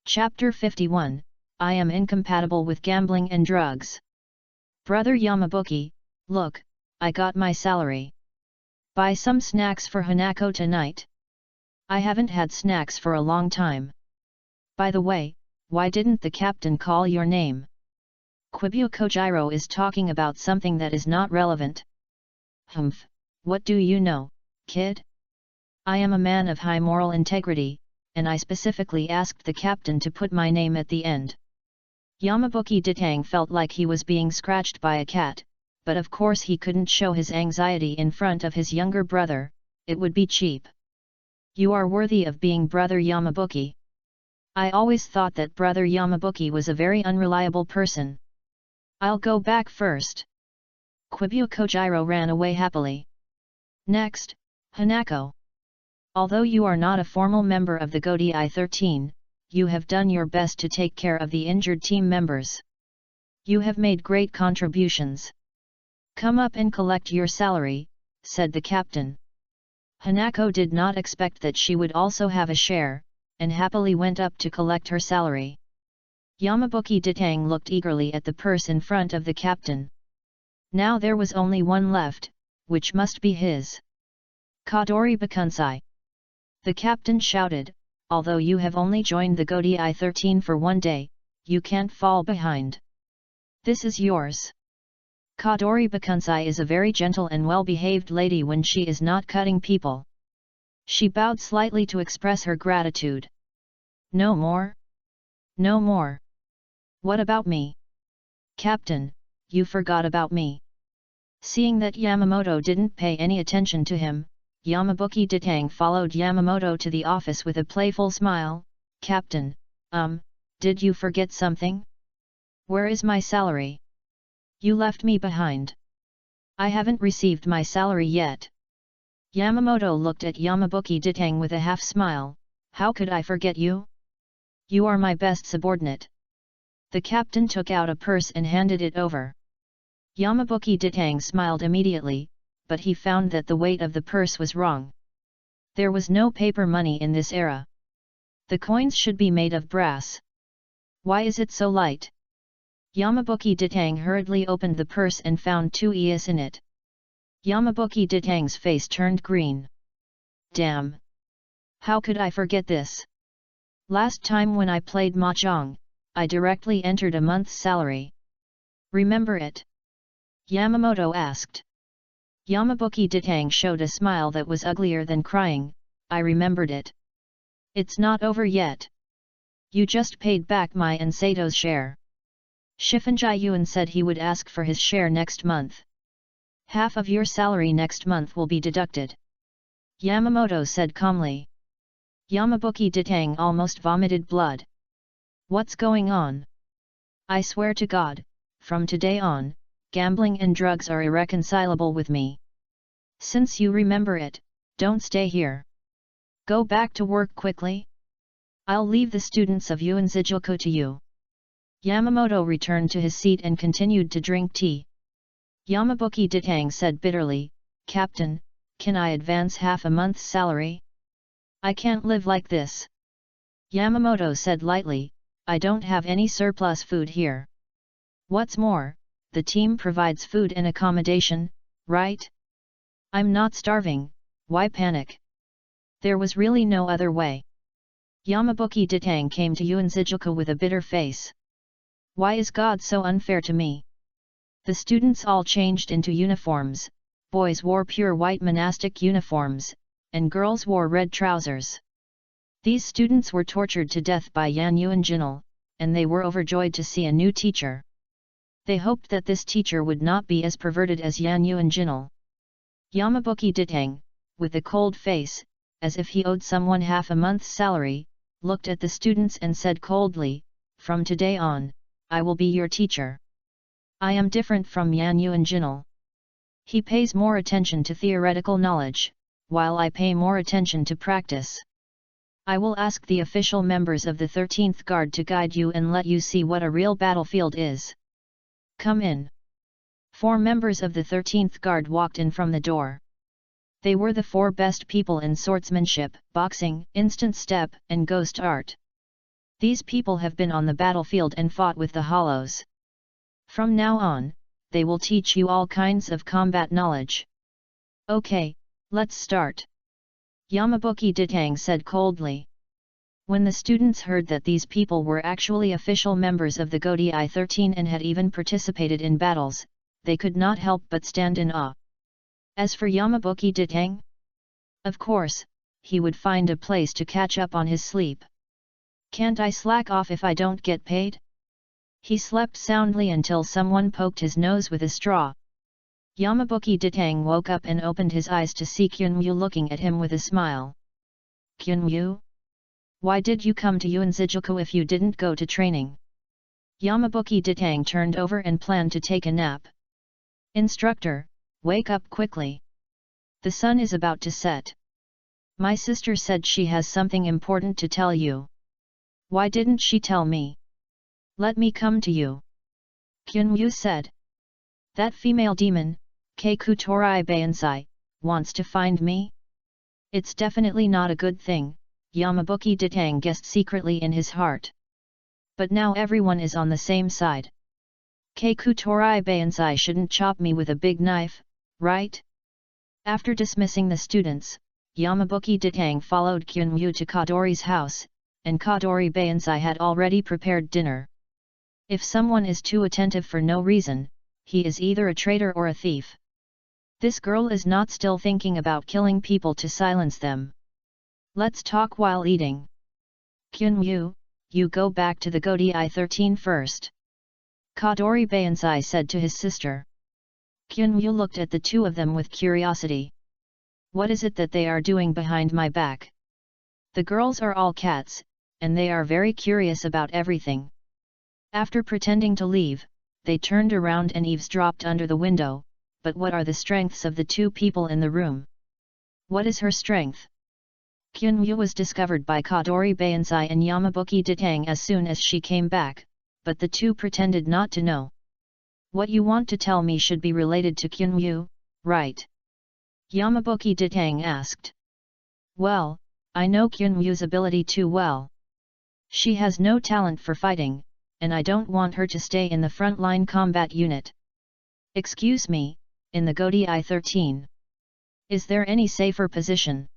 Chapter 51, I am incompatible with gambling and drugs. Brother Yamabuki, look, I got my salary. Buy some snacks for Hanako tonight. I haven't had snacks for a long time. By the way, why didn't the captain call your name? Quibuo Kojiro is talking about something that is not relevant. Humph, what do you know, kid? I am a man of high moral integrity, and I specifically asked the captain to put my name at the end. Yamabuki Ditang felt like he was being scratched by a cat, but of course he couldn't show his anxiety in front of his younger brother, it would be cheap. You are worthy of being Brother Yamabuki. I always thought that Brother Yamabuki was a very unreliable person. I'll go back first. Quibuo Kojiro ran away happily. Next, Hanako. Although you are not a formal member of the Godi 13, you have done your best to take care of the injured team members. You have made great contributions. Come up and collect your salary, said the captain. Hanako did not expect that she would also have a share, and happily went up to collect her salary. Yamabuki Ditang looked eagerly at the purse in front of the captain. Now there was only one left, which must be his. Kadori Bakunsai. The captain shouted, although you have only joined the Godi 13 for 1 day, you can't fall behind. This is yours. Kadori Bakunsai is a very gentle and well-behaved lady when she is not cutting people. She bowed slightly to express her gratitude. No more? No more. What about me? Captain, you forgot about me. Seeing that Yamamoto didn't pay any attention to him, Yamabuki Ditang followed Yamamoto to the office with a playful smile. Captain, did you forget something? Where is my salary? You left me behind. I haven't received my salary yet. Yamamoto looked at Yamabuki Ditang with a half smile. How could I forget you? You are my best subordinate. The captain took out a purse and handed it over. Yamabuki Ditang smiled immediately, but he found that the weight of the purse was wrong. There was no paper money in this era. The coins should be made of brass. Why is it so light? Yamabuki Ditang hurriedly opened the purse and found 2 ES in it. Yamabuki Ditang's face turned green. Damn! How could I forget this? Last time when I played mahjong, I directly entered a month's salary. Remember it? Yamamoto asked. Yamabuki Ditang showed a smile that was uglier than crying. I remembered it. It's not over yet. You just paid back my and Sato's share. Shifunji Yuan said he would ask for his share next month. Half of your salary next month will be deducted. Yamamoto said calmly. Yamabuki Ditang almost vomited blood. What's going on? I swear to God, from today on, gambling and drugs are irreconcilable with me. Since you remember it, don't stay here. Go back to work quickly. I'll leave the students of Uinzijuku to you. Yamamoto returned to his seat and continued to drink tea. Yamabuki Ditang said bitterly, Captain, can I advance half a month's salary? I can't live like this. Yamamoto said lightly, I don't have any surplus food here. What's more, the team provides food and accommodation, right? I'm not starving, why panic? There was really no other way. Yamabuki Ditang came to Uinzijuku with a bitter face. Why is God so unfair to me? The students all changed into uniforms, boys wore pure white monastic uniforms, and girls wore red trousers. These students were tortured to death by Yan Yuanjinal, and they were overjoyed to see a new teacher. They hoped that this teacher would not be as perverted as Yan Yuanjinal. Yamabuki Ditang, with a cold face, as if he owed someone half a month's salary, looked at the students and said coldly, from today on, I will be your teacher. I am different from Yan Yuanjinal. He pays more attention to theoretical knowledge, while I pay more attention to practice. I will ask the official members of the 13th Guard to guide you and let you see what a real battlefield is. Come in. 4 members of the 13th Guard walked in from the door. They were the 4 best people in swordsmanship, boxing, instant step, and ghost art. These people have been on the battlefield and fought with the hollows. From now on, they will teach you all kinds of combat knowledge. Okay, let's start. Yamabuki Ditang said coldly. When the students heard that these people were actually official members of the Godi 13 and had even participated in battles, they could not help but stand in awe. As for Yamabuki Ditang, of course, he would find a place to catch up on his sleep. Can't I slack off if I don't get paid? He slept soundly until someone poked his nose with a straw. Yamabuki Ditang woke up and opened his eyes to see Kyunwoo looking at him with a smile. Kyunwoo? Why did you come to Yuanzijuku if you didn't go to training? Yamabuki Ditang turned over and planned to take a nap. Instructor, wake up quickly. The sun is about to set. My sister said she has something important to tell you. Why didn't she tell me? Let me come to you. Kyunwoo said. That female demon, Keiku Torai Bansai, wants to find me? It's definitely not a good thing, Yamabuki Ditang guessed secretly in his heart. But now everyone is on the same side. Keiku Torai Bansai shouldn't chop me with a big knife, right? After dismissing the students, Yamabuki Ditang followed Kyunwoo to Kadori's house, and Kadori Bansai had already prepared dinner. If someone is too attentive for no reason, he is either a traitor or a thief. This girl is not still thinking about killing people to silence them. Let's talk while eating. Kyunwoo, you go back to the Godi 13 first. Kadori Bansai said to his sister. Kyunwoo looked at the two of them with curiosity. What is it that they are doing behind my back? The girls are all cats, and they are very curious about everything. After pretending to leave, they turned around and eavesdropped under the window, but what are the strengths of the two people in the room? What is her strength? Kyunwoo was discovered by Kadori Bansai and Yamabuki Ditang as soon as she came back, but the two pretended not to know. What you want to tell me should be related to Kyunwoo, right? Yamabuki Ditang asked. Well, I know Kyunwoo's ability too well. She has no talent for fighting, and I don't want her to stay in the frontline combat unit. Excuse me, in the Godi 13. Is there any safer position?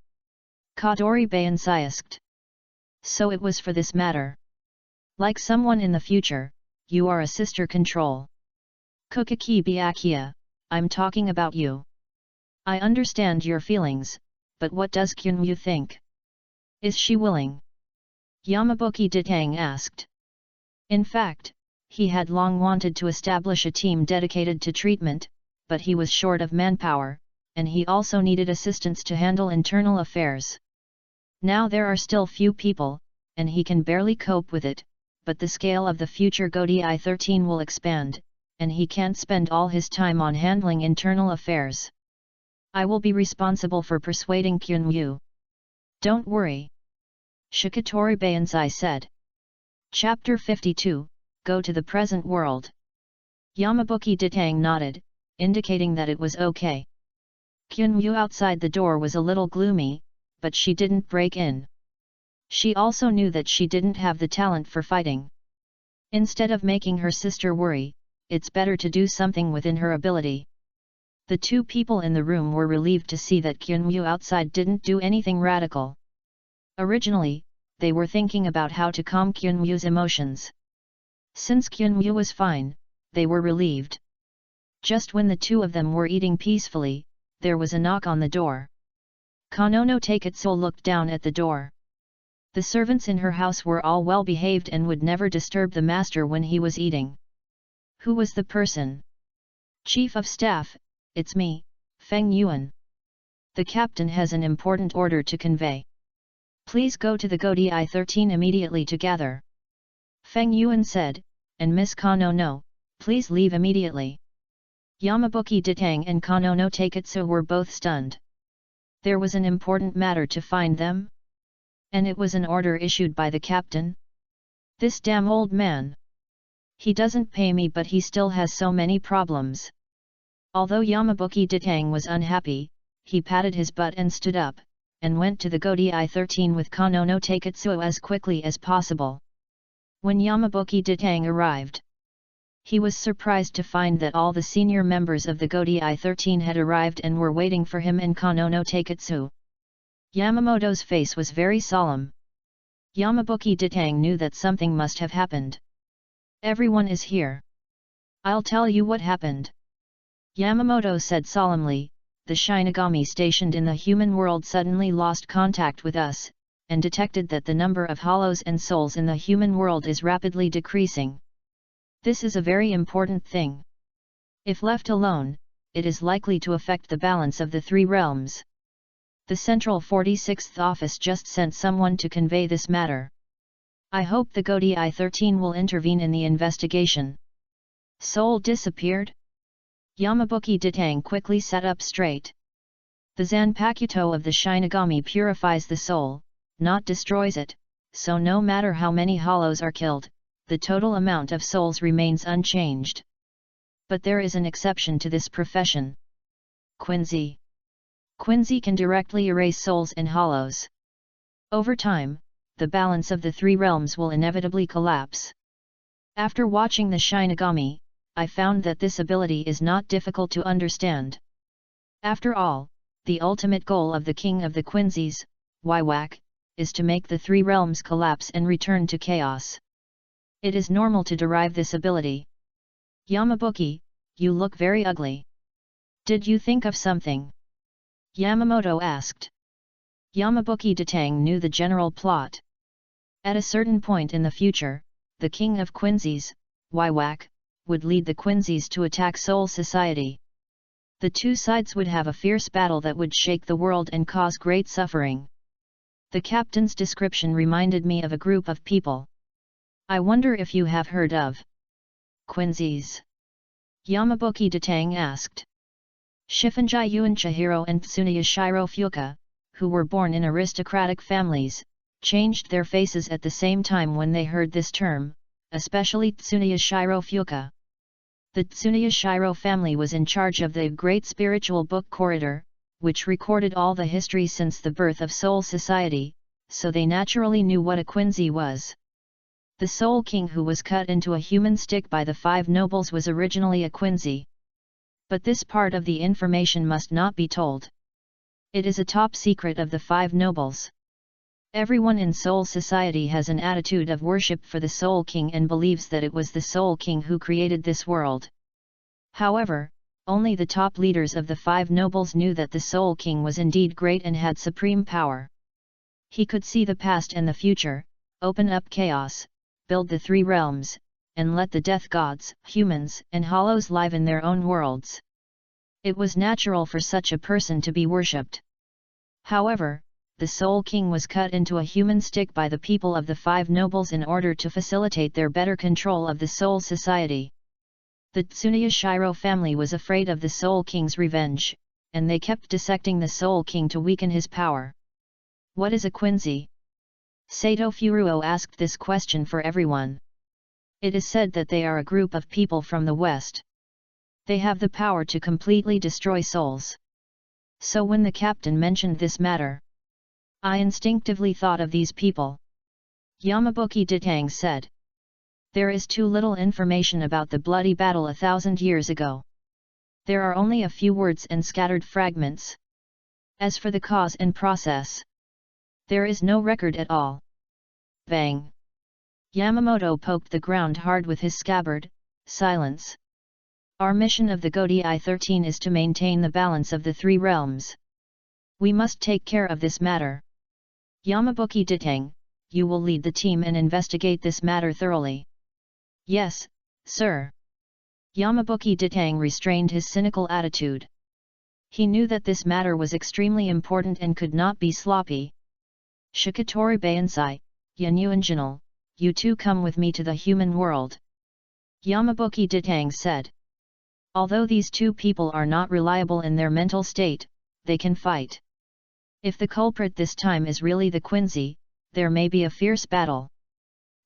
Kadori Bansai asked. So it was for this matter. Like someone in the future, you are a sister control. Kukaki Byakuya, I'm talking about you. I understand your feelings, but what does Kyunwoo think? Is she willing? Yamabuki Ditang asked. In fact, he had long wanted to establish a team dedicated to treatment, but he was short of manpower, and he also needed assistance to handle internal affairs. Now there are still few people, and he can barely cope with it, but the scale of the future Godi 13 will expand, and he can't spend all his time on handling internal affairs. I will be responsible for persuading Kyunwoo. Don't worry. Shikatori Bansai said. Chapter 52, Go to the Present World. Yamabuki Ditang nodded, indicating that it was okay. Kyunwoo outside the door was a little gloomy, but she didn't break in. She also knew that she didn't have the talent for fighting. Instead of making her sister worry, it's better to do something within her ability. The two people in the room were relieved to see that Kyunwoo outside didn't do anything radical. Originally, they were thinking about how to calm Kyunwoo's emotions. Since Kyunwoo was fine, they were relieved. Just when the two of them were eating peacefully, there was a knock on the door. Kanono Taketsuo looked down at the door. The servants in her house were all well behaved and would never disturb the master when he was eating. Who was the person? Chief of Staff, it's me, Feng Yuan. The captain has an important order to convey. Please go to the Godi 13 immediately to gather. Feng Yuan said, and Miss Kanono, please leave immediately. Yamabuki Ditang and Kanono Taketsuo were both stunned. There was an important matter to find them? And it was an order issued by the captain? This damn old man. He doesn't pay me, but he still has so many problems. Although Yamabuki Ditang was unhappy, he patted his butt and stood up, and went to the Godi 13 with Kanono Taketsuo as quickly as possible. When Yamabuki Ditang arrived, he was surprised to find that all the senior members of the Godai 13 had arrived and were waiting for him in Kano no Taikatsu. Yamamoto's face was very solemn. Yamabuki Ditang knew that something must have happened. Everyone is here. I'll tell you what happened. Yamamoto said solemnly, the Shinigami stationed in the human world suddenly lost contact with us, and detected that the number of hollows and souls in the human world is rapidly decreasing. This is a very important thing. If left alone, it is likely to affect the balance of the three realms. The Central 46th Office just sent someone to convey this matter. I hope the Godai 13 will intervene in the investigation. Soul disappeared? Yamabuki Ditang quickly sat up straight. The Zanpakuto of the Shinigami purifies the soul, not destroys it, so no matter how many hollows are killed, the total amount of souls remains unchanged. But there is an exception to this profession. Quincy. Quincy can directly erase souls and hollows. Over time, the balance of the three realms will inevitably collapse. After watching the Shinigami, I found that this ability is not difficult to understand. After all, the ultimate goal of the King of the Quincy's, Waiwak, is to make the three realms collapse and return to chaos. It is normal to derive this ability. Yamabuki, you look very ugly. Did you think of something? Yamamoto asked. Yamabuki Ditang knew the general plot. At a certain point in the future, the King of Quincy's, Waiwak, would lead the Quincy's to attack Soul Society. The two sides would have a fierce battle that would shake the world and cause great suffering. The captain's description reminded me of a group of people. I wonder if you have heard of Quincy's? Yamabuki Ditang asked. Shifunji Yuan Chihiro and Tsuneya Shiro Fuka, who were born in aristocratic families, changed their faces at the same time when they heard this term, especially Tsuneya Shiro Fuka. The Tsuneya Shiro family was in charge of the Great Spiritual Book Corridor, which recorded all the history since the birth of Soul Society, so they naturally knew what a Quincy was. The Soul King who was cut into a human stick by the five nobles was originally a Quincy. But this part of the information must not be told. It is a top secret of the five nobles. Everyone in Soul Society has an attitude of worship for the Soul King and believes that it was the Soul King who created this world. However, only the top leaders of the five nobles knew that the Soul King was indeed great and had supreme power. He could see the past and the future, open up chaos, build the three realms, and let the death gods, humans, and hollows live in their own worlds. It was natural for such a person to be worshipped. However, the Soul King was cut into a human stick by the people of the five nobles in order to facilitate their better control of the Soul Society. The Tsuneya Shiro family was afraid of the Soul King's revenge, and they kept dissecting the Soul King to weaken his power. What is a Quincy? Sato Furuo asked this question for everyone. It is said that they are a group of people from the West. They have the power to completely destroy souls. So when the captain mentioned this matter, I instinctively thought of these people. Yamabuki Ditang said. There is too little information about the bloody battle 1,000 years ago. There are only a few words and scattered fragments. As for the cause and process, there is no record at all. Bang! Yamamoto poked the ground hard with his scabbard. Silence. Our mission of the Godai 13 is to maintain the balance of the three realms. We must take care of this matter. Yamabuki Ditang, you will lead the team and investigate this matter thoroughly. Yes, sir. Yamabuki Ditang restrained his cynical attitude. He knew that this matter was extremely important and could not be sloppy. Shikatori Bayansai, Yanuanjinal, you two come with me to the human world. Yamabuki Ditang said. Although these two people are not reliable in their mental state, they can fight. If the culprit this time is really the Quincy, there may be a fierce battle.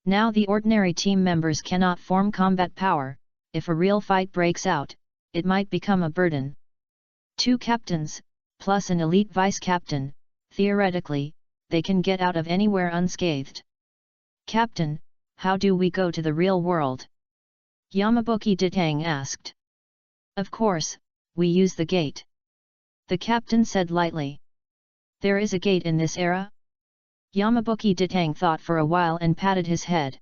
Now the ordinary team members cannot form combat power. If a real fight breaks out, it might become a burden. Two captains, plus an elite vice-captain, theoretically, they can get out of anywhere unscathed. Captain, how do we go to the real world? Yamabuki Ditang asked. Of course, we use the gate. The captain said lightly. There is a gate in this era? Yamabuki Ditang thought for a while and patted his head.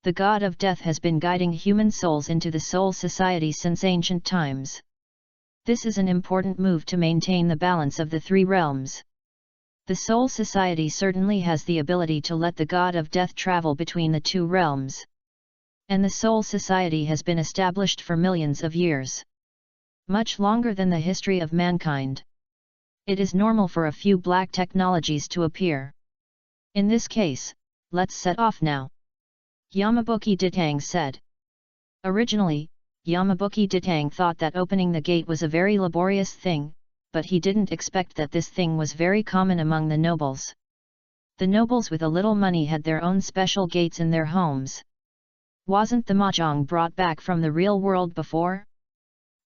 The god of death has been guiding human souls into the soul society since ancient times. This is an important move to maintain the balance of the three realms. The soul society certainly has the ability to let the god of death travel between the two realms. And the soul society has been established for millions of years. Much longer than the history of mankind. It is normal for a few black technologies to appear. In this case, let's set off now. Yamabuki Ditang said. Originally, Yamabuki Ditang thought that opening the gate was a very laborious thing, but he didn't expect that this thing was very common among the nobles. The nobles with a little money had their own special gates in their homes. Wasn't the mahjong brought back from the real world before?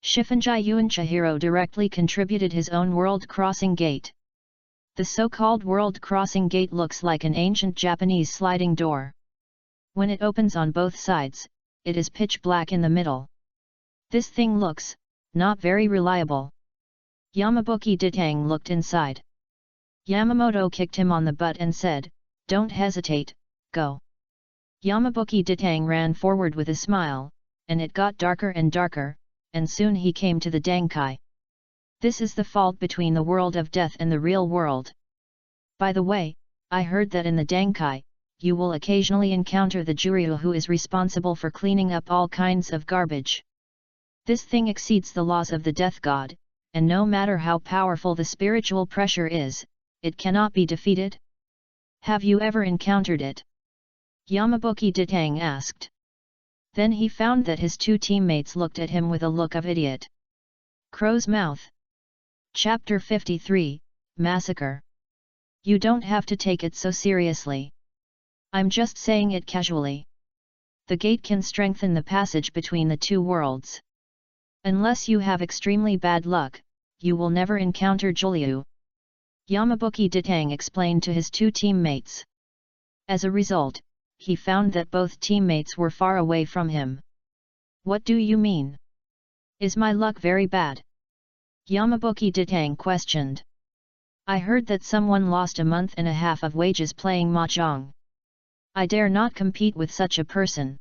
Shifunji Yuan Chihiro directly contributed his own world-crossing gate. The so-called world-crossing gate looks like an ancient Japanese sliding door. When it opens on both sides, it is pitch black in the middle. This thing looks not very reliable. Yamabuki Ditang looked inside. Yamamoto kicked him on the butt and said, "Don't hesitate, go." Yamabuki Ditang ran forward with a smile, and it got darker and darker, and soon he came to the Dankai. This is the fault between the world of death and the real world. By the way, I heard that in the Dankai, you will occasionally encounter the Juryu who is responsible for cleaning up all kinds of garbage. This thing exceeds the laws of the death god, and no matter how powerful the spiritual pressure is, it cannot be defeated. Have you ever encountered it? Yamabuki Ditang asked. Then he found that his two teammates looked at him with a look of idiot. Crow's mouth. Chapter 53, Massacre. You don't have to take it so seriously. I'm just saying it casually. The gate can strengthen the passage between the two worlds. Unless you have extremely bad luck, you will never encounter Juryu. Yamabuki Ditang explained to his two teammates. As a result, he found that both teammates were far away from him. What do you mean? Is my luck very bad? Yamabuki Ditang questioned. I heard that someone lost a month and a half of wages playing mahjong. I dare not compete with such a person.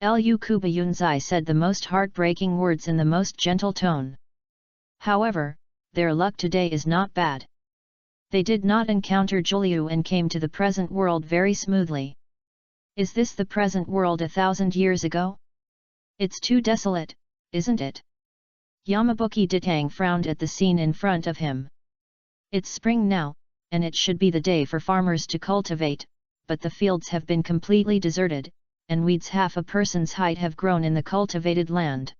Lu Kuba Yunzai said the most heartbreaking words in the most gentle tone. However, their luck today is not bad. They did not encounter Juryu and came to the present world very smoothly. Is this the present world 1,000 years ago? It's too desolate, isn't it? Yamabuki Ditang frowned at the scene in front of him. It's spring now, and it should be the day for farmers to cultivate, but the fields have been completely deserted, and weeds half a person's height have grown in the cultivated land.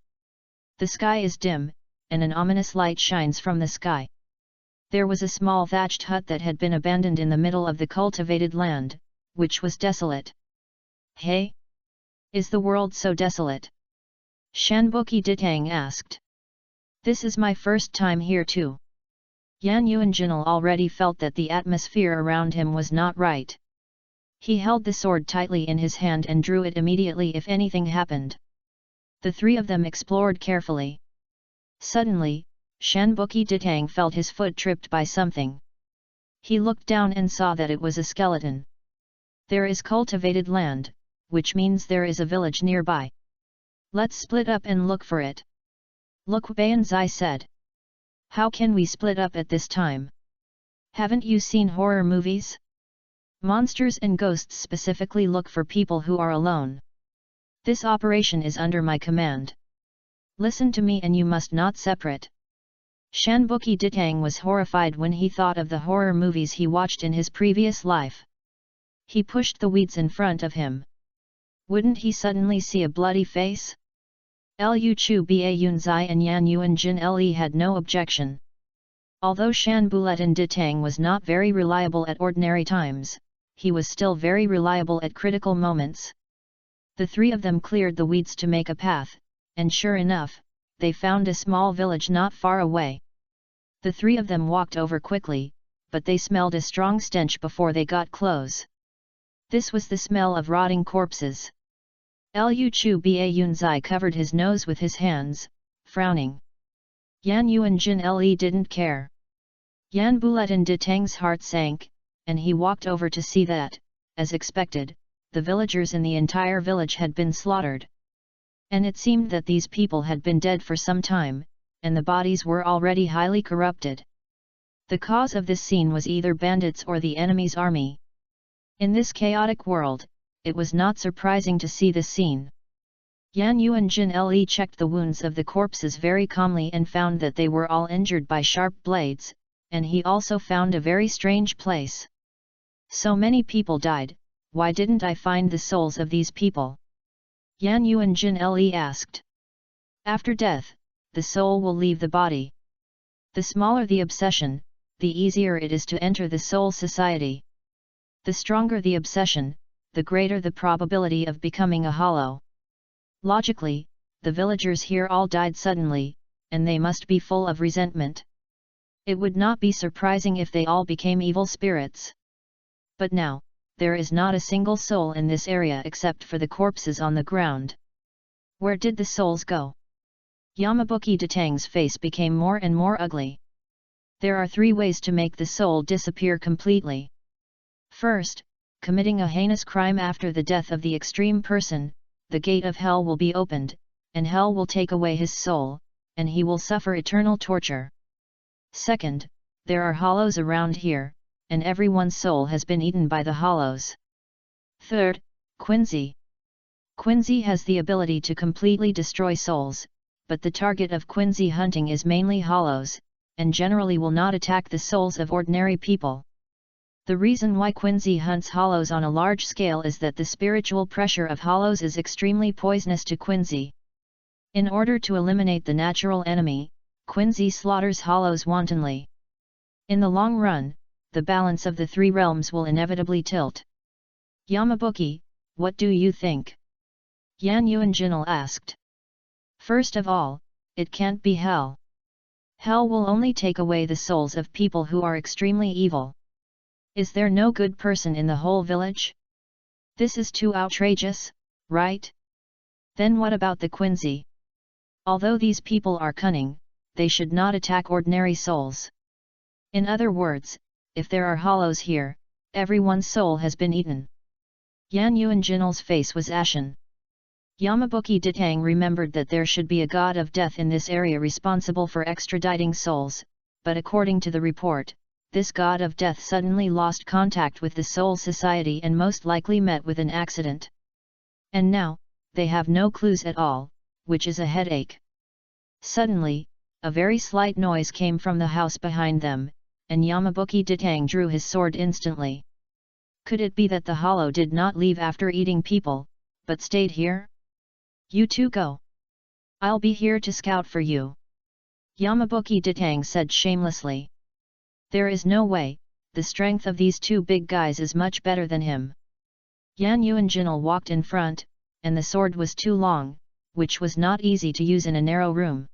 The sky is dim, and an ominous light shines from the sky. There was a small thatched hut that had been abandoned in the middle of the cultivated land, which was desolate. Hey? Is the world so desolate? Shanbuki Ditang asked. This is my first time here too. Yan Yuanjinal already felt that the atmosphere around him was not right. He held the sword tightly in his hand and drew it immediately if anything happened. The three of them explored carefully. Suddenly, Shanbuki Ditang felt his foot tripped by something. He looked down and saw that it was a skeleton. There is cultivated land, which means there is a village nearby. Let's split up and look for it. Look, Bayanzai said. How can we split up at this time? Haven't you seen horror movies? Monsters and ghosts specifically look for people who are alone. This operation is under my command. Listen to me and you must not separate. Shanbuki Ditang was horrified when he thought of the horror movies he watched in his previous life. He pushed the weeds in front of him. Wouldn't he suddenly see a bloody face? Lu Chu Ba Yunzai and Yan Yuanjin Le had no objection. Although Shanbuletin Ditang was not very reliable at ordinary times, he was still very reliable at critical moments. The three of them cleared the weeds to make a path, and sure enough, they found a small village not far away. The three of them walked over quickly, but they smelled a strong stench before they got close. This was the smell of rotting corpses. Lu Chu Ba Yunzai covered his nose with his hands, frowning. Yan Yuan Jin Le didn't care. Yan Buletin de Tang's heart sank, and he walked over to see that, as expected, the villagers in the entire village had been slaughtered. And it seemed that these people had been dead for some time, and the bodies were already highly corrupted. The cause of this scene was either bandits or the enemy's army. In this chaotic world, it was not surprising to see this scene. Yan Yuan Jin Le checked the wounds of the corpses very calmly and found that they were all injured by sharp blades, and he also found a very strange place. So many people died, why didn't I find the souls of these people? Yan Yuan Jin Le asked. After death, the soul will leave the body. The smaller the obsession, the easier it is to enter the soul society. The stronger the obsession, the greater the probability of becoming a hollow. Logically, the villagers here all died suddenly, and they must be full of resentment. It would not be surprising if they all became evil spirits. But now, there is not a single soul in this area except for the corpses on the ground. Where did the souls go? Yamabuki Datang's face became more and more ugly. There are 3 ways to make the soul disappear completely. First, committing a heinous crime after the death of the extreme person, the gate of hell will be opened, and hell will take away his soul, and he will suffer eternal torture. Second, there are hollows around here, and everyone's soul has been eaten by the hollows. Third, Quincy. Quincy has the ability to completely destroy souls, but the target of Quincy hunting is mainly hollows, and generally will not attack the souls of ordinary people. The reason why Quincy hunts hollows on a large scale is that the spiritual pressure of hollows is extremely poisonous to Quincy. In order to eliminate the natural enemy, Quincy slaughters hollows wantonly. In the long run, the balance of the 3 realms will inevitably tilt. Yamabuki, what do you think? Yan Yuan Jinal asked. First of all, it can't be hell. Hell will only take away the souls of people who are extremely evil. Is there no good person in the whole village? This is too outrageous, right? Then what about the Quincy? Although these people are cunning, they should not attack ordinary souls. In other words, if there are hollows here, everyone's soul has been eaten. Yan Yuan Jinal's face was ashen. Yamabuki Datang remembered that there should be a god of death in this area responsible for extraditing souls, but according to the report, this god of death suddenly lost contact with the soul society and most likely met with an accident. And now, they have no clues at all, which is a headache. Suddenly, a very slight noise came from the house behind them, and Yamabuki Datang drew his sword instantly. Could it be that the hollow did not leave after eating people, but stayed here? You two go. I'll be here to scout for you. Yamabuki Datang said shamelessly. There is no way, the strength of these 2 big guys is much better than him. Yan Yuan Jinal walked in front, and the sword was too long, which was not easy to use in a narrow room.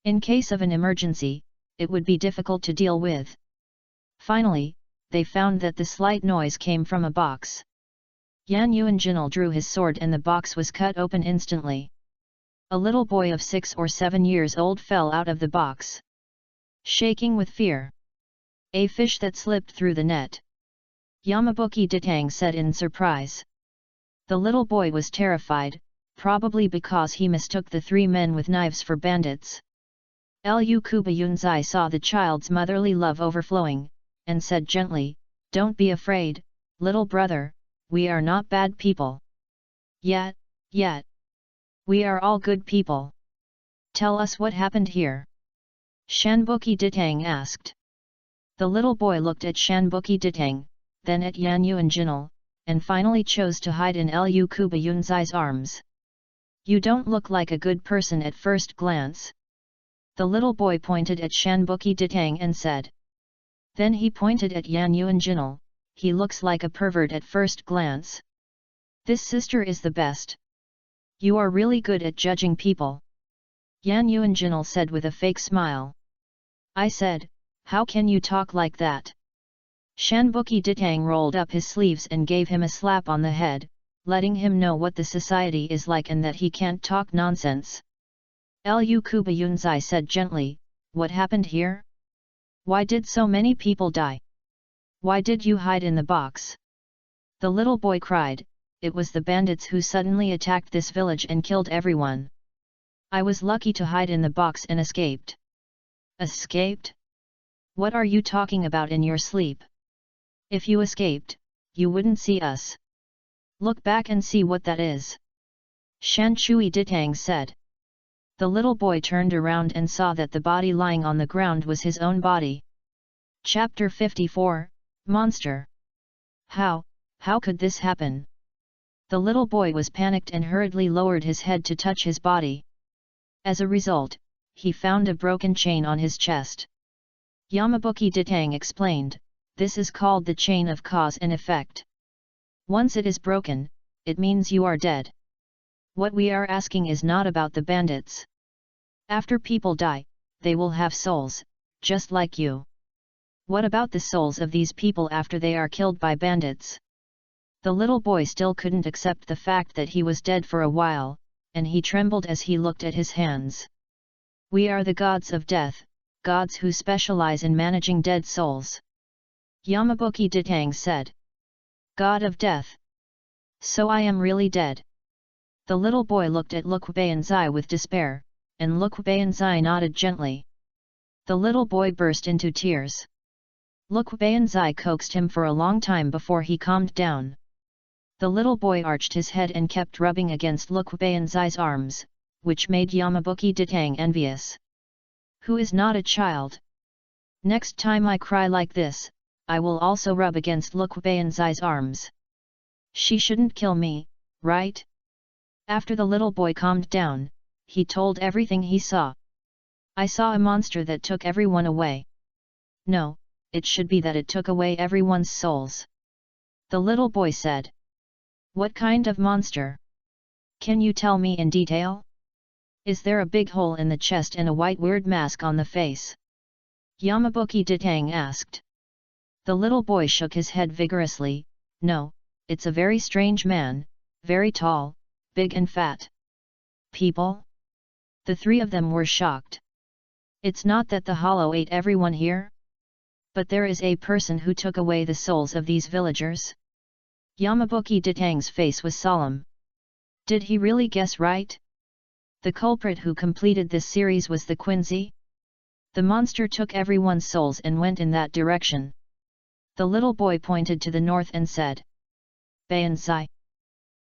In case of an emergency, it would be difficult to deal with. Finally, they found that the slight noise came from a box. Yan Yuan Jinal drew his sword and the box was cut open instantly. A little boy of 6 or 7 years old fell out of the box, shaking with fear. A fish that slipped through the net. Yamabuki Datang said in surprise. The little boy was terrified, probably because he mistook the 3 men with knives for bandits. Lu Kuba Yunzai saw the child's motherly love overflowing, and said gently, "Don't be afraid, little brother, we are not bad people. Yet. We are all good people. Tell us what happened here." Shanbuki Datang asked. The little boy looked at Shanbuki Datang, then at Yan Yuan Jinal, and finally chose to hide in Lu Kuba Yunzai's arms. You don't look like a good person at first glance. The little boy pointed at Shanbuki Datang and said. Then he pointed at Yan Yuan Jinal, he looks like a pervert at first glance. This sister is the best. You are really good at judging people. Yan Yuan Jinal said with a fake smile. I said, how can you talk like that? Shanbuki Ditang rolled up his sleeves and gave him a slap on the head, letting him know what the society is like and that he can't talk nonsense. Lu Kubayunzai said gently, "What happened here? Why did so many people die? Why did you hide in the box?" The little boy cried, "It was the bandits who suddenly attacked this village and killed everyone. I was lucky to hide in the box and escaped." "Escaped? What are you talking about in your sleep? If you escaped, you wouldn't see us. Look back and see what that is," Shan Chui Ditang said. The little boy turned around and saw that the body lying on the ground was his own body. Chapter 54, Monster. How could this happen? The little boy was panicked and hurriedly lowered his head to touch his body. As a result, he found a broken chain on his chest. Yamabuki Ditang explained, "This is called the chain of cause and effect. Once it is broken, it means you are dead. What we are asking is not about the bandits. After people die, they will have souls, just like you. What about the souls of these people after they are killed by bandits?" The little boy still couldn't accept the fact that he was dead for a while, and he trembled as he looked at his hands. "We are the gods of death, gods who specialize in managing dead souls," Yamabuki Ditang said. "God of death? So I am really dead?" The little boy looked at Lukwayanzai with despair, and Lukwayanzai nodded gently. The little boy burst into tears. Lukwayanzai coaxed him for a long time before he calmed down. The little boy arched his head and kept rubbing against Lukwayanzai's arms, which made Yamabuki Ditang envious. "Who is not a child? Next time I cry like this, I will also rub against Lukwayanzai's arms. She shouldn't kill me, right?" After the little boy calmed down, he told everything he saw. "I saw a monster that took everyone away. No, it should be that it took away everyone's souls," the little boy said. "What kind of monster? Can you tell me in detail? Is there a big hole in the chest and a white weird mask on the face?" Yamabuki Ditang asked. The little boy shook his head vigorously. "No, it's a very strange man, very tall, big and fat." "People?" The three of them were shocked. "It's not that the hollow ate everyone here? But there is a person who took away the souls of these villagers?" Yamabuki Ditang's face was solemn. Did he really guess right? The culprit who completed this series was the Quincy? The monster took everyone's souls and went in that direction. The little boy pointed to the north and said, "Bayansai,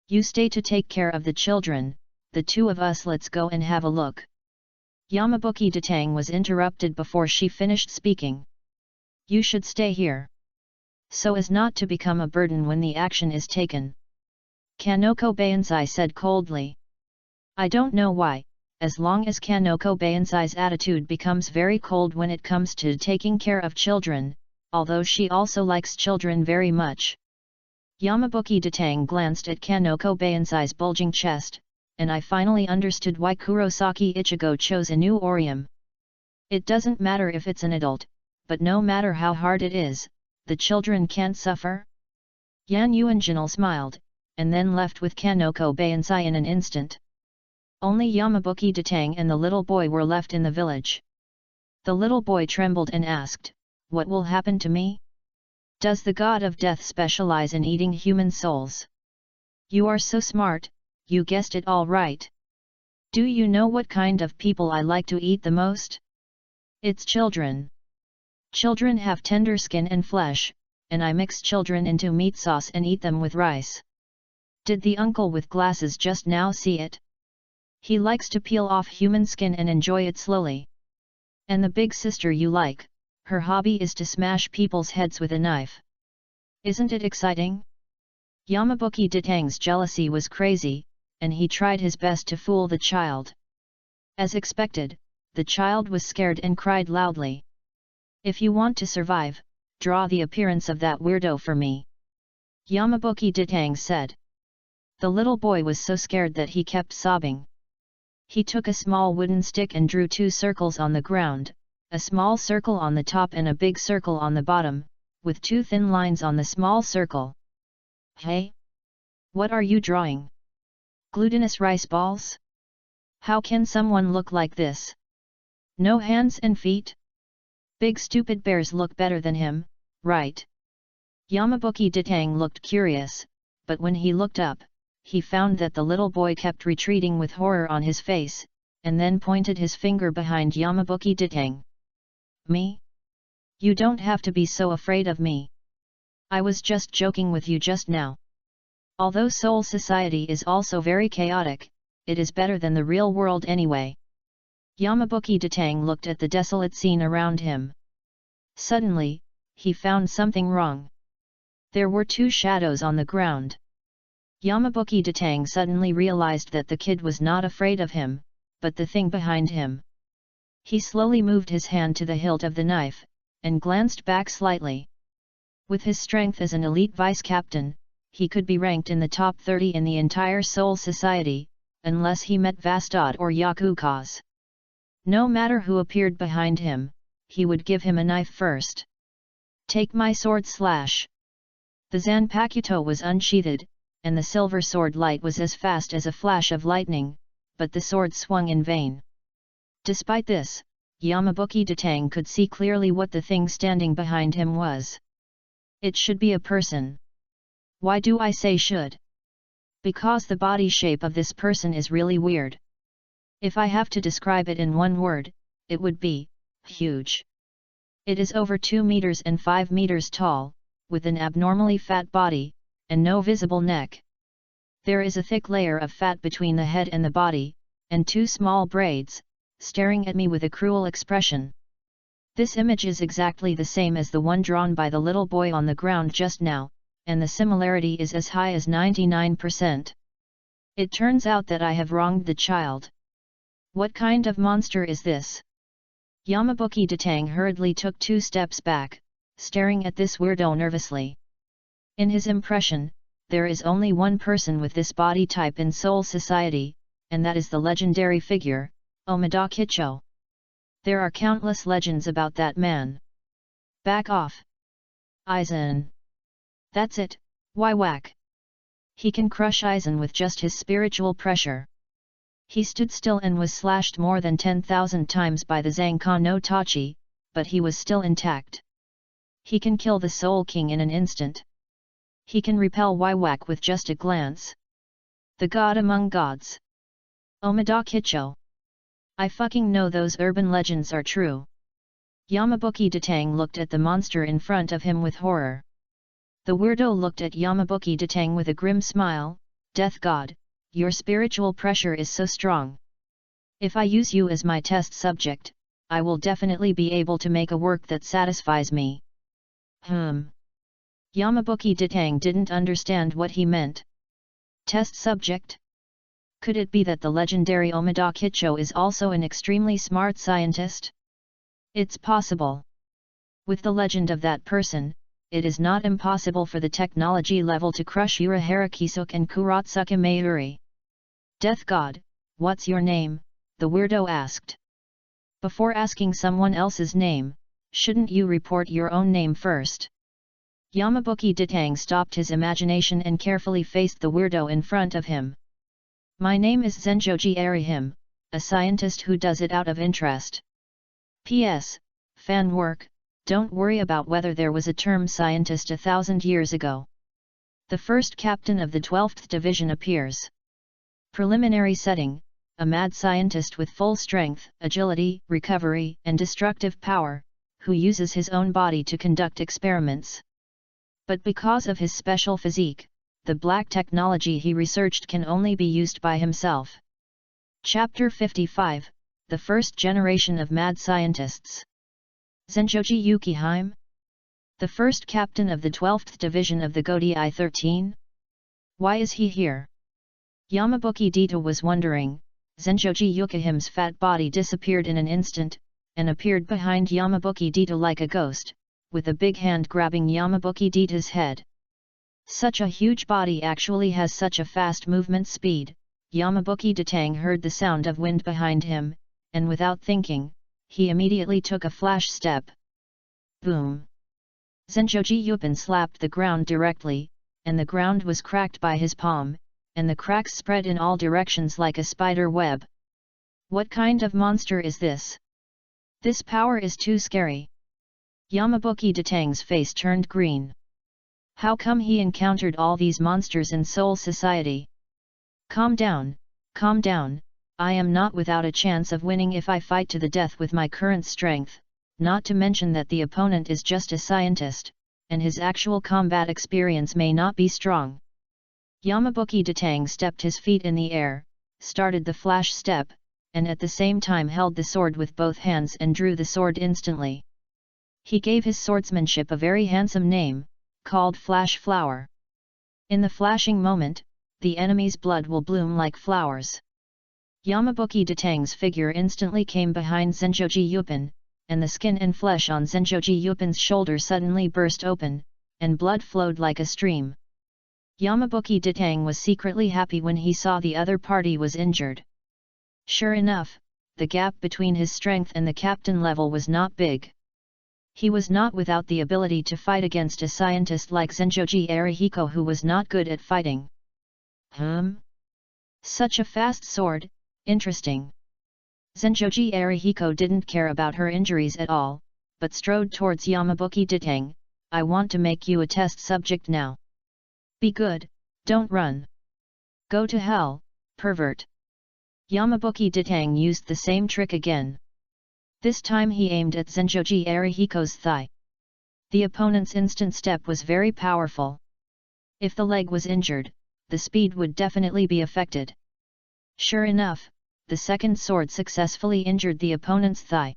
you stay to take care of the children, the two of us let's go and have a look." Yamabuki Ditang was interrupted before she finished speaking. "You should stay here, so as not to become a burden when the action is taken," Kanoko Bayansai said coldly. "I don't know why, as long as Kanoko Bayansai's attitude becomes very cold when it comes to taking care of children, although she also likes children very much." Yamabuki Ditang glanced at Kanoko Bayansai's bulging chest, and I finally understood why Kurosaki Ichigo chose a new Orium. It doesn't matter if it's an adult, but no matter how hard it is, the children can't suffer? Yan Yuanjinal smiled, and then left with Kanoko Bayansai in an instant. Only Yamabuki Ditang and the little boy were left in the village. The little boy trembled and asked, "What will happen to me? Does the god of death specialize in eating human souls?" "You are so smart, you guessed it all right. Do you know what kind of people I like to eat the most? It's children. Children have tender skin and flesh, and I mix children into meat sauce and eat them with rice." Did the uncle with glasses just now see it? He likes to peel off human skin and enjoy it slowly. And the big sister you like, her hobby is to smash people's heads with a knife. Isn't it exciting? Yamabuki Ditang's jealousy was crazy, and he tried his best to fool the child. As expected, the child was scared and cried loudly. "If you want to survive, draw the appearance of that weirdo for me," Yamabuki Ditang said. The little boy was so scared that he kept sobbing. He took a small wooden stick and drew 2 circles on the ground, a small circle on the top and a big circle on the bottom, with two thin lines on the small circle. Hey? What are you drawing? Glutinous rice balls? How can someone look like this? No hands and feet? Big stupid bears look better than him, right? Yamabuki Ditang looked curious, but when he looked up, he found that the little boy kept retreating with horror on his face, and then pointed his finger behind Yamabuki Ditang. Me? You don't have to be so afraid of me. I was just joking with you just now. Although Soul Society is also very chaotic, it is better than the real world anyway. Yamabuki Ditang looked at the desolate scene around him. Suddenly, he found something wrong. There were two shadows on the ground. Yamabuki Ditang suddenly realized that the kid was not afraid of him, but the thing behind him. He slowly moved his hand to the hilt of the knife, and glanced back slightly. With his strength as an elite vice-captain, he could be ranked in the top 30 in the entire Soul Society, unless he met Vastad or Yakukaz. No matter who appeared behind him, he would give him a knife first. Take my sword slash! The Zanpakuto was unsheathed, and the silver sword light was as fast as a flash of lightning, but the sword swung in vain. Despite this, Yamabuki Ditang could see clearly what the thing standing behind him was. It should be a person. Why do I say should? Because the body shape of this person is really weird. If I have to describe it in one word, it would be huge. It is over 2 meters and 5 meters tall, with an abnormally fat body, and no visible neck. There is a thick layer of fat between the head and the body, and two small braids, staring at me with a cruel expression. This image is exactly the same as the one drawn by the little boy on the ground just now, and the similarity is as high as 99%. It turns out that I have wronged the child. What kind of monster is this? Yamabuki Ditang hurriedly took 2 steps back, staring at this weirdo nervously. In his impression, there is only one person with this body type in Soul Society, and that is the legendary figure, Omida Kicho. There are countless legends about that man. Back off! Aizen! That's it, why whack? He can crush Aizen with just his spiritual pressure. He stood still and was slashed more than 10,000 times by the Zankan no Tachi, but he was still intact. He can kill the Soul King in an instant. He can repel Waiwak with just a glance. The god among gods. Omida Kicho. I fucking know those urban legends are true. Yamabuki Ditang looked at the monster in front of him with horror. The weirdo looked at Yamabuki Ditang with a grim smile. Death god, your spiritual pressure is so strong. If I use you as my test subject, I will definitely be able to make a work that satisfies me. Yamabuki Ditang didn't understand what he meant. Test subject? Could it be that the legendary Omida Kicho is also an extremely smart scientist? It's possible. With the legend of that person, it is not impossible for the technology level to crush Urahara Kisuk and Kuratsuka Mayuri. Death God, what's your name? The weirdo asked. Before asking someone else's name, shouldn't you report your own name first? Yamabuki Ditang stopped his imagination and carefully faced the weirdo in front of him. My name is Zenjoji Arihim, a scientist who does it out of interest. P.S. Fan work, don't worry about whether there was a term scientist 1,000 years ago. The first captain of the 12th Division appears. Preliminary setting, a mad scientist with full strength, agility, recovery, and destructive power, who uses his own body to conduct experiments. But because of his special physique, the black technology he researched can only be used by himself. Chapter 55, The First Generation of Mad Scientists. Zenjoji Yukihime? The first captain of the 12th Division of the Godi I-13? Why is he here? Yamabuki Dita was wondering. Zenjoji Yukihime's fat body disappeared in an instant, and appeared behind Yamabuki Dita like a ghost, with a big hand grabbing Yamabuki Dita's head. Such a huge body actually has such a fast movement speed. Yamabuki Ditang heard the sound of wind behind him, and without thinking, he immediately took a flash step. Boom! Zenjoji Yupin slapped the ground directly, and the ground was cracked by his palm, and the cracks spread in all directions like a spider web. What kind of monster is this? This power is too scary. Yamabuki Datang's face turned green. How come he encountered all these monsters in Soul Society? Calm down, I am not without a chance of winning if I fight to the death with my current strength, not to mention that the opponent is just a scientist, and his actual combat experience may not be strong. Yamabuki Datang stepped his feet in the air, started the flash step, and at the same time held the sword with both hands and drew the sword instantly. He gave his swordsmanship a very handsome name, called Flash Flower. In the flashing moment, the enemy's blood will bloom like flowers. Yamabuki Datang's figure instantly came behind Zenjoji Yupin, and the skin and flesh on Zenjoji Yupin's shoulder suddenly burst open, and blood flowed like a stream. Yamabuki Datang was secretly happy when he saw the other party was injured. Sure enough, the gap between his strength and the captain level was not big. He was not without the ability to fight against a scientist like Zenjoji Arihiko who was not good at fighting. Such a fast sword, interesting. Zenjoji Arihiko didn't care about her injuries at all, but strode towards Yamabuki Datang. I want to make you a test subject now. Be good, don't run. Go to hell, pervert. Yamabuki Datang used the same trick again. This time he aimed at Zenjoji Arihiko's thigh. The opponent's instant step was very powerful. If the leg was injured, the speed would definitely be affected. Sure enough, the second sword successfully injured the opponent's thigh.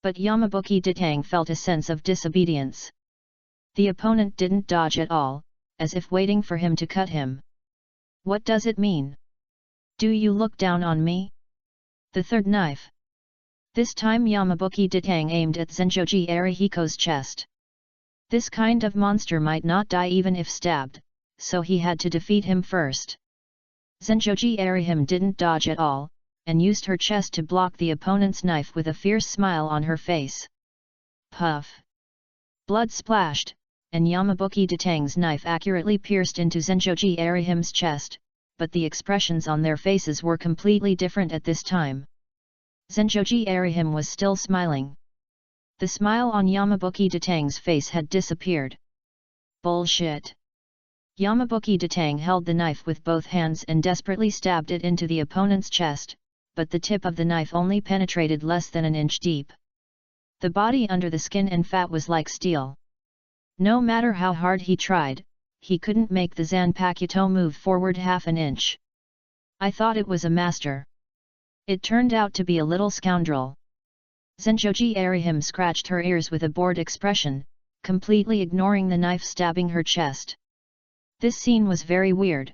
But Yamabuki Datang felt a sense of disobedience. The opponent didn't dodge at all, as if waiting for him to cut him. What does it mean? Do you look down on me? The third knife. This time Yamabuki Datang aimed at Zenjoji Arihiko's chest. This kind of monster might not die even if stabbed, so he had to defeat him first. Zenjoji Arihim didn't dodge at all, and used her chest to block the opponent's knife with a fierce smile on her face. Puff! Blood splashed, and Yamabuki Datang's knife accurately pierced into Zenjoji Arihim's chest, but the expressions on their faces were completely different at this time. Zenjoji Arihim was still smiling. The smile on Yamabuki Datang's face had disappeared. Bullshit! Yamabuki Datang held the knife with both hands and desperately stabbed it into the opponent's chest, but the tip of the knife only penetrated less than an inch deep. The body under the skin and fat was like steel. No matter how hard he tried, he couldn't make the Zanpakuto move forward half an inch. I thought it was a master. It turned out to be a little scoundrel. Zenjoji Arihim scratched her ears with a bored expression, completely ignoring the knife stabbing her chest. This scene was very weird.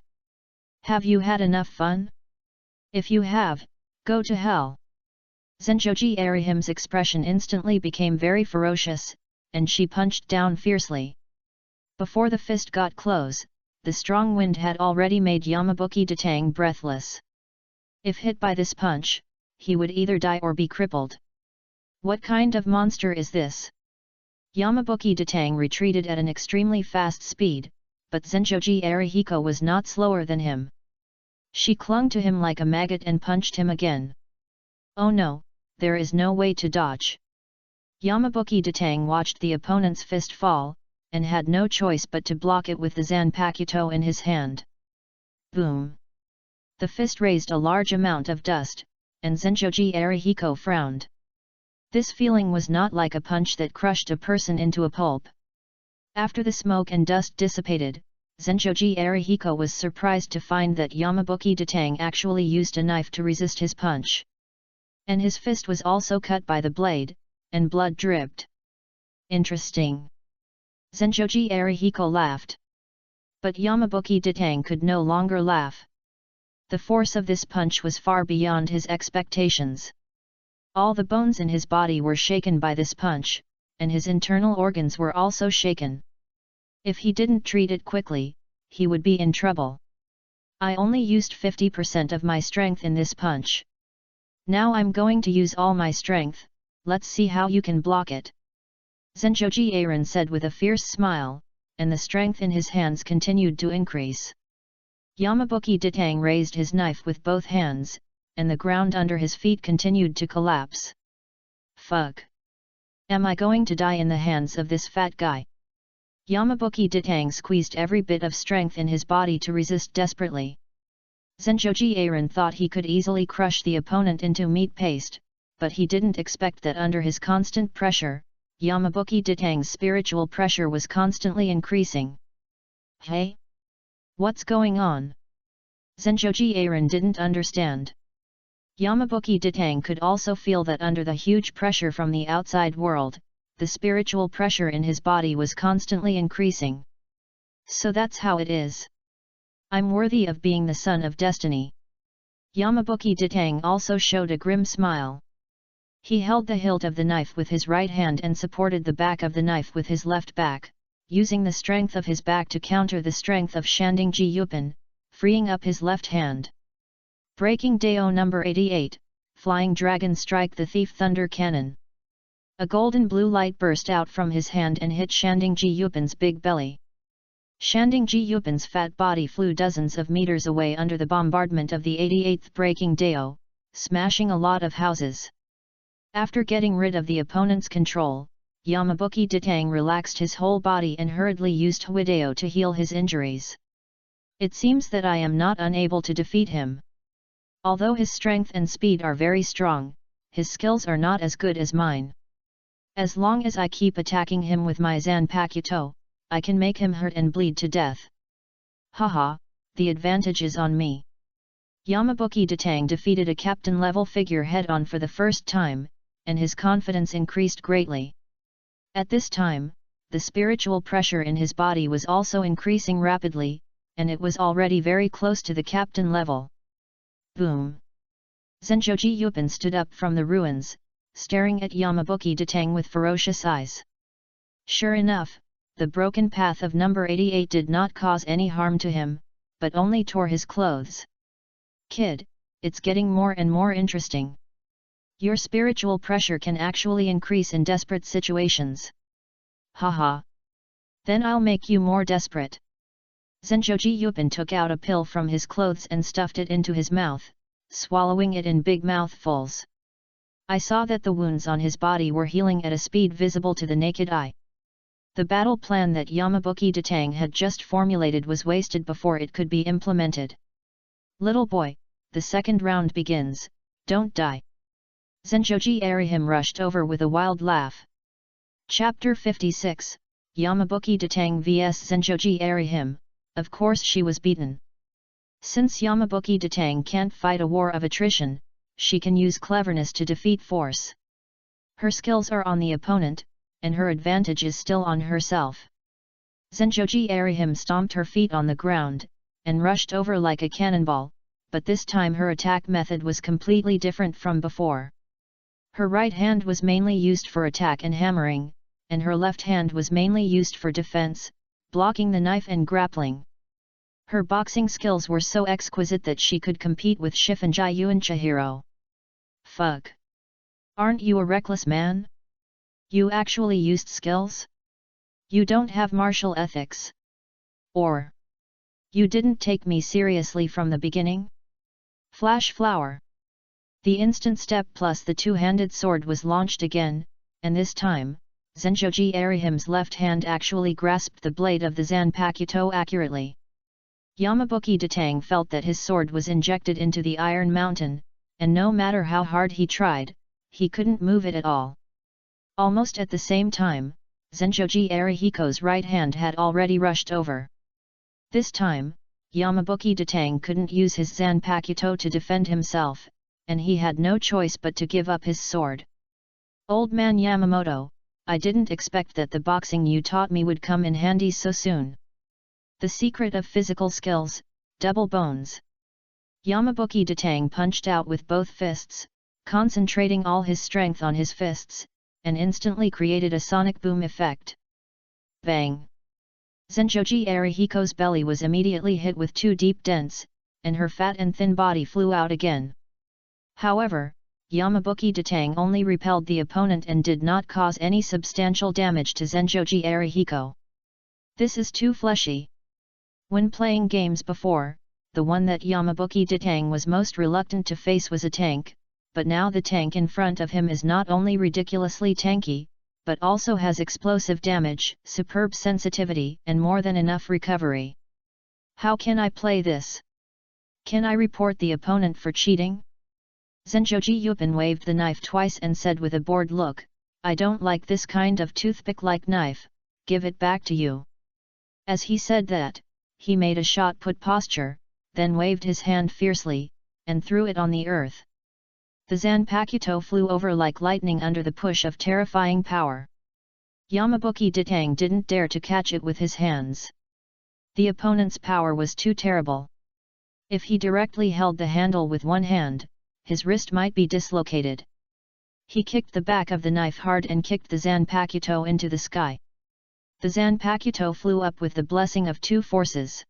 Have you had enough fun? If you have, go to hell. Zenjoji Arihim's expression instantly became very ferocious, and she punched down fiercely. Before the fist got close, the strong wind had already made Yamabuki Datang breathless. If hit by this punch, he would either die or be crippled. What kind of monster is this? Yamabuki Datang retreated at an extremely fast speed, but Zenjoji Arihiko was not slower than him. She clung to him like a maggot and punched him again. Oh no, there is no way to dodge. Yamabuki Datang watched the opponent's fist fall, and had no choice but to block it with the Zanpakuto in his hand. Boom! The fist raised a large amount of dust, and Zenjoji Arihiko frowned. This feeling was not like a punch that crushed a person into a pulp. After the smoke and dust dissipated, Zenjoji Arihiko was surprised to find that Yamabuki Datang actually used a knife to resist his punch. And his fist was also cut by the blade, and blood dripped. Interesting. Zenjoji Arihiko laughed. But Yamabuki Datang could no longer laugh. The force of this punch was far beyond his expectations. All the bones in his body were shaken by this punch, and his internal organs were also shaken. If he didn't treat it quickly, he would be in trouble. I only used 50% of my strength in this punch. Now I'm going to use all my strength, let's see how you can block it. Zenjoji Aaron said with a fierce smile, and the strength in his hands continued to increase. Yamabuki Ditang raised his knife with both hands, and the ground under his feet continued to collapse. Fuck! Am I going to die in the hands of this fat guy? Yamabuki Ditang squeezed every bit of strength in his body to resist desperately. Zenjoji Aaron thought he could easily crush the opponent into meat paste, but he didn't expect that under his constant pressure, Yamabuki Ditang's spiritual pressure was constantly increasing. Hey? What's going on? Zenjoji Aaron didn't understand. Yamabuki Ditang could also feel that under the huge pressure from the outside world, the spiritual pressure in his body was constantly increasing. So that's how it is. I'm worthy of being the son of destiny. Yamabuki Ditang also showed a grim smile. He held the hilt of the knife with his right hand and supported the back of the knife with his left back, using the strength of his back to counter the strength of Shanding Ji Yupan, freeing up his left hand. Breaking Dao number 88, Flying Dragon Strike the Thief Thunder Cannon. A golden blue light burst out from his hand and hit Shanding Ji Yupan's big belly. Shanding Ji Yupan's fat body flew dozens of meters away under the bombardment of the 88th Breaking Dao, smashing a lot of houses. After getting rid of the opponent's control, Yamabuki Ditang relaxed his whole body and hurriedly used Huidao to heal his injuries. It seems that I am not unable to defeat him. Although his strength and speed are very strong, his skills are not as good as mine. As long as I keep attacking him with my Zanpakuto, I can make him hurt and bleed to death. Haha, the advantage is on me. Yamabuki Ditang defeated a captain-level figure head-on for the first time, and his confidence increased greatly. At this time, the spiritual pressure in his body was also increasing rapidly, and it was already very close to the captain level. Boom! Zenjoji Yupan stood up from the ruins, staring at Yamabuki Ditang with ferocious eyes. Sure enough, the broken path of number 88 did not cause any harm to him, but only tore his clothes. Kid, it's getting more and more interesting. Your spiritual pressure can actually increase in desperate situations. Haha. Then I'll make you more desperate. Zenjoji Yupan took out a pill from his clothes and stuffed it into his mouth, swallowing it in big mouthfuls. I saw that the wounds on his body were healing at a speed visible to the naked eye. The battle plan that Yamabuki Ditang had just formulated was wasted before it could be implemented. Little boy, the second round begins, don't die. Zenjoji Arihim rushed over with a wild laugh. Chapter 56, Yamabuki Ditang vs Zenjoji Arihim. Of course she was beaten. Since Yamabuki Ditang can't fight a war of attrition, she can use cleverness to defeat force. Her skills are on the opponent, and her advantage is still on herself. Zenjoji Arihim stomped her feet on the ground, and rushed over like a cannonball, but this time her attack method was completely different from before. Her right hand was mainly used for attack and hammering, and her left hand was mainly used for defense, blocking the knife and grappling. Her boxing skills were so exquisite that she could compete with Shifunji Yuan Chihiro. Fuck! Aren't you a reckless man? You actually used skills? You don't have martial ethics. Or you didn't take me seriously from the beginning? Flash flower! The instant step plus the two-handed sword was launched again, and this time, Zenjoji Arihim's left hand actually grasped the blade of the Zanpakuto accurately. Yamabuki Ditang felt that his sword was injected into the Iron Mountain, and no matter how hard he tried, he couldn't move it at all. Almost at the same time, Zenjoji Arihiko's right hand had already rushed over. This time, Yamabuki Ditang couldn't use his Zanpakuto to defend himself, and he had no choice but to give up his sword. Old man Yamamoto, I didn't expect that the boxing you taught me would come in handy so soon. The secret of physical skills, double bones. Yamabuki Ditang punched out with both fists, concentrating all his strength on his fists, and instantly created a sonic boom effect. Bang! Zenjoji Arihiko's belly was immediately hit with two deep dents, and her fat and thin body flew out again. However, Yamabuki Datang only repelled the opponent and did not cause any substantial damage to Zenjoji Arihiko. This is too fleshy. When playing games before, the one that Yamabuki Datang was most reluctant to face was a tank, but now the tank in front of him is not only ridiculously tanky, but also has explosive damage, superb sensitivity, and more than enough recovery. How can I play this? Can I report the opponent for cheating? Zenjoji Yupin waved the knife twice and said with a bored look, I don't like this kind of toothpick-like knife, give it back to you. As he said that, he made a shot-put posture, then waved his hand fiercely, and threw it on the earth. The Zanpakuto flew over like lightning under the push of terrifying power. Yamabuki Datang didn't dare to catch it with his hands. The opponent's power was too terrible. If he directly held the handle with one hand, his wrist might be dislocated. He kicked the back of the knife hard and kicked the Zanpakuto into the sky. The Zanpakuto flew up with the blessing of two forces.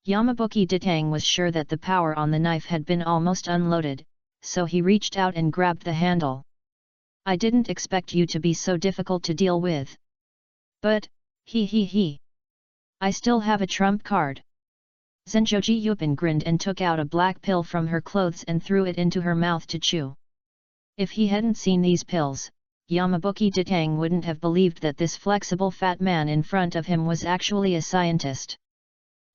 Yamabuki Datang was sure that the power on the knife had been almost unloaded, so he reached out and grabbed the handle. I didn't expect you to be so difficult to deal with. But, I still have a trump card. Zenjoji Yupin grinned and took out a black pill from her clothes and threw it into her mouth to chew. If he hadn't seen these pills, Yamabuki Datang wouldn't have believed that this flexible fat man in front of him was actually a scientist.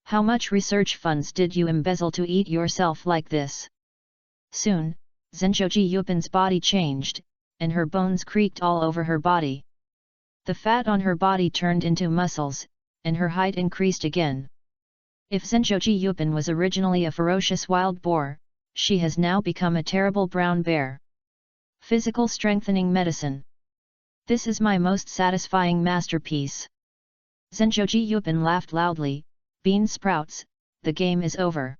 How much research funds did you embezzle to eat yourself like this? Soon, Zenjoji Yupin's body changed, and her bones creaked all over her body. The fat on her body turned into muscles, and her height increased again. If Zenjoji Yupin was originally a ferocious wild boar, she has now become a terrible brown bear. Physical strengthening medicine. This is my most satisfying masterpiece. Zenjoji Yupin laughed loudly, bean sprouts, the game is over.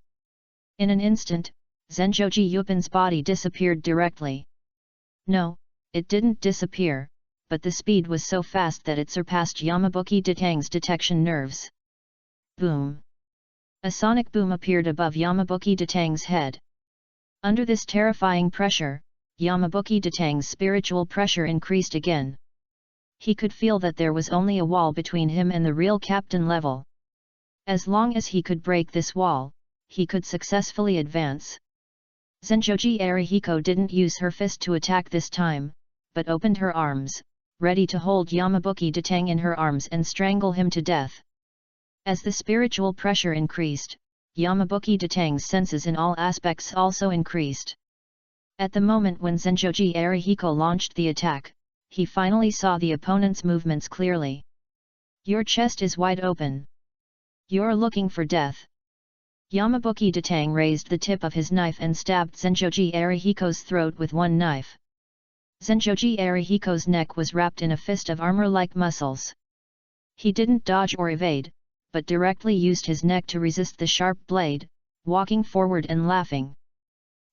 In an instant, Zenjoji Yupin's body disappeared directly. No, it didn't disappear, but the speed was so fast that it surpassed Yamabuki Datang's detection nerves. Boom! A sonic boom appeared above Yamabuki Datang's head. Under this terrifying pressure, Yamabuki Datang's spiritual pressure increased again. He could feel that there was only a wall between him and the real captain level. As long as he could break this wall, he could successfully advance. Zenjoji Arihiko didn't use her fist to attack this time, but opened her arms, ready to hold Yamabuki Datang in her arms and strangle him to death. As the spiritual pressure increased, Yamabuki Datang's senses in all aspects also increased. At the moment when Zenjoji Arihiko launched the attack, he finally saw the opponent's movements clearly. Your chest is wide open. You're looking for death. Yamabuki Datang raised the tip of his knife and stabbed Zenjoji Arihiko's throat with one knife. Zenjoji Arihiko's neck was wrapped in a fist of armor-like muscles. He didn't dodge or evade, but directly used his neck to resist the sharp blade, walking forward and laughing.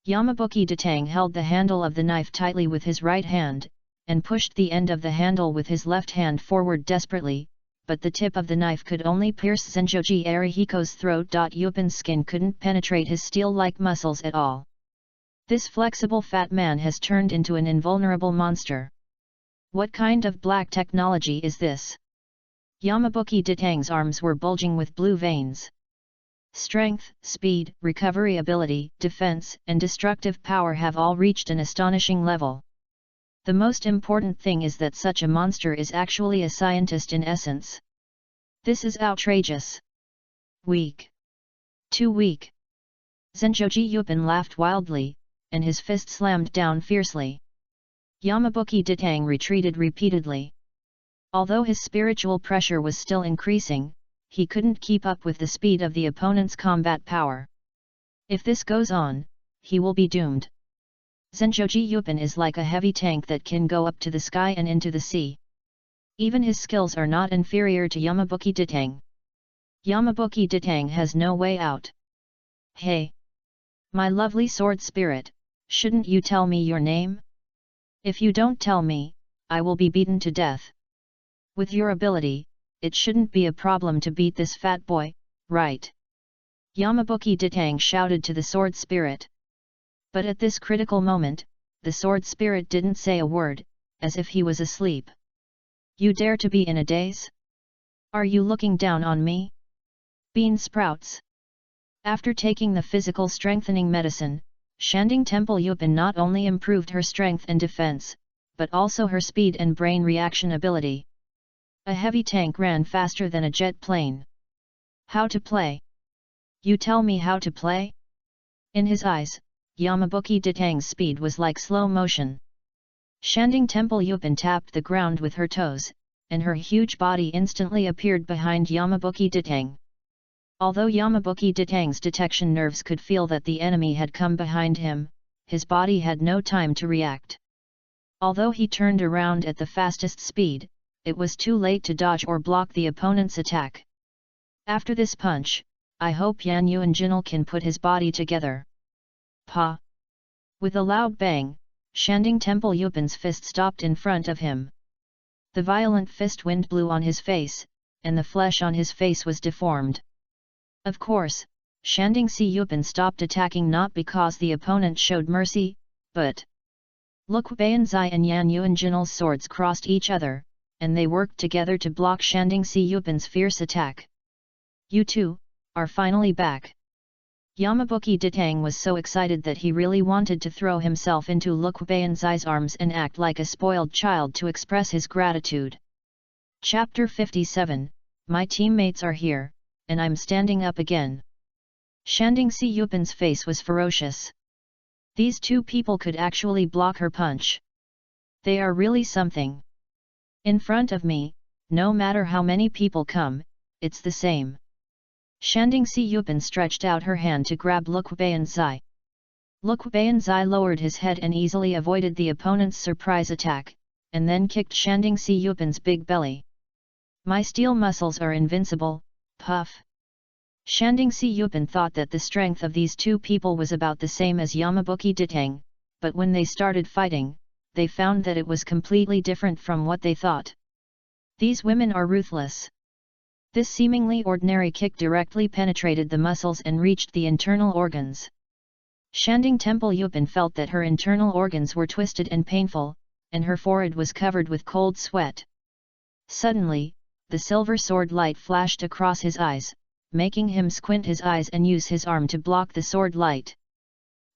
Yamabuki Datang held the handle of the knife tightly with his right hand, and pushed the end of the handle with his left hand forward desperately, but the tip of the knife could only pierce Zenjoji Arihiko's throat. Yupin's skin couldn't penetrate his steel-like muscles at all. This flexible fat man has turned into an invulnerable monster. What kind of black technology is this? Yamabuki Datang's arms were bulging with blue veins. Strength, speed, recovery ability, defense, and destructive power have all reached an astonishing level. The most important thing is that such a monster is actually a scientist in essence. This is outrageous. Weak. Too weak. Zenjoji Yupin laughed wildly, and his fist slammed down fiercely. Yamabuki Datang retreated repeatedly. Although his spiritual pressure was still increasing, he couldn't keep up with the speed of the opponent's combat power. If this goes on, he will be doomed. Zenjoji Yupin is like a heavy tank that can go up to the sky and into the sea. Even his skills are not inferior to Yamabuki Datang. Yamabuki Datang has no way out. Hey! My lovely sword spirit, shouldn't you tell me your name? If you don't tell me, I will be beaten to death. With your ability, it shouldn't be a problem to beat this fat boy, right? Yamabuki Datang shouted to the sword spirit. But at this critical moment, the sword spirit didn't say a word, as if he was asleep. You dare to be in a daze? Are you looking down on me? Bean sprouts. After taking the physical strengthening medicine, Shanding Temple Yupin not only improved her strength and defense, but also her speed and brain reaction ability. A heavy tank ran faster than a jet plane. How to play? You tell me how to play? In his eyes, Yamabuki Ditang's speed was like slow motion. Shanding Temple Yupin tapped the ground with her toes, and her huge body instantly appeared behind Yamabuki Ditang. Although Yamabuki Ditang's detection nerves could feel that the enemy had come behind him, his body had no time to react. Although he turned around at the fastest speed, it was too late to dodge or block the opponent's attack. After this punch, I hope Yan Yuanjinal can put his body together. Pa! With a loud bang, Shanding Temple Yupin's fist stopped in front of him. The violent fist wind blew on his face, and the flesh on his face was deformed. Of course, Shanding Yupin stopped attacking not because the opponent showed mercy, but Luke Bayanzai and Yan Yuanjinal's swords crossed each other, and they worked together to block Shanding Yupin's fierce attack. You two are finally back. Yamabuki Ditang was so excited that he really wanted to throw himself into Luke Bayanzai's arms and act like a spoiled child to express his gratitude. Chapter 57, My teammates are here, and I'm standing up again. Shanding Yupin's face was ferocious. These two people could actually block her punch. They are really something. In front of me, no matter how many people come, it's the same. Shanding Yupin stretched out her hand to grab Luke Bayanzai. Luke Bayanzai lowered his head and easily avoided the opponent's surprise attack, and then kicked Shanding Yupin's big belly. My steel muscles are invincible, puff. Shanding Yupin thought that the strength of these two people was about the same as Yamabuki Ditang, but when they started fighting, they found that it was completely different from what they thought. These women are ruthless. This seemingly ordinary kick directly penetrated the muscles and reached the internal organs. Shanding Temple Yupin felt that her internal organs were twisted and painful, and her forehead was covered with cold sweat. Suddenly, the silver sword light flashed across his eyes, making him squint his eyes and use his arm to block the sword light.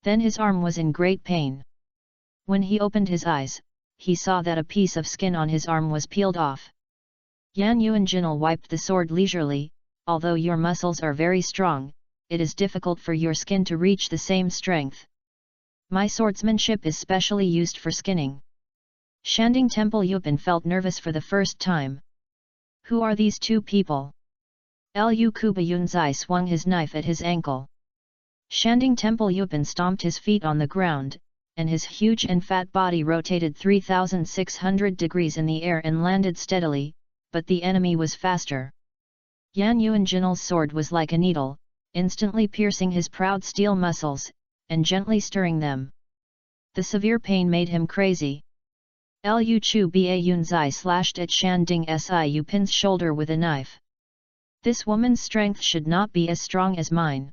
Then his arm was in great pain. When he opened his eyes, he saw that a piece of skin on his arm was peeled off. Yan Yuanjinal wiped the sword leisurely. Although your muscles are very strong, it is difficult for your skin to reach the same strength. My swordsmanship is specially used for skinning. Shanding Temple Yupin felt nervous for the first time. Who are these two people? Lu Kubayunzai swung his knife at his ankle. Shanding Temple Yupin stomped his feet on the ground, and his huge and fat body rotated 3,600 degrees in the air and landed steadily, but the enemy was faster. Yan Yuanjinal's sword was like a needle, instantly piercing his proud steel muscles, and gently stirring them. The severe pain made him crazy. Lu Chu Bayunzai slashed at Shanding Yupin's shoulder with a knife. This woman's strength should not be as strong as mine.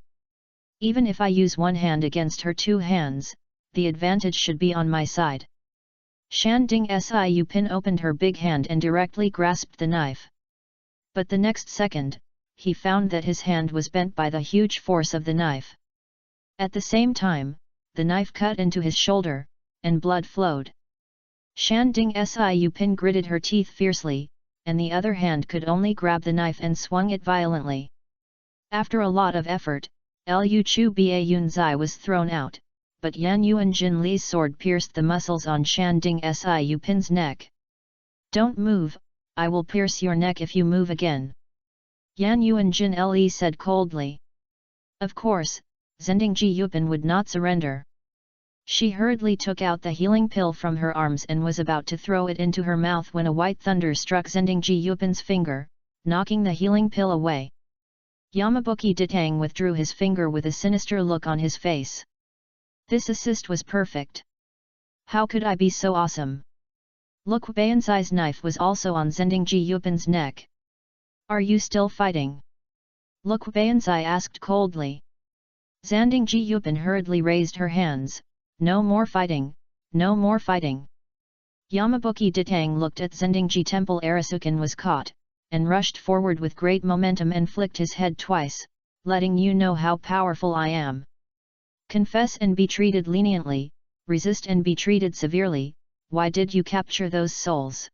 Even if I use one hand against her two hands, the advantage should be on my side. Shanding Yupin opened her big hand and directly grasped the knife. But the next second, he found that his hand was bent by the huge force of the knife. At the same time, the knife cut into his shoulder, and blood flowed. Shanding Yupin gritted her teeth fiercely, and the other hand could only grab the knife and swung it violently. After a lot of effort, Lu Chu Bayunzai was thrown out, but Yan Yuanjin Li's sword pierced the muscles on Shanding Yupin's neck. Don't move, I will pierce your neck if you move again. Yan Yuanjin Li said coldly. Of course, Zendingji Yupin would not surrender. She hurriedly took out the healing pill from her arms and was about to throw it into her mouth when a white thunder struck Zendingji Yupin's finger, knocking the healing pill away. Yamabuki Ditang withdrew his finger with a sinister look on his face. This assist was perfect. How could I be so awesome? Luke Bayanzai's knife was also on Zendingji Yupin's neck. Are you still fighting? Luke Bayanzai asked coldly. Zendingji Yupin hurriedly raised her hands. No more fighting, No more fighting. Yamabuki Ditang looked at Zendingji Temple. Arasukan was caught, and rushed forward with great momentum and flicked his head twice, letting you know how powerful I am. Confess and be treated leniently, resist and be treated severely. Why did you capture those souls?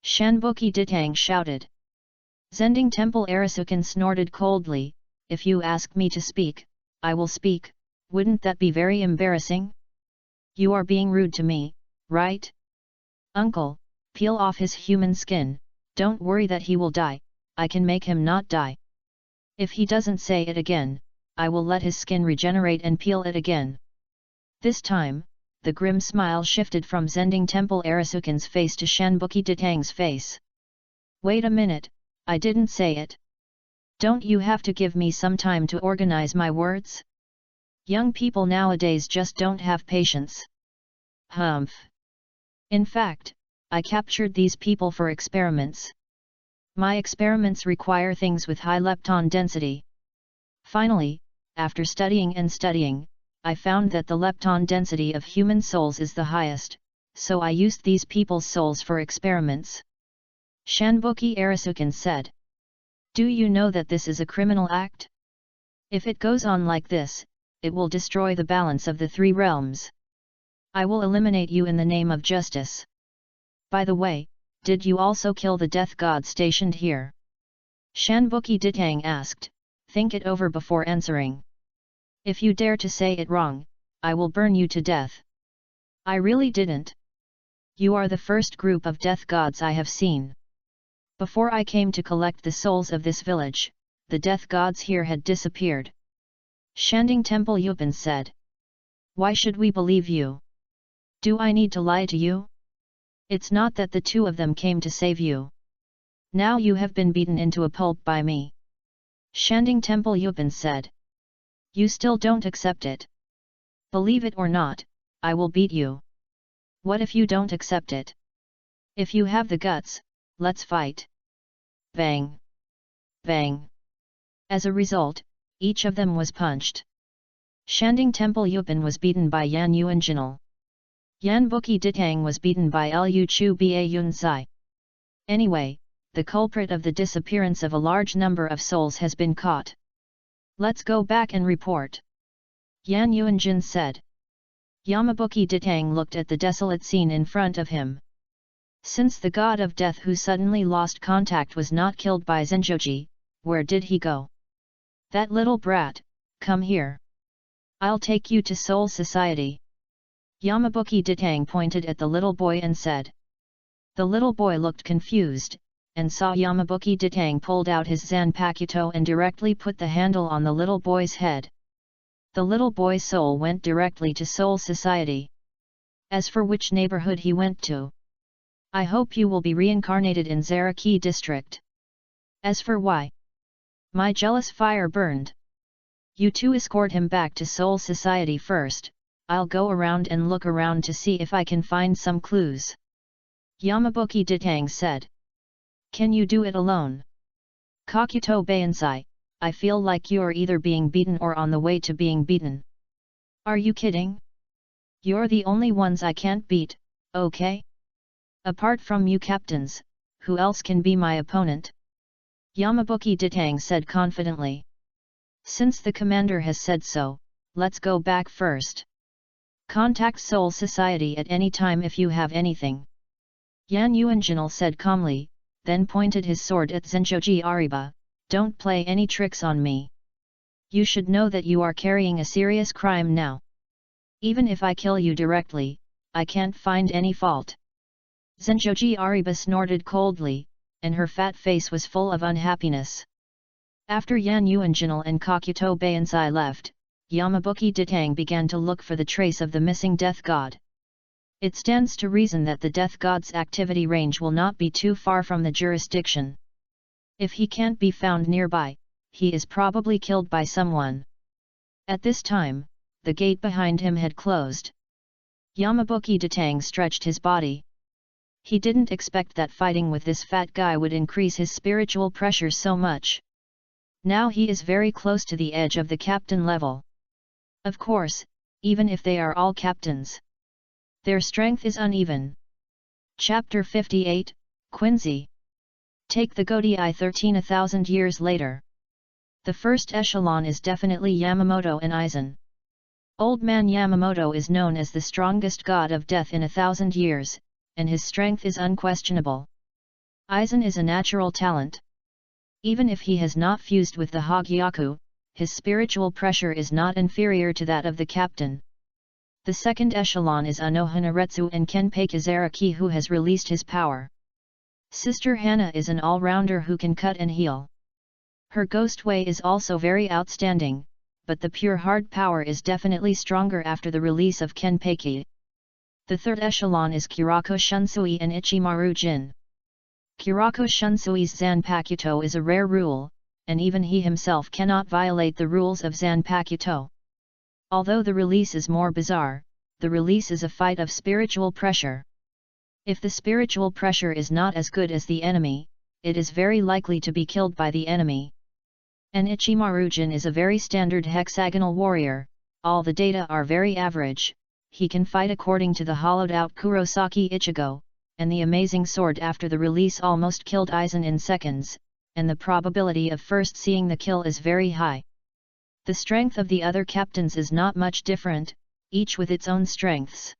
Shanbuki Ditang shouted. Zending Temple. Arasukan snorted coldly, if you ask me to speak, I will speak. Wouldn't that be very embarrassing? You are being rude to me, right? Uncle, peel off his human skin, don't worry that he will die, I can make him not die. If he doesn't say it again, I will let his skin regenerate and peel it again. This time, the grim smile shifted from Zending Temple Arasukan's face to Shanbuki Ditang's face. Wait a minute, I didn't say it. Don't you have to give me some time to organize my words? Young people nowadays just don't have patience. Humph. In fact, I captured these people for experiments. My experiments require things with high lepton density. Finally, after studying and studying, I found that the lepton density of human souls is the highest, so I used these people's souls for experiments. Shanbuki Arasukan said. Do you know that this is a criminal act? If it goes on like this, it will destroy the balance of the three realms. I will eliminate you in the name of justice. By the way, did you also kill the death god stationed here? Shanbuki Ditang asked, think it over before answering. If you dare to say it wrong, I will burn you to death. I really didn't. You are the first group of death gods I have seen. Before I came to collect the souls of this village, the death gods here had disappeared. Shanding Temple Yupin said. Why should we believe you? Do I need to lie to you? It's not that the two of them came to save you. Now you have been beaten into a pulp by me. Shanding Temple Yupin said. You still don't accept it. Believe it or not, I will beat you. What if you don't accept it? If you have the guts, let's fight. Bang! Bang! As a result, each of them was punched. Shanding Temple Yupin was beaten by Yan Yuanjinal. Yanbuki Ditang was beaten by Lu Chu Ba Yun Sai. Anyway, the culprit of the disappearance of a large number of souls has been caught. Let's go back and report. Yan Yuanjin said. Yamabuki Ditang looked at the desolate scene in front of him. Since the god of death who suddenly lost contact was not killed by Zenjoji, where did he go? That little brat, come here. I'll take you to Soul Society. Yamabuki Ditang pointed at the little boy and said. The little boy looked confused, and saw Yamabuki Ditang pulled out his Zanpakuto and directly put the handle on the little boy's head. The little boy's soul went directly to Soul Society. As for which neighborhood he went to, I hope you will be reincarnated in Zaraki district. As for why, my jealous fire burned. You two escort him back to Soul Society first, I'll go around and look around to see if I can find some clues. Yamabuki Ditang said. Can you do it alone? Kakuto Bayansai, I feel like you're either being beaten or on the way to being beaten. Are you kidding? You're the only ones I can't beat, okay? Apart from you captains, who else can be my opponent? Yamabuki Ditang said confidently. Since the commander has said so, let's go back first. Contact Soul Society at any time if you have anything. Yan Yuanjinal said calmly, then pointed his sword at Zenjoji Ariba, don't play any tricks on me. You should know that you are carrying a serious crime now. Even if I kill you directly, I can't find any fault. Zenjoji Ariba snorted coldly, and her fat face was full of unhappiness. After Yan Yuanjinal and Kakuto Bayansai left, Yamabuki Ditang began to look for the trace of the missing death god. It stands to reason that the death god's activity range will not be too far from the jurisdiction. If he can't be found nearby, he is probably killed by someone. At this time, the gate behind him had closed. Yamabuki Ditang stretched his body. He didn't expect that fighting with this fat guy would increase his spiritual pressure so much. Now he is very close to the edge of the captain level. Of course, even if they are all captains. Their strength is uneven. Chapter 58, Quincy. Take the Godai 13 1,000 years later. The first echelon is definitely Yamamoto and Aizen. Old man Yamamoto is known as the strongest god of death in 1,000 years, and his strength is unquestionable. Aizen is a natural talent. Even if he has not fused with the Hogyaku, his spiritual pressure is not inferior to that of the captain. The second echelon is Anohanaretsu and Kenpei Kizaraki, who has released his power. Sister Hana is an all-rounder who can cut and heal. Her ghost way is also very outstanding, but the pure hard power is definitely stronger after the release of Kenpei. The third echelon is Kurako Shunsui and Ichimaru Jin. Kurako Shunsui's Zanpakuto is a rare rule, and even he himself cannot violate the rules of Zanpakuto. Although the release is more bizarre, the release is a fight of spiritual pressure. If the spiritual pressure is not as good as the enemy, it is very likely to be killed by the enemy. And Ichimaru-jin is a very standard hexagonal warrior, all the data are very average, he can fight according to the hollowed-out Kurosaki Ichigo, and the amazing sword after the release almost killed Aizen in seconds, and the probability of first seeing the kill is very high. The strength of the other captains is not much different, each with its own strengths.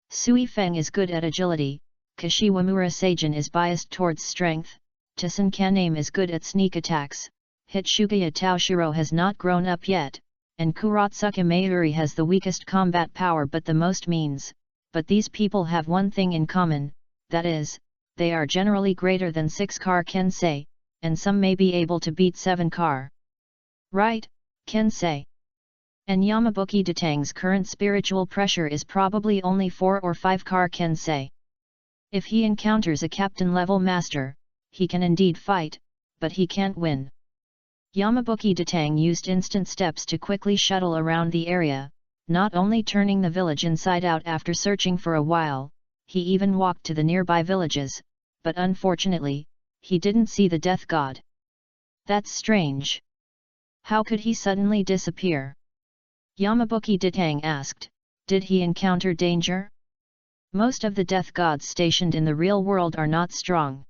Sui Feng is good at agility, Kashiwamura Seijin is biased towards strength, Taisen Kaname is good at sneak attacks, Hitsugaya Taoshiro has not grown up yet, and Kuratsuka Mayuri has the weakest combat power but the most means, but these people have one thing in common, that is, they are generally greater than 6-car Kensei, and some may be able to beat 7-car. Right, Kensei. And Yamabuki Datang's current spiritual pressure is probably only 4 or 5-car Kensei. If he encounters a captain-level master, he can indeed fight, but he can't win. Yamabuki Datang used instant steps to quickly shuttle around the area, not only turning the village inside out after searching for a while, he even walked to the nearby villages, but unfortunately, he didn't see the death god. That's strange. How could he suddenly disappear? Yamabuki Datang asked, did he encounter danger? Most of the death gods stationed in the real world are not strong.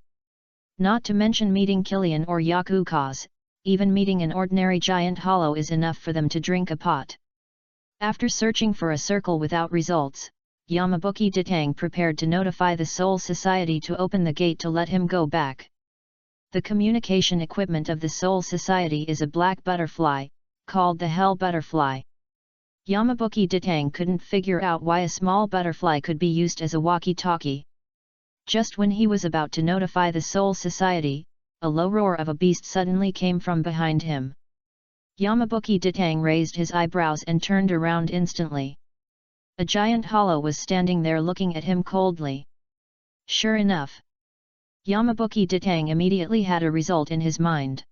Not to mention meeting Killian or Yakukas, even meeting an ordinary giant hollow is enough for them to drink a pot. After searching for a circle without results, Yamabuki Datang prepared to notify the Soul Society to open the gate to let him go back. The communication equipment of the Soul Society is a black butterfly, called the Hell Butterfly. Yamabuki Datang couldn't figure out why a small butterfly could be used as a walkie-talkie. Just when he was about to notify the Soul Society, a low roar of a beast suddenly came from behind him. Yamabuki Datang raised his eyebrows and turned around instantly. A giant hollow was standing there looking at him coldly. Sure enough, Yamabuki Datang immediately had a result in his mind.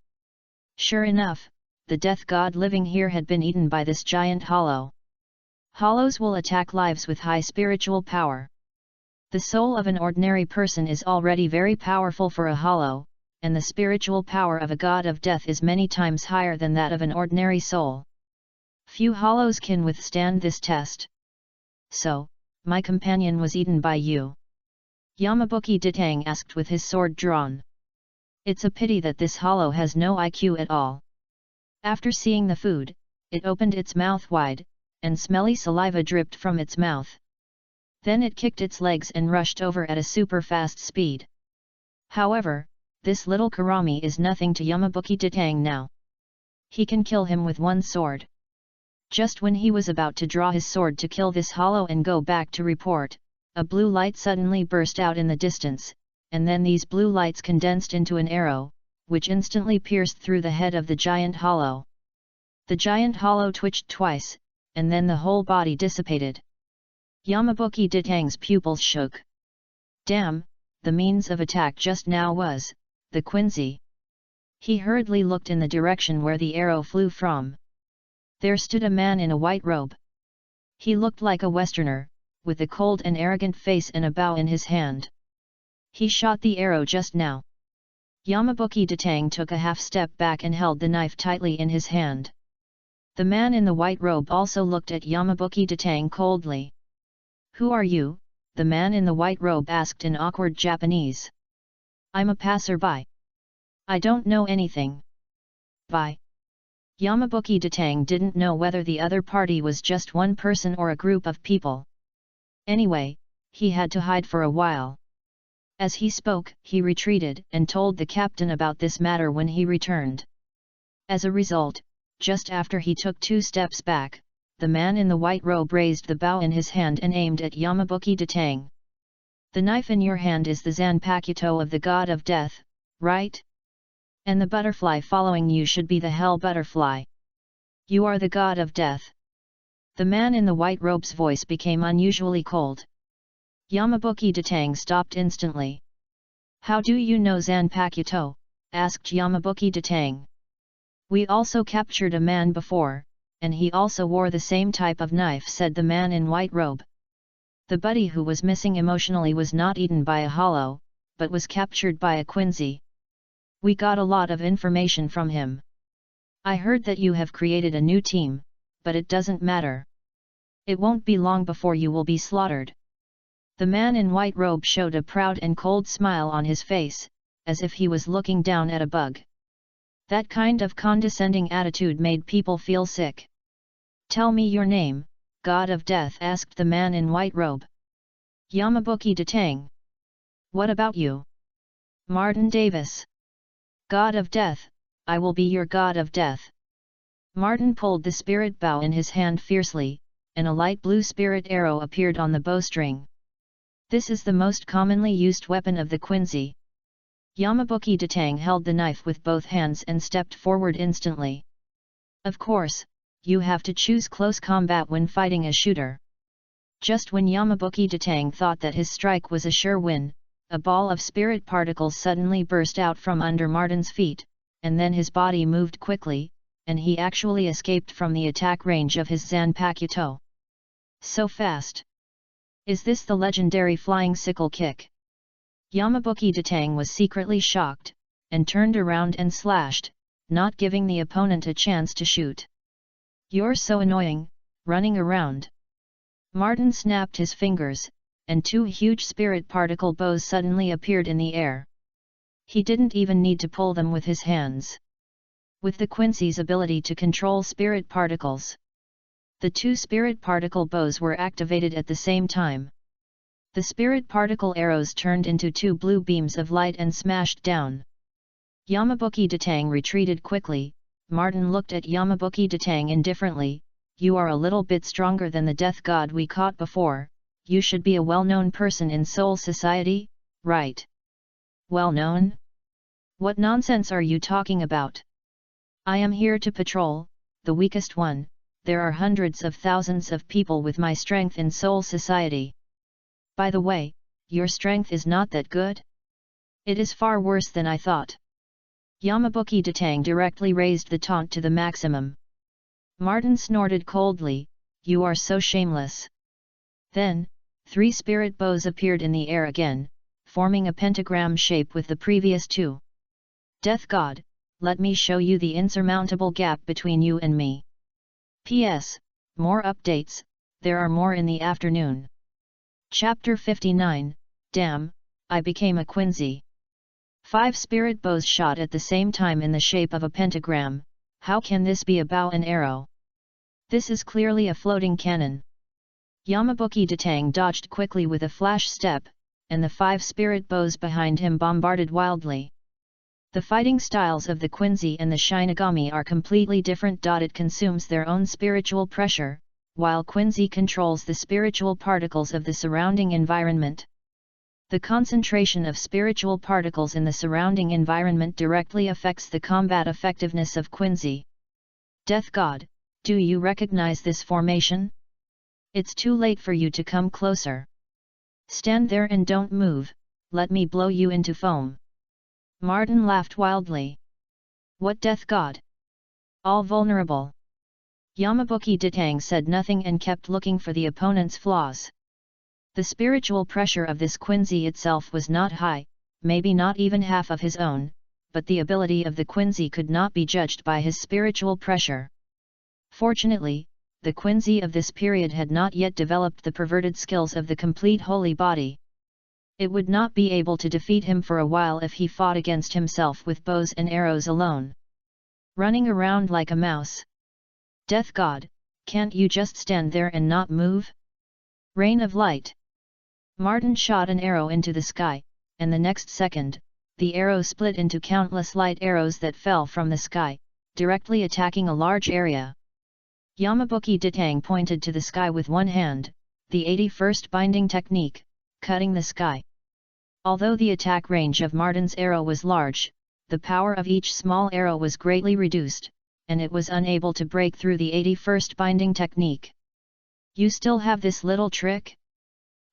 Sure enough, the death god living here had been eaten by this giant hollow. Hollows will attack lives with high spiritual power. The soul of an ordinary person is already very powerful for a hollow, and the spiritual power of a god of death is many times higher than that of an ordinary soul. Few hollows can withstand this test. So, my companion was eaten by you? Yamabuki Datang asked with his sword drawn. It's a pity that this hollow has no IQ at all. After seeing the food, it opened its mouth wide, and smelly saliva dripped from its mouth. Then it kicked its legs and rushed over at a super fast speed. However, this little Karami is nothing to Yamabuki Datang now. He can kill him with one sword. Just when he was about to draw his sword to kill this hollow and go back to report, a blue light suddenly burst out in the distance, and then these blue lights condensed into an arrow, which instantly pierced through the head of the giant hollow. The giant hollow twitched twice, and then the whole body dissipated. Yamabuki Datang's pupils shook. Damn, the means of attack just now was the Quincy. He hurriedly looked in the direction where the arrow flew from. There stood a man in a white robe. He looked like a Westerner, with a cold and arrogant face and a bow in his hand. He shot the arrow just now. Yamabuki Datang took a half step back and held the knife tightly in his hand. The man in the white robe also looked at Yamabuki Datang coldly. "Who are you?" the man in the white robe asked in awkward Japanese. "I'm a passerby. I don't know anything." By Yamabuki Datang didn't know whether the other party was just one person or a group of people. Anyway, he had to hide for a while. As he spoke, he retreated and told the captain about this matter when he returned. As a result, just after he took 2 steps back, the man in the white robe raised the bow in his hand and aimed at Yamabuki Datang. "The knife in your hand is the Zanpakuto of the god of death, right? And the butterfly following you should be the hell butterfly. You are the god of death." The man in the white robe's voice became unusually cold. Yamabuki Datang stopped instantly. "How do you know Zanpakuto?" asked Yamabuki Datang. "We also captured a man before, and he also wore the same type of knife," said the man in white robe. "The buddy who was missing emotionally was not eaten by a hollow, but was captured by a Quincy. We got a lot of information from him. I heard that you have created a new team, but it doesn't matter. It won't be long before you will be slaughtered." The man in white robe showed a proud and cold smile on his face, as if he was looking down at a bug. That kind of condescending attitude made people feel sick. "Tell me your name, god of death," asked the man in white robe. "Yamabuki Datang." "What about you?" "Martin Davis." "God of death, I will be your god of death." Martin pulled the spirit bow in his hand fiercely, and a light blue spirit arrow appeared on the bowstring. This is the most commonly used weapon of the Quincy. Yamabuki Datang held the knife with both hands and stepped forward instantly. Of course, you have to choose close combat when fighting a shooter. Just when Yamabuki Datang thought that his strike was a sure win, a ball of spirit particles suddenly burst out from under Martin's feet, and then his body moved quickly, and he actually escaped from the attack range of his Zanpakuto. So fast! Is this the legendary flying sickle kick? Yamabuki Datang was secretly shocked, and turned around and slashed, not giving the opponent a chance to shoot. "You're so annoying, running around." Martin snapped his fingers, and 2 huge spirit particle bows suddenly appeared in the air. He didn't even need to pull them with his hands. With the Quincy's ability to control spirit particles, the 2 spirit particle bows were activated at the same time. The spirit particle arrows turned into 2 blue beams of light and smashed down. Yamabuki Datang retreated quickly. Martin looked at Yamabuki Datang indifferently. "You are a little bit stronger than the death god we caught before. You should be a well-known person in Seoul society, right?" "Well-known? What nonsense are you talking about? I am here to patrol, the weakest one. There are hundreds of thousands of people with my strength in Seoul society. By the way, your strength is not that good? It is far worse than I thought." Yamabuki Datang directly raised the taunt to the maximum. Martin snorted coldly, "You are so shameless." Then, 3 spirit bows appeared in the air again, forming a pentagram shape with the previous 2. "Death God, let me show you the insurmountable gap between you and me. P.S. More updates, there are more in the afternoon." Chapter 59, Damn, I Became a Quincy. 5 spirit bows shot at the same time in the shape of a pentagram. How can this be a bow and arrow? This is clearly a floating cannon. Yamabuki Datang dodged quickly with a flash step, and the 5 spirit bows behind him bombarded wildly. The fighting styles of the Quincy and the Shinigami are completely different. It consumes their own spiritual pressure, while Quincy controls the spiritual particles of the surrounding environment. The concentration of spiritual particles in the surrounding environment directly affects the combat effectiveness of Quincy. "Death God, do you recognize this formation? It's too late for you to come closer. Stand there and don't move, let me blow you into foam." Martin laughed wildly. "What death god? All vulnerable." Yamabuki Datang said nothing and kept looking for the opponent's flaws. The spiritual pressure of this Quincy itself was not high, maybe not even half of his own, but the ability of the Quincy could not be judged by his spiritual pressure. Fortunately, the Quincy of this period had not yet developed the perverted skills of the complete holy body. It would not be able to defeat him for a while if he fought against himself with bows and arrows alone. Running around like a mouse. Death God, can't you just stand there and not move? Rain of light. Martin shot an arrow into the sky, and the next second, the arrow split into countless light arrows that fell from the sky, directly attacking a large area. Yamabuki Ditang pointed to the sky with one hand, the 81st binding technique, cutting the sky. Although the attack range of Martin's arrow was large, the power of each small arrow was greatly reduced, and it was unable to break through the 81st binding technique. You still have this little trick?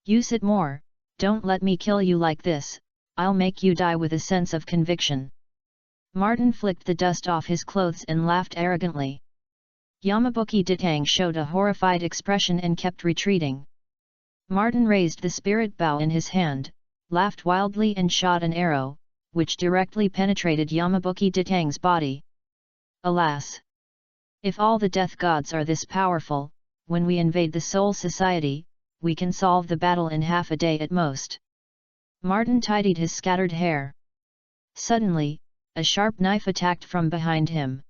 Use it more, don't let me kill you like this, I'll make you die with a sense of conviction. Martin flicked the dust off his clothes and laughed arrogantly. Yamabuki Ditang showed a horrified expression and kept retreating. Martin raised the spirit bow in his hand, laughed wildly and shot an arrow, which directly penetrated Yamabuki Ditang's body. Alas! If all the death gods are this powerful, when we invade the Soul Society, we can solve the battle in half a day at most. Martin tidied his scattered hair. Suddenly, a sharp knife attacked from behind him.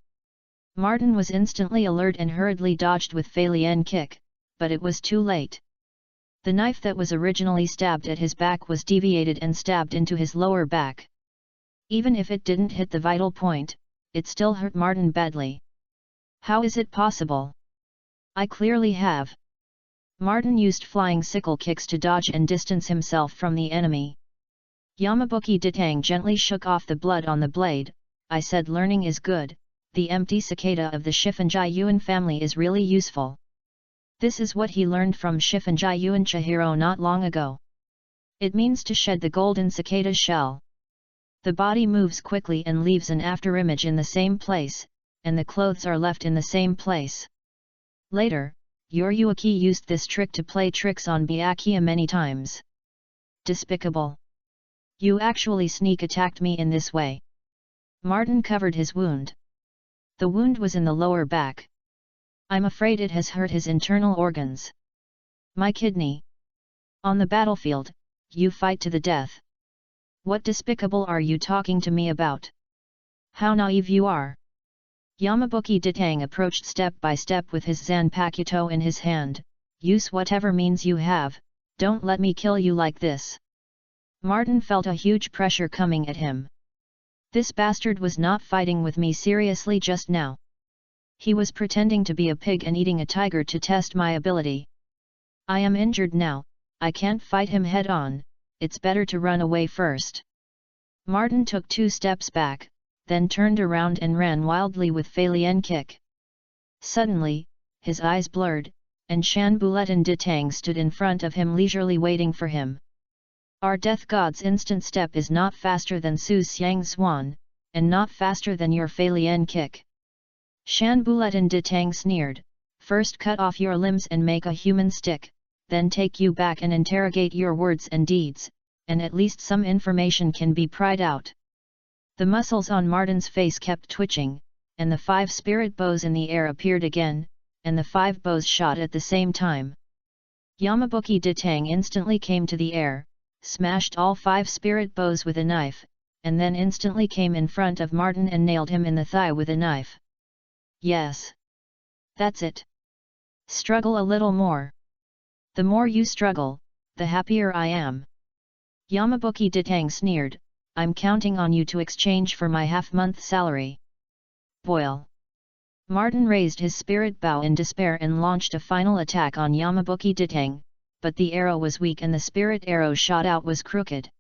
Martin was instantly alert and hurriedly dodged with Fei Lian kick, but it was too late. The knife that was originally stabbed at his back was deviated and stabbed into his lower back. Even if it didn't hit the vital point, it still hurt Martin badly. How is it possible? I clearly have. Martin used flying sickle kicks to dodge and distance himself from the enemy. Yamabuki Ditang gently shook off the blood on the blade. I said learning is good, the empty cicada of the Shifunji Yuan family is really useful. This is what he learned from Shifunji Yuan Chihiro not long ago. It means to shed the golden cicada shell. The body moves quickly and leaves an afterimage in the same place, and the clothes are left in the same place. Later, Yoryuki used this trick to play tricks on Byakuya many times. Despicable. You actually sneak attacked me in this way. Martin covered his wound. The wound was in the lower back. I'm afraid it has hurt his internal organs. My kidney. On the battlefield, you fight to the death. What despicable are you talking to me about? How naive you are. Yamabuki Ditang approached step by step with his Zanpakuto in his hand. Use whatever means you have, don't let me kill you like this. Martin felt a huge pressure coming at him. This bastard was not fighting with me seriously just now. He was pretending to be a pig and eating a tiger to test my ability. I am injured now, I can't fight him head on, it's better to run away first. Martin took 2 steps back, then turned around and ran wildly with Fei Lian kick. Suddenly, his eyes blurred, and Shan Buletin Ditang stood in front of him leisurely waiting for him. Our death god's instant step is not faster than Su Xiang Swan, and not faster than your Fei Lian kick. Shan Buletin Ditang sneered, first cut off your limbs and make a human stick, then take you back and interrogate your words and deeds, and at least some information can be pried out. The muscles on Martin's face kept twitching, and the 5 spirit bows in the air appeared again, and the 5 bows shot at the same time. Yamabuki Ditang instantly came to the air, smashed all 5 spirit bows with a knife, and then instantly came in front of Martin and nailed him in the thigh with a knife. Yes. That's it. Struggle a little more. The more you struggle, the happier I am. Yamabuki Ditang sneered, I'm counting on you to exchange for my half-month salary. Boil. Martin raised his spirit bow in despair and launched a final attack on Yamabuki Ditang, but the arrow was weak and the spirit arrow shot out was crooked.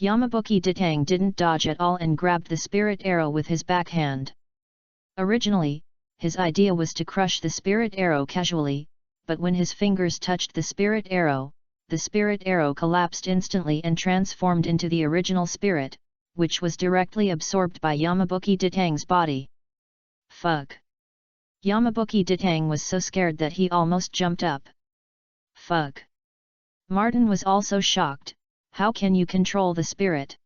Yamabuki Ditang didn't dodge at all and grabbed the spirit arrow with his backhand. Originally, his idea was to crush the spirit arrow casually, but when his fingers touched the spirit arrow collapsed instantly and transformed into the original spirit, which was directly absorbed by Yamabuki Ditang's body. Fuck! Yamabuki Ditang was so scared that he almost jumped up. Fuck! Martin was also shocked. How can you control the spirit?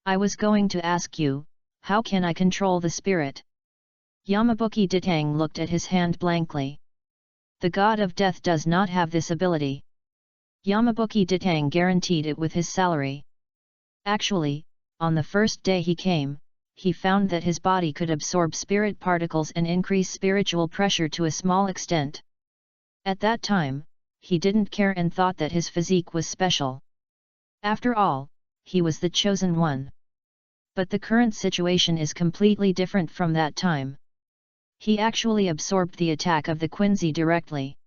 I was going to ask you, how can I control the spirit? Yamabuki Ditang looked at his hand blankly. The god of death does not have this ability. Yamabuki Ditang guaranteed it with his salary. Actually, on the first day he came, he found that his body could absorb spirit particles and increase spiritual pressure to a small extent. At that time, he didn't care and thought that his physique was special. After all, he was the chosen one. But the current situation is completely different from that time. He actually absorbed the attack of the Quincy directly.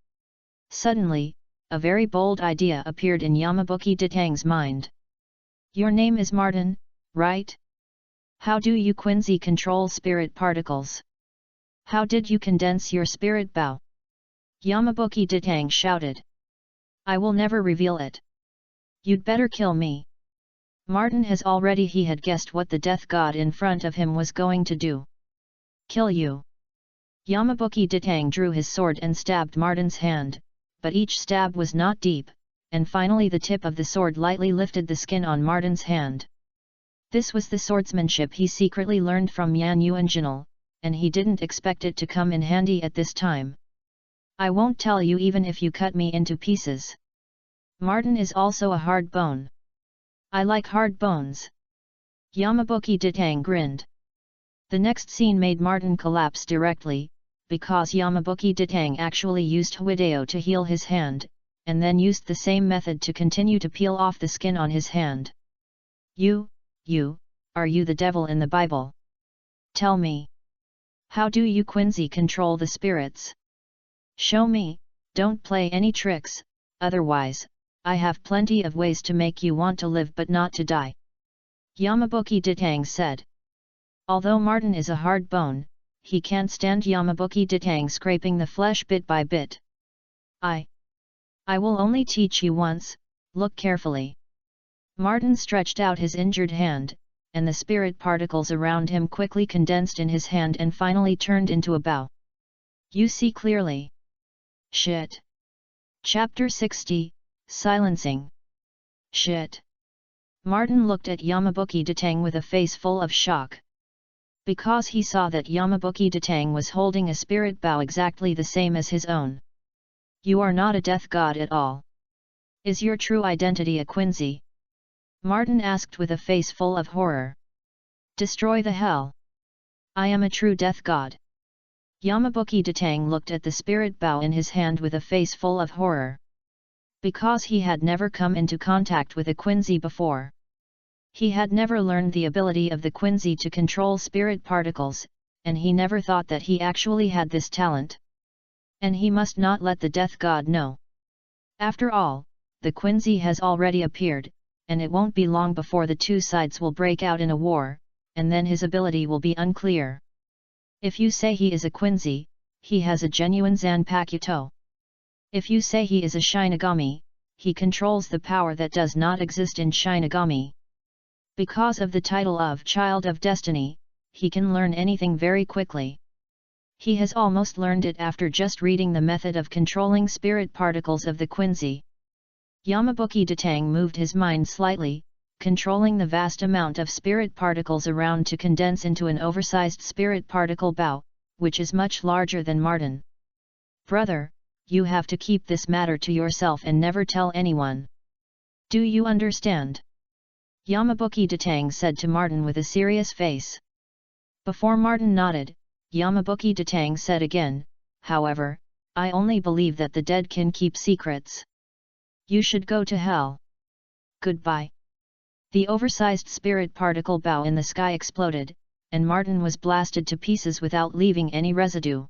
Suddenly, a very bold idea appeared in Yamabuki Ditang's mind. Your name is Martin, right? How do you Quincy control spirit particles? How did you condense your spirit bow? Yamabuki Ditang shouted. I will never reveal it. You'd better kill me. Martin had guessed what the death god in front of him was going to do. Kill you. Yamabuki Ditang drew his sword and stabbed Martin's hand, but each stab was not deep, and finally the tip of the sword lightly lifted the skin on Martin's hand. This was the swordsmanship he secretly learned from Yan Yuanjinal, and he didn't expect it to come in handy at this time. I won't tell you even if you cut me into pieces. Martin is also a hard bone. I like hard bones. Yamabuki Ditang grinned. The next scene made Martin collapse directly, because Yamabuki Ditang actually used Huideo to heal his hand, and then used the same method to continue to peel off the skin on his hand. Are you the devil in the Bible? Tell me. How do you Quincy control the spirits? Show me, don't play any tricks, otherwise, I have plenty of ways to make you want to live but not to die. Yamabuki Ditang said. Although Martin is a hard bone, he can't stand Yamabuki Ditang scraping the flesh bit by bit. I will only teach you once, look carefully. Martin stretched out his injured hand, and the spirit particles around him quickly condensed in his hand and finally turned into a bow. You see clearly. Shit. Chapter 60, Silencing. Shit. Martin looked at Yamabuki Ditang with a face full of shock. Because he saw that Yamabuki Ditang was holding a spirit bow exactly the same as his own. You are not a death god at all. Is your true identity a Quincy? Martin asked with a face full of horror. Destroy the hell. I am a true death god. Yamabuki Ditang looked at the spirit bow in his hand with a face full of horror. Because he had never come into contact with a Quincy before. He had never learned the ability of the Quincy to control spirit particles, and he never thought that he actually had this talent. And he must not let the death god know. After all, the Quincy has already appeared, and it won't be long before the two sides will break out in a war, and then his ability will be unclear. If you say he is a Quincy, he has a genuine Zanpakuto. If you say he is a Shinigami, he controls the power that does not exist in Shinigami. Because of the title of Child of Destiny, he can learn anything very quickly. He has almost learned it after just reading the method of controlling spirit particles of the Quincy. Yamabuki Ditang moved his mind slightly, controlling the vast amount of spirit particles around to condense into an oversized spirit particle bow, which is much larger than Martin. Brother, you have to keep this matter to yourself and never tell anyone. Do you understand? Yamabuki Ditang said to Martin with a serious face. Before Martin nodded, Yamabuki Ditang said again, however, I only believe that the dead can keep secrets. You should go to hell. Goodbye. The oversized spirit particle bow in the sky exploded, and Martin was blasted to pieces without leaving any residue.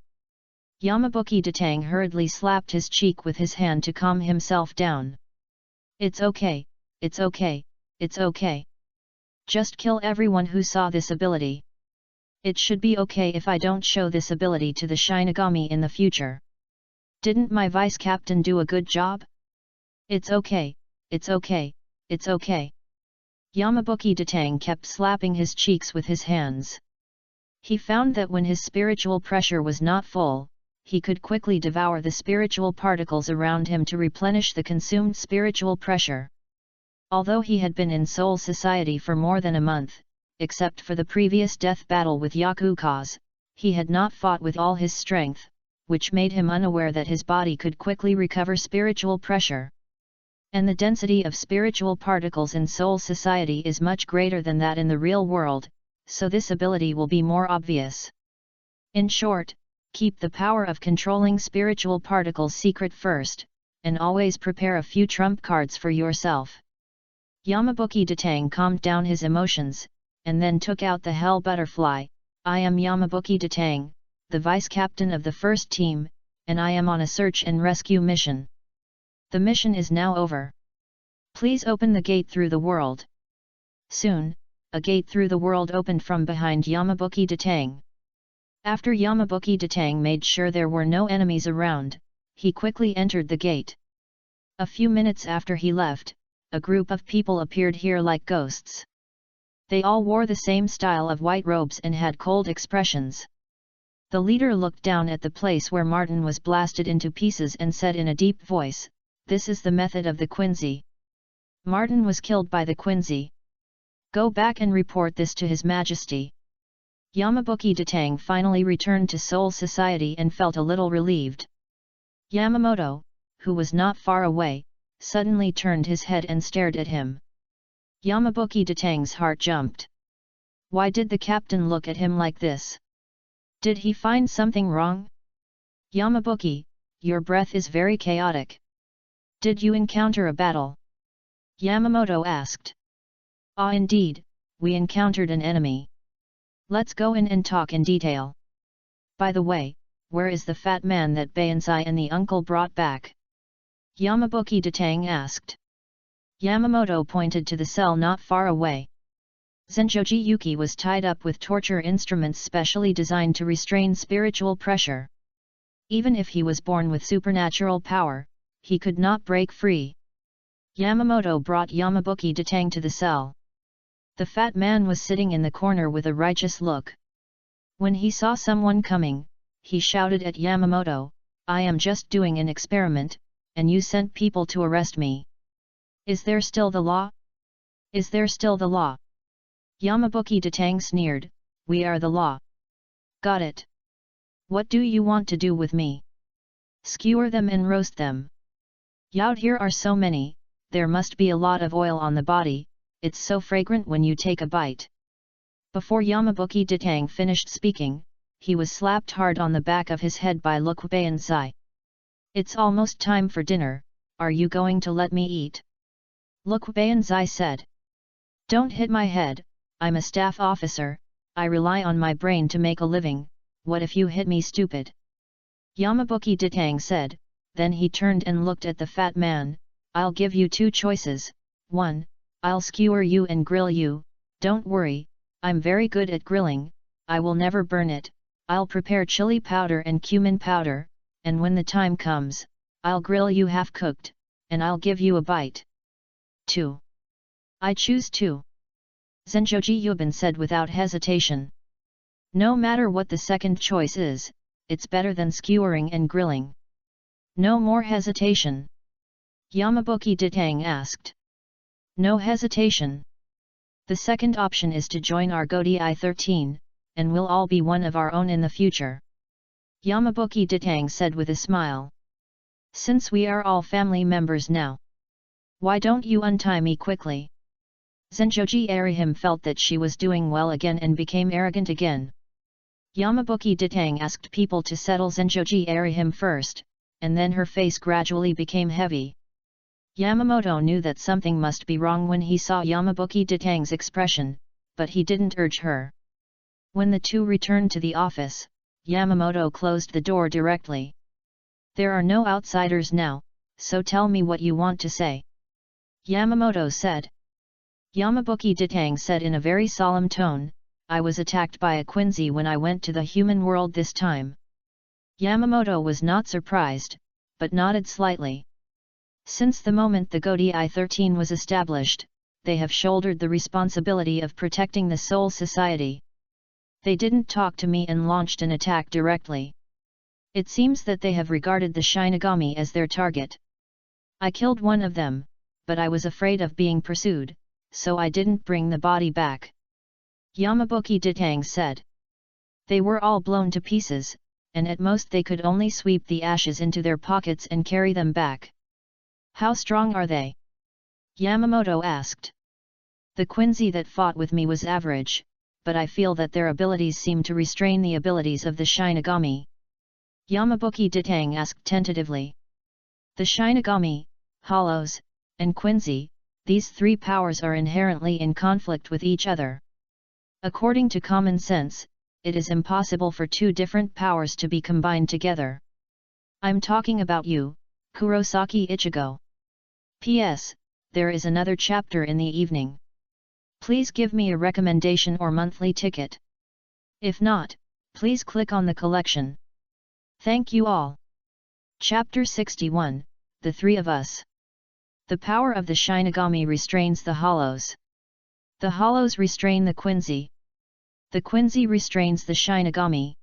Yamabuki Ditang hurriedly slapped his cheek with his hand to calm himself down. It's okay, it's okay, it's okay. Just kill everyone who saw this ability. It should be okay if I don't show this ability to the Shinigami in the future. Didn't my vice captain do a good job? It's okay, it's okay, it's okay. Yamabuki Ditang kept slapping his cheeks with his hands. He found that when his spiritual pressure was not full, he could quickly devour the spiritual particles around him to replenish the consumed spiritual pressure. Although he had been in Soul Society for more than a month, except for the previous death battle with Yakukaze, he had not fought with all his strength, which made him unaware that his body could quickly recover spiritual pressure. And the density of spiritual particles in soul society is much greater than that in the real world, so this ability will be more obvious. In short, keep the power of controlling spiritual particles secret first, and always prepare a few trump cards for yourself. Yamabuki Datang calmed down his emotions, and then took out the hell butterfly. I am Yamabuki Datang, the vice captain of the first team, and I am on a search and rescue mission. The mission is now over. Please open the gate through the world. Soon, a gate through the world opened from behind Yamabuki Datang. After Yamabuki Datang made sure there were no enemies around, he quickly entered the gate. A few minutes after he left, a group of people appeared here like ghosts. They all wore the same style of white robes and had cold expressions. The leader looked down at the place where Martin was blasted into pieces and said in a deep voice, "This is the method of the Quincy. Martin was killed by the Quincy. Go back and report this to His Majesty." Yamabuki Datang finally returned to Soul Society and felt a little relieved. Yamamoto, who was not far away, suddenly turned his head and stared at him. Yamabuki Datang's heart jumped. Why did the captain look at him like this? Did he find something wrong? Yamabuki, your breath is very chaotic. Did you encounter a battle? Yamamoto asked. Ah, indeed, we encountered an enemy. Let's go in and talk in detail. By the way, where is the fat man that Bansai and the uncle brought back? Yamabuki Datang asked. Yamamoto pointed to the cell not far away. Zenjoji Yuki was tied up with torture instruments specially designed to restrain spiritual pressure. Even if he was born with supernatural power, he could not break free. Yamamoto brought Yamabuki Datang to the cell. The fat man was sitting in the corner with a righteous look. When he saw someone coming, he shouted at Yamamoto, "I am just doing an experiment, and you sent people to arrest me. Is there still the law? Is there still the law?" Yamabuki Datang sneered, "We are the law." Got it. What do you want to do with me? Skewer them and roast them. Youd, here are so many, there must be a lot of oil on the body, it's so fragrant when you take a bite. Before Yamabuki Datang finished speaking, he was slapped hard on the back of his head by Lukbayansai. It's almost time for dinner, are you going to let me eat? Lukbayansai said. Don't hit my head, I'm a staff officer, I rely on my brain to make a living, what if you hit me, stupid? Yamabuki Datang said, then he turned and looked at the fat man, I'll give you two choices, 1, I'll skewer you and grill you, don't worry, I'm very good at grilling, I will never burn it, I'll prepare chili powder and cumin powder, and when the time comes, I'll grill you half cooked, and I'll give you a bite. 2. I choose 2. Zenjoji Yuban said without hesitation. No matter what the second choice is, it's better than skewering and grilling. No more hesitation. Yamabuki Datang asked. No hesitation. The second option is to join our Godi I-13, and we'll all be one of our own in the future. Yamabuki Datang said with a smile. Since we are all family members now, why don't you untie me quickly? Zenjoji Arihim felt that she was doing well again and became arrogant again. Yamabuki Datang asked people to settle Zenjoji Arihim first, and then her face gradually became heavy. Yamamoto knew that something must be wrong when he saw Yamabuki Datang's expression, but he didn't urge her. When the two returned to the office, Yamamoto closed the door directly. There are no outsiders now, so tell me what you want to say. Yamamoto said. Yamabuki Datang said in a very solemn tone, I was attacked by a Quincy when I went to the human world this time. Yamamoto was not surprised, but nodded slightly. Since the moment the Godi I-13 was established, they have shouldered the responsibility of protecting the Soul Society. They didn't talk to me and launched an attack directly. It seems that they have regarded the Shinigami as their target. I killed one of them, but I was afraid of being pursued, so I didn't bring the body back. Yamabuki Datang said. They were all blown to pieces, and at most they could only sweep the ashes into their pockets and carry them back. How strong are they? Yamamoto asked. The Quincy that fought with me was average, but I feel that their abilities seem to restrain the abilities of the Shinigami. Yamabuki Ditang asked tentatively. The Shinigami, Hollows, and Quincy, these three powers are inherently in conflict with each other. According to common sense, it is impossible for two different powers to be combined together. I'm talking about you, Kurosaki Ichigo. P.S. There is another chapter in the evening. Please give me a recommendation or monthly ticket. If not, please click on the collection. Thank you all. Chapter 61, The Three of Us. The power of the Shinigami restrains the Hollows. The Hollows restrain the Quincy. The Quincy restrains the Shinigami.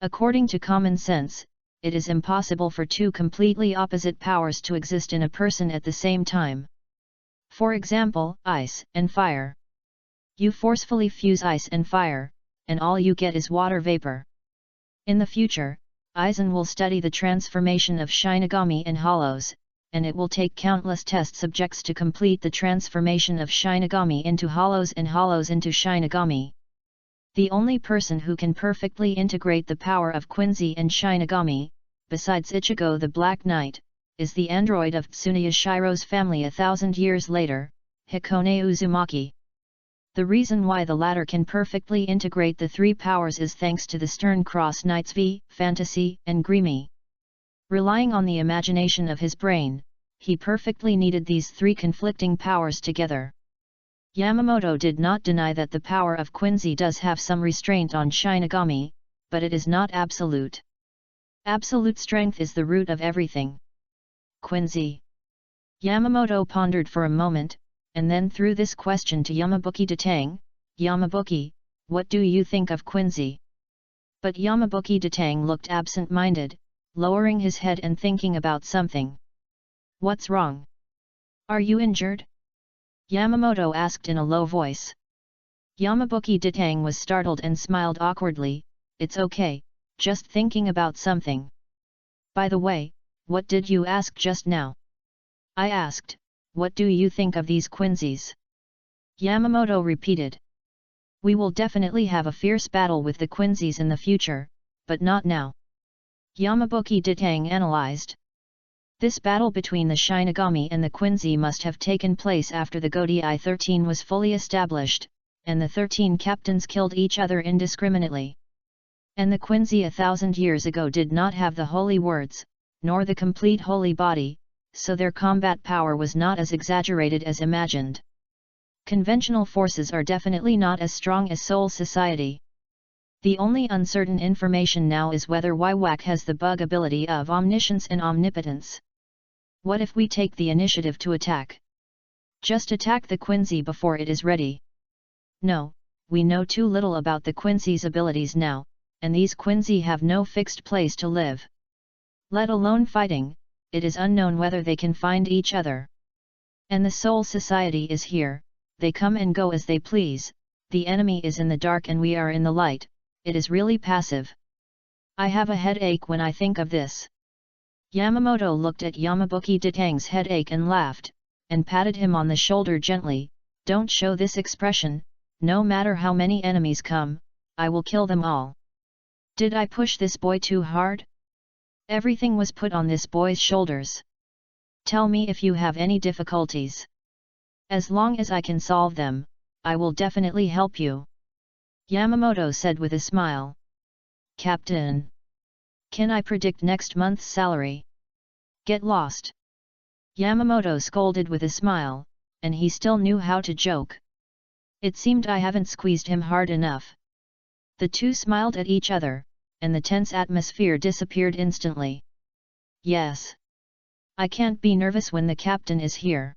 According to common sense, it is impossible for two completely opposite powers to exist in a person at the same time. For example, ice and fire. You forcefully fuse ice and fire, and all you get is water vapor. In the future, Aizen will study the transformation of Shinigami and Hollows, and it will take countless test subjects to complete the transformation of Shinigami into Hollows and Hollows into Shinigami. The only person who can perfectly integrate the power of Quincy and Shinigami, besides Ichigo the Black Knight, is the android of Tsuneyashiro's family 1,000 years later, Hikone Uzumaki. The reason why the latter can perfectly integrate the three powers is thanks to the Stern Cross Knight's V, Fantasy, and Grimy. Relying on the imagination of his brain, he perfectly needed these three conflicting powers together. Yamamoto did not deny that the power of Quincy does have some restraint on Shinigami, but it is not absolute. Absolute strength is the root of everything. Quincy. Yamamoto pondered for a moment, and then threw this question to Yamabuki Ditang. Yamabuki, what do you think of Quincy? But Yamabuki Ditang looked absent-minded, lowering his head and thinking about something. What's wrong? Are you injured? Yamamoto asked in a low voice. Yamabuki Ditang was startled and smiled awkwardly. It's okay, just thinking about something. By the way, what did you ask just now? I asked, what do you think of these Quincies? Yamamoto repeated. We will definitely have a fierce battle with the Quincies in the future, but not now. Yamabuki Ditang analyzed. This battle between the Shinigami and the Quincy must have taken place after the Godai 13 was fully established, and the 13 captains killed each other indiscriminately. And the Quincy 1,000 years ago did not have the holy words, nor the complete holy body, so their combat power was not as exaggerated as imagined. Conventional forces are definitely not as strong as Soul Society. The only uncertain information now is whether Wywak has the bug ability of omniscience and omnipotence. What if we take the initiative to attack? Just attack the Quincy before it is ready. No, we know too little about the Quincy's abilities now, and these Quincy have no fixed place to live. Let alone fighting, it is unknown whether they can find each other. And the Soul Society is here, they come and go as they please, the enemy is in the dark and we are in the light, it is really passive. I have a headache when I think of this. Yamamoto looked at Yamabuki Ditang's headache and laughed, and patted him on the shoulder gently. Don't show this expression, no matter how many enemies come, I will kill them all. Did I push this boy too hard? Everything was put on this boy's shoulders. Tell me if you have any difficulties. As long as I can solve them, I will definitely help you. Yamamoto said with a smile. Captain. Can I predict next month's salary? Get lost. Yamamoto scolded with a smile, and he still knew how to joke. It seemed I haven't squeezed him hard enough. The two smiled at each other, and the tense atmosphere disappeared instantly. Yes. I can't be nervous when the captain is here.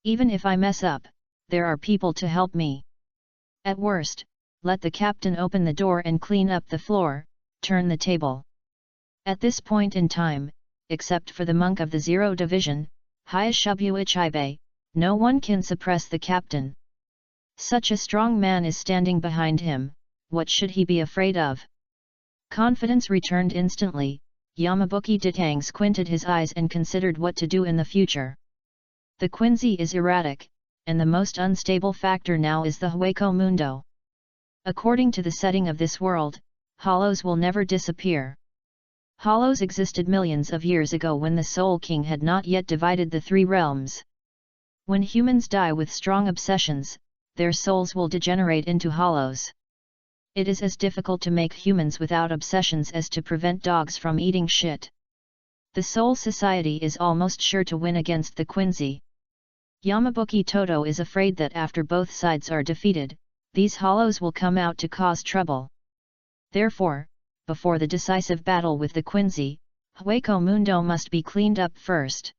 Even if I mess up, there are people to help me. At worst, let the captain open the door and clean up the floor, turn the table. At this point in time, except for the monk of the Zero Division, Hyashubu Ichibe, no one can suppress the captain. Such a strong man is standing behind him, what should he be afraid of? Confidence returned instantly. Yamabuki Ditang squinted his eyes and considered what to do in the future. The Quincy is erratic, and the most unstable factor now is the Hueco Mundo. According to the setting of this world, hollows will never disappear. Hollows existed millions of years ago when the Soul King had not yet divided the three realms. When humans die with strong obsessions, their souls will degenerate into hollows. It is as difficult to make humans without obsessions as to prevent dogs from eating shit. The Soul Society is almost sure to win against the Quincy. Yamabuki Toto is afraid that after both sides are defeated, these hollows will come out to cause trouble. Therefore, before the decisive battle with the Quincy, Hueco Mundo must be cleaned up first.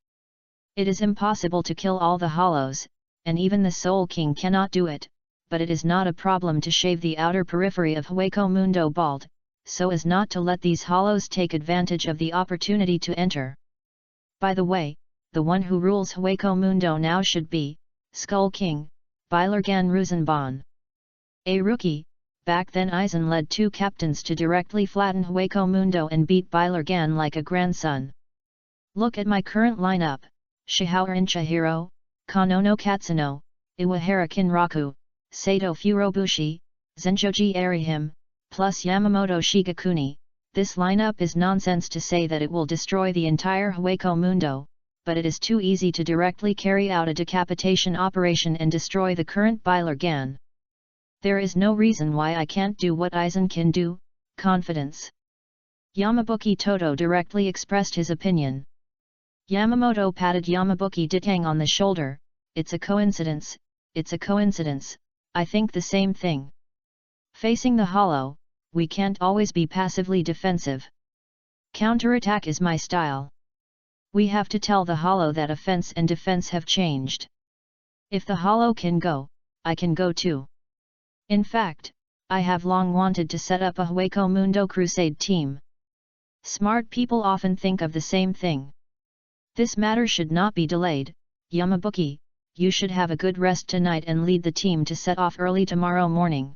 It is impossible to kill all the hollows, and even the Soul King cannot do it, but it is not a problem to shave the outer periphery of Hueco Mundo bald, so as not to let these hollows take advantage of the opportunity to enter. By the way, the one who rules Hueco Mundo now should be Skull King, Bilergan Ruzenban. A rookie, back then Aizen led two captains to directly flatten Hueco Mundo and beat Bilergan like a grandson. Look at my current lineup: Shihao Inchihiro, Kanono Katsuno, Iwahara Kinraku, Sato Furobushi, Zenjoji Arihim, plus Yamamoto Shigakuni. This lineup is nonsense to say that it will destroy the entire Hueco Mundo, but it is too easy to directly carry out a decapitation operation and destroy the current Bilergan. There is no reason why I can't do what Aizen can do. Confidence. Yamabuki Toto directly expressed his opinion. Yamamoto patted Yamabuki Ditang on the shoulder. It's a coincidence, it's a coincidence, I think the same thing. Facing the hollow, we can't always be passively defensive. Counterattack is my style. We have to tell the hollow that offense and defense have changed. If the hollow can go, I can go too. In fact, I have long wanted to set up a Hueco Mundo Crusade team. Smart people often think of the same thing. This matter should not be delayed. Yamabuki, you should have a good rest tonight and lead the team to set off early tomorrow morning.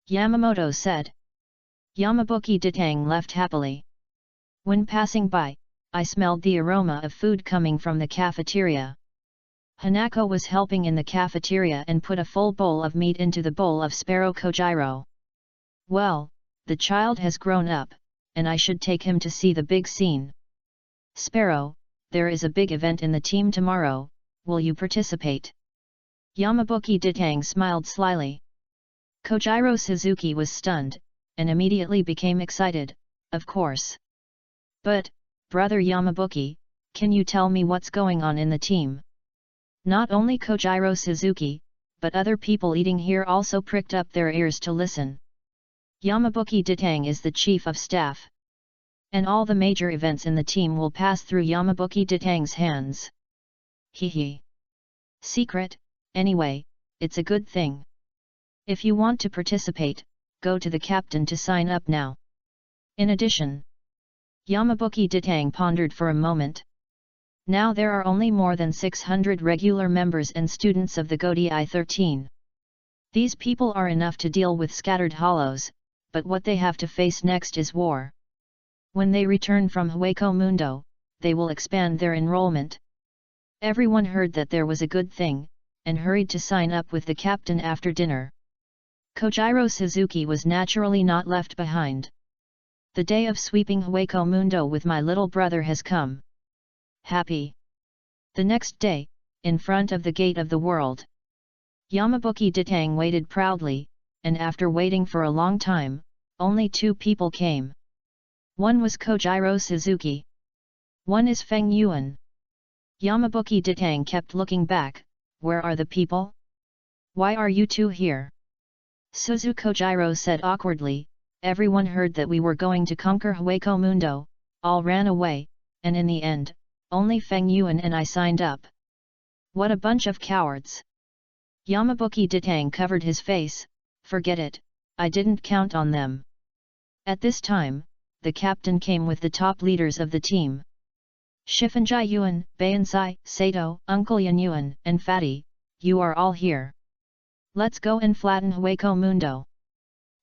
Yamamoto said. Yamabuki Ditang left happily. When passing by, I smelled the aroma of food coming from the cafeteria. Hanako was helping in the cafeteria and put a full bowl of meat into the bowl of Sparrow Kojiro. Well, the child has grown up, and I should take him to see the big scene. Sparrow, there is a big event in the team tomorrow, will you participate? Yamabuki Ditang smiled slyly. Kojiro Suzuki was stunned, and immediately became excited, of course. But, brother Yamabuki, can you tell me what's going on in the team? Not only Kojiro Suzuki, but other people eating here also pricked up their ears to listen. Yamabuki Ditang is the chief of staff. And all the major events in the team will pass through Yamabuki Ditang's hands. Hehe. Secret, anyway, it's a good thing. If you want to participate, go to the captain to sign up now. In addition, Yamabuki Ditang pondered for a moment. Now there are only more than 600 regular members and students of the Godi I-13. These people are enough to deal with scattered hollows, but what they have to face next is war. When they return from Hueco Mundo, they will expand their enrollment. Everyone heard that there was a good thing, and hurried to sign up with the captain after dinner. Kojiro Suzuki was naturally not left behind. The day of sweeping Hueco Mundo with my little brother has come. Happy. The next day, in front of the gate of the world, Yamabuki Ditang waited proudly, and after waiting for a long time, only two people came. One was Kojiro Suzuki. One is Feng Yuan. Yamabuki Ditang kept looking back. Where are the people? Why are you two here? Suzu Kojiro said awkwardly. Everyone heard that we were going to conquer Hueco Mundo, all ran away, and in the end, only Feng Yuan and I signed up. What a bunch of cowards! Yamabuki Ditang covered his face. Forget it, I didn't count on them. At this time, the captain came with the top leaders of the team. Shifunjai Yuan, Bayansai, Sato, Uncle Yan Yuan, and Fatty, you are all here. Let's go and flatten Hueco Mundo.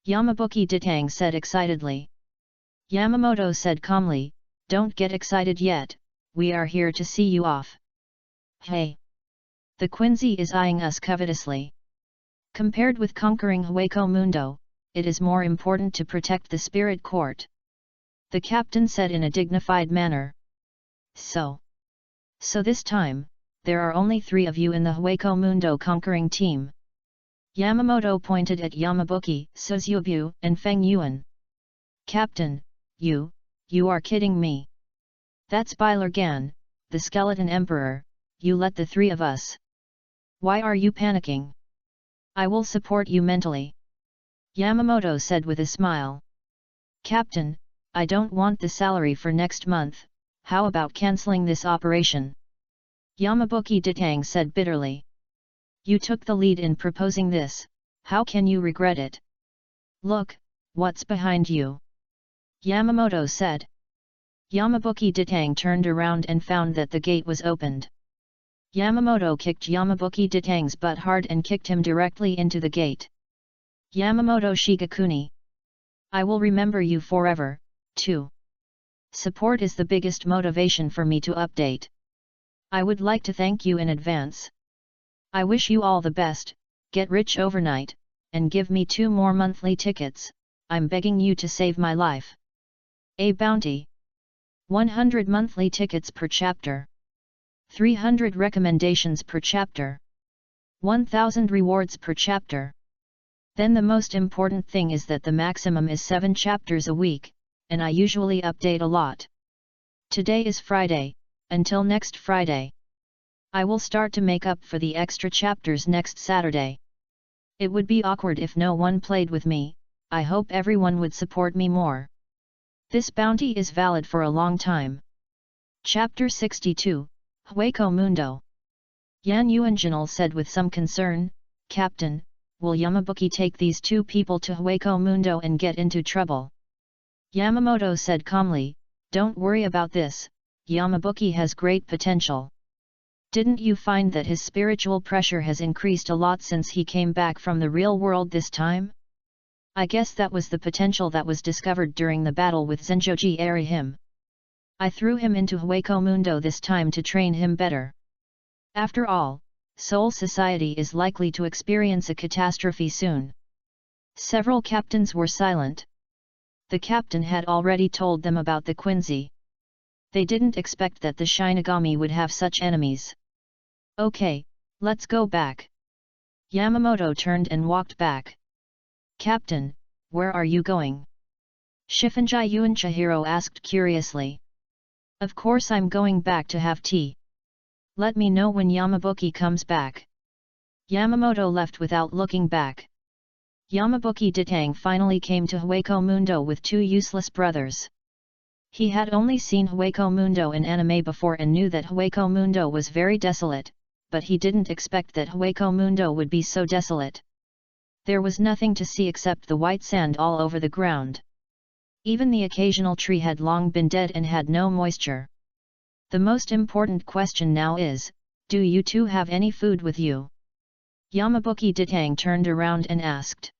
Yamabuki Ditang said excitedly. Yamamoto said calmly, "Don't get excited yet, we are here to see you off." Hey! The Quincy is eyeing us covetously. Compared with conquering Hueco Mundo, it is more important to protect the spirit court. The captain said in a dignified manner. So this time, there are only 3 of you in the Hueco Mundo conquering team. Yamamoto pointed at Yamabuki, Suzubu, and Feng Yuan. Captain, you are kidding me. That's Byler Gan, the skeleton emperor, you let the 3 of us. Why are you panicking? I will support you mentally. Yamamoto said with a smile. Captain, I don't want the salary for next month, how about cancelling this operation? Yamabuki Ditang said bitterly. You took the lead in proposing this, how can you regret it? Look, what's behind you? Yamamoto said. Yamabuki Ditang turned around and found that the gate was opened. Yamamoto kicked Yamabuki Ditang's butt hard and kicked him directly into the gate. Yamamoto Shigakuni. I will remember you forever, too. Support is the biggest motivation for me to update. I would like to thank you in advance. I wish you all the best, get rich overnight, and give me 2 more monthly tickets, I'm begging you to save my life. A bounty. 100 monthly tickets per chapter. 300 recommendations per chapter. 1000 rewards per chapter. Then the most important thing is that the maximum is 7 chapters a week, and I usually update a lot. Today is Friday, until next Friday. I will start to make up for the extra chapters next Saturday. It would be awkward if no one played with me, I hope everyone would support me more. This bounty is valid for a long time. Chapter 62, Hueco Mundo. Yan Yuanjinal said with some concern, Captain, will Yamabuki take these 2 people to Hueco Mundo and get into trouble? Yamamoto said calmly, don't worry about this, Yamabuki has great potential. Didn't you find that his spiritual pressure has increased a lot since he came back from the real world this time? I guess that was the potential that was discovered during the battle with Zenjoji Arihim. I threw him into Hueco Mundo this time to train him better. After all, Soul Society is likely to experience a catastrophe soon. Several captains were silent. The captain had already told them about the Quincy. They didn't expect that the Shinigami would have such enemies. Okay, let's go back. Yamamoto turned and walked back. Captain, where are you going? Shifunji Yuan Chihiro asked curiously. Of course I'm going back to have tea. Let me know when Yamabuki comes back. Yamamoto left without looking back. Yamabuki Ditang finally came to Hueco Mundo with 2 useless brothers. He had only seen Hueco Mundo in anime before and knew that Hueco Mundo was very desolate, but he didn't expect that Hueco Mundo would be so desolate. There was nothing to see except the white sand all over the ground. Even the occasional tree had long been dead and had no moisture. The most important question now is, do you 2 have any food with you? Yamabuki Ditang turned around and asked.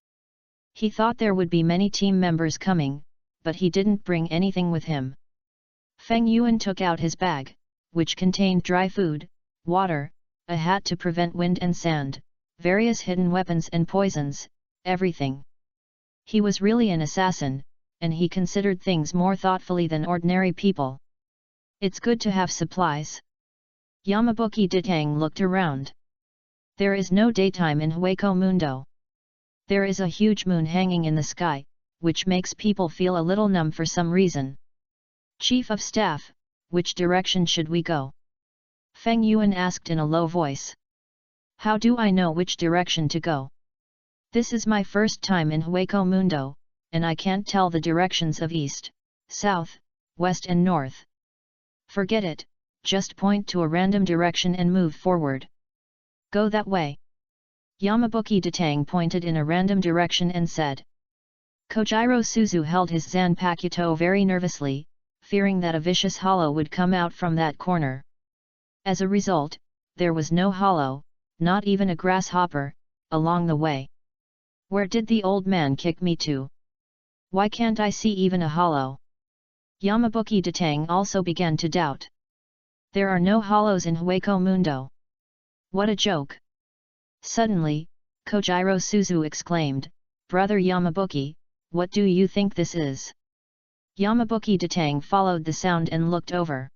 He thought there would be many team members coming, but he didn't bring anything with him. Feng Yuan took out his bag, which contained dry food, water, a hat to prevent wind and sand, various hidden weapons and poisons, everything. He was really an assassin, and he considered things more thoughtfully than ordinary people. It's good to have supplies. Yamabuki Ditang looked around. There is no daytime in Hueco Mundo. There is a huge moon hanging in the sky, which makes people feel a little numb for some reason. Chief of Staff, which direction should we go? Feng Yuan asked in a low voice. How do I know which direction to go? This is my first time in Hueco Mundo, and I can't tell the directions of east, south, west and north. Forget it, just point to a random direction and move forward. Go that way. Yamabuki Ditang pointed in a random direction and said. Kojiro Suzu held his Zanpakuto very nervously, fearing that a vicious hollow would come out from that corner. As a result, there was no hollow, not even a grasshopper, along the way. Where did the old man kick me to? Why can't I see even a hollow? Yamabuki Datang also began to doubt. There are no hollows in Hueco Mundo. What a joke! Suddenly, Kojiro Suzu exclaimed, "Brother Yamabuki, what do you think this is?" Yamabuki Datang followed the sound and looked over.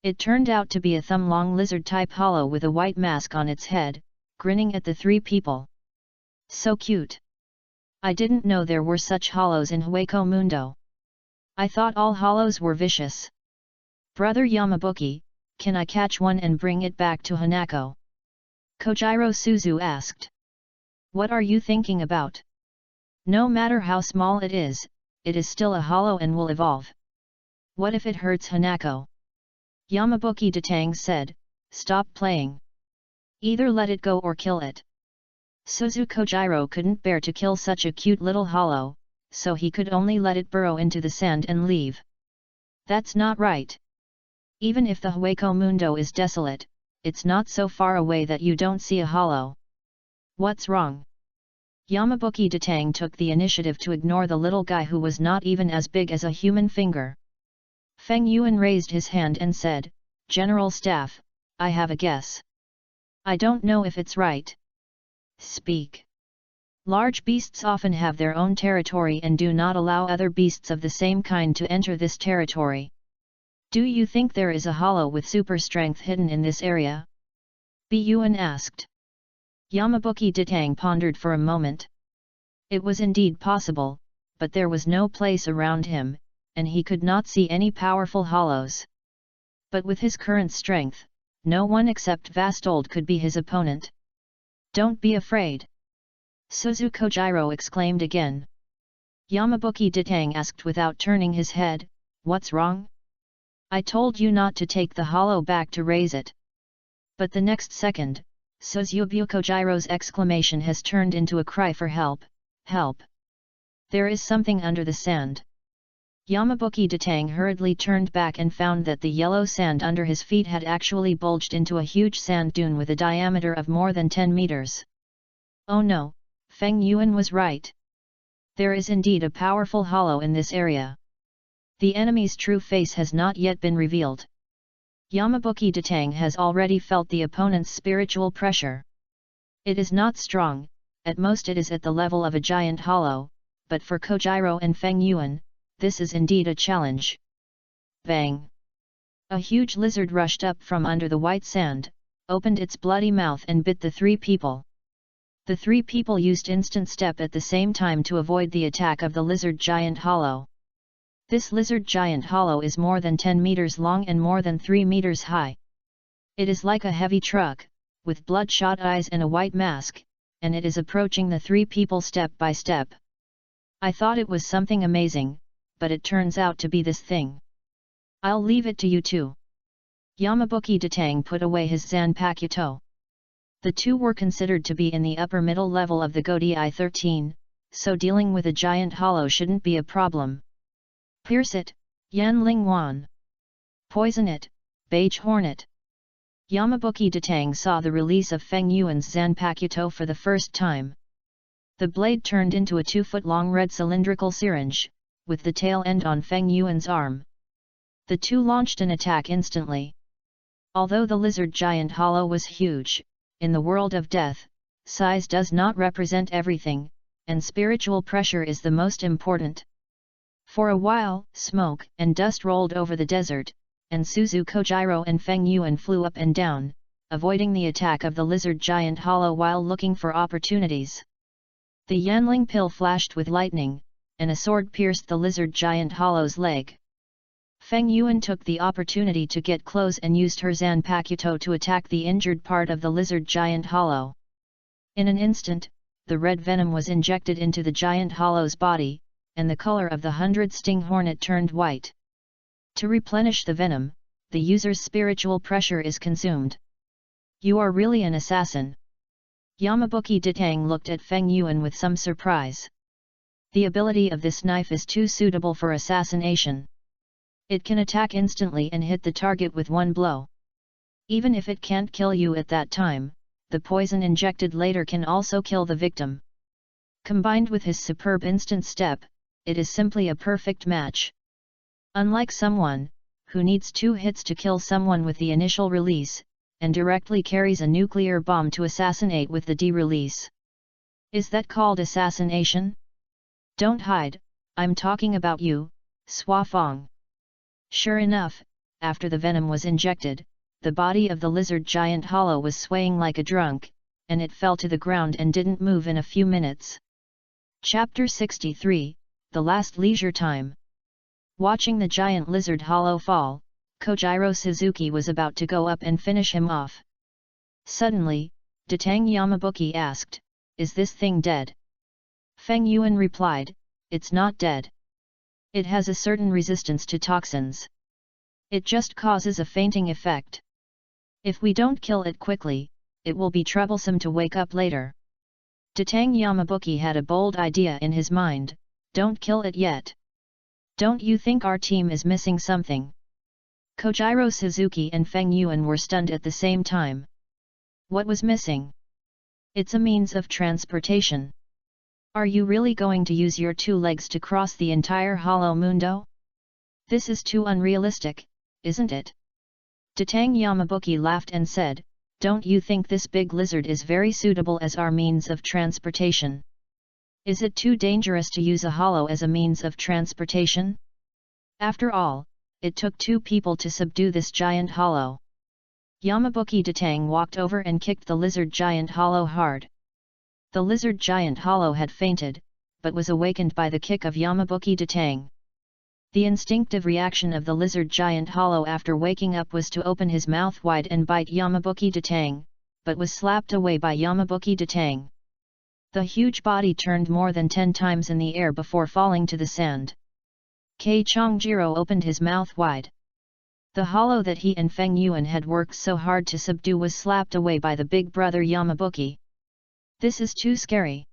It turned out to be a thumb-long lizard-type hollow with a white mask on its head, grinning at the three people. So cute! I didn't know there were such hollows in Hueco Mundo. I thought all hollows were vicious. Brother Yamabuki, can I catch one and bring it back to Hanako? Kojiro Suzu asked. What are you thinking about? No matter how small it is still a hollow and will evolve. What if it hurts Hanako? Yamabuki Datang said, stop playing. Either let it go or kill it. Suzu Kojiro couldn't bear to kill such a cute little hollow, so he could only let it burrow into the sand and leave. That's not right. Even if the Hueco Mundo is desolate, it's not so far away that you don't see a hollow. What's wrong? Yamabuki Datang took the initiative to ignore the little guy who was not even as big as a human finger. Feng Yuan raised his hand and said, General Staff, I have a guess. I don't know if it's right. Speak. Large beasts often have their own territory and do not allow other beasts of the same kind to enter this territory. Do you think there is a hollow with super strength hidden in this area? B. Yuan asked. Yamabuki Datang pondered for a moment. It was indeed possible, but there was no place around him, and he could not see any powerful hollows. But with his current strength, no one except Vastold could be his opponent. Don't be afraid. Suzu Kojiro exclaimed again. Yamabuki Datang asked without turning his head, what's wrong? I told you not to take the hollow back to raise it. But the next second, Suzubu Kojiro's exclamation has turned into a cry for help, help! There is something under the sand. Yamabuki Datang hurriedly turned back and found that the yellow sand under his feet had actually bulged into a huge sand dune with a diameter of more than 10 meters. Oh no, Feng Yuan was right. There is indeed a powerful hollow in this area. The enemy's true face has not yet been revealed. Yamabuki Datang has already felt the opponent's spiritual pressure. It is not strong, at most it is at the level of a giant hollow, but for Kojiro and Feng Yuan, this is indeed a challenge. Bang! A huge lizard rushed up from under the white sand, opened its bloody mouth and bit the three people. The three people used instant step at the same time to avoid the attack of the lizard giant hollow. This lizard giant hollow is more than 10 meters long and more than 3 meters high. It is like a heavy truck, with bloodshot eyes and a white mask, and it is approaching the three people step by step. I thought it was something amazing, but it turns out to be this thing. I'll leave it to you two. Yamabuki Datang put away his Zanpakuto. The two were considered to be in the upper middle level of the Godai 13, so dealing with a giant hollow shouldn't be a problem. Pierce it, Yanling Wan. Poison it, Beige Hornet. Yamabuki Datang saw the release of Feng Yuan's Zanpakuto for the first time. The blade turned into a 2-foot-long red cylindrical syringe, with the tail end on Feng Yuan's arm. The two launched an attack instantly. Although the lizard giant hollow was huge, in the world of death, size does not represent everything, and spiritual pressure is the most important. For a while, smoke and dust rolled over the desert, and Suzu Kojiro and Feng Yuan flew up and down, avoiding the attack of the lizard giant hollow while looking for opportunities. The Yanling pill flashed with lightning, and a sword pierced the lizard giant hollow's leg. Feng Yuan took the opportunity to get close and used her Zanpakuto to attack the injured part of the lizard giant hollow. In an instant, the red venom was injected into the giant hollow's body, and the color of the 100-sting hornet turned white. To replenish the venom, the user's spiritual pressure is consumed. You are really an assassin. Yamabuki Datang looked at Feng Yuan with some surprise. The ability of this knife is too suitable for assassination. It can attack instantly and hit the target with one blow. Even if it can't kill you at that time, the poison injected later can also kill the victim. Combined with his superb instant step, it is simply a perfect match. Unlike someone who needs 2 hits to kill someone with the initial release, and directly carries a nuclear bomb to assassinate with the de-release. Is that called assassination? Don't hide, I'm talking about you, Sua Fong. Sure enough, after the venom was injected, the body of the lizard giant hollow was swaying like a drunk, and it fell to the ground and didn't move in a few minutes. Chapter 63, The Last Leisure Time. Watching the giant lizard hollow fall, Kojiro Suzuki was about to go up and finish him off. Suddenly, Datang Yamabuki asked, "Is this thing dead?" Feng Yuan replied, "It's not dead. It has a certain resistance to toxins. It just causes a fainting effect. If we don't kill it quickly, it will be troublesome to wake up later." Datang Yamabuki had a bold idea in his mind, "Don't kill it yet. Don't you think our team is missing something?" Kojiro Suzuki and Feng Yuan were stunned at the same time. What was missing? It's a means of transportation. Are you really going to use your 2 legs to cross the entire Hollow Mundo? This is too unrealistic, isn't it? Datang Yamabuki laughed and said, "Don't you think this big lizard is very suitable as our means of transportation? Is it too dangerous to use a hollow as a means of transportation? After all, it took 2 people to subdue this giant hollow." Yamabuki Datang walked over and kicked the lizard giant hollow hard. The lizard giant hollow had fainted, but was awakened by the kick of Yamabuki Datang. The instinctive reaction of the lizard giant hollow after waking up was to open his mouth wide and bite Yamabuki Datang, but was slapped away by Yamabuki Datang. The huge body turned more than 10 times in the air before falling to the sand. Kei Chongjiro opened his mouth wide. The hollow that he and Feng Yuan had worked so hard to subdue was slapped away by the big brother Yamabuki. This is too scary.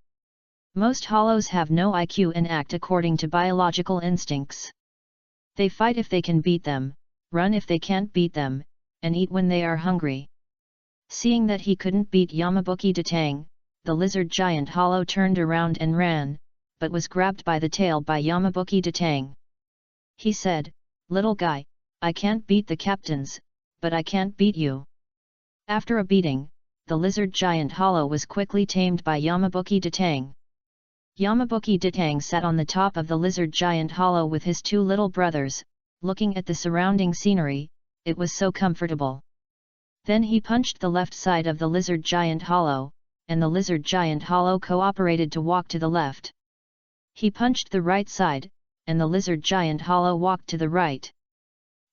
Most hollows have no IQ and act according to biological instincts. They fight if they can beat them, run if they can't beat them, and eat when they are hungry. Seeing that he couldn't beat Yamabuki Datang, the lizard giant hollow turned around and ran, but was grabbed by the tail by Yamabuki Datang. He said, "Little guy, I can't beat the captains, but I can't beat you." After a beating, the lizard giant hollow was quickly tamed by Yamabuki Datang. Yamabuki Datang sat on the top of the lizard giant hollow with his 2 little brothers, looking at the surrounding scenery. It was so comfortable. Then he punched the left side of the lizard giant hollow, and the lizard giant hollow cooperated to walk to the left. He punched the right side, and the lizard giant hollow walked to the right.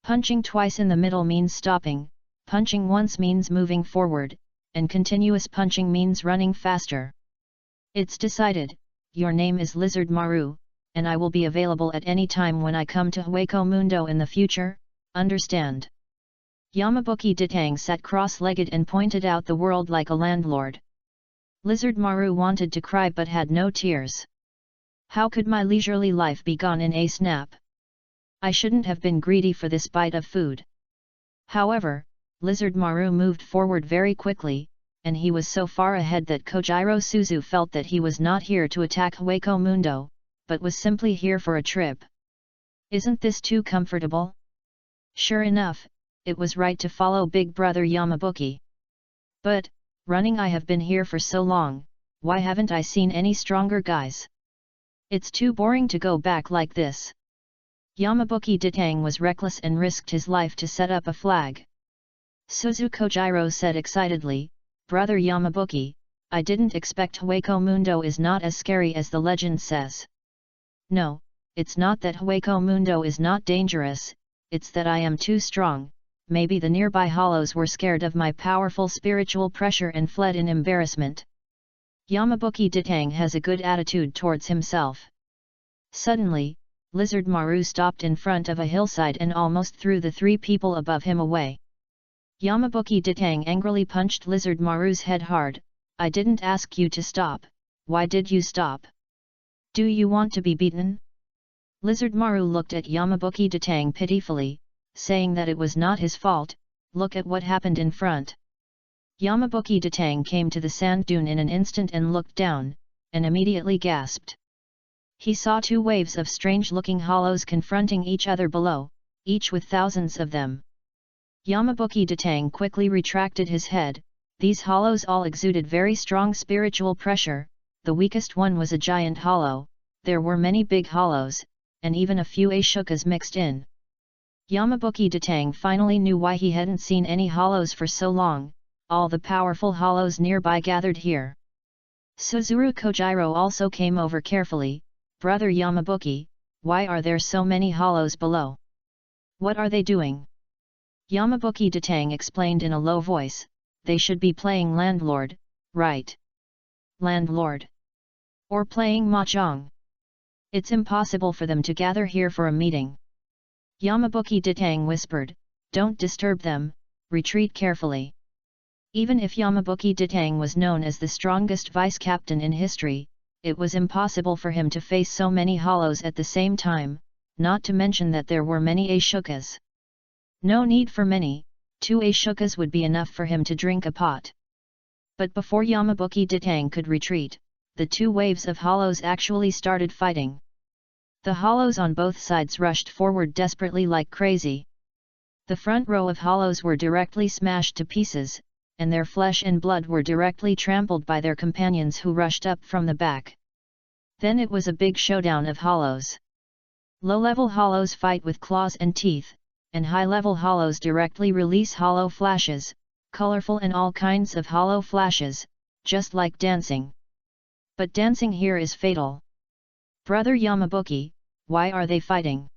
Punching twice in the middle means stopping, punching once means moving forward, and continuous punching means running faster. It's decided, your name is Lizard Maru, and I will be available at any time when I come to Hueco Mundo in the future, understand? Yamabuki Datang sat cross-legged and pointed out the world like a landlord. Lizard Maru wanted to cry but had no tears. How could my leisurely life be gone in a snap? I shouldn't have been greedy for this bite of food. However, Lizard Maru moved forward very quickly, and he was so far ahead that Kojiro Suzu felt that he was not here to attack Hueco Mundo, but was simply here for a trip. Isn't this too comfortable? Sure enough, it was right to follow Big Brother Yamabuki. But, running, I have been here for so long, why haven't I seen any stronger guys? It's too boring to go back like this. Yamabuki Datang was reckless and risked his life to set up a flag. Suzu Kojiro said excitedly, "Brother Yamabuki, I didn't expect Hueco Mundo is not as scary as the legend says." "No, it's not that Hueco Mundo is not dangerous, it's that I am too strong. Maybe the nearby hollows were scared of my powerful spiritual pressure and fled in embarrassment." Yamabuki Datang has a good attitude towards himself. Suddenly, Lizard Maru stopped in front of a hillside and almost threw the 3 people above him away. Yamabuki Datang angrily punched Lizard Maru's head hard. "I didn't ask you to stop, why did you stop? Do you want to be beaten?" Lizard Maru looked at Yamabuki Datang pitifully, saying that it was not his fault. Look at what happened in front. Yamabuki Datang came to the sand dune in an instant and looked down, and immediately gasped. He saw two waves of strange-looking hollows confronting each other below, each with thousands of them. Yamabuki Datang quickly retracted his head. These hollows all exuded very strong spiritual pressure. The weakest one was a giant hollow. There were many big hollows, and even a few Ashokas mixed in. Yamabuki Datang finally knew why he hadn't seen any hollows for so long. All the powerful hollows nearby gathered here. Suzuru Kojiro also came over carefully. Brother Yamabuki, why are there so many hollows below? What are they doing? Yamabuki Datang explained in a low voice. They should be playing landlord, right? Landlord? Or playing mahjong? It's impossible for them to gather here for a meeting. Yamabuki Datang whispered, don't disturb them, retreat carefully. Even if Yamabuki Datang was known as the strongest vice-captain in history, it was impossible for him to face so many hollows at the same time, not to mention that there were many Ashokas. No need for many, 2 Ashokas would be enough for him to drink a pot. But before Yamabuki Datang could retreat, the 2 waves of hollows actually started fighting. The hollows on both sides rushed forward desperately like crazy. The front row of hollows were directly smashed to pieces, and their flesh and blood were directly trampled by their companions who rushed up from the back. Then it was a big showdown of hollows. Low-level hollows fight with claws and teeth, and high-level hollows directly release hollow flashes, colorful and all kinds of hollow flashes, just like dancing. But dancing here is fatal. Brother Yamabuki, why are they fighting?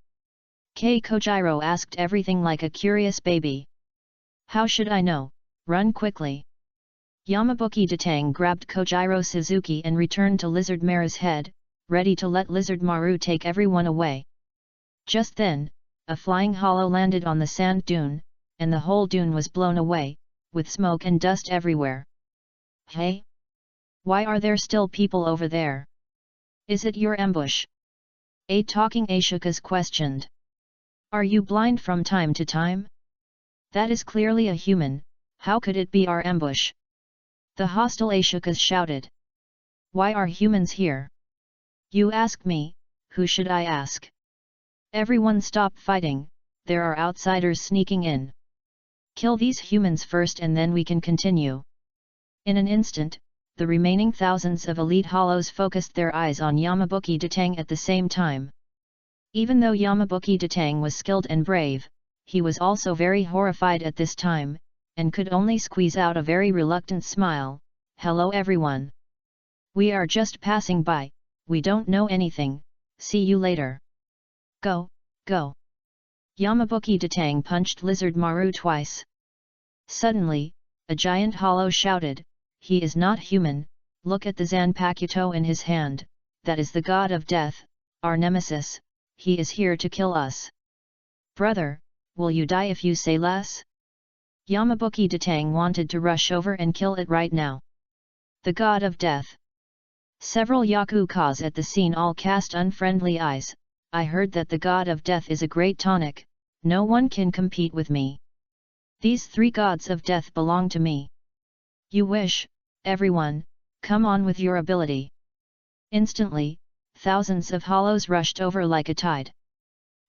Kojiro asked everything like a curious baby. How should I know? Run quickly. Yamabuki Datang grabbed Kojiro Suzuki and returned to Lizard Maru's head, ready to let Lizard Maru take everyone away. Just then, a flying hollow landed on the sand dune, and the whole dune was blown away, with smoke and dust everywhere. Hey? Why are there still people over there? Is it your ambush? A talking Ashokas questioned. Are you blind from time to time? That is clearly a human, how could it be our ambush? The hostile Ashokas shouted. Why are humans here? You ask me, who should I ask? Everyone stop fighting, there are outsiders sneaking in. Kill these humans first and then we can continue. In an instant, the remaining thousands of elite hollows focused their eyes on Yamabuki Datang at the same time. Even though Yamabuki Datang was skilled and brave, he was also very horrified at this time, and could only squeeze out a very reluctant smile. Hello everyone. We are just passing by, we don't know anything, see you later. Go, go. Yamabuki Datang punched Lizard Maru twice. Suddenly, a giant hollow shouted, he is not human, look at the Zanpakuto in his hand, that is the god of death, our nemesis, he is here to kill us. Brother, will you die if you say less? Yamabuki Datang wanted to rush over and kill it right now. The god of death. Several Yakukas at the scene all cast unfriendly eyes. I heard that the god of death is a great tonic, no one can compete with me. These 3 gods of death belong to me. You wish, everyone, come on with your ability. Instantly, thousands of hollows rushed over like a tide.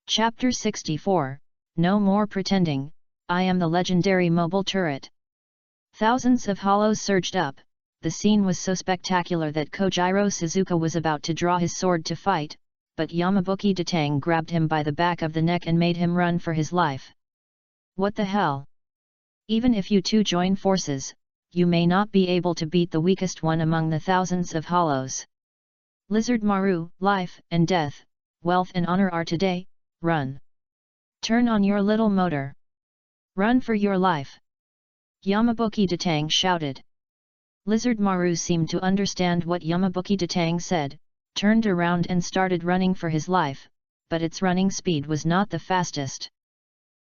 Chapter 64, No More Pretending, I am the legendary mobile turret. Thousands of hollows surged up. The scene was so spectacular that Kojiro Suzuka was about to draw his sword to fight, but Yamabuki Datang grabbed him by the back of the neck and made him run for his life. What the hell? Even if you two join forces, you may not be able to beat the weakest one among the thousands of hollows. Lizard Maru, life and death, wealth and honor are today, run. Turn on your little motor. Run for your life. Yamabuki Datang shouted. Lizard Maru seemed to understand what Yamabuki Datang said, turned around and started running for his life, but its running speed was not the fastest.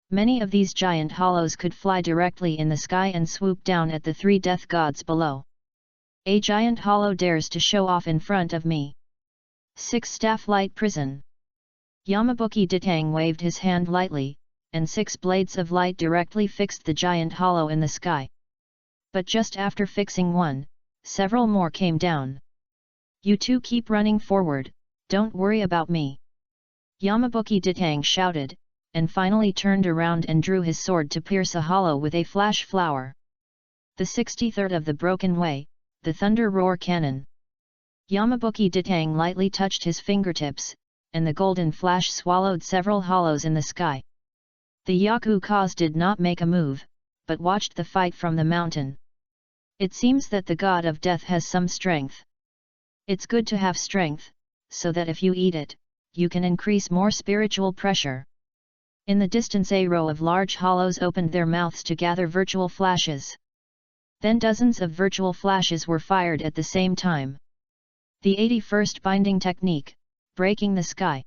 Many of these giant hollows could fly directly in the sky and swoop down at the 3 death gods below. A giant hollow dares to show off in front of me. 6 staff light prison. Yamabuki Datang waved his hand lightly, and 6 blades of light directly fixed the giant hollow in the sky. But just after fixing one, several more came down. You two keep running forward, Don't worry about me. Yamabuki Ditang shouted, and finally turned around and drew his sword to pierce a hollow with a flash flower. The 63rd of the broken way, the thunder roar cannon. Yamabuki Ditang lightly touched his fingertips, and the golden flash swallowed several hollows in the sky. The Yaku cause did not make a move, but watched the fight from the mountain. It seems that the god of death has some strength. It's good to have strength, so that if you eat it, you can increase more spiritual pressure. In the distance a row of large hollows opened their mouths to gather virtual flashes. Then dozens of virtual flashes were fired at the same time. The 81st binding technique, breaking the sky.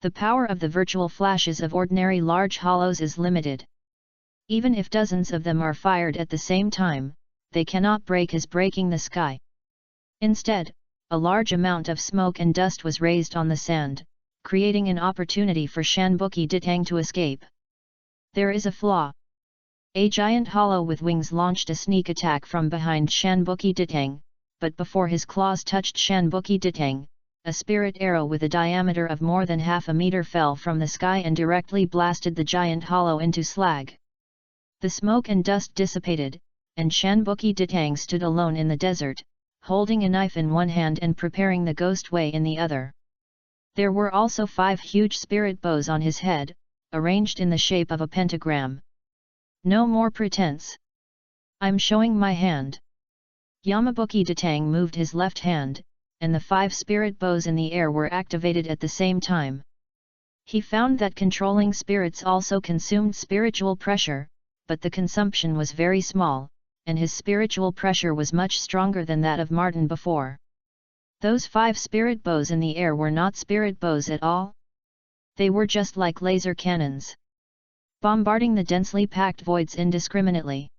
The power of the virtual flashes of ordinary large hollows is limited. Even if dozens of them are fired at the same time, they cannot break his breaking the sky. Instead, a large amount of smoke and dust was raised on the sand, creating an opportunity for Shanbuki Ditang to escape. There is a flaw. A giant hollow with wings launched a sneak attack from behind Shanbuki Ditang, but before his claws touched Shanbuki Ditang, a spirit arrow with a diameter of more than half a meter fell from the sky and directly blasted the giant hollow into slag. The smoke and dust dissipated, and Shanbuki Ditang stood alone in the desert, holding a knife in one hand and preparing the ghost way in the other. There were also 5 huge spirit bows on his head, arranged in the shape of a pentagram. No more pretense. I'm showing my hand. Yamabuki Ditang moved his left hand, and the 5 spirit bows in the air were activated at the same time. He found that controlling spirits also consumed spiritual pressure, but the consumption was very small, and his spiritual pressure was much stronger than that of Martin before. Those 5 spirit bows in the air were not spirit bows at all. They were just like laser cannons, bombarding the densely packed voids indiscriminately.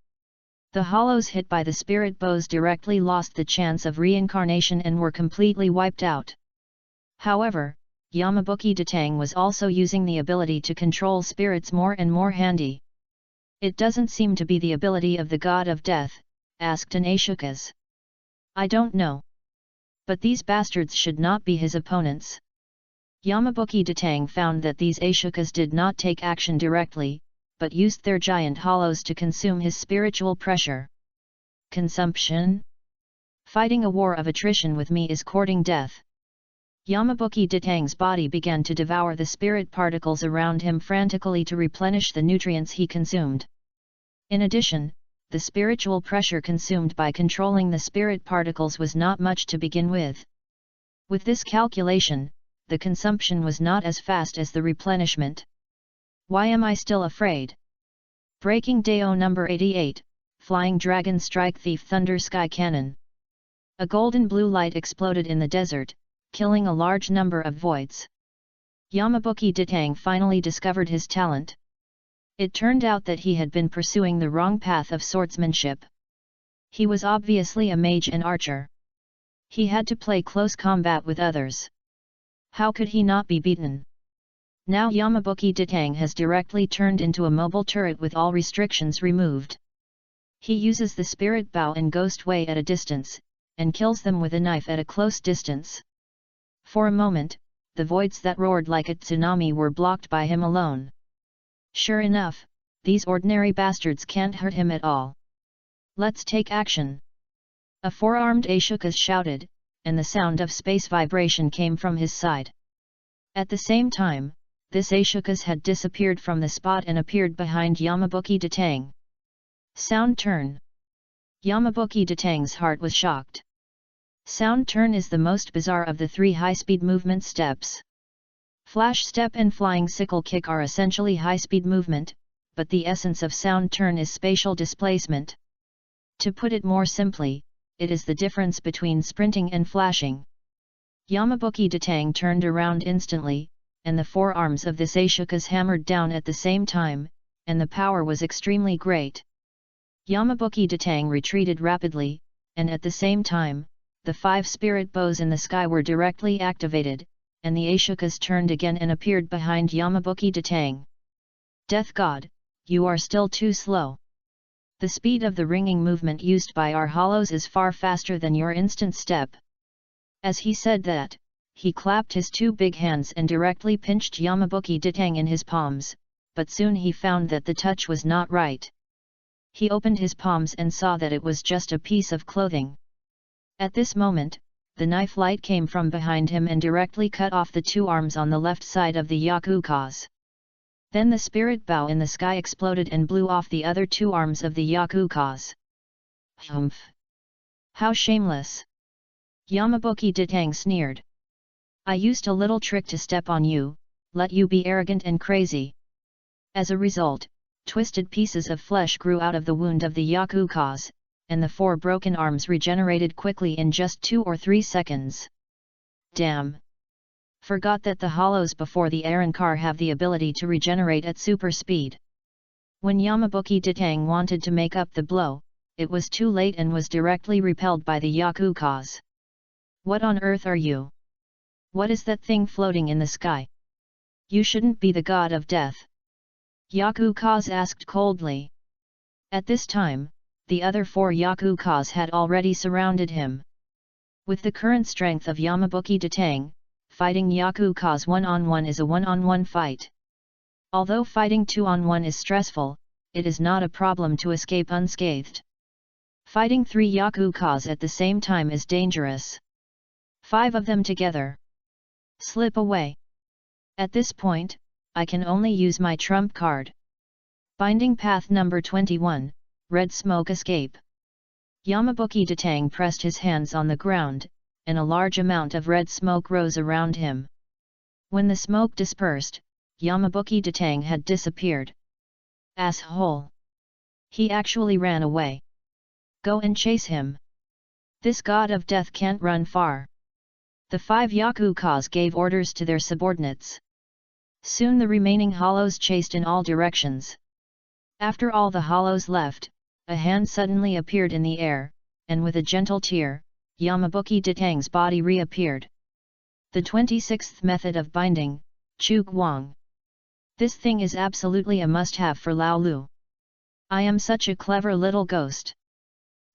The hollows hit by the spirit bows directly lost the chance of reincarnation and were completely wiped out. However, Yamabuki Ditang was also using the ability to control spirits more and more handy. It doesn't seem to be the ability of the god of death, asked an Ashokas. I don't know. But these bastards should not be his opponents. Yamabuki Ditang found that these Ashokas did not take action directly, but used their giant hollows to consume his spiritual pressure. Consumption? Fighting a war of attrition with me is courting death. Yamabuki Ditang's body began to devour the spirit particles around him frantically to replenish the nutrients he consumed. In addition, the spiritual pressure consumed by controlling the spirit particles was not much to begin with. With this calculation, the consumption was not as fast as the replenishment. Why am I still afraid? Breaking Dao number 88, Flying Dragon Strike Thief Thunder Sky Cannon. A golden blue light exploded in the desert, killing a large number of voids. Yamabuki Ditang finally discovered his talent. It turned out that he had been pursuing the wrong path of swordsmanship. He was obviously a mage and archer. He had to play close combat with others. How could he not be beaten? Now Yamabuki Ditang has directly turned into a mobile turret with all restrictions removed. He uses the spirit bow and ghost way at a distance, and kills them with a knife at a close distance. For a moment, the voids that roared like a tsunami were blocked by him alone. Sure enough, these ordinary bastards can't hurt him at all. Let's take action. A 4-armed Ashokas shouted, and the sound of space vibration came from his side. At the same time, this Ashokas had disappeared from the spot and appeared behind Yamabuki Ditang. Sound turn. Yamabuki Ditang's heart was shocked. Sound turn is the most bizarre of the 3 high-speed movement steps. Flash step and flying sickle kick are essentially high-speed movement, but the essence of sound turn is spatial displacement. To put it more simply, it is the difference between sprinting and flashing. Yamabuki Ditang turned around instantly, and the 4 arms of this Ashokas hammered down at the same time, and the power was extremely great. Yamabuki Ditang retreated rapidly, and at the same time, the 5 spirit bows in the sky were directly activated, and the Ashokas turned again and appeared behind Yamabuki Ditang. Death God, you are still too slow. The speed of the ringing movement used by our hollows is far faster than your instant step. As he said that, he clapped his two big hands and directly pinched Yamabuki Ditang in his palms, but soon he found that the touch was not right. He opened his palms and saw that it was just a piece of clothing. At this moment, the knife light came from behind him and directly cut off the two arms on the left side of the Yakukas. Then the spirit bow in the sky exploded and blew off the other two arms of the Yakukas. Humph! How shameless! Yamabuki Ditang sneered. I used a little trick to step on you, let you be arrogant and crazy. As a result, twisted pieces of flesh grew out of the wound of the Yakukas, and the four broken arms regenerated quickly in just 2 or 3 seconds. Damn! Forgot that the hollows before the Arankar have the ability to regenerate at super speed. When Yamabuki Ditang wanted to make up the blow, it was too late and was directly repelled by the Yakukas. What on earth are you? What is that thing floating in the sky? You shouldn't be the god of death. Yakukas asked coldly. At this time, the other 4 Yakukas had already surrounded him. With the current strength of Yamabuki Ditang, fighting Yakukas 1-on-1 is a 1-on-1 fight. Although fighting 2-on-1 is stressful, it is not a problem to escape unscathed. Fighting 3 Yakukas at the same time is dangerous. 5 of them together. Slip away. At this point, I can only use my trump card. Binding path number 21, Red Smoke Escape. Yamabuki Ditang pressed his hands on the ground, and a large amount of red smoke rose around him. When the smoke dispersed, Yamabuki Ditang had disappeared. Asshole! He actually ran away. Go and chase him. This god of death can't run far. The 5 Yakukas gave orders to their subordinates. Soon the remaining hollows chased in all directions. After all the hollows left, a hand suddenly appeared in the air, and with a gentle tear, Yamabuki Ditang's body reappeared. The 26th method of binding, Chu Guang. This thing is absolutely a must-have for Lao Lu. I am such a clever little ghost.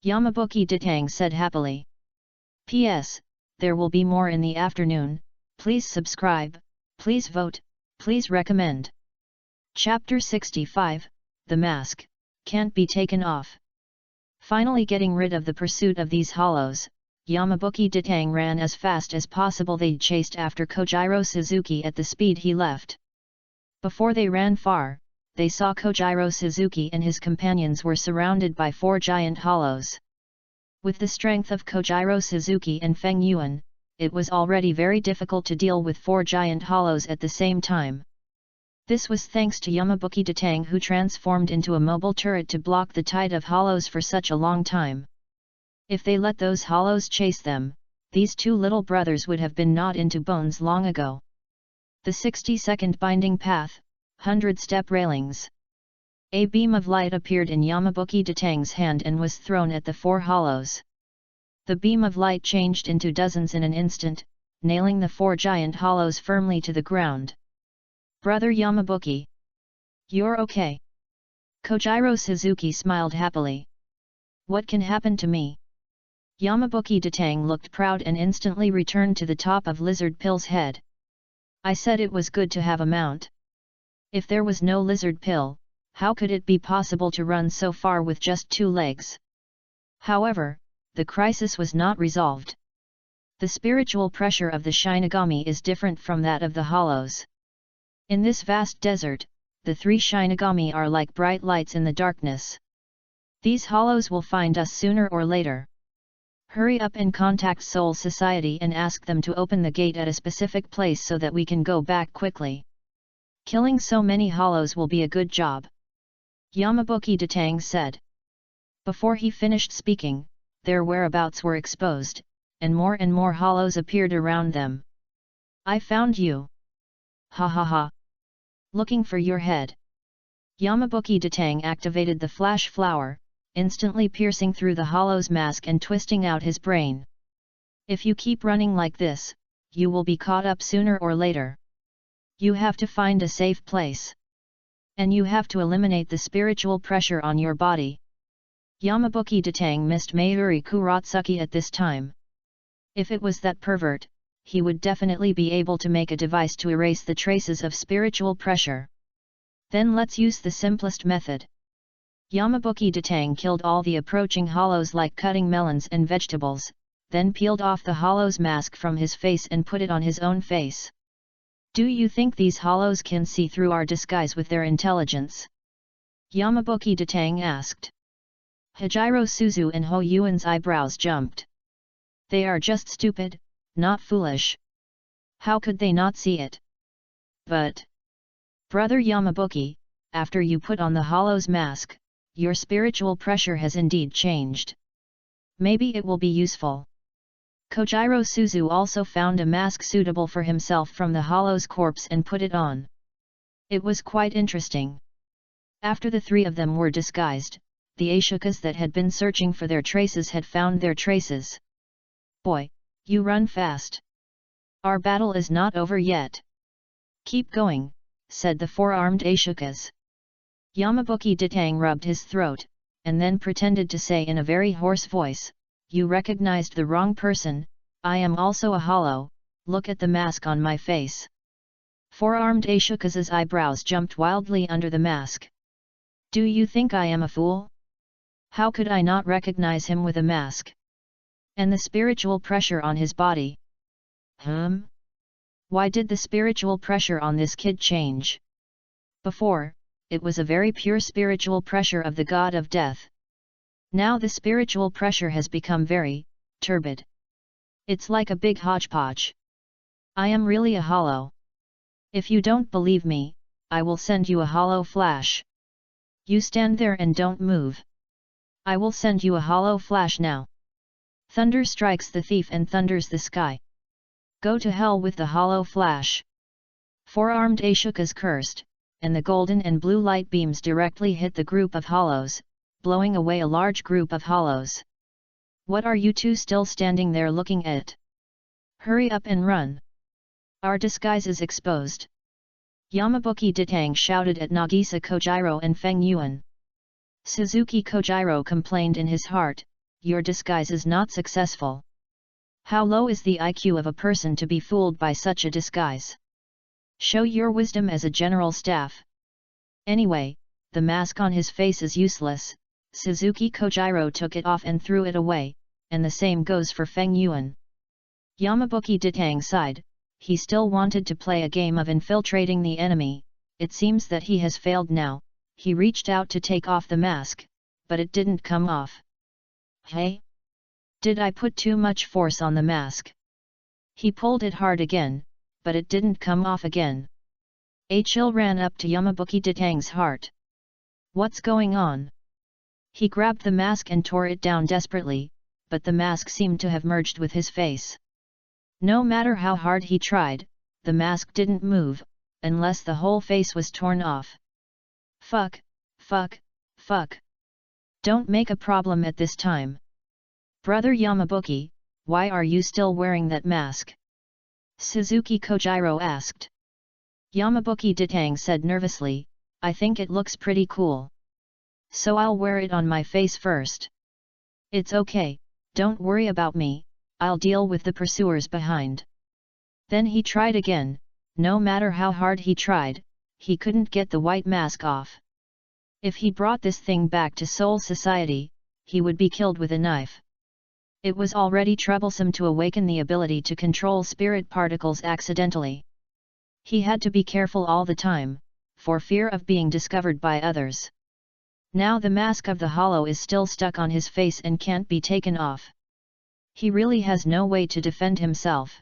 Yamabuki Ditang said happily. P.S. There will be more in the afternoon, please subscribe, please vote, please recommend. Chapter 65, The Mask, Can't Be Taken Off. Finally getting rid of the pursuit of these hollows, Yamabuki Ditang ran as fast as possible. They chased after Kojiro Suzuki at the speed he left. Before they ran far, they saw Kojiro Suzuki and his companions were surrounded by 4 giant hollows. With the strength of Kojiro Suzuki and Feng Yuan, it was already very difficult to deal with 4 giant hollows at the same time. This was thanks to Yamabuki Ditang, who transformed into a mobile turret to block the tide of hollows for such a long time. If they let those hollows chase them, these 2 little brothers would have been gnawed into bones long ago. The 60-second binding path, 100-step railings. A beam of light appeared in Yamabuki Ditang's hand and was thrown at the 4 hollows. The beam of light changed into dozens in an instant, nailing the 4 giant hollows firmly to the ground. Brother Yamabuki. You're okay. Kojiro Suzuki smiled happily. What can happen to me? Yamabuki Ditang looked proud and instantly returned to the top of Lizard Pill's head. I said it was good to have a mount. If there was no Lizard Pill, how could it be possible to run so far with just 2 legs? However, the crisis was not resolved. The spiritual pressure of the Shinigami is different from that of the hollows. In this vast desert, the 3 Shinigami are like bright lights in the darkness. These hollows will find us sooner or later. Hurry up and contact Soul Society and ask them to open the gate at a specific place so that we can go back quickly. Killing so many hollows will be a good job. Yamabuki Ditang said. Before he finished speaking, their whereabouts were exposed, and more hollows appeared around them. I found you! Ha ha ha! Looking for your head. Yamabuki Ditang activated the flash flower, instantly piercing through the hollow's mask and twisting out his brain. If you keep running like this, you will be caught up sooner or later. You have to find a safe place. And you have to eliminate the spiritual pressure on your body. Yamabuki Ditang missed Mayuri Kuratsuki at this time. If it was that pervert, he would definitely be able to make a device to erase the traces of spiritual pressure. Then let's use the simplest method. Yamabuki Datang killed all the approaching hollows like cutting melons and vegetables, then peeled off the hollow's mask from his face and put it on his own face. Do you think these hollows can see through our disguise with their intelligence? Yamabuki Datang asked. Hajiro Suzu and Ho Yuan's eyebrows jumped. They are just stupid, not foolish. How could they not see it? But, Brother Yamabuki, after you put on the hollow's mask, your spiritual pressure has indeed changed. Maybe it will be useful. Kojiro Suzu also found a mask suitable for himself from the hollow's corpse and put it on. It was quite interesting. After the three of them were disguised, the Ashokas that had been searching for their traces had found their traces. Boy, you run fast. Our battle is not over yet. Keep going, said the four-armed Ashokas. Yamabuki Datang rubbed his throat, and then pretended to say in a very hoarse voice, "You recognized the wrong person, I am also a hollow, look at the mask on my face." Four-armed Ashokas' eyebrows jumped wildly under the mask. Do you think I am a fool? How could I not recognize him with a mask? And the spiritual pressure on his body? Why did the spiritual pressure on this kid change? Before, it was a very pure spiritual pressure of the god of death. Now the spiritual pressure has become very turbid. It's like a big hodgepodge. I am really a hollow. If you don't believe me, I will send you a hollow flash. You stand there and don't move. I will send you a hollow flash now. Thunder strikes the thief and thunders the sky. Go to hell with the hollow flash. Four-armed Ashokas cursed, and the golden and blue light beams directly hit the group of hollows, blowing away a large group of hollows. What are you two still standing there looking at? Hurry up and run. Our disguise is exposed. Yamabuki Datang shouted at Nagisa Kojiro and Feng Yuan. Suzuki Kojiro complained in his heart, your disguise is not successful. How low is the IQ of a person to be fooled by such a disguise? Show your wisdom as a general staff. Anyway, the mask on his face is useless. Suzuki Kojiro took it off and threw it away, and the same goes for Feng Yuan. Yamabuki Datang sighed. He still wanted to play a game of infiltrating the enemy. It seems that he has failed now. He reached out to take off the mask, but it didn't come off. Hey? Did I put too much force on the mask? He pulled it hard again, but it didn't come off again. A chill ran up to Yamabuki Datang's heart. What's going on? He grabbed the mask and tore it down desperately, but the mask seemed to have merged with his face. No matter how hard he tried, the mask didn't move, unless the whole face was torn off. Fuck, fuck, fuck. Don't make a problem at this time. Brother Yamabuki, why are you still wearing that mask? Suzuki Kojiro asked. Yamabuki Datang said nervously, I think it looks pretty cool. So I'll wear it on my face first. It's okay, don't worry about me, I'll deal with the pursuers behind. Then he tried again. No matter how hard he tried, he couldn't get the white mask off. If he brought this thing back to Soul Society, he would be killed with a knife. It was already troublesome to awaken the ability to control spirit particles accidentally. He had to be careful all the time, for fear of being discovered by others. Now the mask of the hollow is still stuck on his face and can't be taken off. He really has no way to defend himself.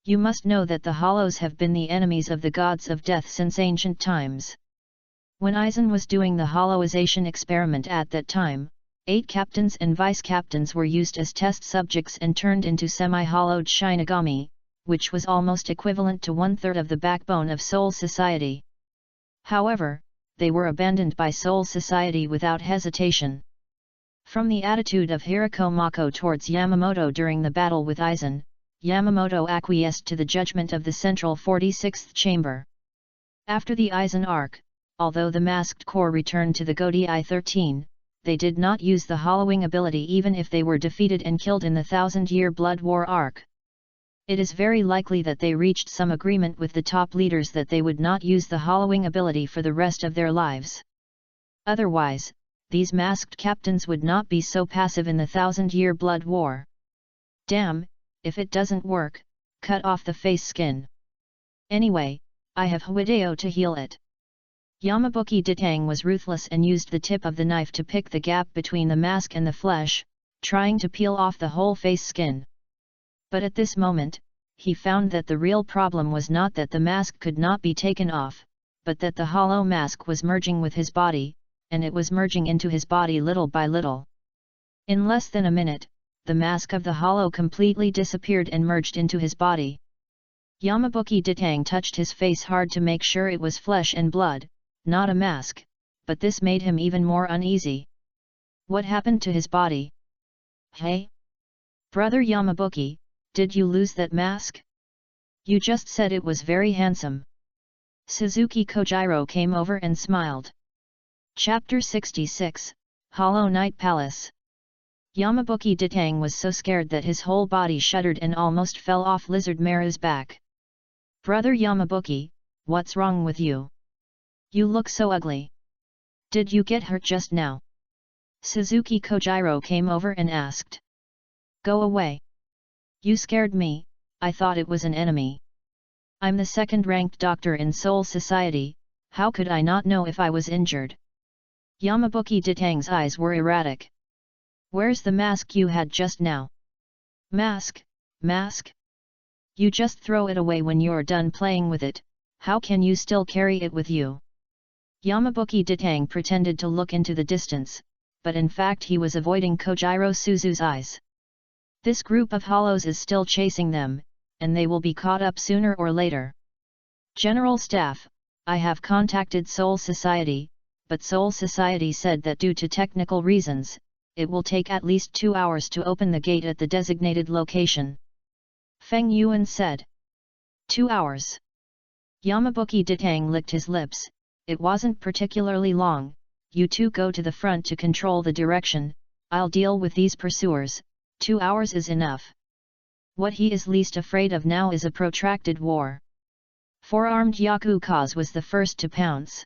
You must know that the hollows have been the enemies of the gods of death since ancient times. When Aizen was doing the hollowization experiment at that time, 8 captains and vice-captains were used as test subjects and turned into semi-hollowed Shinigami, which was almost equivalent to 1/3 of the backbone of Soul Society. However, they were abandoned by Soul Society without hesitation. From the attitude of Hirako Mako towards Yamamoto during the battle with Aizen, Yamamoto acquiesced to the judgment of the Central 46th Chamber. After the Aizen arc, although the Masked Corps returned to the Godai 13, they did not use the hollowing ability even if they were defeated and killed in the Thousand-Year Blood War arc. It is very likely that they reached some agreement with the top leaders that they would not use the hollowing ability for the rest of their lives. Otherwise, these masked captains would not be so passive in the 1000-year blood war. Damn, if it doesn't work, cut off the face skin. Anyway, I have Huideo to heal it. Yamabuki Ditang was ruthless and used the tip of the knife to pick the gap between the mask and the flesh, trying to peel off the whole face skin. But at this moment, he found that the real problem was not that the mask could not be taken off, but that the hollow mask was merging with his body, and it was merging into his body little by little. In less than a minute, the mask of the hollow completely disappeared and merged into his body. Yamabuki Ditang touched his face hard to make sure it was flesh and blood, not a mask, but this made him even more uneasy. What happened to his body? Hey? Brother Yamabuki, did you lose that mask? You just said it was very handsome. Suzuki Kojiro came over and smiled. Chapter 66, Hollow Knight Palace. Yamabuki Ditang was so scared that his whole body shuddered and almost fell off Lizard Maru's back. Brother Yamabuki, what's wrong with you? You look so ugly. Did you get hurt just now? Suzuki Kojiro came over and asked. Go away. You scared me, I thought it was an enemy. I'm the second-ranked doctor in Soul Society, how could I not know if I was injured? Yamabuki Ditang's eyes were erratic. Where's the mask you had just now? Mask? Mask? You just throw it away when you're done playing with it, how can you still carry it with you? Yamabuki Ditang pretended to look into the distance, but in fact he was avoiding Kojiro Suzu's eyes. This group of hollows is still chasing them, and they will be caught up sooner or later. General Staff, I have contacted Soul Society, but Soul Society said that due to technical reasons, it will take at least 2 hours to open the gate at the designated location. Feng Yuan said. 2 hours. Yamabuki Ditang licked his lips, it wasn't particularly long, you two go to the front to control the direction, I'll deal with these pursuers, 2 hours is enough. What he is least afraid of now is a protracted war. Four-armed Yakuza was the first to pounce.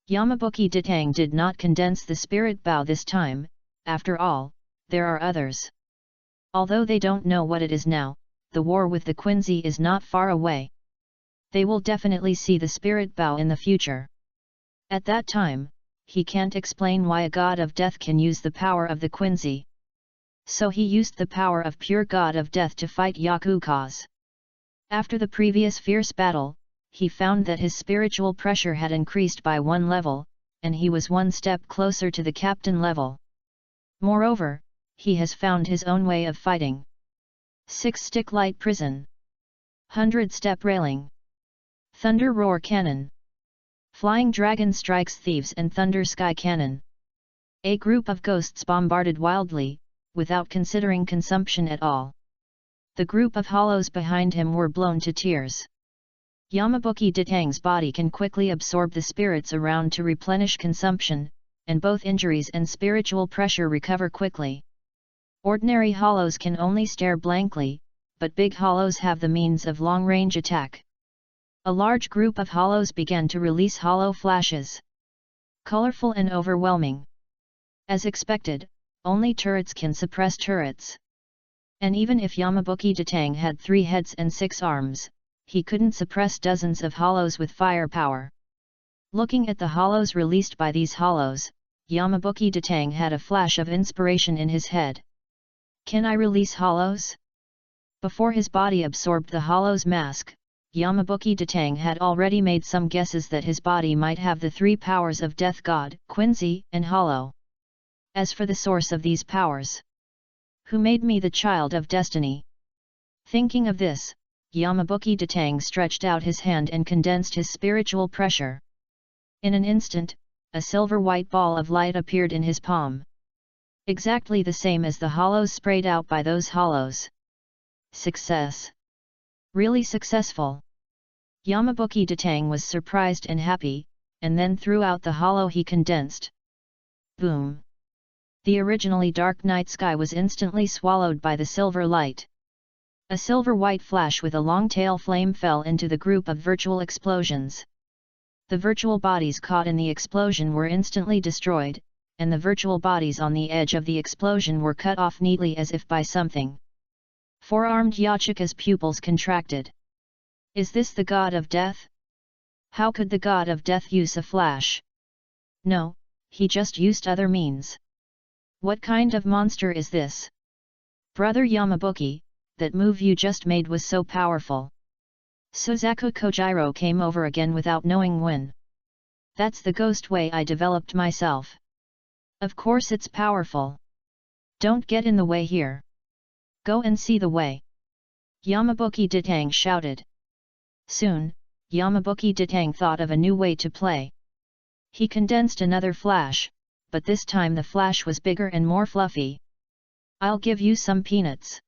Yamabuki Ditang did not condense the spirit bow this time, after all, there are others. Although they don't know what it is now, the war with the Quincy is not far away. They will definitely see the spirit bow in the future. At that time, he can't explain why a god of death can use the power of the Quincy. So he used the power of pure god of death to fight Yakuza. After the previous fierce battle, he found that his spiritual pressure had increased by 1 level, and he was 1 step closer to the captain level. Moreover, he has found his own way of fighting. 6-stick light prison. 100-step railing. Thunder roar cannon. Flying dragon strikes thieves and thunder sky cannon. A group of ghosts bombarded wildly, without considering consumption at all. The group of hollows behind him were blown to tears. Yamabuki Ditang's body can quickly absorb the spirits around to replenish consumption, and both injuries and spiritual pressure recover quickly. Ordinary hollows can only stare blankly, but big hollows have the means of long-range attack. A large group of hollows began to release hollow flashes. Colorful and overwhelming. As expected, only turrets can suppress turrets. And even if Yamabuki Ditang had 3 heads and 6 arms, he couldn't suppress dozens of hollows with firepower. Looking at the hollows released by these hollows, Yamabuki Ditang had a flash of inspiration in his head. Can I release hollows? Before his body absorbed the hollow's mask, Yamabuki Ditang had already made some guesses that his body might have the 3 powers of Death God, Quincy, and Hollow. As for the source of these powers, who made me the child of destiny? Thinking of this, Yamabuki Ditang stretched out his hand and condensed his spiritual pressure. In an instant, a silver-white ball of light appeared in his palm. Exactly the same as the hollows sprayed out by those hollows. Success! Really successful! Yamabuki Ditang was surprised and happy, and then threw out the hollow he condensed. Boom! The originally dark night sky was instantly swallowed by the silver light. A silver-white flash with a long tail flame fell into the group of virtual explosions. The virtual bodies caught in the explosion were instantly destroyed, and the virtual bodies on the edge of the explosion were cut off neatly as if by something. Four-armed Yachika's pupils contracted. Is this the god of death? How could the god of death use a flash? No, he just used other means. What kind of monster is this? Brother Yamabuki, that move you just made was so powerful. Suzaku Kojiro came over again without knowing when. That's the ghost way I developed myself. Of course it's powerful. Don't get in the way here. Go and see the way. Yamabuki Ditang shouted. Soon, Yamabuki Ditang thought of a new way to play. He condensed another flash, but this time the flash was bigger and more fluffy. I'll give you some peanuts.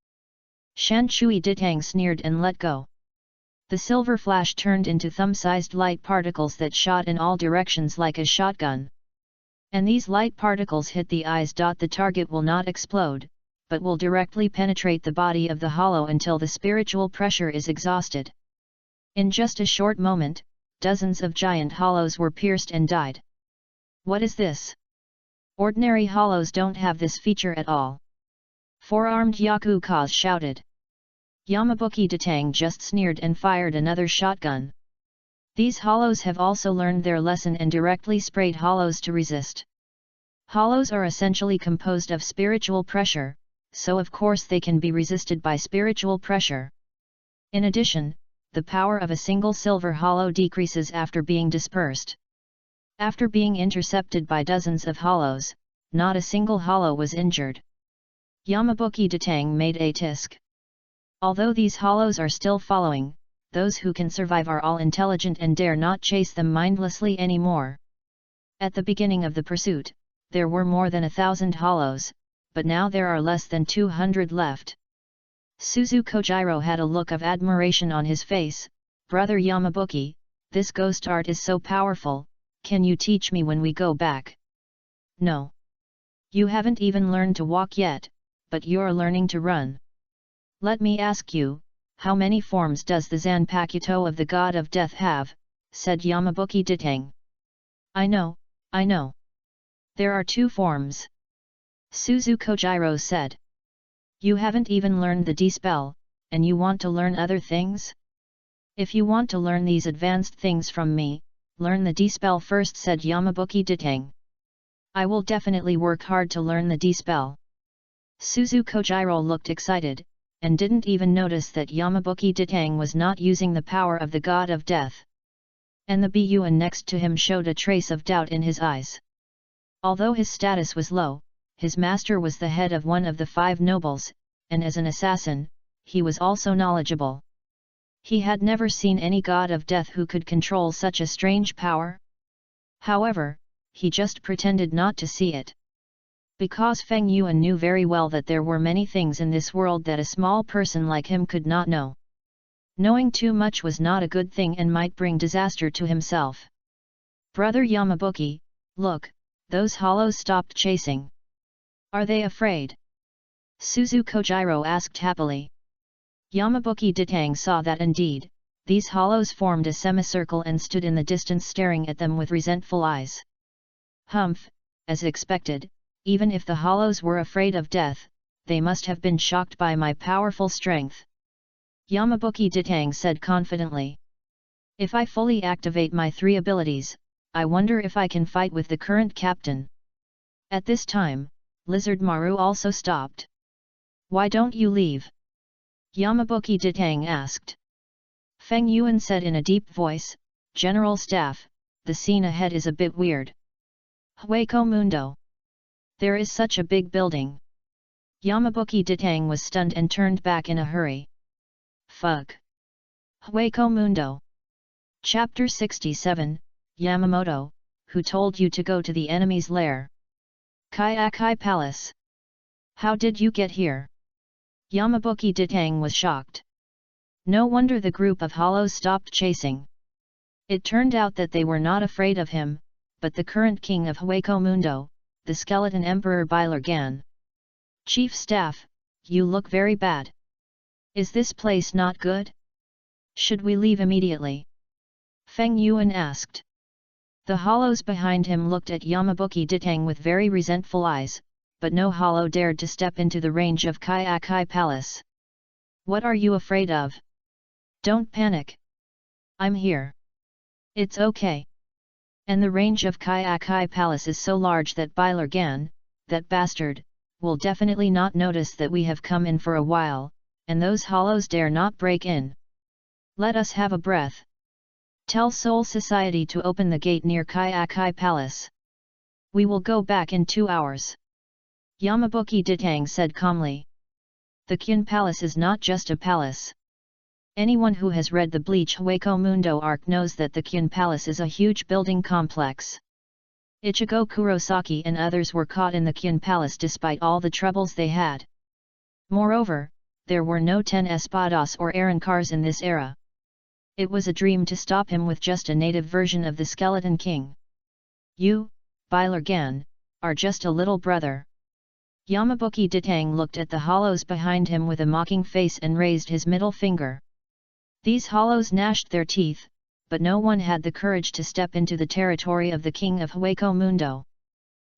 Shanshui Ditang sneered and let go. The silver flash turned into thumb-sized light particles that shot in all directions like a shotgun. And these light particles hit the eyes. The target will not explode, but will directly penetrate the body of the hollow until the spiritual pressure is exhausted. In just a short moment, dozens of giant hollows were pierced and died. What is this? Ordinary hollows don't have this feature at all. Four-armed Yakuza shouted. Yamabuki Ditang just sneered and fired another shotgun. These hollows have also learned their lesson and directly sprayed hollows to resist. Hollows are essentially composed of spiritual pressure, so of course they can be resisted by spiritual pressure. In addition, the power of a single silver hollow decreases after being dispersed. After being intercepted by dozens of hollows, not a single hollow was injured. Yamabuki Ditang made a tisk. Although these hollows are still following, those who can survive are all intelligent and dare not chase them mindlessly anymore. At the beginning of the pursuit, there were more than 1,000 hollows, but now there are less than 200 left. Suzu Kojiro had a look of admiration on his face. Brother Yamabuki, this ghost art is so powerful, can you teach me when we go back? No. You haven't even learned to walk yet, but you're learning to run. Let me ask you, how many forms does the Zanpakuto of the god of death have? Said Yamabuki Ditang. I know. There are 2 forms. Suzu Kojiro said. You haven't even learned the D-spell, and you want to learn other things? If you want to learn these advanced things from me, learn the D-spell first, said Yamabuki Ditang. I will definitely work hard to learn the D-spell. Suzu Kojiro looked excited, and didn't even notice that Yamabuki Ditang was not using the power of the god of death. And the Bun next to him showed a trace of doubt in his eyes. Although his status was low, his master was the head of one of the 5 nobles, and as an assassin, he was also knowledgeable. He had never seen any god of death who could control such a strange power. However, he just pretended not to see it. Because Feng Yuan knew very well that there were many things in this world that a small person like him could not know. Knowing too much was not a good thing and might bring disaster to himself. Brother Yamabuki, look, those hollows stopped chasing. Are they afraid? Suzu Kojiro asked happily. Yamabuki Ditang saw that indeed, these hollows formed a semicircle and stood in the distance staring at them with resentful eyes. Humph, as expected, even if the hollows were afraid of death, they must have been shocked by my powerful strength. Yamabuki Ditang said confidently. If I fully activate my 3 abilities, I wonder if I can fight with the current captain. At this time, Lizard Maru also stopped. Why don't you leave? Yamabuki Ditang asked. Feng Yuan said in a deep voice, General Staff, the scene ahead is a bit weird. Hueco Mundo. There is such a big building. Yamabuki Ditang was stunned and turned back in a hurry. Fuck. Hueco Mundo. Chapter 67, Yamamoto, who told you to go to the enemy's lair? Kaiakai Palace. How did you get here? Yamabuki Ditang was shocked. No wonder the group of hollows stopped chasing. It turned out that they were not afraid of him, but the current king of Hueco Mundo, the skeleton emperor Bailar Gan. Chief Staff, you look very bad. Is this place not good? Should we leave immediately? Feng Yuan asked. The hollows behind him looked at Yamabuki Ditang with very resentful eyes, but no hollow dared to step into the range of Kaiakai Palace. What are you afraid of? Don't panic. I'm here. It's okay. And the range of Kaiakai Palace is so large that Bailargan, that bastard, will definitely not notice that we have come in for a while, and those hollows dare not break in. Let us have a breath. Tell Soul Society to open the gate near Kaiakai Palace. We will go back in 2 hours. Yamabuki Ditang said calmly. The Qin Palace is not just a palace. Anyone who has read the Bleach Hueco Mundo arc knows that the Qin Palace is a huge building complex. Ichigo Kurosaki and others were caught in the Qin Palace despite all the troubles they had. Moreover, there were no 10 espadas or Aaron cars in this era. It was a dream to stop him with just a native version of the Skeleton King. You, Bailargan, are just a little brother. Yamabuki Ditang looked at the hollows behind him with a mocking face and raised his middle finger. These hollows gnashed their teeth, but no one had the courage to step into the territory of the king of Hueco Mundo.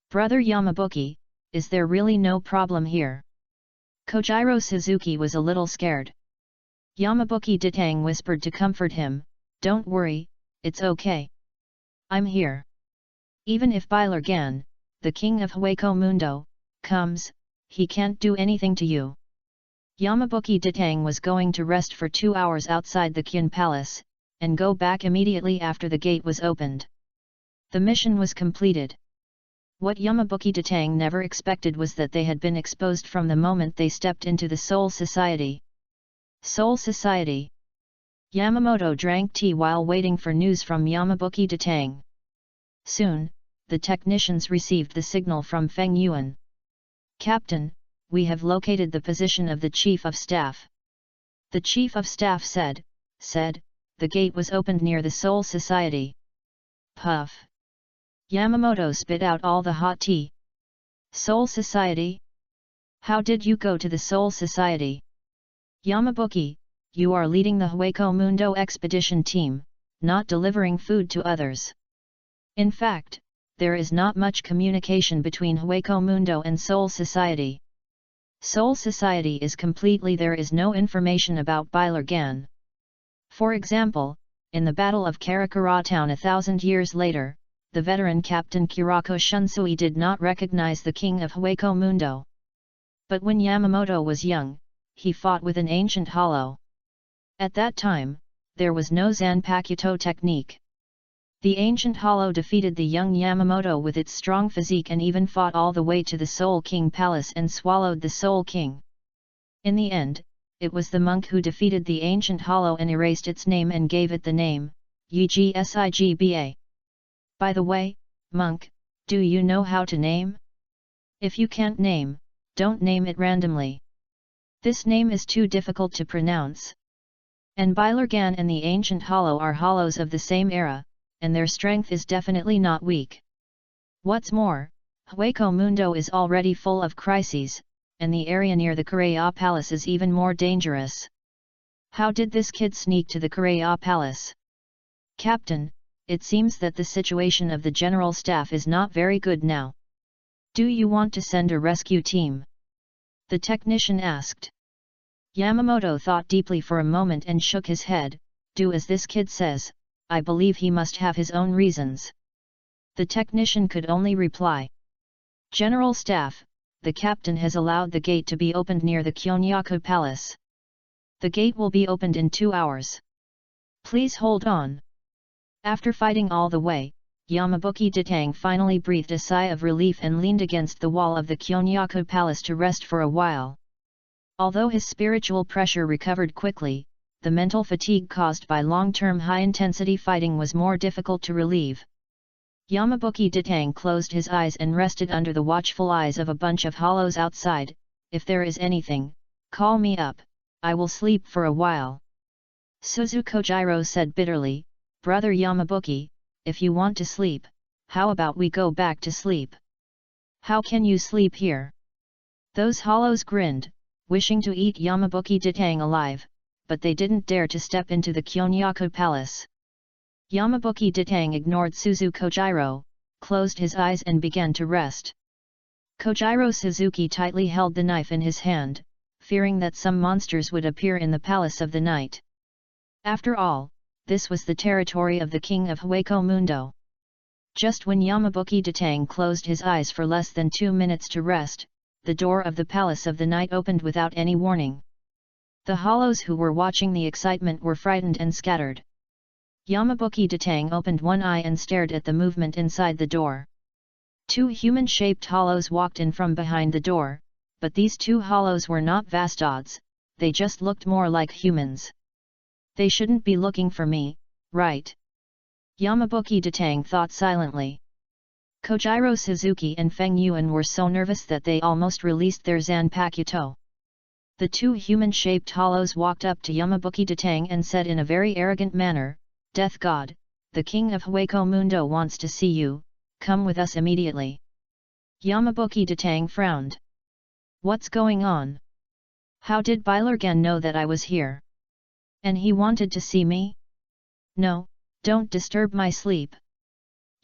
Brother Yamabuki, is there really no problem here? Kojiro Suzuki was a little scared. Yamabuki Ditang whispered to comfort him, don't worry, it's okay. I'm here. Even if Bailargan, the king of Hueco Mundo, comes, he can't do anything to you. Yamabuki Ditang was going to rest for 2 hours outside the Qin Palace, and go back immediately after the gate was opened. The mission was completed. What Yamabuki Ditang never expected was that they had been exposed from the moment they stepped into the Soul Society. Soul Society. Yamamoto drank tea while waiting for news from Yamabuki Ditang. Soon, the technicians received the signal from Feng Yuan. Captain, we have located the position of the Chief of Staff. The Chief of Staff said, the gate was opened near the Soul Society. Puff. Yamamoto spit out all the hot tea. Soul Society? How did you go to the Soul Society? Yamabuki, you are leading the Hueco Mundo expedition team, not delivering food to others. In fact, there is not much communication between Hueco Mundo and Soul Society. Soul Society is completely there is no information about Bailargan. For example, in the Battle of Karakura Town 1,000 years later, the veteran Captain Kirako Shunsui did not recognize the king of Hueco Mundo. But when Yamamoto was young, he fought with an ancient hollow. At that time, there was no Zanpakuto technique. The ancient hollow defeated the young Yamamoto with its strong physique and even fought all the way to the Soul King Palace and swallowed the Soul King. In the end, it was the monk who defeated the ancient hollow and erased its name and gave it the name, Yigsigba. By the way, monk, do you know how to name? If you can't name, don't name it randomly. This name is too difficult to pronounce. And Bailargan and the ancient hollow are hollows of the same era, and their strength is definitely not weak. What's more, Hueco Mundo is already full of crises, and the area near the Kureya Palace is even more dangerous. How did this kid sneak to the Kureya Palace? Captain, it seems that the situation of the general staff is not very good now. Do you want to send a rescue team? The technician asked. Yamamoto thought deeply for a moment and shook his head, do as this kid says, I believe he must have his own reasons. The technician could only reply. General Staff, the captain has allowed the gate to be opened near the Kyonyaku Palace. The gate will be opened in 2 hours. Please hold on. After fighting all the way, Yamabuki Ditang finally breathed a sigh of relief and leaned against the wall of the Kyonyaku Palace to rest for a while. Although his spiritual pressure recovered quickly, the mental fatigue caused by long-term high-intensity fighting was more difficult to relieve. Yamabuki Ditang closed his eyes and rested under the watchful eyes of a bunch of hollows outside. If there is anything, call me up, I will sleep for a while. Suzukojiro said bitterly, Brother Yamabuki, if you want to sleep, how about we go back to sleep? How can you sleep here? Those hollows grinned, wishing to eat Yamabuki Ditang alive, but they didn't dare to step into the Kyonyaku palace. Yamabuki Ditang ignored Suzu Kojiro, closed his eyes and began to rest. Kojiro Suzuki tightly held the knife in his hand, fearing that some monsters would appear in the palace of the night. After all, this was the territory of the king of Hueco Mundo. Just when Yamabuki Ditang closed his eyes for less than 2 minutes to rest, the door of the palace of the night opened without any warning. The hollows who were watching the excitement were frightened and scattered. Yamabuki Ditang opened one eye and stared at the movement inside the door. 2 human-shaped hollows walked in from behind the door, but these 2 hollows were not Vastods, they just looked more like humans. They shouldn't be looking for me, right? Yamabuki Ditang thought silently. Kojiro Suzuki and Feng Yuan were so nervous that they almost released their Zanpakuto. The 2 human-shaped hollows walked up to Yamabuki Ditang and said in a very arrogant manner, "Death God, the king of Hueco Mundo wants to see you, come with us immediately." Yamabuki Ditang frowned. What's going on? How did Bailargan know that I was here? And he wanted to see me? No, don't disturb my sleep.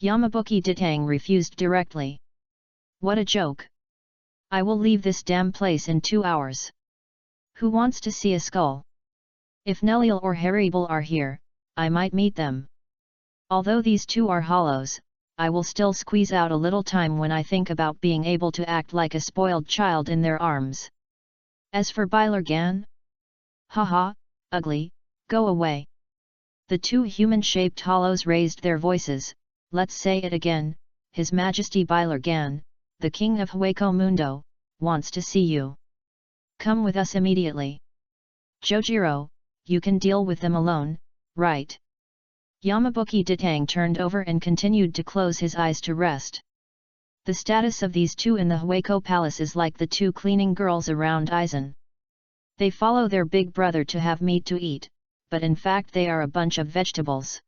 Yamabuki Ditang refused directly. What a joke. I will leave this damn place in 2 hours. Who wants to see a skull? If Neliel or Haribal are here, I might meet them. Although these 2 are hollows, I will still squeeze out a little time when I think about being able to act like a spoiled child in their arms. As for Bailargan? Haha, ugly, go away. The 2 human-shaped hollows raised their voices. Let's say it again, His Majesty Bailargan, the king of Hueco Mundo, wants to see you. Come with us immediately. Jojiro, you can deal with them alone, right? Yamabuki Ditang turned over and continued to close his eyes to rest. The status of these 2 in the Hueco Palace is like the 2 cleaning girls around Aizen. They follow their big brother to have meat to eat, but in fact they are a bunch of vegetables.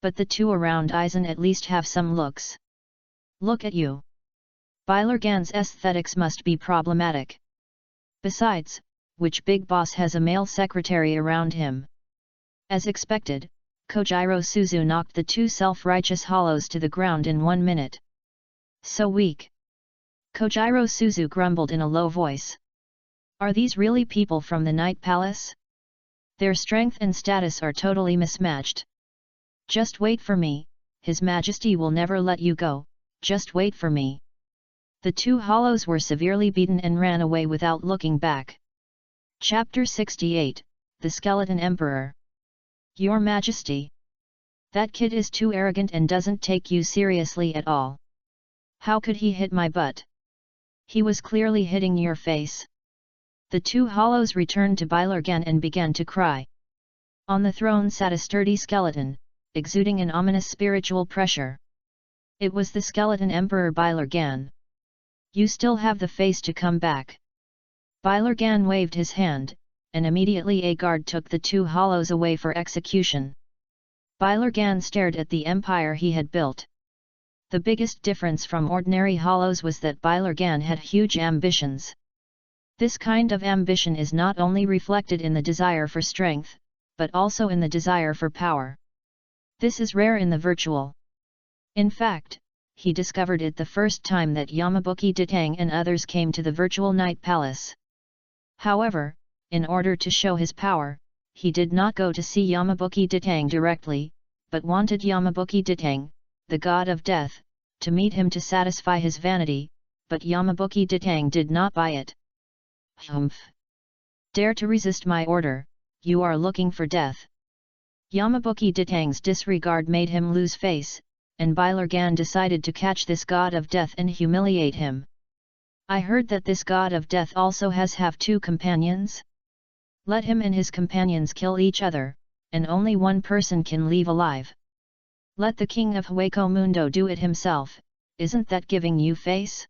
But the 2 around Aizen at least have some looks. Look at you. Bailargan's aesthetics must be problematic. Besides, which big boss has a male secretary around him? As expected, Kojiro Suzu knocked the 2 self-righteous hollows to the ground in 1 minute. So weak. Kojiro Suzu grumbled in a low voice. Are these really people from the Night Palace? Their strength and status are totally mismatched. Just wait for me, His Majesty will never let you go, just wait for me. The 2 hollows were severely beaten and ran away without looking back. Chapter 68, The Skeleton Emperor. Your Majesty. That kid is too arrogant and doesn't take you seriously at all. How could he hit my butt? He was clearly hitting your face. The 2 hollows returned to Bailargan and began to cry. On the throne sat a sturdy skeleton, exuding an ominous spiritual pressure. It was the skeleton Emperor Bailargan. You still have the face to come back. Bailargan waved his hand, and immediately a guard took the 2 hollows away for execution. Bailargan stared at the empire he had built. The biggest difference from ordinary hollows was that Bailargan had huge ambitions. This kind of ambition is not only reflected in the desire for strength, but also in the desire for power. This is rare in the virtual. In fact, he discovered it the first time that Yamabuki Ditang and others came to the virtual Night Palace. However, in order to show his power, he did not go to see Yamabuki Ditang directly, but wanted Yamabuki Ditang, the god of death, to meet him to satisfy his vanity, but Yamabuki Ditang did not buy it. Humph! Dare to resist my order, you are looking for death. Yamabuki Ditang's disregard made him lose face, and Bailargan decided to catch this god of death and humiliate him. I heard that this god of death also have 2 companions? Let him and his companions kill each other, and only one person can leave alive. Let the king of Hueco Mundo do it himself, isn't that giving you face?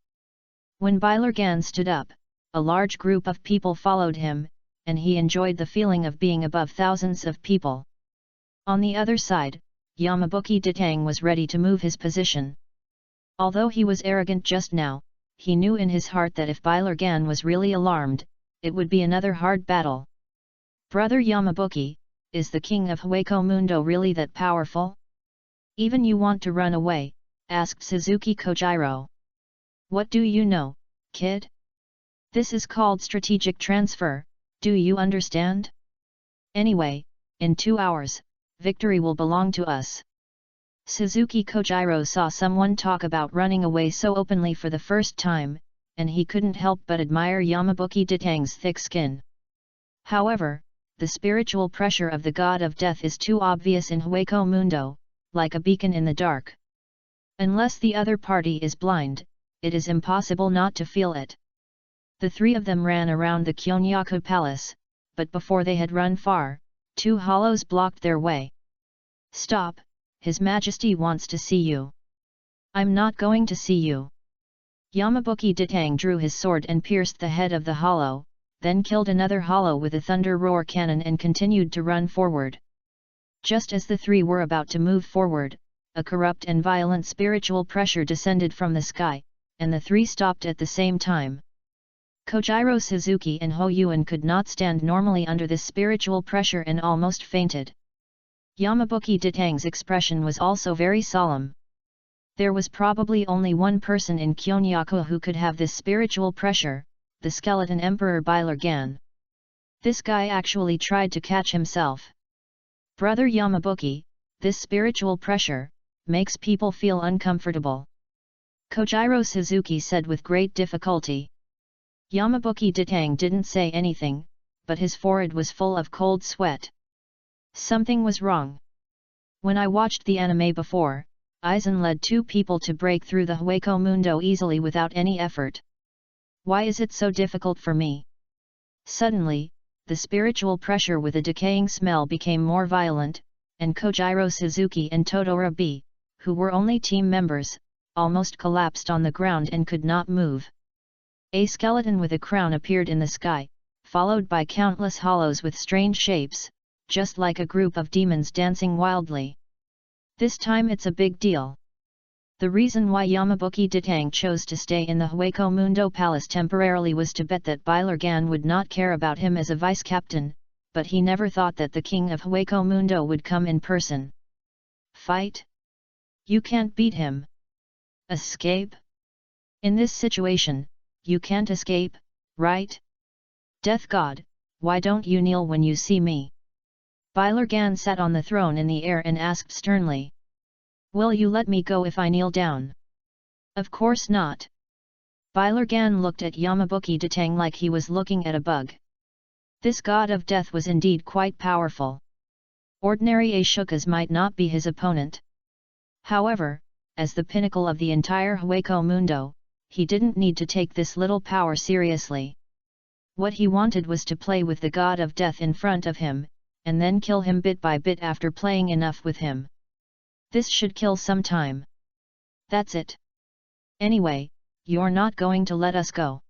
When Bailargan stood up, a large group of people followed him, and he enjoyed the feeling of being above thousands of people. On the other side, Yamabuki Ditang was ready to move his position. Although he was arrogant just now, he knew in his heart that if Bailargan was really alarmed, it would be another hard battle. Brother Yamabuki, is the king of Hueco Mundo really that powerful? Even you want to run away? Asked Suzuki Kojiro. What do you know, kid? This is called strategic transfer, do you understand? Anyway, in 2 hours, victory will belong to us. Suzuki Kojiro saw someone talk about running away so openly for the first time, and he couldn't help but admire Yamabuki Ditang's thick skin. However, the spiritual pressure of the god of death is too obvious in Hueco Mundo, like a beacon in the dark. Unless the other party is blind, it is impossible not to feel it. The three of them ran around the Kyonyaku Palace, but before they had run far, 2 hollows blocked their way. Stop, His Majesty wants to see you. I'm not going to see you. Yamabuki Ditang drew his sword and pierced the head of the hollow, then killed another hollow with a thunder roar cannon and continued to run forward. Just as the three were about to move forward, a corrupt and violent spiritual pressure descended from the sky, and the three stopped at the same time. Kojiro Suzuki and Ho Yuan could not stand normally under this spiritual pressure and almost fainted. Yamabuki Ditang's expression was also very solemn. There was probably only one person in Kyonyaku who could have this spiritual pressure, the skeleton Emperor Bailargan. This guy actually tried to catch himself. Brother Yamabuki, this spiritual pressure makes people feel uncomfortable. Kojiro Suzuki said with great difficulty. Yamabuki Ditang didn't say anything, but his forehead was full of cold sweat. Something was wrong. When I watched the anime before, Aizen led 2 people to break through the Hueco Mundo easily without any effort. Why is it so difficult for me? Suddenly, the spiritual pressure with a decaying smell became more violent, and Kojiro Suzuki and Todora B, who were only team members, almost collapsed on the ground and could not move. A skeleton with a crown appeared in the sky, followed by countless hollows with strange shapes, just like a group of demons dancing wildly. This time it's a big deal. The reason why Yamabuki Ditang chose to stay in the Hueco Mundo Palace temporarily was to bet that Bailargan would not care about him as a vice-captain, but he never thought that the king of Hueco Mundo would come in person. Fight? You can't beat him. Escape? In this situation, you can't escape, right? Death God, why don't you kneel when you see me? Bailargan sat on the throne in the air and asked sternly. Will you let me go if I kneel down? Of course not. Bailargan looked at Yamabuki Ditang like he was looking at a bug. This god of death was indeed quite powerful. Ordinary Ashokas might not be his opponent. However, as the pinnacle of the entire Hueco Mundo, he didn't need to take this little power seriously. What he wanted was to play with the god of death in front of him, and then kill him bit by bit after playing enough with him. This should kill some time. That's it. Anyway, you're not going to let us go.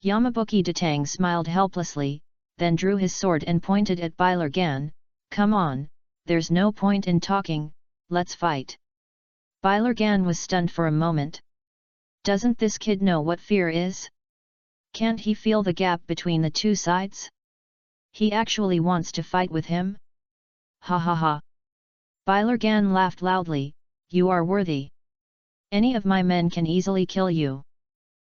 Yamabuki Ditang smiled helplessly, then drew his sword and pointed at Bailargan. Come on, there's no point in talking, let's fight. Bailargan was stunned for a moment. Doesn't this kid know what fear is? Can't he feel the gap between the two sides? He actually wants to fight with him? Ha ha ha. Bailargan laughed loudly, you are worthy. Any of my men can easily kill you.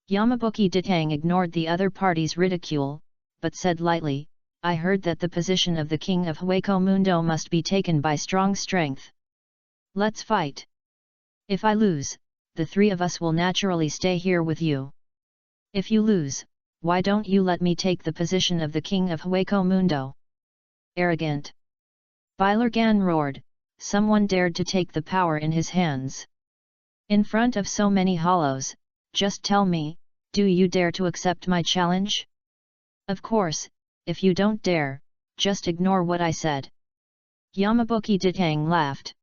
Yamabuki Ditang ignored the other party's ridicule, but said lightly, I heard that the position of the king of Hueco Mundo must be taken by strong strength. Let's fight. If I lose, the 3 of us will naturally stay here with you. If you lose, why don't you let me take the position of the king of Hueco Mundo? Arrogant. Bailargan roared, someone dared to take the power in his hands. In front of so many hollows, just tell me, do you dare to accept my challenge? Of course, if you don't dare, just ignore what I said. Yamabuki Ditang laughed.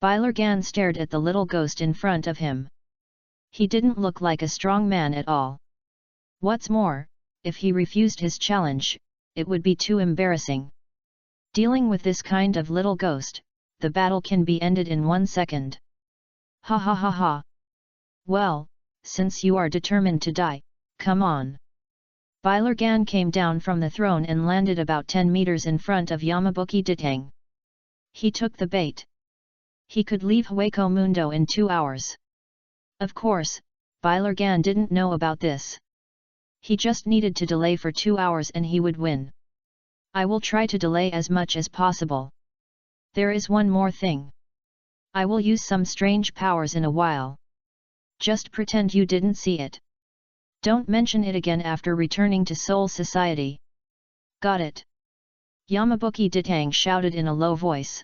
Bailargan stared at the little ghost in front of him. He didn't look like a strong man at all. What's more, if he refused his challenge, it would be too embarrassing. Dealing with this kind of little ghost, the battle can be ended in 1 second. Ha ha ha ha. Well, since you are determined to die, come on. Bailargan came down from the throne and landed about 10 meters in front of Yamabuki Ditang. He took the bait. He could leave Hueco Mundo in 2 hours. Of course, Bailargan didn't know about this. He just needed to delay for 2 hours and he would win. I will try to delay as much as possible. There is one more thing. I will use some strange powers in a while. Just pretend you didn't see it. Don't mention it again after returning to Soul Society. Got it? Yamabuki Ditang shouted in a low voice.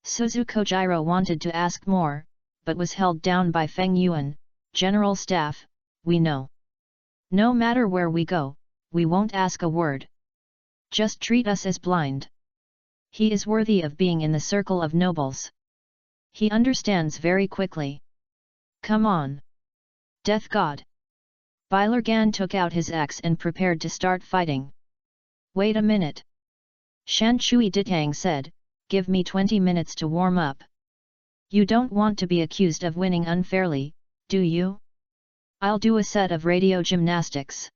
Suzu Kojiro wanted to ask more, but was held down by Feng Yuan. General Staff, we know. No matter where we go, we won't ask a word. Just treat us as blind. He is worthy of being in the circle of nobles. He understands very quickly. Come on. Death God. Bailargan took out his axe and prepared to start fighting. Wait a minute. Shanshui Ditang said, give me 20 minutes to warm up. You don't want to be accused of winning unfairly, do you? I'll do a set of radio gymnastics.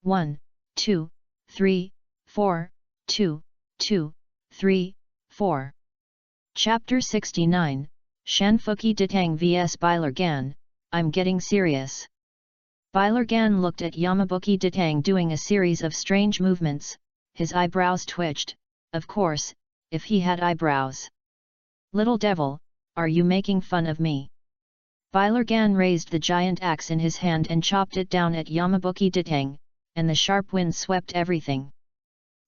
1, 2, 3, 4, 2, 2, 3, 4. Chapter 69, Shanfuki Ditang vs Bailargan, I'm getting serious. Bailargan looked at Yamabuki Ditang doing a series of strange movements, his eyebrows twitched, of course, if he had eyebrows. Little devil, are you making fun of me? Bailargan raised the giant axe in his hand and chopped it down at Yamabuki Ditang, and the sharp wind swept everything.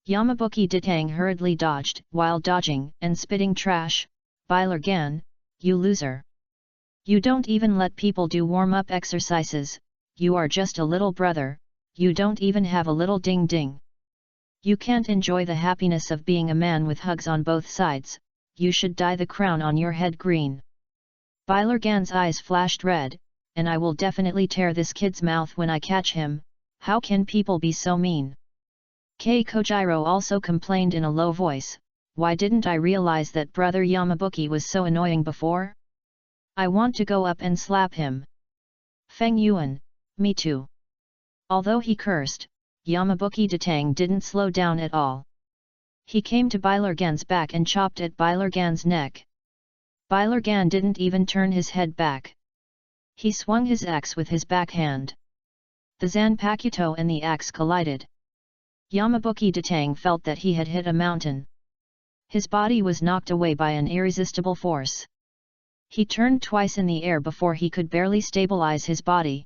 Yamabuki Ditang hurriedly dodged, while dodging and spitting trash. Bailargan, you loser. You don't even let people do warm-up exercises, you are just a little brother, you don't even have a little ding-ding. You can't enjoy the happiness of being a man with hugs on both sides, you should dye the crown on your head green. Bailargan's eyes flashed red, and I will definitely tear this kid's mouth when I catch him. How can people be so mean? Kei Kojiro also complained in a low voice, why didn't I realize that brother Yamabuki was so annoying before? I want to go up and slap him. Feng Yuan, me too. Although he cursed, Yamabuki Ditang didn't slow down at all. He came to Bailargan's back and chopped at Bailargan's neck. Bailargan didn't even turn his head back. He swung his axe with his backhand. The Zanpakuto and the axe collided. Yamabuki Ditang felt that he had hit a mountain. His body was knocked away by an irresistible force. He turned twice in the air before he could barely stabilize his body.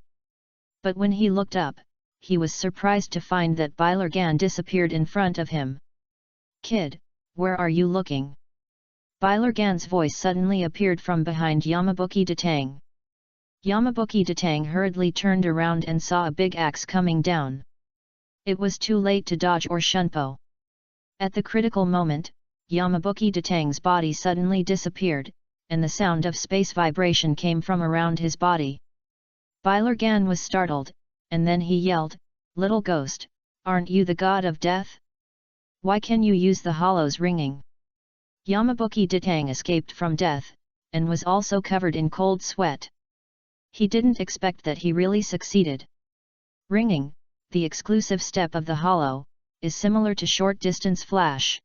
But when he looked up, he was surprised to find that Bailargan disappeared in front of him. Kid, where are you looking? Bailargan's voice suddenly appeared from behind Yamabuki Ditang. Yamabuki Ditang hurriedly turned around and saw a big axe coming down. It was too late to dodge or shunpo. At the critical moment, Yamabuki Ditang's body suddenly disappeared, and the sound of space vibration came from around his body. Bailargan was startled, and then he yelled, "Little ghost, aren't you the god of death? Why can you use the hollows ringing?" Yamabuki Ditang escaped from death, and was also covered in cold sweat. He didn't expect that he really succeeded. Ringing, the exclusive step of the hollow, is similar to short-distance flash.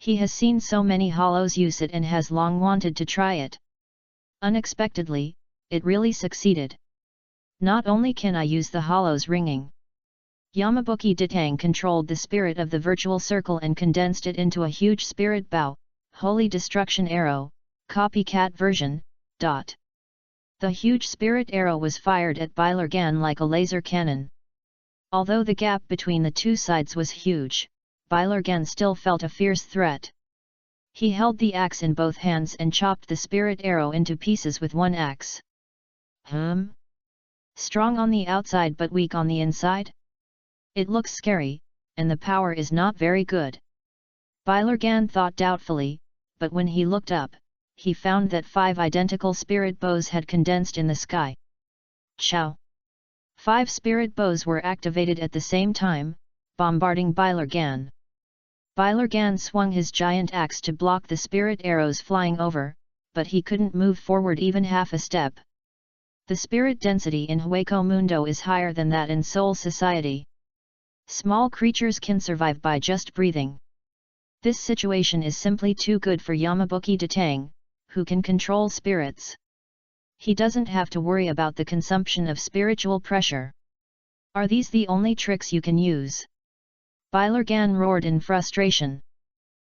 He has seen so many hollows use it and has long wanted to try it. Unexpectedly, it really succeeded. Not only can I use the hollows ringing. Yamabuki Ditang controlled the spirit of the virtual circle and condensed it into a huge spirit bow, Holy Destruction Arrow, copycat version. The huge spirit arrow was fired at Bailargan like a laser cannon. Although the gap between the two sides was huge, Bailargan still felt a fierce threat. He held the axe in both hands and chopped the spirit arrow into pieces with one axe. Strong on the outside but weak on the inside? It looks scary, and the power is not very good. Bailargan thought doubtfully, but when he looked up, he found that 5 identical spirit bows had condensed in the sky. Chow! 5 spirit bows were activated at the same time, bombarding Bailargan. Bailargan swung his giant axe to block the spirit arrows flying over, but he couldn't move forward even half a step. The spirit density in Hueco Mundo is higher than that in Soul Society. Small creatures can survive by just breathing. This situation is simply too good for Yamabuki Datang, who can control spirits. He doesn't have to worry about the consumption of spiritual pressure. Are these the only tricks you can use? Bailargan roared in frustration.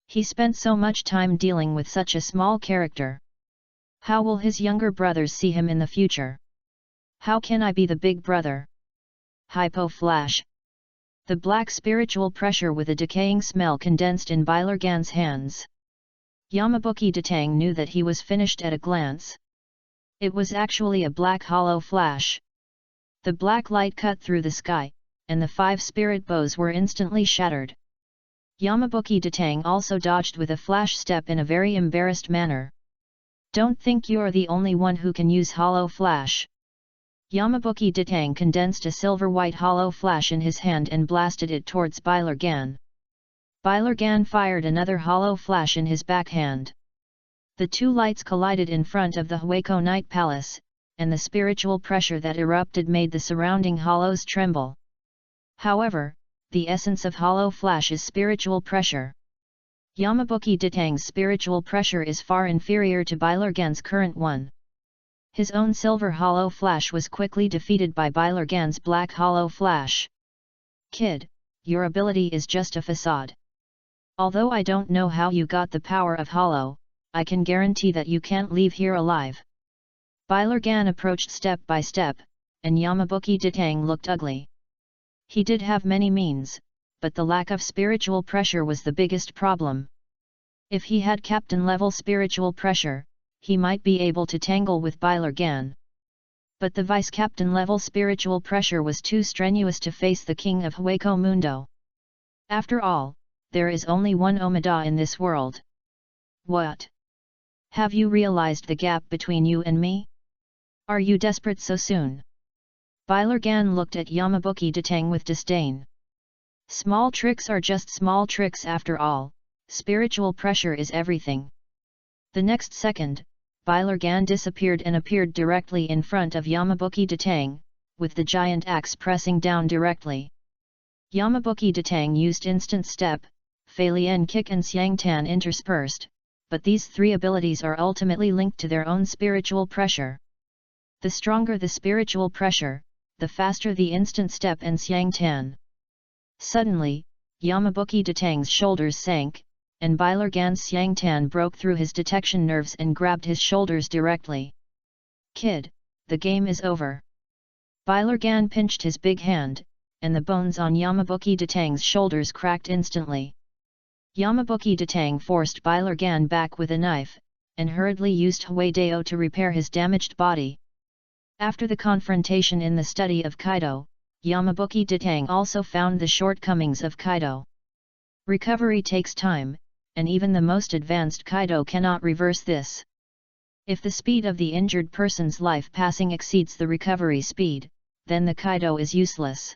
He spent so much time dealing with such a small character. How will his younger brothers see him in the future? How can I be the big brother? Hypo flash. The black spiritual pressure with a decaying smell condensed in Bailargan's hands. Yamabuki Datang knew that he was finished at a glance. It was actually a black hollow flash. The black light cut through the sky, and the 5 spirit bows were instantly shattered. Yamabuki Datang also dodged with a flash step in a very embarrassed manner. Don't think you're the only one who can use hollow flash. Yamabuki Datang condensed a silver-white hollow flash in his hand and blasted it towards Bailargan. Bailargan fired another hollow flash in his backhand. The 2 lights collided in front of the Hueco Night Palace, and the spiritual pressure that erupted made the surrounding hollows tremble. However, the essence of hollow flash is spiritual pressure. Yamabuki Datang's spiritual pressure is far inferior to Bailargan's current one. His own silver hollow flash was quickly defeated by Bailargan's black hollow flash. Kid, your ability is just a facade. Although I don't know how you got the power of hollow, I can guarantee that you can't leave here alive. Bailargan approached step by step, and Yamabuki Datang looked ugly. He did have many means, but the lack of spiritual pressure was the biggest problem. If he had captain-level spiritual pressure, he might be able to tangle with Bailargan. But the vice-captain level spiritual pressure was too strenuous to face the king of Hueco Mundo. After all, there is only one Omada in this world. What? Have you realized the gap between you and me? Are you desperate so soon? Bailargan looked at Yamabuki Datang with disdain. Small tricks are just small tricks after all, spiritual pressure is everything. The next second, Bailargan disappeared and appeared directly in front of Yamabuki Datang, with the giant axe pressing down directly. Yamabuki Datang used instant step, Feilien kick and Xiangtan interspersed, but these 3 abilities are ultimately linked to their own spiritual pressure. The stronger the spiritual pressure, the faster the instant step and Xiangtan. Suddenly, Yamabuki Datang's shoulders sank, and Bailargan's Xiangtan broke through his detection nerves and grabbed his shoulders directly. Kid, the game is over. Bailargan pinched his big hand, and the bones on Yamabuki Datang's shoulders cracked instantly. Yamabuki Datang forced Bailargan back with a knife, and hurriedly used Huidao to repair his damaged body. After the confrontation in the study of Kaido, Yamabuki Datang also found the shortcomings of Kaido. Recovery takes time, and even the most advanced Kaido cannot reverse this. If the speed of the injured person's life passing exceeds the recovery speed, then the Kaido is useless.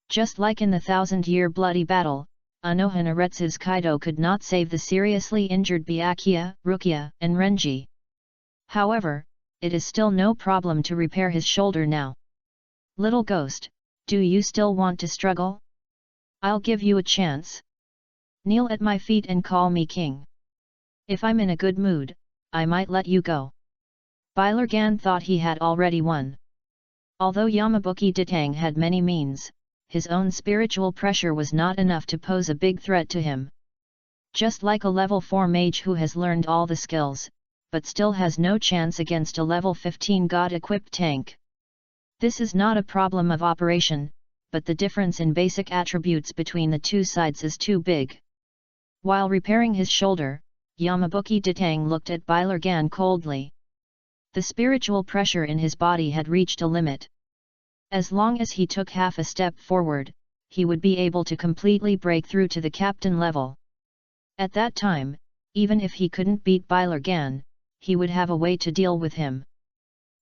Just like in the 1000-year bloody battle, Anohanaretsu's Kaido could not save the seriously injured Byakuya, Rukia, and Renji. However, it is still no problem to repair his shoulder now. Little ghost, do you still want to struggle? I'll give you a chance. Kneel at my feet and call me king. If I'm in a good mood, I might let you go. Bailargan thought he had already won. Although Yamabuki Datang had many means, his own spiritual pressure was not enough to pose a big threat to him. Just like a level 4 mage who has learned all the skills, but still has no chance against a level 15 god-equipped tank. This is not a problem of operation, but the difference in basic attributes between the 2 sides is too big. While repairing his shoulder, Yamabuki Datang looked at Bailargan coldly. The spiritual pressure in his body had reached a limit. As long as he took half a step forward, he would be able to completely break through to the captain level. At that time, even if he couldn't beat Bailargan, he would have a way to deal with him.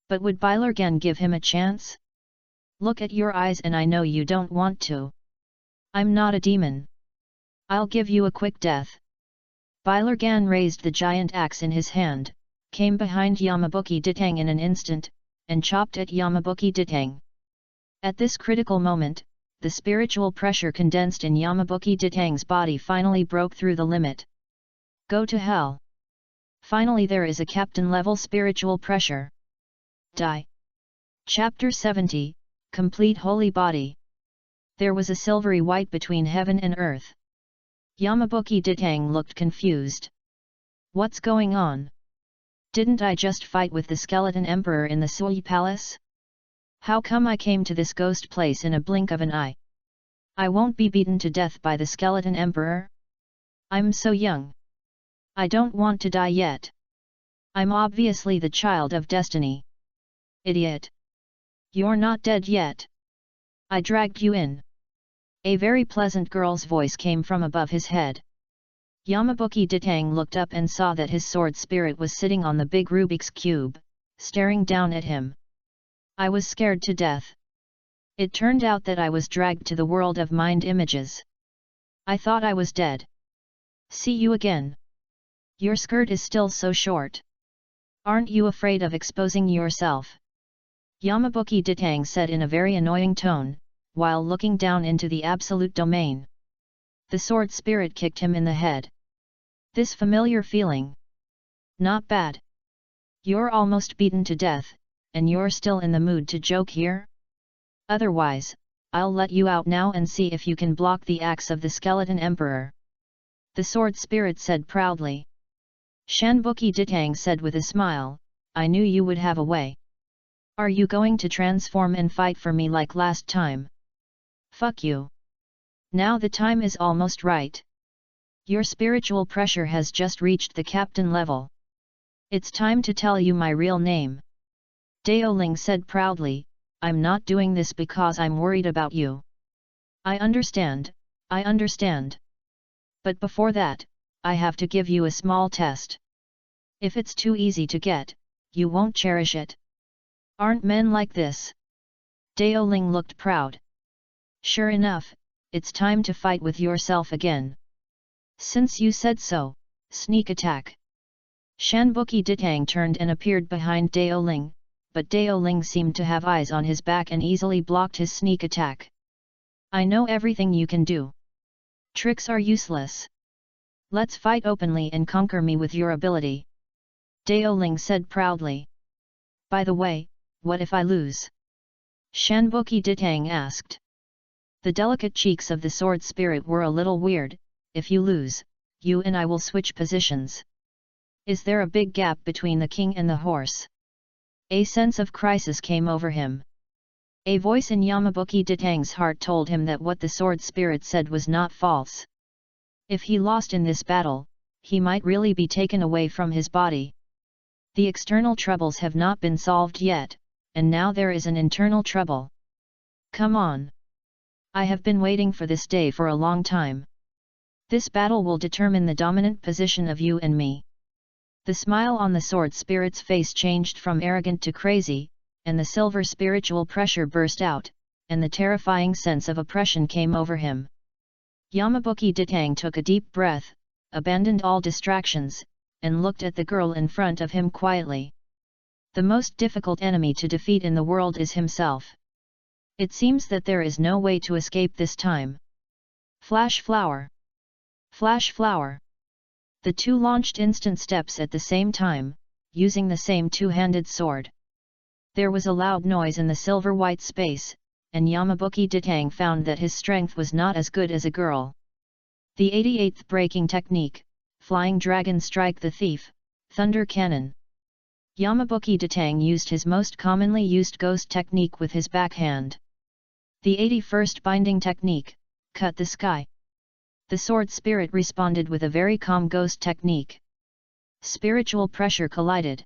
But would Bailargan give him a chance? Look at your eyes and I know you don't want to. I'm not a demon. I'll give you a quick death. Bailargan raised the giant axe in his hand, came behind Yamabuki Datang in an instant, and chopped at Yamabuki Datang. At this critical moment, the spiritual pressure condensed in Yamabuki Ditang's body finally broke through the limit. Go to hell! Finally there is a captain-level spiritual pressure. Die. Chapter 70, Complete Holy Body. There was a silvery white between heaven and earth. Yamabuki Ditang looked confused. What's going on? Didn't I just fight with the skeleton emperor in the Sui Palace? How come I came to this ghost place in a blink of an eye? I won't be beaten to death by the skeleton emperor? I'm so young. I don't want to die yet. I'm obviously the child of destiny. Idiot! You're not dead yet. I dragged you in. A very pleasant girl's voice came from above his head. Yamabuki Ditang looked up and saw that his sword spirit was sitting on the big Rubik's cube, staring down at him. I was scared to death. It turned out that I was dragged to the world of mind images. I thought I was dead. See you again. Your skirt is still so short. Aren't you afraid of exposing yourself? Yamabuki Ditang said in a very annoying tone, while looking down into the absolute domain. The sword spirit kicked him in the head. This familiar feeling. Not bad. You're almost beaten to death, and you're still in the mood to joke here? Otherwise, I'll let you out now and see if you can block the axe of the skeleton emperor. The sword spirit said proudly. Shanbuki Ditang said with a smile, I knew you would have a way. Are you going to transform and fight for me like last time? Fuck you. Now the time is almost right. Your spiritual pressure has just reached the captain level. It's time to tell you my real name. Daoling said proudly, I'm not doing this because I'm worried about you. I understand. But before that, I have to give you a small test. If it's too easy to get, you won't cherish it. Aren't men like this? Daoling looked proud. Sure enough, it's time to fight with yourself again. Since you said so, sneak attack. Shanbuki Ditang turned and appeared behind Daoling, but Daoling seemed to have eyes on his back and easily blocked his sneak attack. I know everything you can do. Tricks are useless. Let's fight openly and conquer me with your ability. Daoling said proudly. By the way, what if I lose? Shanbuki Ditang asked. The delicate cheeks of the sword spirit were a little weird. If you lose, you and I will switch positions. Is there a big gap between the king and the horse? A sense of crisis came over him. A voice in Yamabuki Ditang's heart told him that what the sword spirit said was not false. If he lost in this battle, he might really be taken away from his body. The external troubles have not been solved yet, and now there is an internal trouble. Come on. I have been waiting for this day for a long time. This battle will determine the dominant position of you and me. The smile on the sword spirit's face changed from arrogant to crazy, and the silver spiritual pressure burst out, and the terrifying sense of oppression came over him. Yamabuki Ditang took a deep breath, abandoned all distractions, and looked at the girl in front of him quietly. The most difficult enemy to defeat in the world is himself. It seems that there is no way to escape this time. Flash flower! Flash flower! The two launched instant steps at the same time, using the same two-handed sword. There was a loud noise in the silver-white space, and Yamabuki Ditang found that his strength was not as good as a girl. The 88th breaking technique, Flying Dragon Strike the Thief, Thunder Cannon. Yamabuki Ditang used his most commonly used ghost technique with his backhand. The 81st binding technique, Cut the Sky. The sword spirit responded with a very calm ghost technique. Spiritual pressure collided.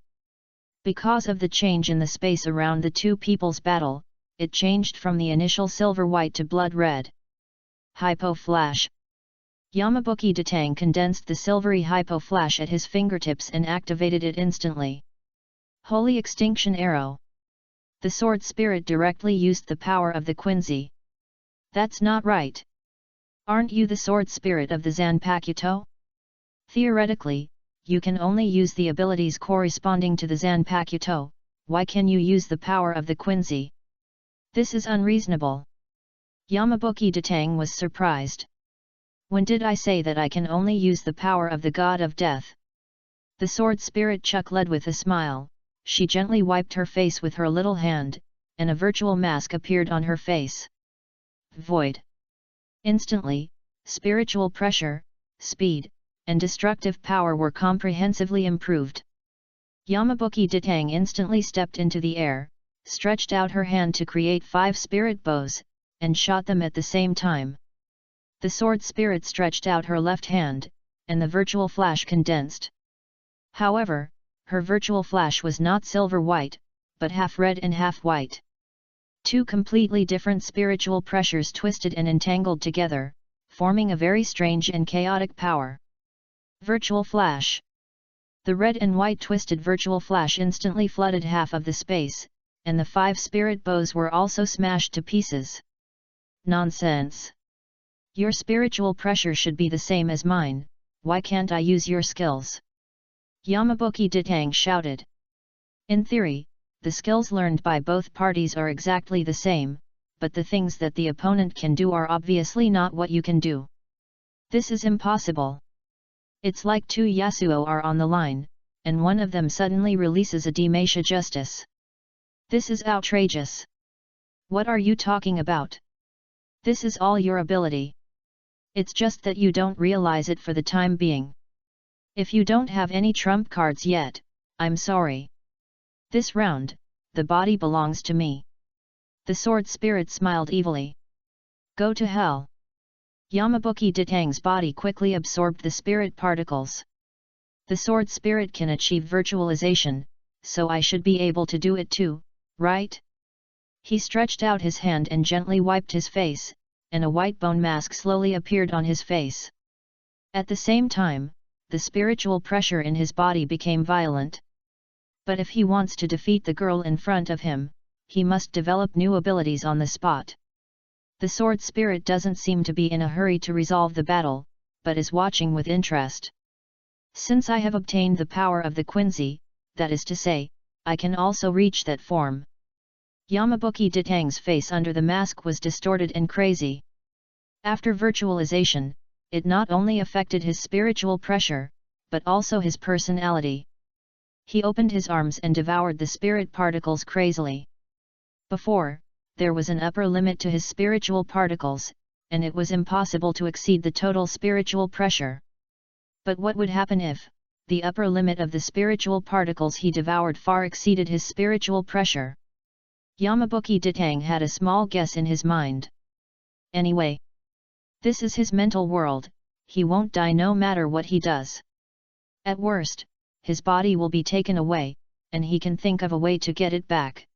Because of the change in the space around the two people's battle, it changed from the initial silver-white to blood-red. Hypo Flash. Yamabuki Ditang condensed the silvery Hypo Flash at his fingertips and activated it instantly. Holy Extinction Arrow. The sword spirit directly used the power of the Quincy. That's not right. Aren't you the sword spirit of the Zanpakuto? Theoretically, you can only use the abilities corresponding to the Zanpakuto, why can you use the power of the Quincy? This is unreasonable. Yamabuki Datang was surprised. When did I say that I can only use the power of the god of death? The sword spirit chuckled with a smile. She gently wiped her face with her little hand, and a virtual mask appeared on her face. Void. Instantly, spiritual pressure, speed, and destructive power were comprehensively improved. Yamabuki Datang instantly stepped into the air, stretched out her hand to create 5 spirit bows, and shot them at the same time. The sword spirit stretched out her left hand, and the virtual flash condensed. However, her virtual flash was not silver-white, but half red and half white. 2 completely different spiritual pressures twisted and entangled together, forming a very strange and chaotic power. Virtual flash. The red and white twisted virtual flash instantly flooded half of the space, and the 5 spirit bows were also smashed to pieces. Nonsense! Your spiritual pressure should be the same as mine, why can't I use your skills? Yamabuki Datang shouted. In theory, the skills learned by both parties are exactly the same, but the things that the opponent can do are obviously not what you can do. This is impossible. It's like 2 Yasuo are on the line, and one of them suddenly releases a Dimasha Justice. This is outrageous. What are you talking about? This is all your ability. It's just that you don't realize it for the time being. If you don't have any trump cards yet, I'm sorry. This round, the body belongs to me. The sword spirit smiled evilly. Go to hell. Yamabuki Datang's body quickly absorbed the spirit particles. The sword spirit can achieve virtualization, so I should be able to do it too, right? He stretched out his hand and gently wiped his face, and a white bone mask slowly appeared on his face. At the same time, the spiritual pressure in his body became violent. But if he wants to defeat the girl in front of him, he must develop new abilities on the spot. The sword spirit doesn't seem to be in a hurry to resolve the battle, but is watching with interest. Since I have obtained the power of the Quincy, that is to say, I can also reach that form. Yamabuki Datang's face under the mask was distorted and crazy. After virtualization, it not only affected his spiritual pressure, but also his personality. He opened his arms and devoured the spirit particles crazily. Before, there was an upper limit to his spiritual particles, and it was impossible to exceed the total spiritual pressure. But what would happen if the upper limit of the spiritual particles he devoured far exceeded his spiritual pressure? Yamabuki Datang had a small guess in his mind. Anyway, this is his mental world, he won't die no matter what he does. At worst, his body will be taken away, and he can think of a way to get it back.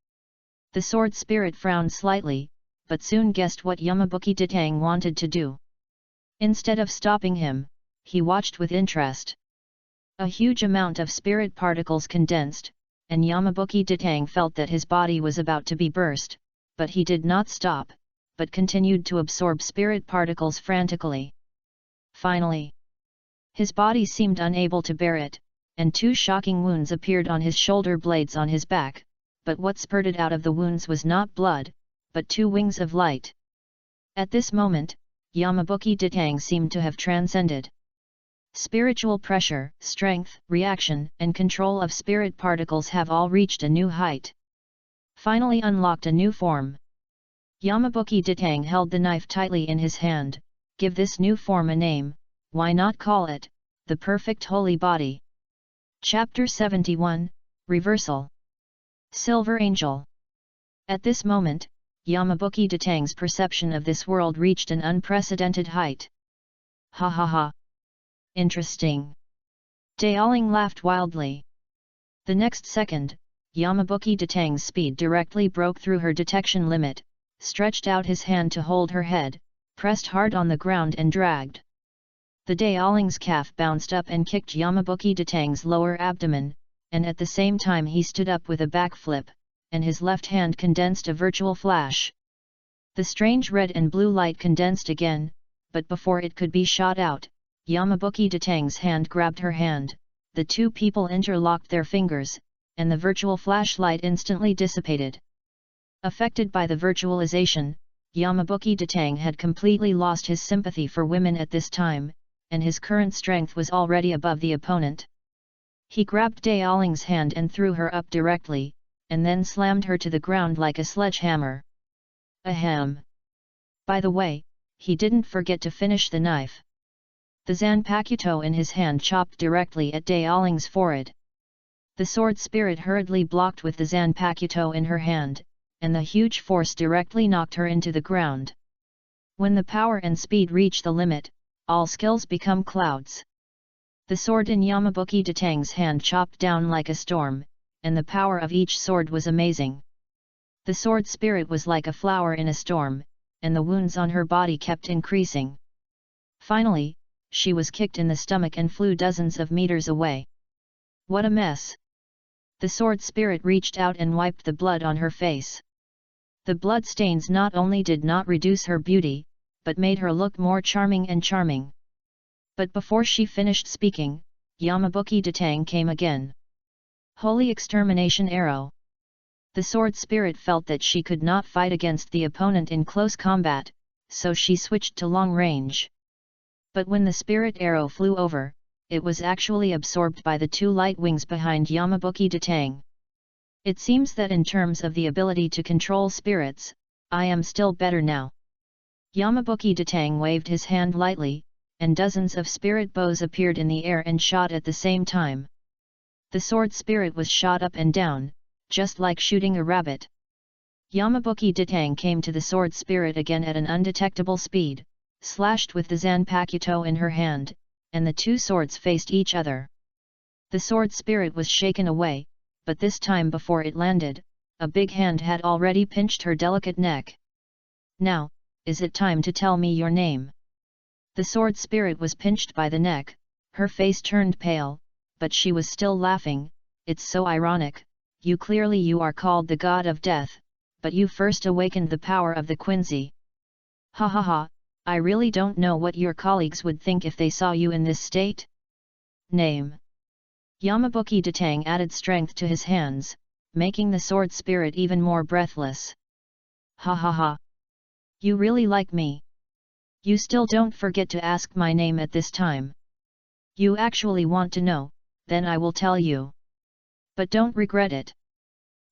The sword spirit frowned slightly, but soon guessed what Yamabuki Datang wanted to do. Instead of stopping him, he watched with interest. A huge amount of spirit particles condensed, and Yamabuki Datang felt that his body was about to be burst, but he did not stop, but continued to absorb spirit particles frantically. Finally, his body seemed unable to bear it, and 2 shocking wounds appeared on his shoulder blades on his back, but what spurted out of the wounds was not blood, but 2 wings of light. At this moment, Yamabuki Datang seemed to have transcended. Spiritual pressure, strength, reaction, and control of spirit particles have all reached a new height. Finally unlocked a new form. Yamabuki Datang held the knife tightly in his hand. Give this new form a name, why not call it, the perfect holy body? Chapter 71, Reversal. Silver Angel. At this moment, Yamabuki Datang's perception of this world reached an unprecedented height. Ha ha ha. Interesting. Daoling laughed wildly. The next second, Yamabuki Datang's speed directly broke through her detection limit, stretched out his hand to hold her head, pressed hard on the ground and dragged. The Daoling's calf bounced up and kicked Yamabuki Datang's lower abdomen, and at the same time he stood up with a backflip, and his left hand condensed a virtual flash. The strange red and blue light condensed again, but before it could be shot out, Yamabuki Datang's hand grabbed her hand, the 2 people interlocked their fingers, and the virtual flashlight instantly dissipated. Affected by the virtualization, Yamabuki Datang had completely lost his sympathy for women at this time, and his current strength was already above the opponent. He grabbed Daoling's hand and threw her up directly, and then slammed her to the ground like a sledgehammer. Ahem! By the way, he didn't forget to finish the knife. The Zanpakuto in his hand chopped directly at Daoling's forehead. The sword spirit hurriedly blocked with the Zanpakuto in her hand, and the huge force directly knocked her into the ground. When the power and speed reach the limit, all skills become clouds. The sword in Yamabuki Datang's hand chopped down like a storm, and the power of each sword was amazing. The sword spirit was like a flower in a storm, and the wounds on her body kept increasing. Finally, she was kicked in the stomach and flew dozens of meters away. What a mess! The sword spirit reached out and wiped the blood on her face. The blood stains not only did not reduce her beauty, but made her look more charming and charming. But before she finished speaking, Yamabuki Datang came again. Holy extermination arrow! The sword spirit felt that she could not fight against the opponent in close combat, so she switched to long range. But when the spirit arrow flew over, it was actually absorbed by the two light wings behind Yamabuki Datang. It seems that in terms of the ability to control spirits, I am still better now. Yamabuki Datang waved his hand lightly, and dozens of spirit bows appeared in the air and shot at the same time. The sword spirit was shot up and down, just like shooting a rabbit. Yamabuki Datang came to the sword spirit again at an undetectable speed, slashed with the Zanpakuto in her hand, and the two swords faced each other. The sword spirit was shaken away, but this time before it landed, a big hand had already pinched her delicate neck. Now, is it time to tell me your name? The sword spirit was pinched by the neck, her face turned pale, but she was still laughing. It's so ironic, you are called the god of death, but you first awakened the power of the Quincy. Ha ha ha, I really don't know what your colleagues would think if they saw you in this state. Name. Yamabuki Datang added strength to his hands, making the sword spirit even more breathless. Ha ha ha. You really like me. You still don't forget to ask my name at this time. You actually want to know, then I will tell you. But don't regret it.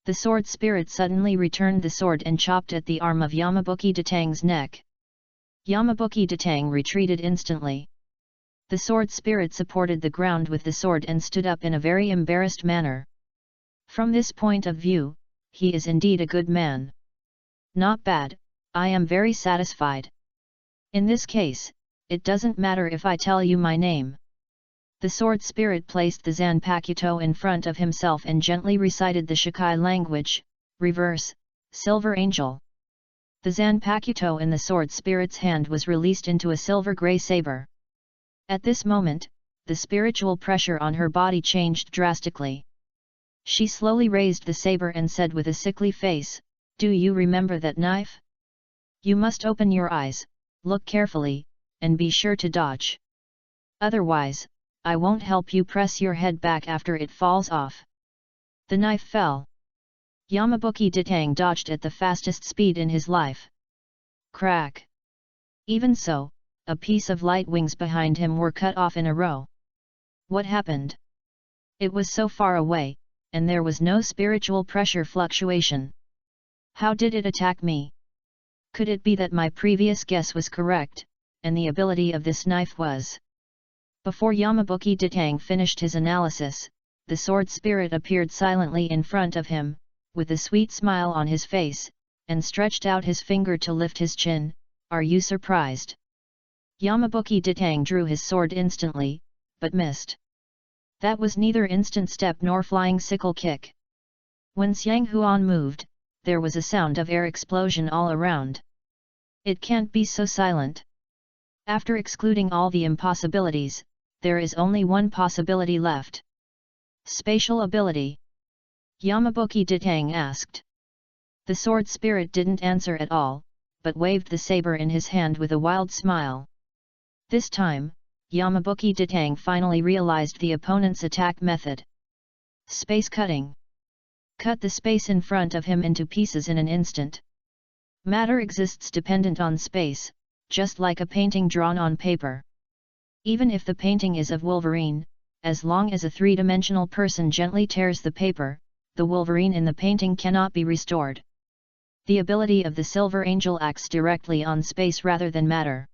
The sword spirit suddenly returned the sword and chopped at the arm of Yamabuki Datang's neck. Yamabuki Datang retreated instantly. The sword spirit supported the ground with the sword and stood up in a very embarrassed manner. From this point of view, he is indeed a good man. Not bad, I am very satisfied. In this case, it doesn't matter if I tell you my name. The sword spirit placed the Zanpakuto in front of himself and gently recited the Shikai language, reverse, Silver Angel. The Zanpakuto in the sword spirit's hand was released into a silver-grey saber. At this moment, the spiritual pressure on her body changed drastically. She slowly raised the saber and said with a sickly face, "Do you remember that knife? You must open your eyes, look carefully, and be sure to dodge. Otherwise, I won't help you press your head back after it falls off." The knife fell. Yamabuki Datang dodged at the fastest speed in his life. Crack! Even so, a piece of light wings behind him were cut off in a row. What happened? It was so far away, and there was no spiritual pressure fluctuation. How did it attack me? Could it be that my previous guess was correct, and the ability of this knife was? Before Yamabuki Datang finished his analysis, the sword spirit appeared silently in front of him, with a sweet smile on his face, and stretched out his finger to lift his chin. Are you surprised? Yamabuki Datang drew his sword instantly, but missed. That was neither instant step nor flying sickle kick. When Xiang Huan moved, there was a sound of air explosion all around. It can't be so silent. After excluding all the impossibilities, there is only one possibility left. Spatial ability. Yamabuki Datang asked. The sword spirit didn't answer at all, but waved the saber in his hand with a wild smile. This time, Yamabuki Datang finally realized the opponent's attack method. Space cutting. Cut the space in front of him into pieces in an instant. Matter exists dependent on space, just like a painting drawn on paper. Even if the painting is of Wolverine, as long as a three-dimensional person gently tears the paper, the Wolverine in the painting cannot be restored. The ability of the Silver Angel acts directly on space rather than matter.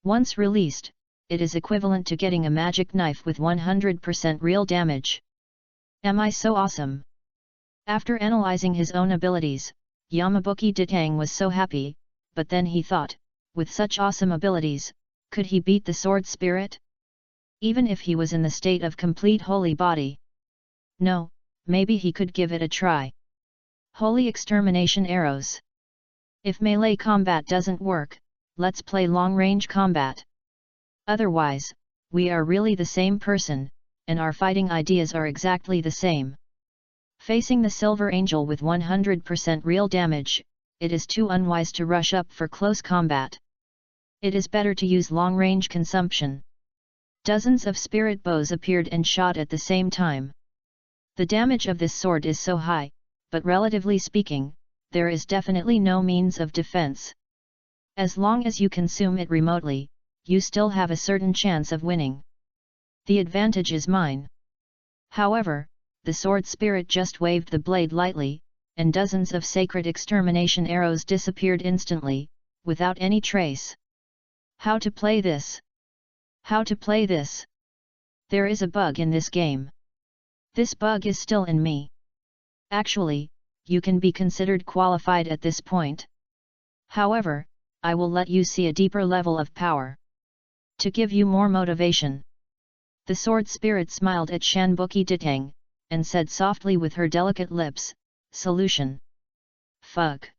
Once released, it is equivalent to getting a magic knife with 100% real damage. Am I so awesome? After analyzing his own abilities, Yamabuki Ditang was so happy, but then he thought, with such awesome abilities, could he beat the sword spirit? Even if he was in the state of complete holy body? No, maybe he could give it a try. Holy extermination arrows. If melee combat doesn't work, let's play long-range combat. Otherwise, we are really the same person, and our fighting ideas are exactly the same. Facing the Silver Angel with 100% real damage, it is too unwise to rush up for close combat. It is better to use long-range consumption. Dozens of spirit bows appeared and shot at the same time. The damage of this sword is so high, but relatively speaking, there is definitely no means of defense. As long as you consume it remotely, you still have a certain chance of winning. The advantage is mine. However, the sword spirit just waved the blade lightly, and dozens of sacred extermination arrows disappeared instantly, without any trace. How to play this? How to play this? There is a bug in this game. This bug is still in me. Actually, you can be considered qualified at this point. However, I will let you see a deeper level of power. To give you more motivation. The sword spirit smiled at Shanbuki Ditang, and said softly with her delicate lips, "Solution. Fuck.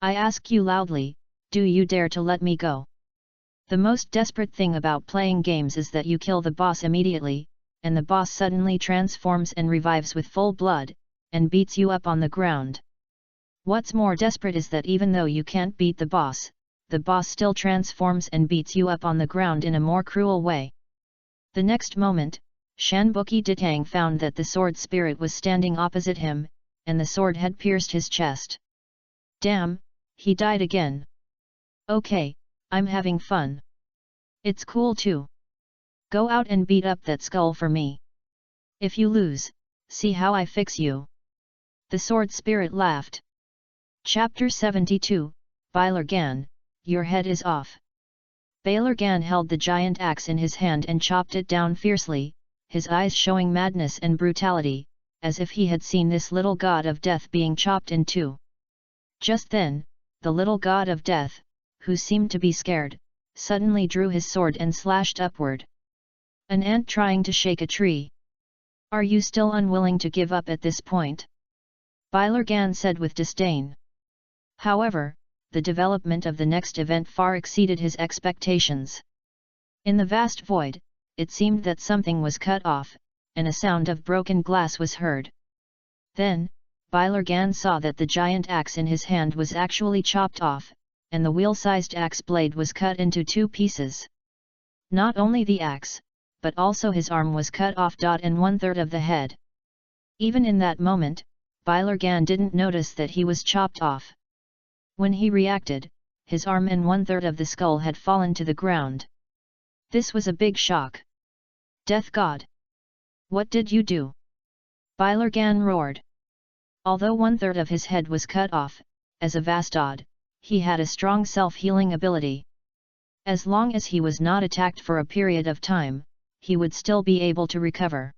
I ask you loudly, do you dare to let me go?" The most desperate thing about playing games is that you kill the boss immediately, and the boss suddenly transforms and revives with full blood, and beats you up on the ground. What's more desperate is that even though you can't beat the boss still transforms and beats you up on the ground in a more cruel way. The next moment, Shanbuki Ditang found that the sword spirit was standing opposite him, and the sword had pierced his chest. Damn, he died again. Okay, I'm having fun. It's cool too. Go out and beat up that skull for me. If you lose, see how I fix you. The sword spirit laughed. Chapter 72, Bailargan, your head is off. Bailargan held the giant axe in his hand and chopped it down fiercely, his eyes showing madness and brutality, as if he had seen this little god of death being chopped in two. Just then, the little god of death, who seemed to be scared, suddenly drew his sword and slashed upward. An ant trying to shake a tree. Are you still unwilling to give up at this point? Bailargan said with disdain. However, the development of the next event far exceeded his expectations. In the vast void, it seemed that something was cut off, and a sound of broken glass was heard. Then, Bailargan saw that the giant axe in his hand was actually chopped off, and the wheel-sized axe blade was cut into two pieces. Not only the axe, but also his arm was cut off. And 1/3 of the head. Even in that moment, Bailargan didn't notice that he was chopped off. When he reacted, his arm and 1/3 of the skull had fallen to the ground. This was a big shock. Death God! What did you do? Bailargan roared. Although 1/3 of his head was cut off, as a Vastad, he had a strong self-healing ability. As long as he was not attacked for a period of time, he would still be able to recover.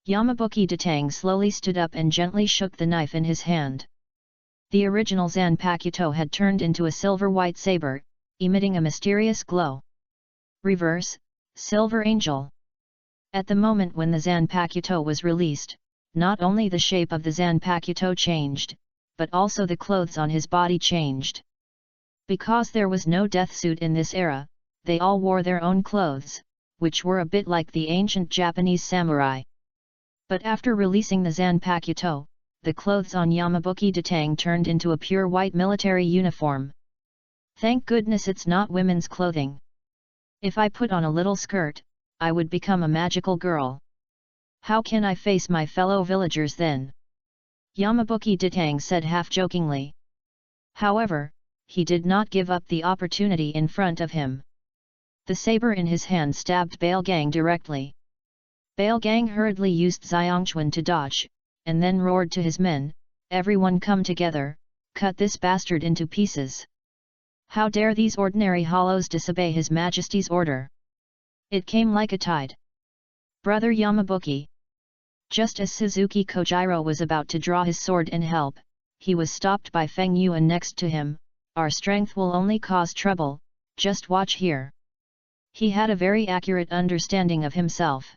Yamabuki Ditang slowly stood up and gently shook the knife in his hand. The original Zanpakuto had turned into a silver-white saber, emitting a mysterious glow. Reverse, Silver Angel. At the moment when the Zanpakuto was released, not only the shape of the Zanpakuto changed, but also the clothes on his body changed. Because there was no death suit in this era, they all wore their own clothes, which were a bit like the ancient Japanese samurai. But after releasing the Zanpakuto, the clothes on Yamabuki Ditang turned into a pure white military uniform. Thank goodness it's not women's clothing. If I put on a little skirt, I would become a magical girl. How can I face my fellow villagers then? Yamabuki Ditang said half-jokingly. However, he did not give up the opportunity in front of him. The saber in his hand stabbed Bailgang directly. Bailgang hurriedly used Xiongquan to dodge, and then roared to his men, "Everyone come together, cut this bastard into pieces! How dare these ordinary hollows disobey His Majesty's order?" It came like a tide. "Brother Yamabuki!" Just as Suzuki Kojiro was about to draw his sword and help, he was stopped by Feng Yuan next to him. "Our strength will only cause trouble, just watch here." He had a very accurate understanding of himself.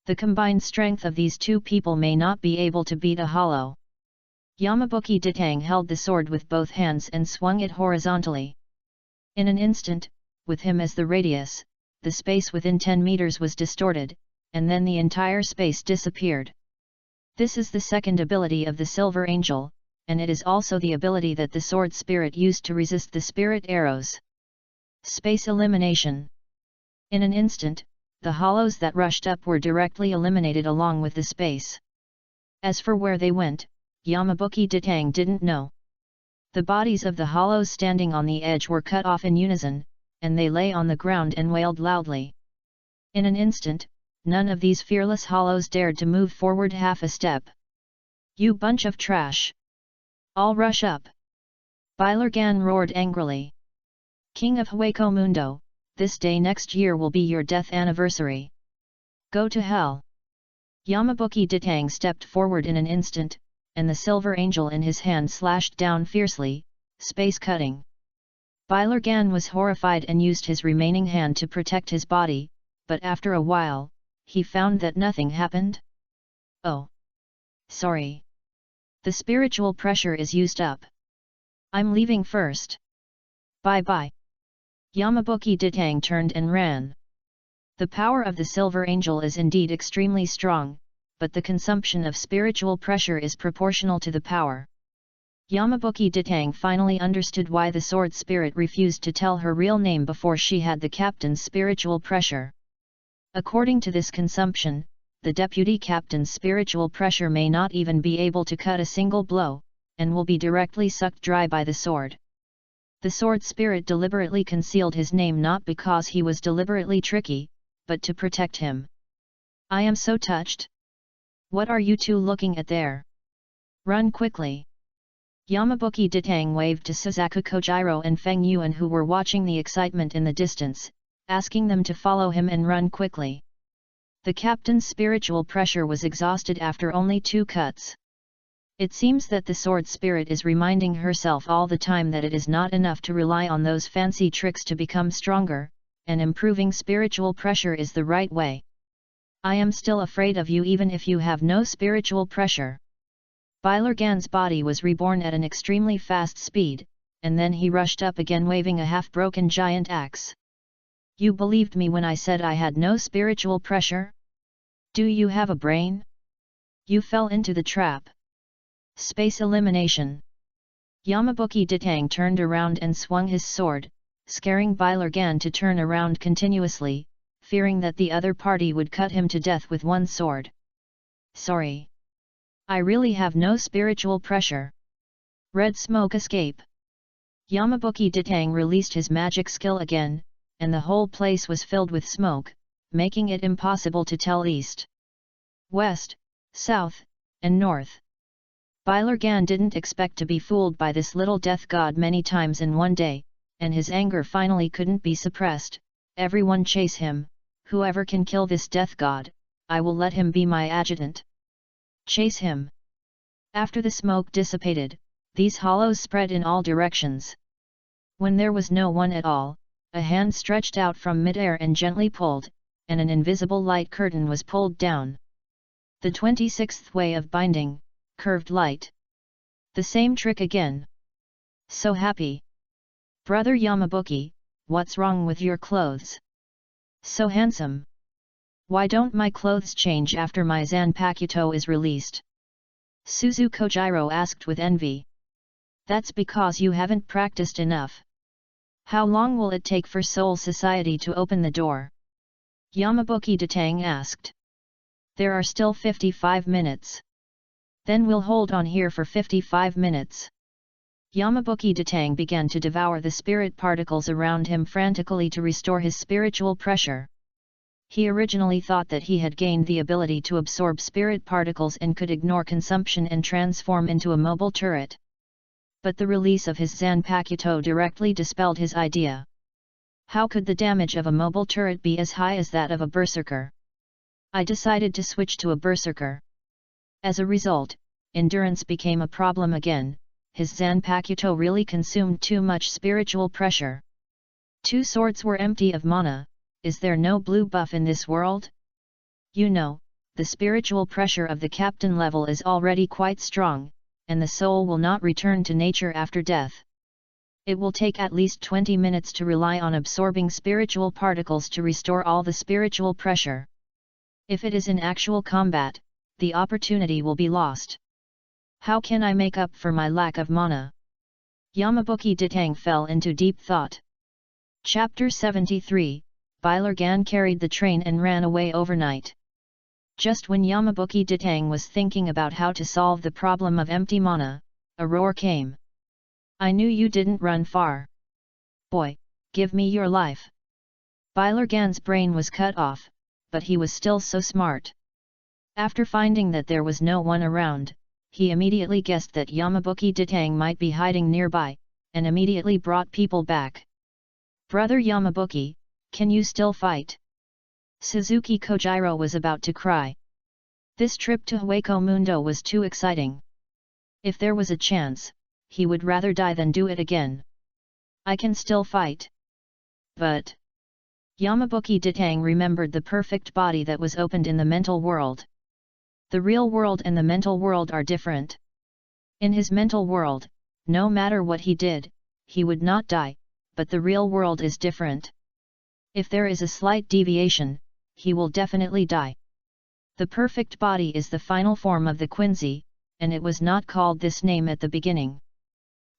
The combined strength of these two people may not be able to beat a hollow. Yamabuki Ditang held the sword with both hands and swung it horizontally. In an instant, with him as the radius, the space within 10 meters was distorted, and then the entire space disappeared. This is the second ability of the Silver Angel, and it is also the ability that the sword spirit used to resist the spirit arrows. Space elimination. In an instant, the hollows that rushed up were directly eliminated along with the space. As for where they went, Yamabuki Ditang didn't know. The bodies of the hollows standing on the edge were cut off in unison, and they lay on the ground and wailed loudly. In an instant, none of these fearless hollows dared to move forward half a step. "You bunch of trash! All rush up!" Bailargan roared angrily. "King of Hueco Mundo, this day next year will be your death anniversary. Go to hell!" Yamabuki Ditang stepped forward in an instant, and the Silver Angel in his hand slashed down fiercely, space cutting. Bailargan was horrified and used his remaining hand to protect his body, but after a while, he found that nothing happened. "Oh! Sorry. The spiritual pressure is used up. I'm leaving first. Bye-bye." Yamabuki Ditang turned and ran. The power of the Silver Angel is indeed extremely strong, but the consumption of spiritual pressure is proportional to the power. Yamabuki Ditang finally understood why the sword spirit refused to tell her real name before she had the captain's spiritual pressure. According to this consumption, the deputy captain's spiritual pressure may not even be able to cut a single blow, and will be directly sucked dry by the sword. The sword spirit deliberately concealed his name not because he was deliberately tricky, but to protect him. "I am so touched. What are you two looking at there? Run quickly!" Yamabuki Ditang waved to Suzaku Kojiro and Feng Yuan who were watching the excitement in the distance, asking them to follow him and run quickly. The captain's spiritual pressure was exhausted after only 2 cuts. It seems that the sword spirit is reminding herself all the time that it is not enough to rely on those fancy tricks to become stronger, and improving spiritual pressure is the right way. "I am still afraid of you even if you have no spiritual pressure." Bailargan's body was reborn at an extremely fast speed, and then he rushed up again waving a half-broken giant axe. "You believed me when I said I had no spiritual pressure? Do you have a brain? You fell into the trap." Space elimination. Yamabuki Ditang turned around and swung his sword, scaring Bailargan to turn around continuously, fearing that the other party would cut him to death with one sword. "Sorry. I really have no spiritual pressure." Red smoke escape. Yamabuki Ditang released his magic skill again, and the whole place was filled with smoke, making it impossible to tell east, west, south, and north. Bailargan didn't expect to be fooled by this little death god many times in one day, and his anger finally couldn't be suppressed. "Everyone chase him, whoever can kill this death god, I will let him be my adjutant. Chase him." After the smoke dissipated, these hollows spread in all directions. When there was no one at all, a hand stretched out from midair and gently pulled, and an invisible light curtain was pulled down. The 26th way of binding, curved light. The same trick again. "So happy. Brother Yamabuki, what's wrong with your clothes? So handsome. Why don't my clothes change after my Zanpakuto is released?" Suzu Kojiro asked with envy. "That's because you haven't practiced enough. How long will it take for Soul Society to open the door?" Yamabuki Ditang asked. "There are still 55 minutes. Then we'll hold on here for 55 minutes. Yamabuki Datang began to devour the spirit particles around him frantically to restore his spiritual pressure. He originally thought that he had gained the ability to absorb spirit particles and could ignore consumption and transform into a mobile turret. But the release of his Zanpakuto directly dispelled his idea. How could the damage of a mobile turret be as high as that of a berserker? I decided to switch to a berserker. As a result, endurance became a problem again. His Zanpakuto really consumed too much spiritual pressure. 2 swords were empty of mana. Is there no blue buff in this world? You know, the spiritual pressure of the captain level is already quite strong, and the soul will not return to nature after death. It will take at least 20 minutes to rely on absorbing spiritual particles to restore all the spiritual pressure. If it is in actual combat, the opportunity will be lost. How can I make up for my lack of mana? Yamabuki Datang fell into deep thought. Chapter 73, Bailargan carried the train and ran away overnight. Just when Yamabuki Datang was thinking about how to solve the problem of empty mana, a roar came. I knew you didn't run far. Boy, give me your life. Bailargan's brain was cut off, but he was still so smart. After finding that there was no one around, he immediately guessed that Yamabuki Datang might be hiding nearby, and immediately brought people back. Brother Yamabuki, can you still fight? Suzuki Kojiro was about to cry. This trip to Hueco Mundo was too exciting. If there was a chance, he would rather die than do it again. I can still fight. But Yamabuki Datang remembered the perfect body that was opened in the mental world. The real world and the mental world are different. In his mental world, no matter what he did, he would not die, but the real world is different. If there is a slight deviation, he will definitely die. The perfect body is the final form of the Quincy, and it was not called this name at the beginning.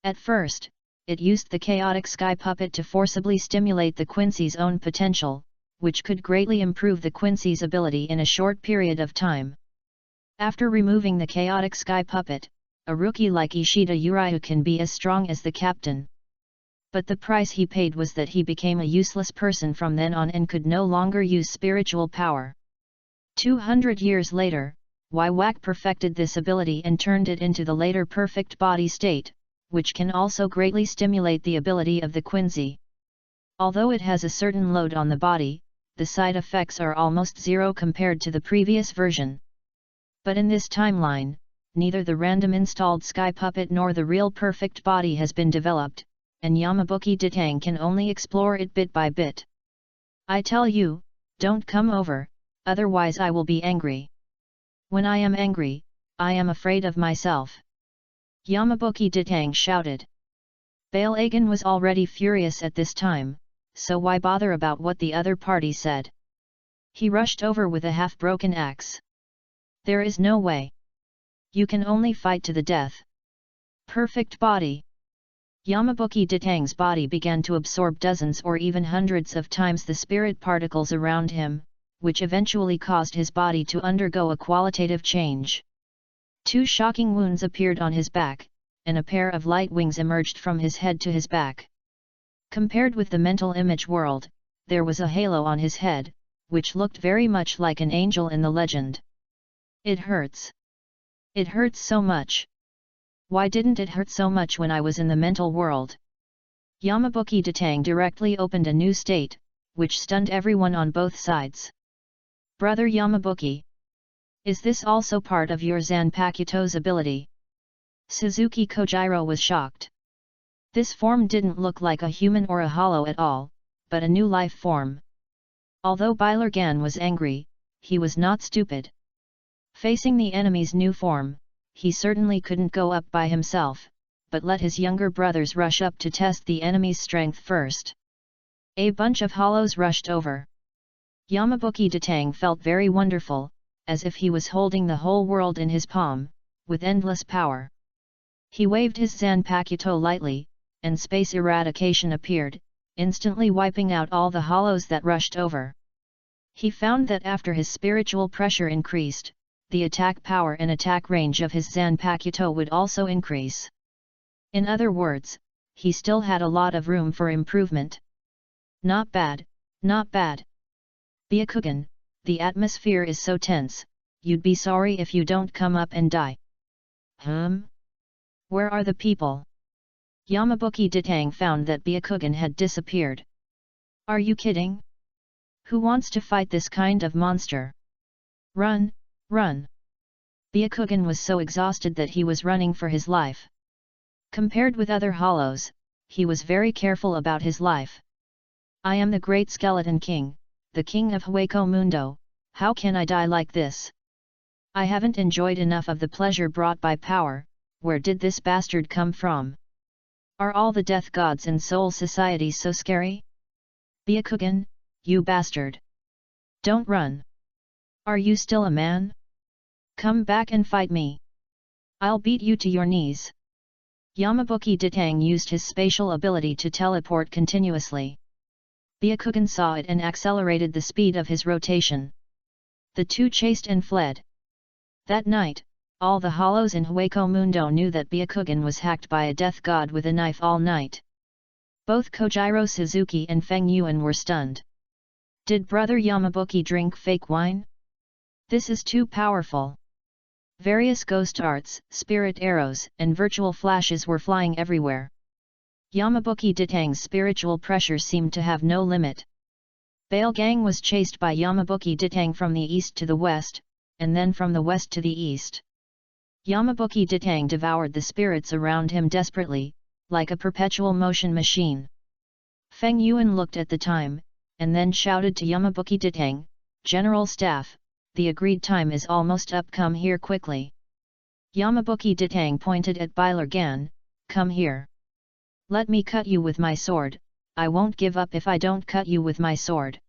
At first, it used the chaotic sky puppet to forcibly stimulate the Quincy's own potential, which could greatly improve the Quincy's ability in a short period of time. After removing the chaotic sky puppet, a rookie like Ishida Uryu can be as strong as the captain. But the price he paid was that he became a useless person from then on and could no longer use spiritual power. 200 years later, Waiwak perfected this ability and turned it into the later perfect body state, which can also greatly stimulate the ability of the Quincy. Although it has a certain load on the body, the side effects are almost zero compared to the previous version. But in this timeline, neither the random installed sky puppet nor the real perfect body has been developed, and Yamabuki Datang can only explore it bit by bit. I tell you, don't come over, otherwise I will be angry. When I am angry, I am afraid of myself. Yamabuki Datang shouted. Bailagan was already furious at this time, so why bother about what the other party said? He rushed over with a half-broken axe. There is no way. You can only fight to the death. Perfect body. Yamabuki Datang's body began to absorb dozens or even hundreds of times the spirit particles around him, which eventually caused his body to undergo a qualitative change. 2 shocking wounds appeared on his back, and a pair of light wings emerged from his head to his back. Compared with the mental image world, there was a halo on his head, which looked very much like an angel in the legend. It hurts. It hurts so much. Why didn't it hurt so much when I was in the mental world? Yamabuki Datang directly opened a new state, which stunned everyone on both sides. Brother Yamabuki, is this also part of your Zanpakuto's ability? Suzuki Kojiro was shocked. This form didn't look like a human or a hollow at all, but a new life form. Although Bailargan was angry, he was not stupid. Facing the enemy's new form, he certainly couldn't go up by himself, but let his younger brothers rush up to test the enemy's strength first. A bunch of hollows rushed over. Yamabuki Datang felt very wonderful, as if he was holding the whole world in his palm, with endless power. He waved his Zanpakuto lightly, and space eradication appeared, instantly wiping out all the hollows that rushed over. He found that after his spiritual pressure increased, the attack power and attack range of his Zanpakuto would also increase. In other words, he still had a lot of room for improvement. Not bad, not bad. Byakugan, the atmosphere is so tense, you'd be sorry if you don't come up and die. Where are the people? Yamabuki Ditang found that Byakugan had disappeared. Are you kidding? Who wants to fight this kind of monster? Run, run! Byakugan was so exhausted that he was running for his life. Compared with other hollows, he was very careful about his life. I am the great skeleton king, the king of Hueco Mundo, how can I die like this? I haven't enjoyed enough of the pleasure brought by power, where did this bastard come from? Are all the death gods in Soul Society so scary? Byakugan, you bastard! Don't run! Are you still a man? Come back and fight me! I'll beat you to your knees! Yamabuki Ditang used his spatial ability to teleport continuously. Byakugan saw it and accelerated the speed of his rotation. The two chased and fled. That night, all the hollows in Hueco Mundo knew that Byakugan was hacked by a death god with a knife all night. Both Kojiro Suzuki and Feng Yuan were stunned. Did Brother Yamabuki drink fake wine? This is too powerful. Various ghost arts, spirit arrows, and virtual flashes were flying everywhere. Yamabuki Ditang's spiritual pressure seemed to have no limit. Bale Gang was chased by Yamabuki Ditang from the east to the west, and then from the west to the east. Yamabuki Ditang devoured the spirits around him desperately, like a perpetual motion machine. Feng Yuan looked at the time, and then shouted to Yamabuki Ditang, General Staff, the agreed time is almost up, come here quickly. Yamabuki Ditang pointed at Bailar Gan, come here. Let me cut you with my sword, I won't give up if I don't cut you with my sword.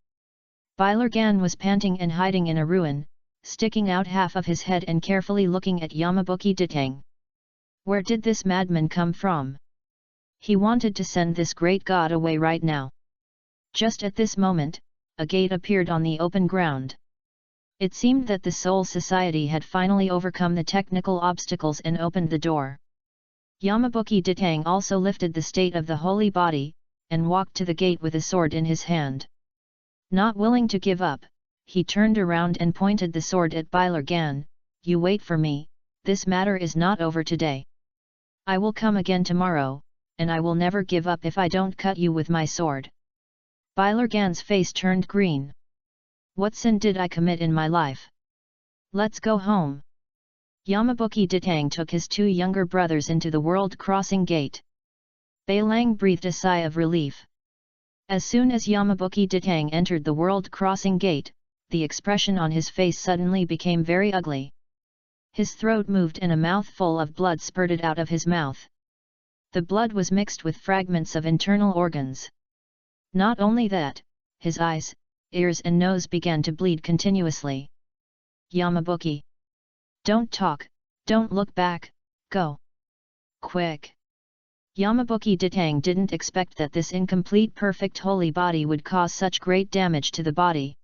Bailar Gan was panting and hiding in a ruin, sticking out half of his head and carefully looking at Yamabuki Ditang. Where did this madman come from? He wanted to send this great god away right now. Just at this moment, a gate appeared on the open ground. It seemed that the Soul Society had finally overcome the technical obstacles and opened the door. Yamabuki Ditang also lifted the state of the holy body, and walked to the gate with a sword in his hand. Not willing to give up, he turned around and pointed the sword at Bailar Gan, you wait for me, this matter is not over today. I will come again tomorrow, and I will never give up if I don't cut you with my sword. Bailar Gan's face turned green. What sin did I commit in my life? Let's go home. Yamabuki Ditang took his two younger brothers into the world crossing gate. Bailang breathed a sigh of relief. As soon as Yamabuki Ditang entered the world crossing gate, the expression on his face suddenly became very ugly. His throat moved and a mouthful of blood spurted out of his mouth. The blood was mixed with fragments of internal organs. Not only that, his eyes, ears and nose began to bleed continuously. Yamabuki! Don't talk, don't look back, go! Quick! Yamabuki Ditang didn't expect that this incomplete perfect holy body would cause such great damage to the body.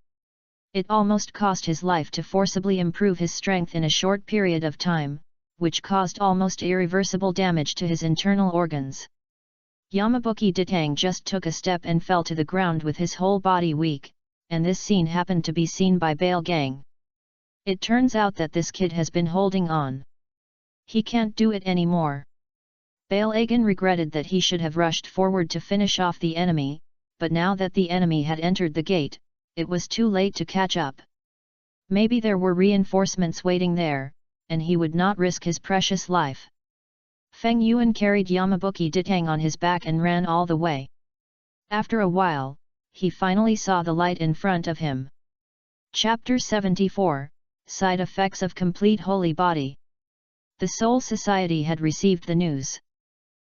It almost cost his life to forcibly improve his strength in a short period of time, which caused almost irreversible damage to his internal organs. Yamabuki Ditang just took a step and fell to the ground with his whole body weak, and this scene happened to be seen by Bale Gang. It turns out that this kid has been holding on. He can't do it anymore. Bale Agan regretted that he should have rushed forward to finish off the enemy, but now that the enemy had entered the gate, it was too late to catch up. Maybe there were reinforcements waiting there, and he would not risk his precious life. Feng Yuan carried Yamabuki Ditang on his back and ran all the way. After a while, he finally saw the light in front of him. Chapter 74, Side Effects of Complete Holy Body. The Soul Society had received the news.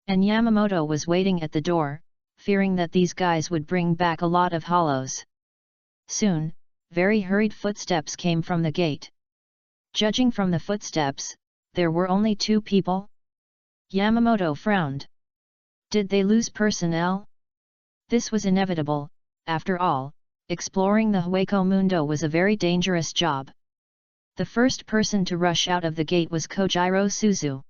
And Yamamoto was waiting at the door, fearing that these guys would bring back a lot of hollows. Soon, very hurried footsteps came from the gate. Judging from the footsteps, there were only 2 people. Yamamoto frowned. Did they lose personnel? This was inevitable. After all, exploring the Hueco Mundo was a very dangerous job. The first person to rush out of the gate was Kojiro Suzu.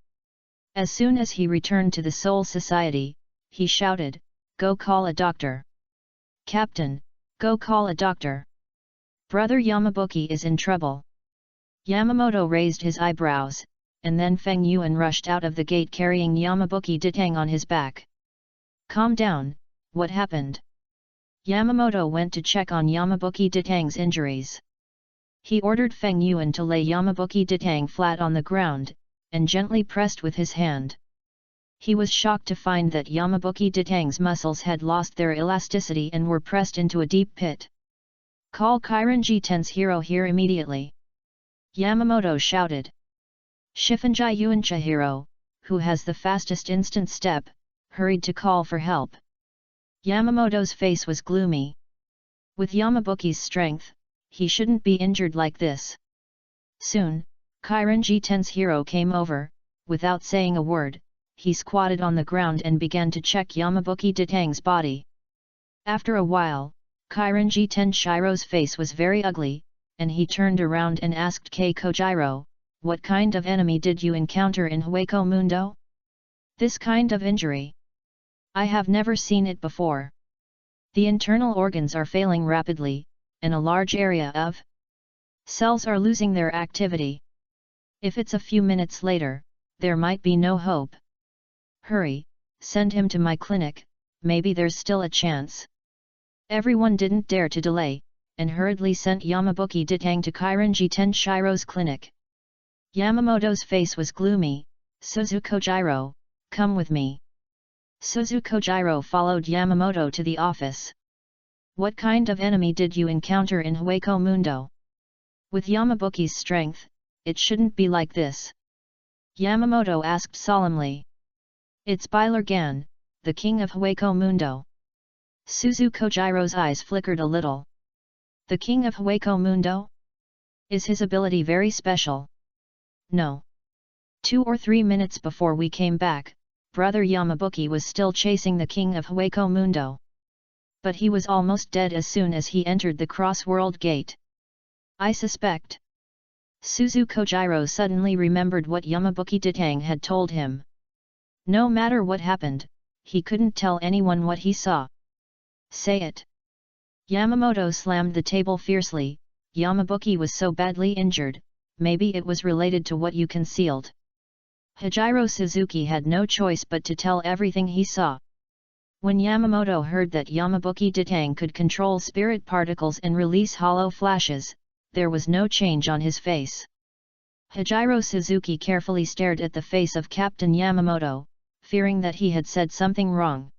As soon as he returned to the Soul Society, he shouted, "Go call a doctor! Captain, go call a doctor! Brother Yamabuki is in trouble!" Yamamoto raised his eyebrows, and then Feng Yuan rushed out of the gate carrying Yamabuki Ditang on his back. "Calm down, what happened?" Yamamoto went to check on Yamabuki Ditang's injuries. He ordered Feng Yuan to lay Yamabuki Ditang flat on the ground, and gently pressed with his hand. He was shocked to find that Yamabuki Ditang's muscles had lost their elasticity and were pressed into a deep pit. "Call Kiranji Ten's hero here immediately!" Yamamoto shouted. Shifunji Yuancha hero, who has the fastest instant step, hurried to call for help. Yamamoto's face was gloomy. With Yamabuki's strength, he shouldn't be injured like this. Soon, Kiranji Ten's hero came over. Without saying a word, he squatted on the ground and began to check Yamabuki Ditang's body. After a while, Kiranji Ten Shiro's face was very ugly, and he turned around and asked Keiko Jiro, "What kind of enemy did you encounter in Hueco Mundo? This kind of injury? I have never seen it before. The internal organs are failing rapidly, and a large area of cells are losing their activity. If it's a few minutes later, there might be no hope. Hurry, send him to my clinic, maybe there's still a chance." Everyone didn't dare to delay, and hurriedly sent Yamabuki Ditang to Kiranji Ten Shiro's clinic. Yamamoto's face was gloomy. "Suzuko Jiro, come with me." Suzuko Jiro followed Yamamoto to the office. "What kind of enemy did you encounter in Hueco Mundo? With Yamabuki's strength, it shouldn't be like this." Yamamoto asked solemnly. "It's Bailargan, the king of Hueco Mundo." Suzuko Jiro's eyes flickered a little. "The king of Hueco Mundo? Is his ability very special?" "No. 2 or 3 minutes before we came back, Brother Yamabuki was still chasing the king of Hueco Mundo. But he was almost dead as soon as he entered the cross-world gate. I suspect." Suzuko Jiro suddenly remembered what Yamabuki Ditang had told him. No matter what happened, he couldn't tell anyone what he saw. "Say it." Yamamoto slammed the table fiercely. "Yamabuki was so badly injured, maybe it was related to what you concealed." Hajiro Suzuki had no choice but to tell everything he saw. When Yamamoto heard that Yamabuki Ditang could control spirit particles and release hollow flashes, there was no change on his face. Hajiro Suzuki carefully stared at the face of Captain Yamamoto, fearing that he had said something wrong.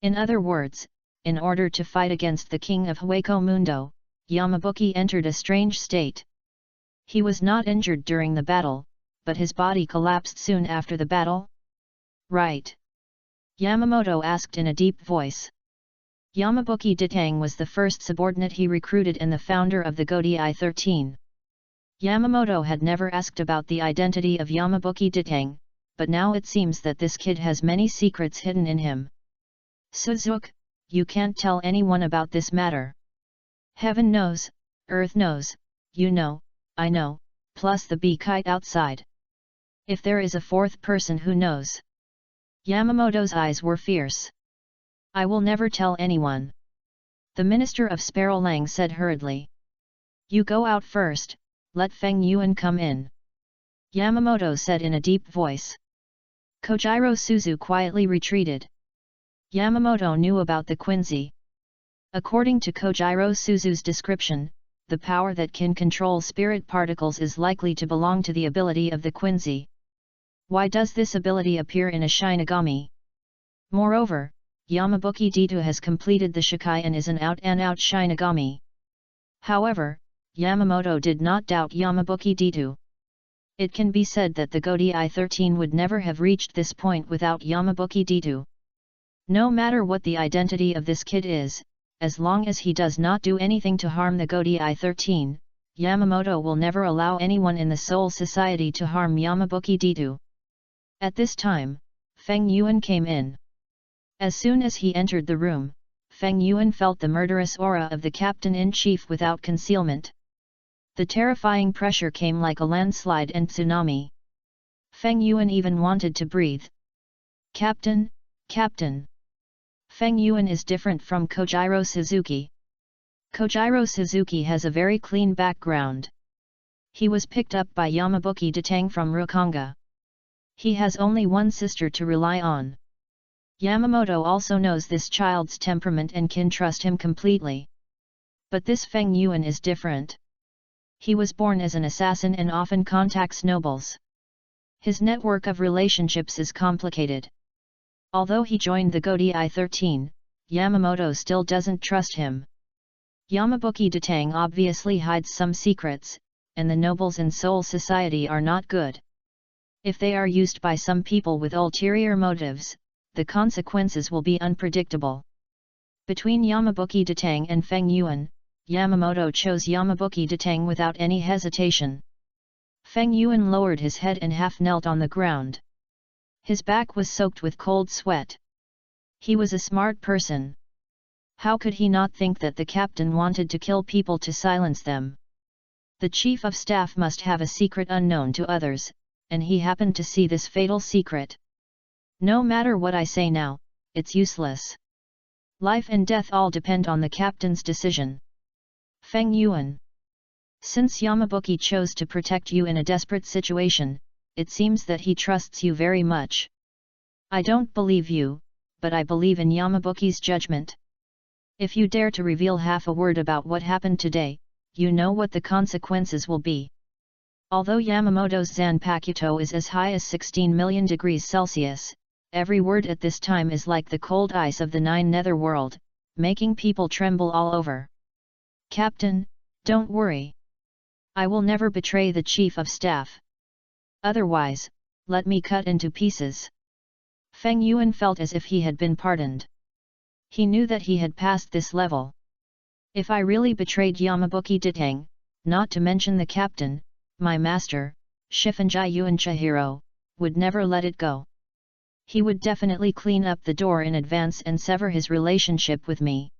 In other words, in order to fight against the king of Hueco Mundo, Yamabuki entered a strange state. He was not injured during the battle, but his body collapsed soon after the battle? "Right?" Yamamoto asked in a deep voice. Yamabuki Ditang was the first subordinate he recruited and the founder of the Godai 13. Yamamoto had never asked about the identity of Yamabuki Ditang, but now it seems that this kid has many secrets hidden in him. "Suzuki, you can't tell anyone about this matter. Heaven knows, earth knows, you know, I know, plus the bee kite outside. If there is a fourth person who knows." Yamamoto's eyes were fierce. "I will never tell anyone." The Minister of Sparrowlang said hurriedly. "You go out first, let Feng Yuan come in." Yamamoto said in a deep voice. Kojiro Suzu quietly retreated. Yamamoto knew about the Quincy. According to Kojiro Suzu's description, the power that can control spirit particles is likely to belong to the ability of the Quincy. Why does this ability appear in a Shinigami? Moreover, Yamabuki Ditu has completed the Shikai and is an out-and-out Shinigami. However, Yamamoto did not doubt Yamabuki Ditu. It can be said that the Godai 13 would never have reached this point without Yamabuki Ditu. No matter what the identity of this kid is, as long as he does not do anything to harm the Godai 13, Yamamoto will never allow anyone in the Soul Society to harm Yamabuki Ditu. At this time, Feng Yuan came in. As soon as he entered the room, Feng Yuan felt the murderous aura of the captain-in-chief without concealment. The terrifying pressure came like a landslide and tsunami. Feng Yuan even wanted to breathe. Captain, Captain! Feng Yuan is different from Kojiro Suzuki. Kojiro Suzuki has a very clean background. He was picked up by Yamabuki Datang from Rukonga. He has only one sister to rely on. Yamamoto also knows this child's temperament and can trust him completely. But this Feng Yuan is different. He was born as an assassin and often contacts nobles. His network of relationships is complicated. Although he joined the Godi I-13, Yamamoto still doesn't trust him. Yamabuki Datang obviously hides some secrets, and the nobles in Seoul society are not good. If they are used by some people with ulterior motives, the consequences will be unpredictable. Between Yamabuki Datang and Feng Yuan, Yamamoto chose Yamabuki Datang without any hesitation. Feng Yuan lowered his head and half knelt on the ground. His back was soaked with cold sweat. He was a smart person. How could he not think that the captain wanted to kill people to silence them? The chief of staff must have a secret unknown to others, and he happened to see this fatal secret. No matter what I say now, it's useless. Life and death all depend on the captain's decision. Feng Yuan. Since Yamabuki chose to protect you in a desperate situation, it seems that he trusts you very much. I don't believe you, but I believe in Yamabuki's judgment. If you dare to reveal half a word about what happened today, you know what the consequences will be. Although Yamamoto's Zanpakuto is as high as 16 million degrees Celsius, every word at this time is like the cold ice of the Nine Netherworld, making people tremble all over. Captain, don't worry. I will never betray the chief of staff. Otherwise, let me cut into pieces. Feng Yuan felt as if he had been pardoned. He knew that he had passed this level. If I really betrayed Yamabuki Datang, not to mention the captain, my master, Shifunji Yuan Chihiro, would never let it go. He would definitely clean up the door in advance and sever his relationship with me.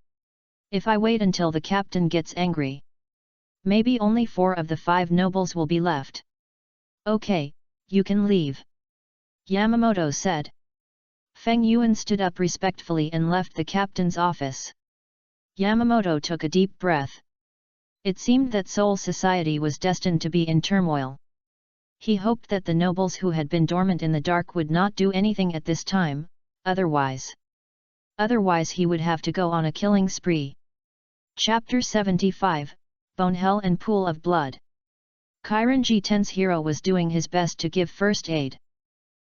If I wait until the captain gets angry, maybe only 4 of the 5 nobles will be left. Okay, you can leave. Yamamoto said. Feng Yuan stood up respectfully and left the captain's office. Yamamoto took a deep breath. It seemed that Seoul society was destined to be in turmoil. He hoped that the nobles who had been dormant in the dark would not do anything at this time, otherwise he would have to go on a killing spree. Chapter 75, Bone Hell and Pool of Blood. Kairanji Ten's hero was doing his best to give first aid.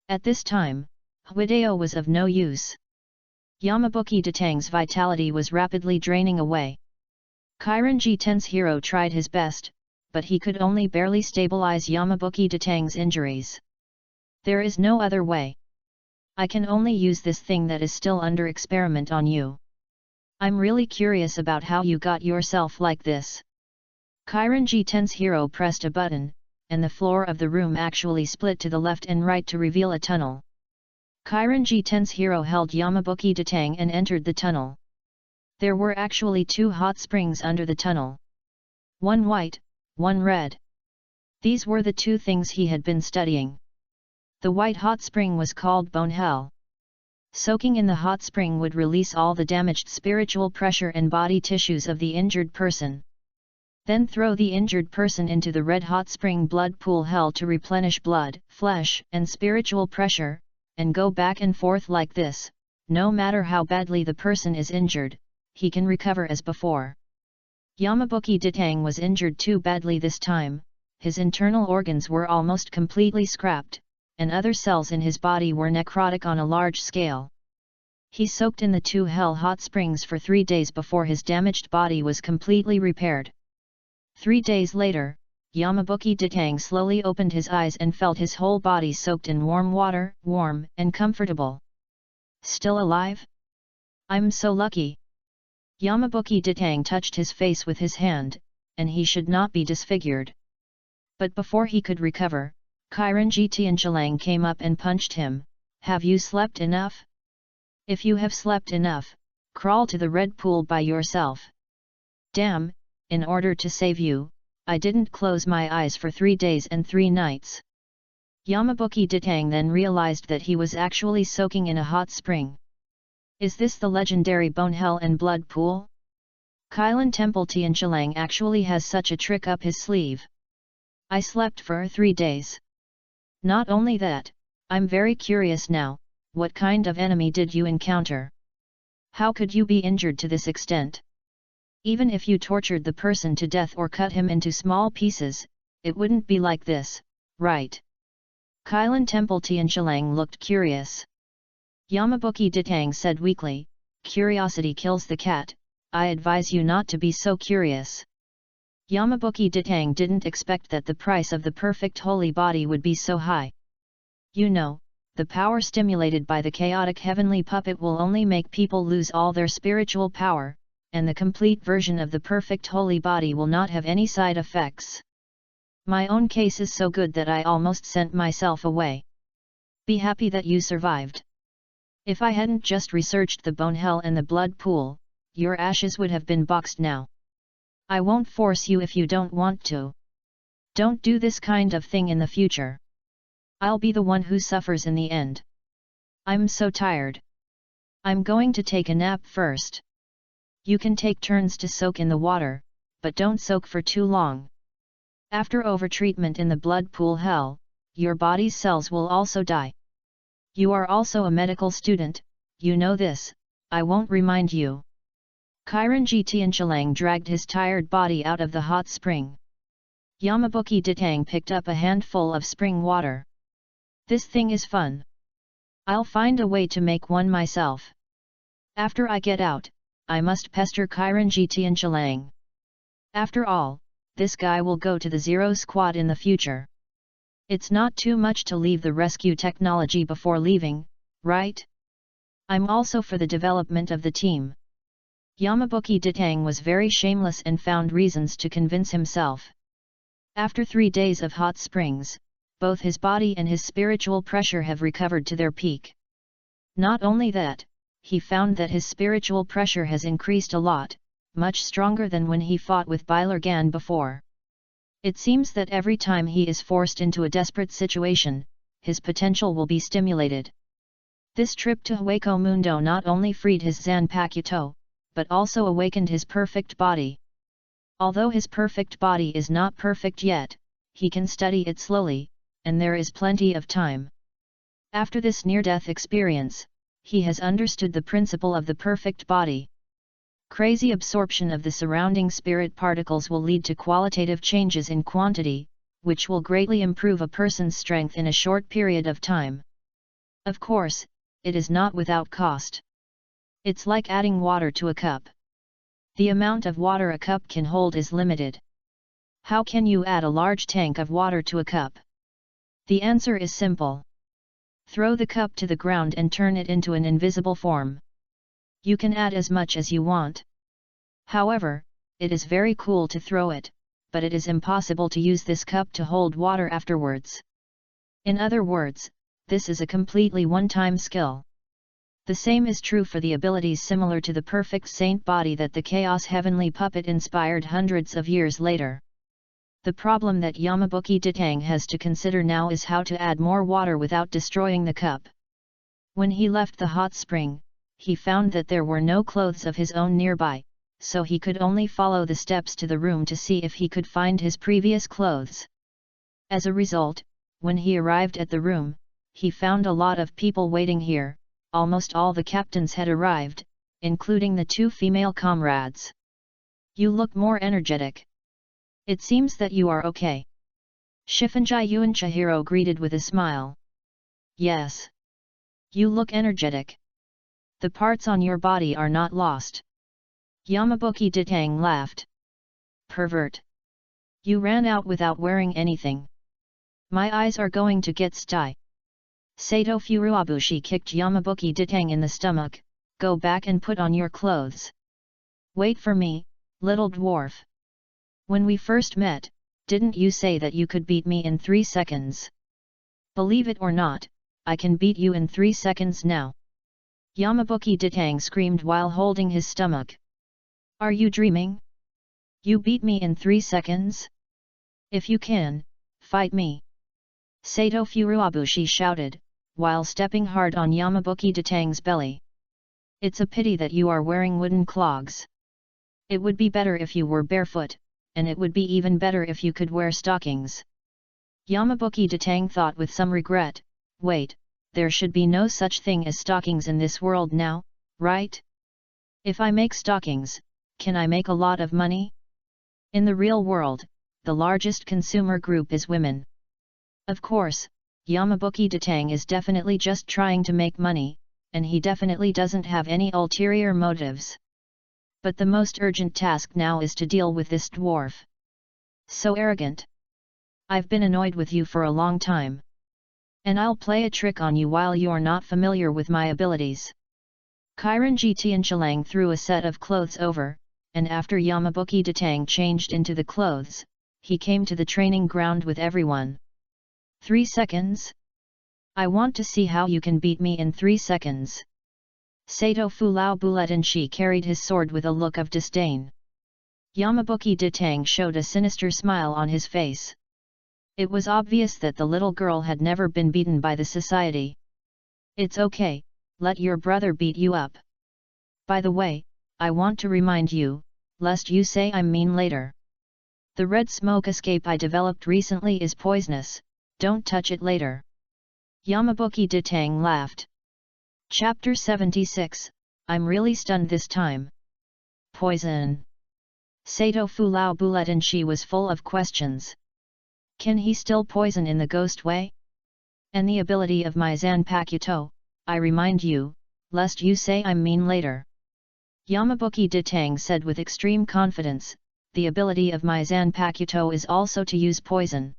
At this time, Hwideo was of no use. Yamabuki Datang's vitality was rapidly draining away. Kairanji Ten's hero tried his best, but he could only barely stabilize Yamabuki Datang's injuries. There is no other way. I can only use this thing that is still under experiment on you. I'm really curious about how you got yourself like this. Kairanji Ten's hero pressed a button, and the floor of the room actually split to the left and right to reveal a tunnel. Kairanji Ten's hero held Yamabuki Datang and entered the tunnel. There were actually 2 hot springs under the tunnel. One white, one red. These were the 2 things he had been studying. The white hot spring was called Bone Hell. Soaking in the hot spring would release all the damaged spiritual pressure and body tissues of the injured person. Then throw the injured person into the red hot spring blood pool hell to replenish blood, flesh, and spiritual pressure, and go back and forth like this. No matter how badly the person is injured, he can recover as before. Yamabuki Datang was injured too badly this time. His internal organs were almost completely scrapped, and other cells in his body were necrotic on a large scale. He soaked in the 2 hell hot springs for 3 days before his damaged body was completely repaired. 3 days later, Yamabuki Datang slowly opened his eyes and felt his whole body soaked in warm water, warm and comfortable. Still alive? I'm so lucky. Yamabuki Datang touched his face with his hand, and he should not be disfigured. But before he could recover, Kairanji Tianchalang came up and punched him. Have you slept enough? If you have slept enough, crawl to the red pool by yourself. Damn, in order to save you, I didn't close my eyes for 3 days and 3 nights. Yamabuki Ditang then realized that he was actually soaking in a hot spring. Is this the legendary Bone Hell and Blood Pool? Kailan Temple Tianqilang actually has such a trick up his sleeve. I slept for 3 days. Not only that, I'm very curious now, what kind of enemy did you encounter? How could you be injured to this extent? Even if you tortured the person to death or cut him into small pieces, it wouldn't be like this, right? Kailan Temple Tianqilang looked curious. Yamabuki Ditang said weakly, curiosity kills the cat, I advise you not to be so curious. Yamabuki Ditang didn't expect that the price of the perfect holy body would be so high. You know, the power stimulated by the chaotic heavenly puppet will only make people lose all their spiritual power, and the complete version of the perfect holy body will not have any side effects. My own case is so good that I almost sent myself away. Be happy that you survived. If I hadn't just researched the bone hell and the blood pool, your ashes would have been boxed now. I won't force you if you don't want to. Don't do this kind of thing in the future. I'll be the one who suffers in the end. I'm so tired. I'm going to take a nap first. You can take turns to soak in the water, but don't soak for too long. After overtreatment in the blood pool hell, your body's cells will also die. You are also a medical student, you know this, I won't remind you. Kairanji Tianqilang dragged his tired body out of the hot spring. Yamabuki Ditang picked up a handful of spring water. This thing is fun. I'll find a way to make one myself. After I get out, I must pester Kairanji Tianqilang. After all, this guy will go to the Zero Squad in the future. It's not too much to leave the rescue technology before leaving, right? I'm also for the development of the team. Yamabuki Ditang was very shameless and found reasons to convince himself. After 3 days of hot springs, both his body and his spiritual pressure have recovered to their peak. Not only that, he found that his spiritual pressure has increased a lot, much stronger than when he fought with Bailargan before. It seems that every time he is forced into a desperate situation, his potential will be stimulated. This trip to Hueco Mundo not only freed his Zanpakuto, but also awakened his perfect body. Although his perfect body is not perfect yet, he can study it slowly, and there is plenty of time. After this near-death experience, he has understood the principle of the perfect body. Crazy absorption of the surrounding spirit particles will lead to qualitative changes in quantity, which will greatly improve a person's strength in a short period of time. Of course, it is not without cost. It's like adding water to a cup. The amount of water a cup can hold is limited. How can you add a large tank of water to a cup? The answer is simple. Throw the cup to the ground and turn it into an invisible form. You can add as much as you want. However, it is very cool to throw it, but it is impossible to use this cup to hold water afterwards. In other words, this is a completely one-time skill. The same is true for the abilities similar to the perfect saint body that the Chaos Heavenly Puppet inspired hundreds of years later. The problem that Yamabuki Ditang has to consider now is how to add more water without destroying the cup. When he left the hot spring, he found that there were no clothes of his own nearby, so he could only follow the steps to the room to see if he could find his previous clothes. As a result, when he arrived at the room, he found a lot of people waiting here. Almost all the captains had arrived, including the 2 female comrades. You look more energetic. It seems that you are okay. Shifunjai Yuan Chihiro greeted with a smile. Yes. You look energetic. The parts on your body are not lost. Yamabuki Ditang laughed. Pervert. You ran out without wearing anything. My eyes are going to get sty. Sato Furuabushi kicked Yamabuki Ditang in the stomach, go back and put on your clothes. Wait for me, little dwarf. When we first met, didn't you say that you could beat me in 3 seconds? Believe it or not, I can beat you in 3 seconds now. Yamabuki Ditang screamed while holding his stomach. Are you dreaming? You beat me in 3 seconds? If you can, fight me. Sato Furuabushi shouted, while stepping hard on Yamabuki Datang's belly. It's a pity that you are wearing wooden clogs. It would be better if you were barefoot, and it would be even better if you could wear stockings. Yamabuki Datang thought with some regret, wait, there should be no such thing as stockings in this world now, right? If I make stockings, can I make a lot of money? In the real world, the largest consumer group is women. Of course, Yamabuki Datang is definitely just trying to make money, and he definitely doesn't have any ulterior motives. But the most urgent task now is to deal with this dwarf. So arrogant. I've been annoyed with you for a long time. And I'll play a trick on you while you're not familiar with my abilities. Kiranji Tianchalang threw a set of clothes over, and after Yamabuki Datang changed into the clothes, he came to the training ground with everyone. 3 seconds? I want to see how you can beat me in 3 seconds. Sato Fulao Buletanshi carried his sword with a look of disdain. Yamabuki Datang showed a sinister smile on his face. It was obvious that the little girl had never been beaten by the society. It's okay, let your brother beat you up. By the way, I want to remind you, lest you say I'm mean later. The red smoke escape I developed recently is poisonous, don't touch it later. Yamabuki Datang laughed. Chapter 76, I'm really stunned this time. Poison. Sato Fulao Buletanshi was full of questions. Can he still poison in the ghost way? And the ability of my Zanpakuto, I remind you, lest you say I'm mean later. Yamabuki Datang said with extreme confidence, the ability of my Zanpakuto is also to use poison.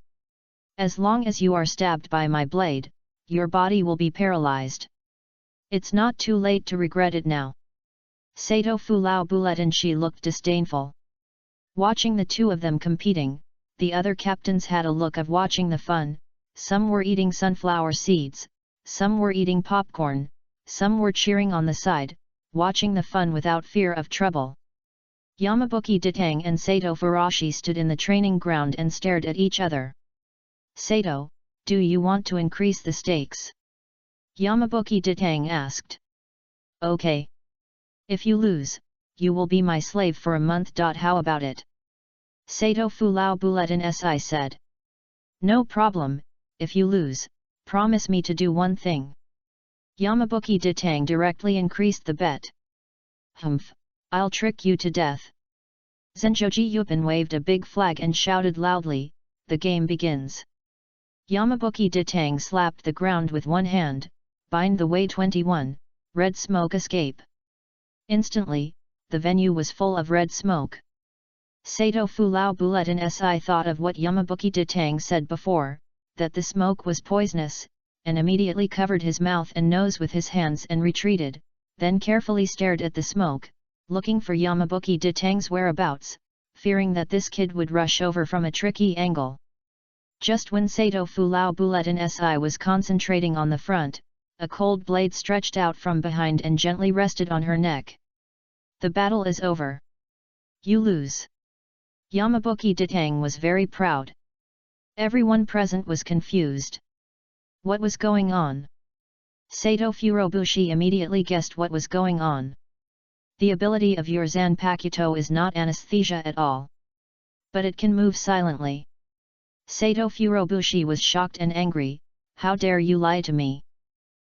As long as you are stabbed by my blade, your body will be paralyzed. It's not too late to regret it now. Sato Fulao Buletanshi looked disdainful. Watching the two of them competing, the other captains had a look of watching the fun. Some were eating sunflower seeds, some were eating popcorn, some were cheering on the side, watching the fun without fear of trouble. Yamabuki Datang and Sato Furuashi stood in the training ground and stared at each other. Sato, do you want to increase the stakes? Yamabuki Datang asked. Okay. If you lose, you will be my slave for a month. How about it? Sato Fulao Buletanshi said. No problem, if you lose, promise me to do one thing. Yamabuki Datang directly increased the bet. Humph, I'll trick you to death. Zenjoji Yupin waved a big flag and shouted loudly, the game begins. Yamabuki Datang slapped the ground with one hand, bind the way 21, red smoke escape. Instantly, the venue was full of red smoke. Sato Fulao Buletanshi thought of what Yamabuki Datang said before, that the smoke was poisonous, and immediately covered his mouth and nose with his hands and retreated, then carefully stared at the smoke, looking for Yamabuki Datang's whereabouts, fearing that this kid would rush over from a tricky angle. Just when Sato Fulao Buletanshi was concentrating on the front, a cold blade stretched out from behind and gently rested on her neck. The battle is over. You lose. Yamabuki Datang was very proud. Everyone present was confused. What was going on? Sato Furuabushi immediately guessed what was going on. The ability of your Zanpakuto is not anesthesia at all. But it can move silently. Sato Furuabushi was shocked and angry. How dare you lie to me?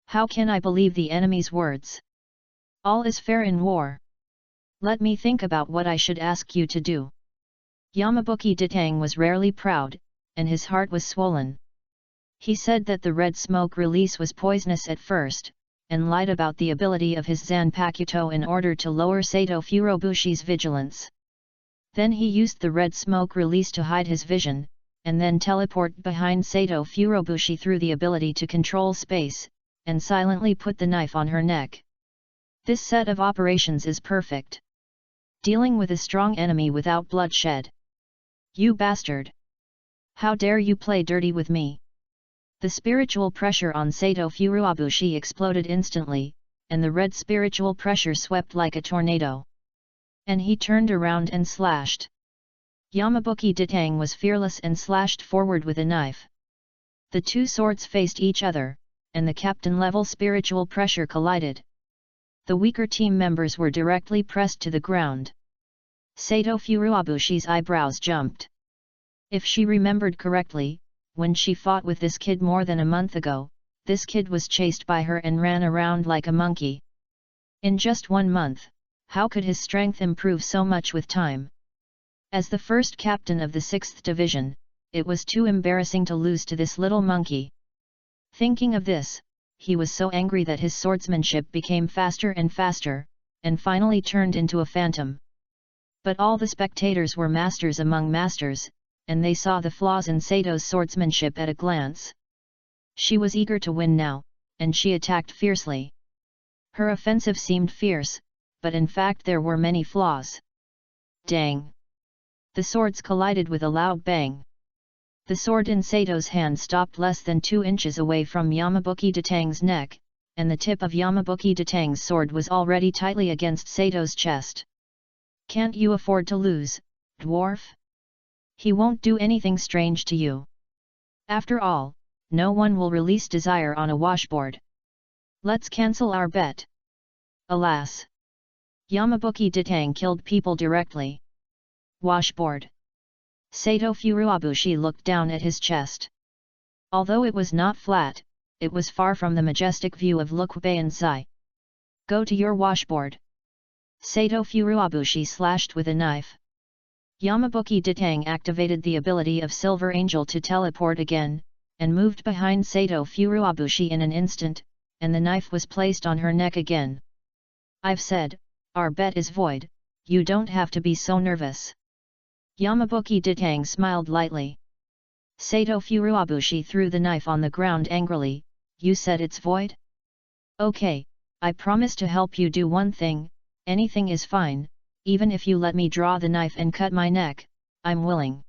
How can I believe the enemy's words? All is fair in war. Let me think about what I should ask you to do. Yamabuki Datang was rarely proud, and his heart was swollen. He said that the red smoke release was poisonous at first, and lied about the ability of his Zanpakuto in order to lower Sato Furuabushi's vigilance. Then he used the red smoke release to hide his vision, and then teleport behind Sato Furuabushi through the ability to control space, and silently put the knife on her neck. This set of operations is perfect. Dealing with a strong enemy without bloodshed. You bastard! How dare you play dirty with me? The spiritual pressure on Sato Furuabushi exploded instantly, and the red spiritual pressure swept like a tornado. And he turned around and slashed. Yamabuki Datang was fearless and slashed forward with a knife. The two swords faced each other, and the captain-level spiritual pressure collided. The weaker team members were directly pressed to the ground. Sato Furuabushi's eyebrows jumped. If she remembered correctly, when she fought with this kid more than a month ago, this kid was chased by her and ran around like a monkey. In just 1 month, how could his strength improve so much with time? As the first captain of the 6th Division, it was too embarrassing to lose to this little monkey. Thinking of this, he was so angry that his swordsmanship became faster and faster, and finally turned into a phantom. But all the spectators were masters among masters, and they saw the flaws in Sato's swordsmanship at a glance. She was eager to win now, and she attacked fiercely. Her offensive seemed fierce, but in fact there were many flaws. Dang! The swords collided with a loud bang. The sword in Sato's hand stopped less than 2 inches away from Yamabuki Datang's neck, and the tip of Yamabuki Datang's sword was already tightly against Sato's chest. Can't you afford to lose, dwarf? He won't do anything strange to you. After all, no one will release desire on a washboard. Let's cancel our bet. Alas! Yamabuki Datang killed people directly. Washboard. Sato Furuabushi looked down at his chest. Although it was not flat, it was far from the majestic view of Lukubayansai. Go to your washboard. Sato Furuabushi slashed with a knife. Yamabuki Datang activated the ability of Silver Angel to teleport again, and moved behind Sato Furuabushi in an instant, and the knife was placed on her neck again. I've said, our bet is void, you don't have to be so nervous. Yamabuki Datang smiled lightly. Sato Furuabushi threw the knife on the ground angrily. You said it's void? Okay, I promise to help you do one thing, anything is fine, even if you let me draw the knife and cut my neck, I'm willing.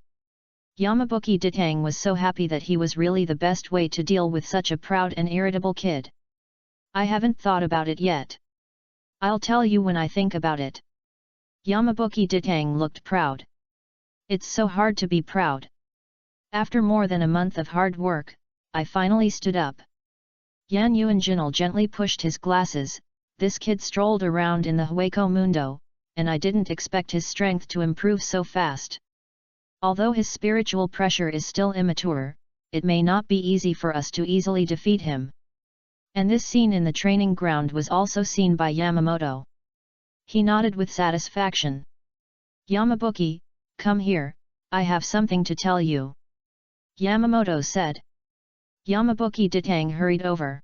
Yamabuki Datang was so happy that he was really the best way to deal with such a proud and irritable kid. I haven't thought about it yet. I'll tell you when I think about it. Yamabuki Datang looked proud. It's so hard to be proud. After more than a month of hard work, I finally stood up. Yan Yuanjinal gently pushed his glasses. This kid strolled around in the Hueco Mundo, and I didn't expect his strength to improve so fast. Although his spiritual pressure is still immature, it may not be easy for us to easily defeat him. And this scene in the training ground was also seen by Yamamoto. He nodded with satisfaction. Yamabuki, come here, I have something to tell you. Yamamoto said. Yamabuki Datang hurried over.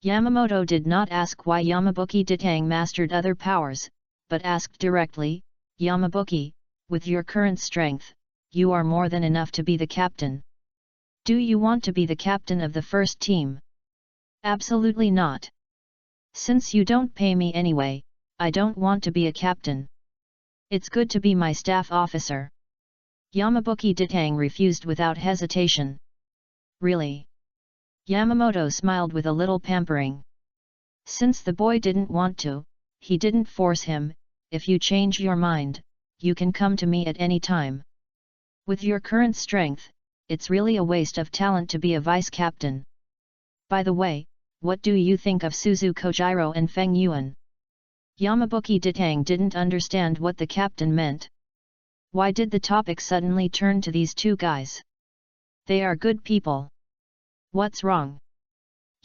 Yamamoto did not ask why Yamabuki Datang mastered other powers, but asked directly, Yamabuki, with your current strength, you are more than enough to be the captain. Do you want to be the captain of the first team? Absolutely not. Since you don't pay me anyway, I don't want to be a captain. It's good to be my staff officer. Yamabuki Datang refused without hesitation. Really? Yamamoto smiled with a little pampering. Since the boy didn't want to, he didn't force him. If you change your mind, you can come to me at any time. With your current strength, it's really a waste of talent to be a vice captain. By the way, what do you think of Suzu Kojiro and Feng Yuan? Yamabuki Datang didn't understand what the captain meant. Why did the topic suddenly turn to these two guys? They are good people. What's wrong?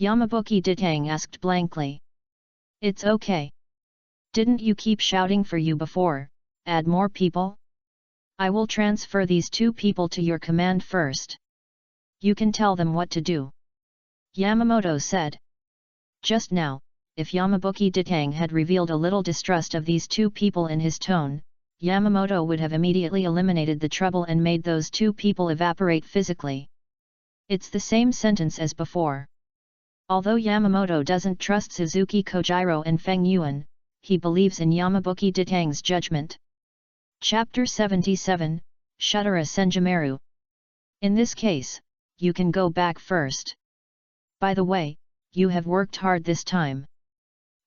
Yamabuki Datang asked blankly. It's okay. Didn't you keep shouting for you before, add more people? I will transfer these two people to your command first. You can tell them what to do. Yamamoto said. Just now, if Yamabuki Datang had revealed a little distrust of these two people in his tone, Yamamoto would have immediately eliminated the trouble and made those two people evaporate physically. It's the same sentence as before. Although Yamamoto doesn't trust Suzuki Kojiro and Feng Yuan, he believes in Yamabuki Datang's judgment. Chapter 77, Shutara Senjimaru. In this case, you can go back first. By the way, you have worked hard this time.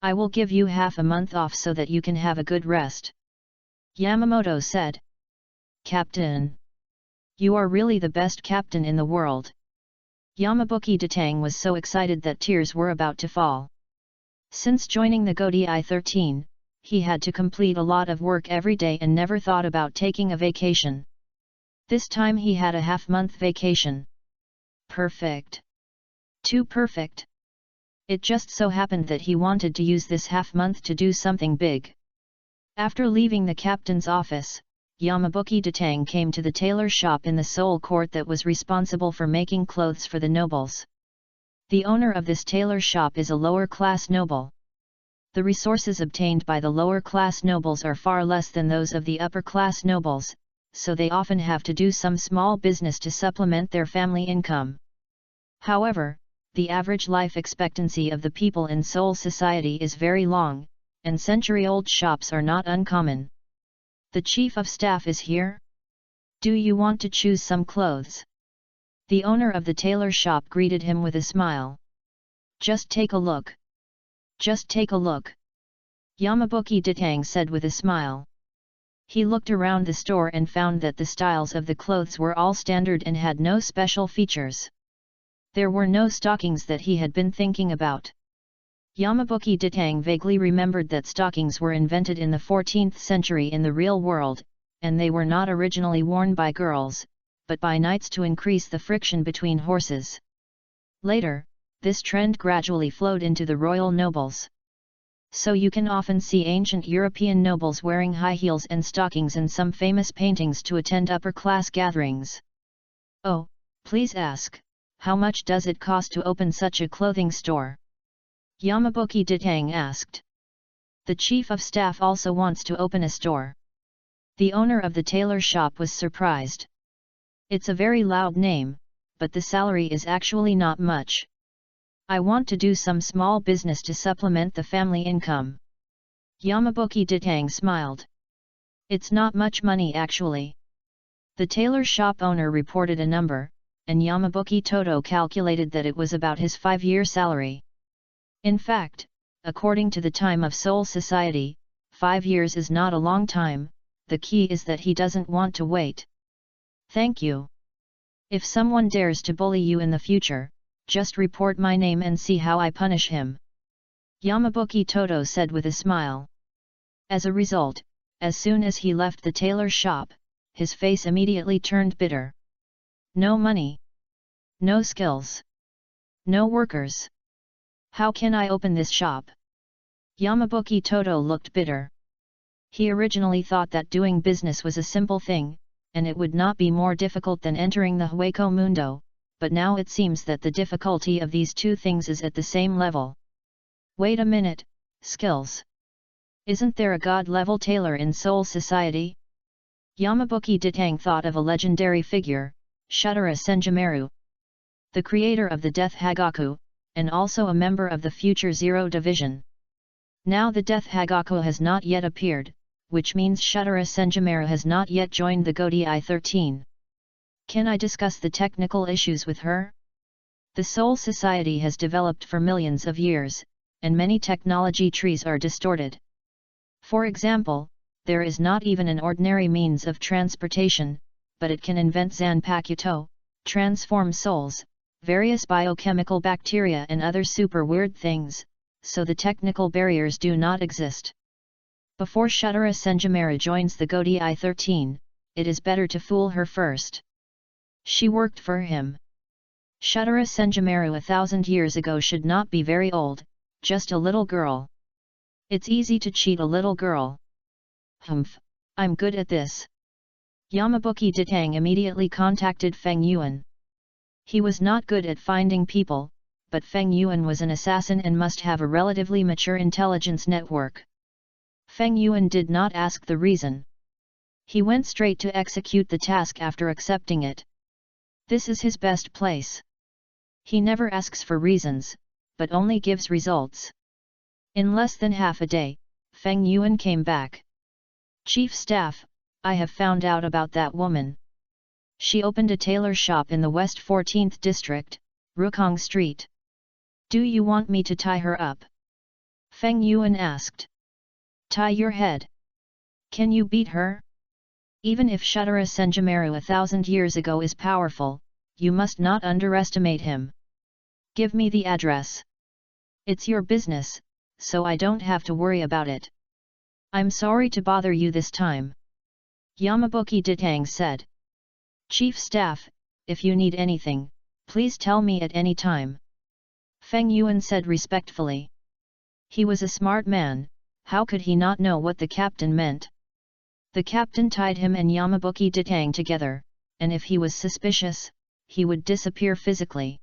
I will give you half a month off so that you can have a good rest. Yamamoto said. Captain. You are really the best captain in the world. Yamabuki Datang was so excited that tears were about to fall. Since joining the Godi 13, he had to complete a lot of work every day and never thought about taking a vacation. This time he had a half-month vacation. Perfect. Too perfect. It just so happened that he wanted to use this half-month to do something big. After leaving the captain's office, Yamabuki Datang came to the tailor shop in the Seoul court that was responsible for making clothes for the nobles. The owner of this tailor shop is a lower-class noble. The resources obtained by the lower-class nobles are far less than those of the upper-class nobles, so they often have to do some small business to supplement their family income. However, the average life expectancy of the people in Seoul society is very long, and century-old shops are not uncommon. The chief of staff is here? Do you want to choose some clothes? The owner of the tailor shop greeted him with a smile. Just take a look. Just take a look. Yamabuki Datang said with a smile. He looked around the store and found that the styles of the clothes were all standard and had no special features. There were no stockings that he had been thinking about. Yamabuki Datang vaguely remembered that stockings were invented in the 14th century in the real world, and they were not originally worn by girls, but by knights to increase the friction between horses. Later, this trend gradually flowed into the royal nobles. So you can often see ancient European nobles wearing high heels and stockings in some famous paintings to attend upper-class gatherings. Oh, please ask, how much does it cost to open such a clothing store? Yamabuki Datang asked. The chief of staff also wants to open a store. The owner of the tailor shop was surprised. It's a very loud name, but the salary is actually not much. I want to do some small business to supplement the family income. Yamabuki Datang smiled. It's not much money actually. The tailor shop owner reported a number, and Yamabuki Toto calculated that it was about his 5-year salary. In fact, according to the time of Seoul society, 5 years is not a long time, the key is that he doesn't want to wait. Thank you. If someone dares to bully you in the future, just report my name and see how I punish him. Yamabuki Toto said with a smile. As a result, as soon as he left the tailor shop, his face immediately turned bitter. No money. No skills. No workers. How can I open this shop? Yamabuki Toto looked bitter. He originally thought that doing business was a simple thing, and it would not be more difficult than entering the Hueco Mundo, but now it seems that the difficulty of these two things is at the same level. Wait a minute, skills. Isn't there a god-level tailor in Seoul society? Yamabuki Datang thought of a legendary figure, Shutara Senjumaru, the creator of the Death Hagaku, and also a member of the Future Zero Division. Now the Death Hagaku has not yet appeared, which means Shutara Senjumaru has not yet joined the Godi 13. Can I discuss the technical issues with her? The Seoul society has developed for millions of years, and many technology trees are distorted. For example, there is not even an ordinary means of transportation, but it can invent Zanpakuto, transform souls, various biochemical bacteria and other super weird things, so the technical barriers do not exist. Before Shutara Senjumaru joins the Godi 13, it is better to fool her first. She worked for him. Shutara Senjumaru 1,000 years ago should not be very old, just a little girl. It's easy to cheat a little girl. Humph, I'm good at this. Yamabuki Datang immediately contacted Feng Yuan. He was not good at finding people, but Feng Yuan was an assassin and must have a relatively mature intelligence network. Feng Yuan did not ask the reason. He went straight to execute the task after accepting it. This is his best place. He never asks for reasons, but only gives results. In less than half a day, Feng Yuan came back. Chief Staff, I have found out about that woman. She opened a tailor shop in the West 14th District, Rukong Street. Do you want me to tie her up? Feng Yuan asked. Tie your head. Can you beat her? Even if Shutara Senjumaru 1,000 years ago is powerful, you must not underestimate him. Give me the address. It's your business, so I don't have to worry about it. I'm sorry to bother you this time. Yamabuki Ditang said. Chief Staff, if you need anything, please tell me at any time. Feng Yuan said respectfully. He was a smart man, how could he not know what the captain meant? The captain tied him and Yamabuki Ditang together, and if he was suspicious, he would disappear physically.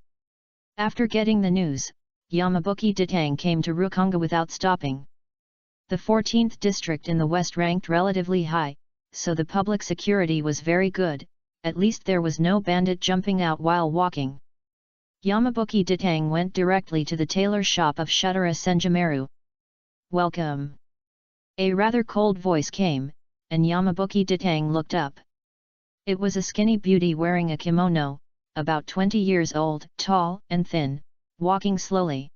After getting the news, Yamabuki Ditang came to Rukonga without stopping. The 14th district in the west ranked relatively high, so the public security was very good, at least there was no bandit jumping out while walking. Yamabuki Ditang went directly to the tailor shop of Shutara Senjimaru. Welcome. A rather cold voice came, and Yamabuki Ditang looked up. It was a skinny beauty wearing a kimono, about 20 years old, tall and thin, walking slowly.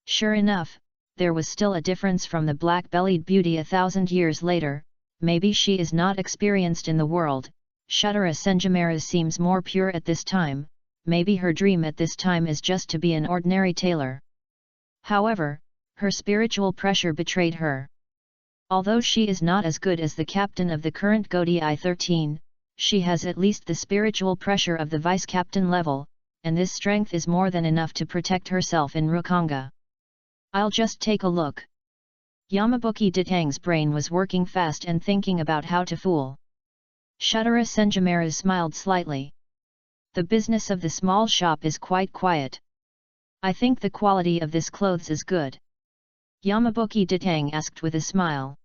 Sure enough, there was still a difference from the black-bellied beauty 1,000 years later. Maybe she is not experienced in the world. Shutara Senjimaru seems more pure at this time, maybe her dream at this time is just to be an ordinary tailor. However, her spiritual pressure betrayed her. Although she is not as good as the captain of the current Godi I-13, she has at least the spiritual pressure of the vice-captain level, and this strength is more than enough to protect herself in Rukonga. I'll just take a look. Yamabuki Ditang's brain was working fast and thinking about how to fool. Shutara Senjimaru smiled slightly. The business of the small shop is quite quiet. I think the quality of this clothes is good. Yamabuki Ditang asked with a smile.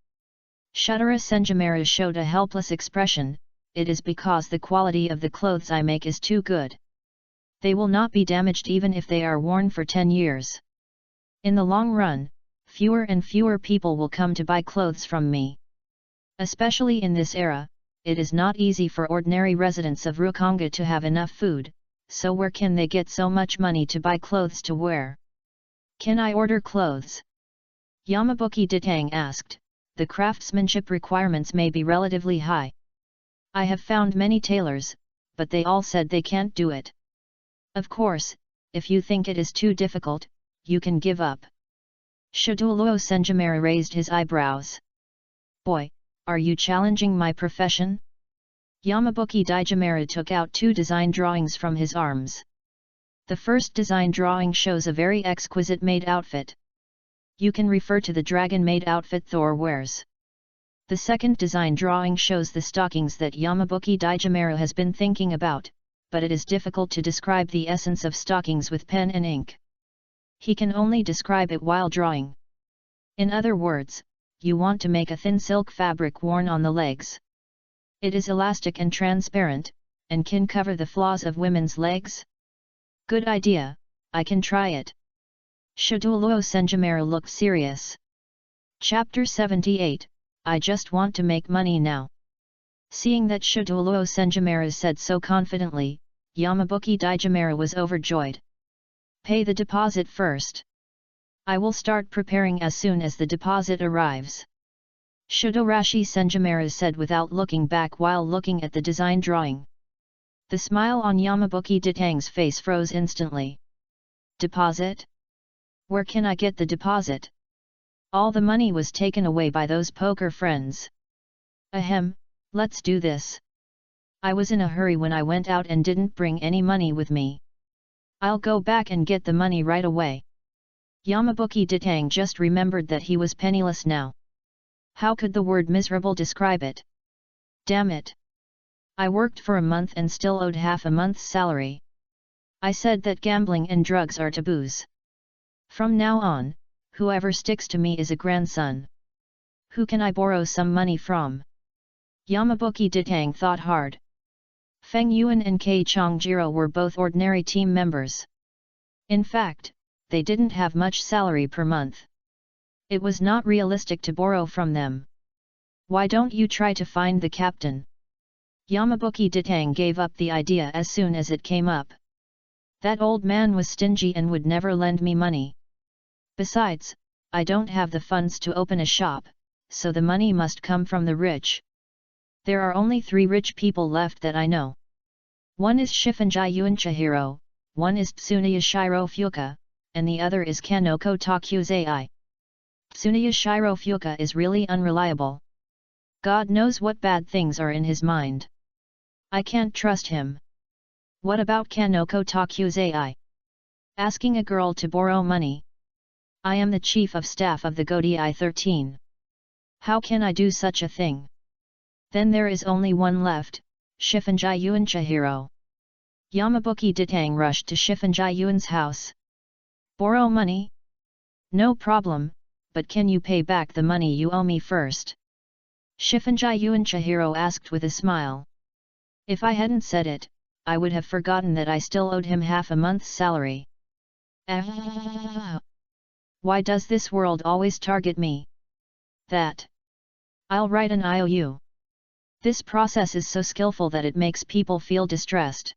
Shutara Senjimaru showed a helpless expression. It is because the quality of the clothes I make is too good. They will not be damaged even if they are worn for 10 years. In the long run, fewer and fewer people will come to buy clothes from me. Especially in this era, it is not easy for ordinary residents of Rukonga to have enough food, so where can they get so much money to buy clothes to wear? Can I order clothes? Yamabuki Ditang asked. The craftsmanship requirements may be relatively high. I have found many tailors, but they all said they can't do it. Of course, if you think it is too difficult, you can give up. Shutara Senjimaru raised his eyebrows. Boy, are you challenging my profession? Yamabuki Ditang took out 2 design drawings from his arms. The first design drawing shows a very exquisite maid outfit. You can refer to the dragon maid outfit Thor wears. The second design drawing shows the stockings that Yamabuki Ditang has been thinking about, but it is difficult to describe the essence of stockings with pen and ink. He can only describe it while drawing. In other words, you want to make a thin silk fabric worn on the legs. It is elastic and transparent, and can cover the flaws of women's legs? Good idea, I can try it. Shutara Senjimaru looked serious. Chapter 78, I just want to make money now. Seeing that Shutara Senjimaru said so confidently, Yamabuki Ditang was overjoyed. Pay the deposit first. I will start preparing as soon as the deposit arrives. Shutara Senjimaru said without looking back while looking at the design drawing. The smile on Yamabuki Ditang's face froze instantly. Deposit? Where can I get the deposit? All the money was taken away by those poker friends. Ahem, let's do this. I was in a hurry when I went out and didn't bring any money with me. I'll go back and get the money right away. Yamabuki Ditang just remembered that he was penniless now. How could the word miserable describe it? Damn it! I worked for a month and still owed half a month's salary. I said that gambling and drugs are taboos. From now on, whoever sticks to me is a grandson. Who can I borrow some money from? Yamabuki Ditang thought hard. Feng Yuan and Kei Chongjiro were both ordinary team members. In fact, they didn't have much salary per month. It was not realistic to borrow from them. Why don't you try to find the captain? Yamabuki Ditang gave up the idea as soon as it came up. That old man was stingy and would never lend me money. Besides, I don't have the funds to open a shop, so the money must come from the rich. There are only 3 rich people left that I know. One is Shifunji Yuan Chihiro, one is Tsuneya Shiro Fuka, and the other is Kanoko Takuzei. Tsuneya Shiro Fuka is really unreliable. God knows what bad things are in his mind. I can't trust him. What about Kanoko Takuzei? Asking a girl to borrow money. I am the chief of staff of the Godei 13. How can I do such a thing? Then there is only one left, Shifunji Yuan Chihiro. Yamabuki Ditang rushed to Shifunji Yuan's house. Borrow money? No problem, but can you pay back the money you owe me first? Shifunji Yuan Chihiro asked with a smile. If I hadn't said it, I would have forgotten that I still owed him half a month's salary. Why does this world always target me? That. I'll write an IOU. This process is so skillful that it makes people feel distressed.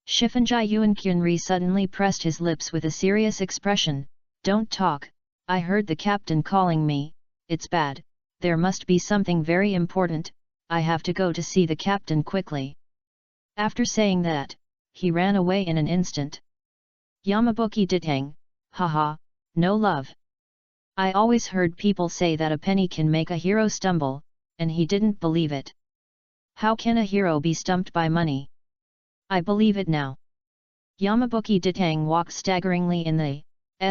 Shifunji Yuan Kyunri suddenly pressed his lips with a serious expression. Don't talk, I heard the captain calling me, it's bad, there must be something very important, I have to go to see the captain quickly. After saying that, he ran away in an instant. Yamabuki Ditang, haha, no love. I always heard people say that a penny can make a hero stumble, and he didn't believe it. How can a hero be stumped by money? I believe it now. Yamabuki Ditang walked staggeringly in the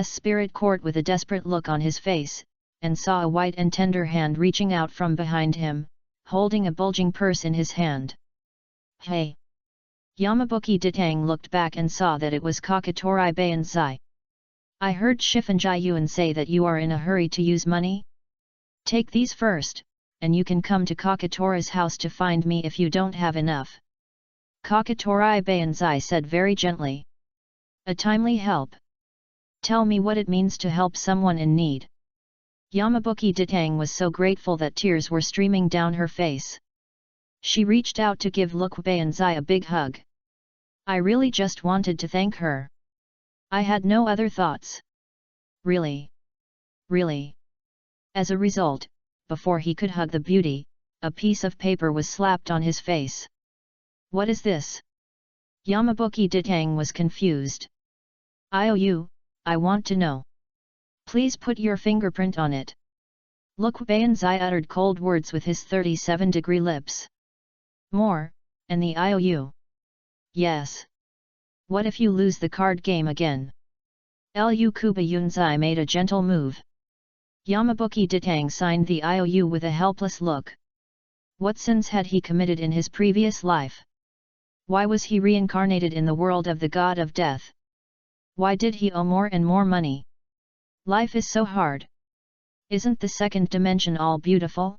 spirit court with a desperate look on his face, and saw a white and tender hand reaching out from behind him, holding a bulging purse in his hand. Hey! Yamabuki Ditang looked back and saw that it was Kakatori Bayansai. I heard Shifunji Yuan say that you are in a hurry to use money? Take these first, and you can come to Kakatori's house to find me if you don't have enough. Kakatori Bayansai said very gently. A timely help. Tell me what it means to help someone in need. Yamabuki Ditang was so grateful that tears were streaming down her face. She reached out to give Luk Bayansai a big hug. I really just wanted to thank her. I had no other thoughts. Really? Really? As a result, before he could hug the beauty, a piece of paper was slapped on his face. What is this? Yamabuki Ditang was confused. IOU, I want to know. Please put your fingerprint on it. Luk Bayansai uttered cold words with his 37-degree lips. More, and the IOU. Yes. What if you lose the card game again? Lu Kuba Yunzai made a gentle move. Yamabuki Ditang signed the IOU with a helpless look. What sins had he committed in his previous life? Why was he reincarnated in the world of the god of death? Why did he owe more and more money? Life is so hard. Isn't the second dimension all beautiful?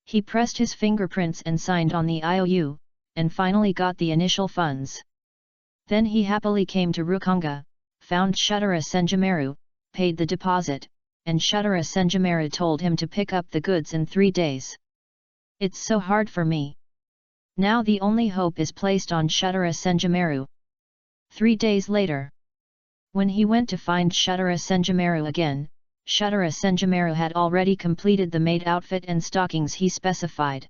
He pressed his fingerprints and signed on the IOU, and finally got the initial funds. Then he happily came to Rukonga, found Shutara Senjimaru, paid the deposit, and Shutara Senjimaru told him to pick up the goods in 3 days. It's so hard for me. Now the only hope is placed on Shutara Senjimaru. 3 days later, when he went to find Shutara Senjimaru again, Shutara Senjimaru had already completed the maid outfit and stockings he specified.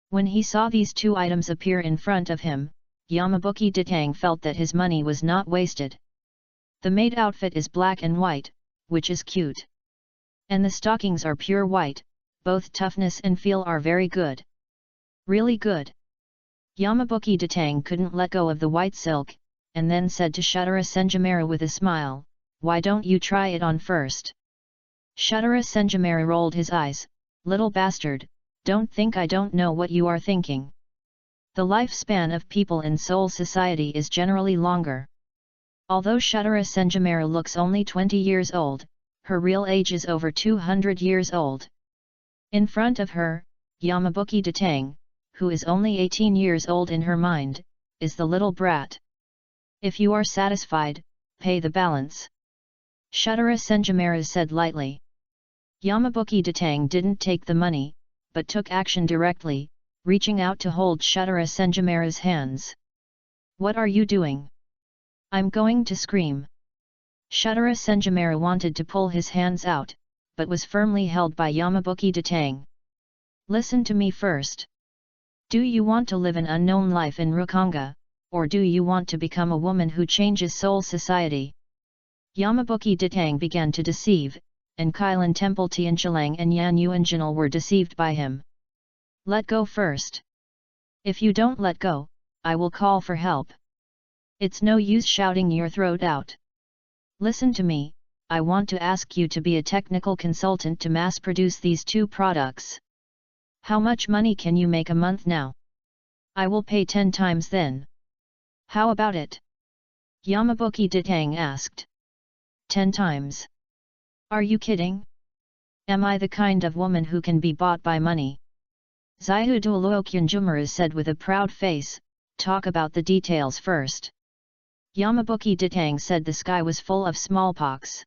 When he saw these 2 items appear in front of him, Yamabuki Ditang felt that his money was not wasted. The maid outfit is black and white, which is cute. And the stockings are pure white, both toughness and feel are very good. Really good. Yamabuki Ditang couldn't let go of the white silk, and then said to Shutara Senjimaru with a smile, why don't you try it on first? Shutara Senjimaru rolled his eyes, little bastard, don't think I don't know what you are thinking. The lifespan of people in Seoul society is generally longer. Although Shutara Senjimaru looks only 20 years old, her real age is over 200 years old. In front of her, Yamabuki Ditang, who is only 18 years old in her mind, is the little brat. If you are satisfied, pay the balance. Shutara Senjimaru said lightly. Yamabuki Ditang didn't take the money, but took action directly, reaching out to hold Shutara Senjimaru's hands. What are you doing? I'm going to scream. Shutara Senjimaru wanted to pull his hands out, but was firmly held by Yamabuki Ditang. Listen to me first. Do you want to live an unknown life in Rukonga, or do you want to become a woman who changes Seoul society? Yamabuki Ditang began to deceive, and Kailan Temple Tianchalang and Yan Yuanjinal were deceived by him. Let go first. If you don't let go, I will call for help. It's no use shouting your throat out. Listen to me, I want to ask you to be a technical consultant to mass produce these 2 products. How much money can you make a month now? I will pay 10 times then. How about it? Yamabuki Ditang asked. 10 times. Are you kidding? Am I the kind of woman who can be bought by money? Zaihu Duoluokyunjumaru said with a proud face, talk about the details first. Yamabuki Ditang said the sky was full of smallpox.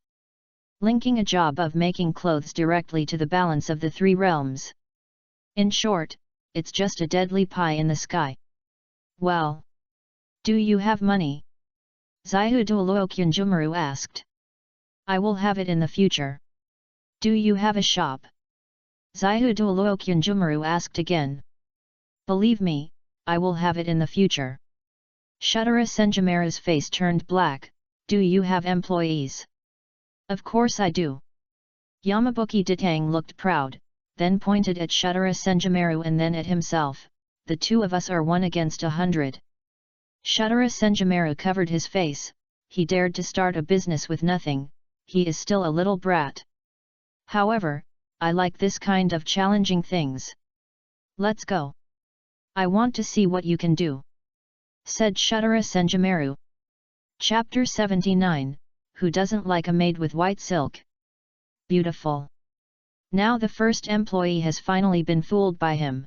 Linking a job of making clothes directly to the balance of the 3 realms. In short, it's just a deadly pie in the sky. Well. Do you have money? Zaihu Duoluokyunjumaru asked. I will have it in the future. Do you have a shop? Zaihu Duoluokyunjumaru asked again. Believe me, I will have it in the future. Shutara Senjumaru's face turned black. Do you have employees? Of course I do. Yamabuki Ditang looked proud, then pointed at Shutara Senjumaru and then at himself. The 2 of us are 1 against 100. Shutara Senjumaru covered his face. He dared to start a business with nothing. He is still a little brat. However, I like this kind of challenging things. Let's go. I want to see what you can do, said Shutara Senjumaru. Chapter 79, Who doesn't like a maid with white silk? Beautiful. Now the first employee has finally been fooled by him.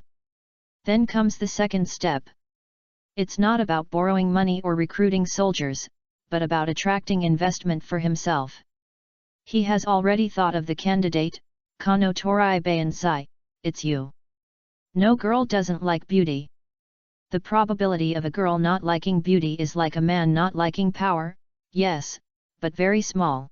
Then comes the second step. It's not about borrowing money or recruiting soldiers, but about attracting investment for himself. He has already thought of the candidate, Kano Torai Bayansai, it's you. No girl doesn't like beauty. The probability of a girl not liking beauty is like a man not liking power, yes, but very small.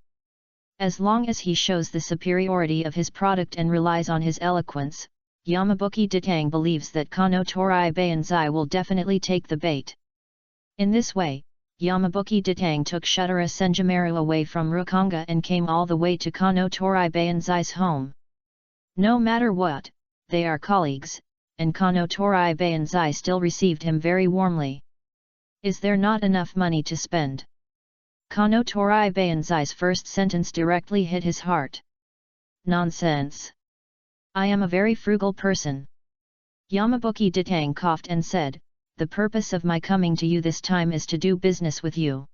As long as he shows the superiority of his product and relies on his eloquence, Yamabuki Ditang believes that Kano Torai Bayansai will definitely take the bait. In this way, Yamabuki Ditang took Shutara Senjumaru away from Rukonga and came all the way to Kano Torai Bayansai's home. No matter what, they are colleagues, and Kano Torai Bayansai still received him very warmly. Is there not enough money to spend? Kano Torai Bayansai's first sentence directly hit his heart. Nonsense. I am a very frugal person. Yamabuki Ditang coughed and said, the purpose of my coming to you this time is to do business with you.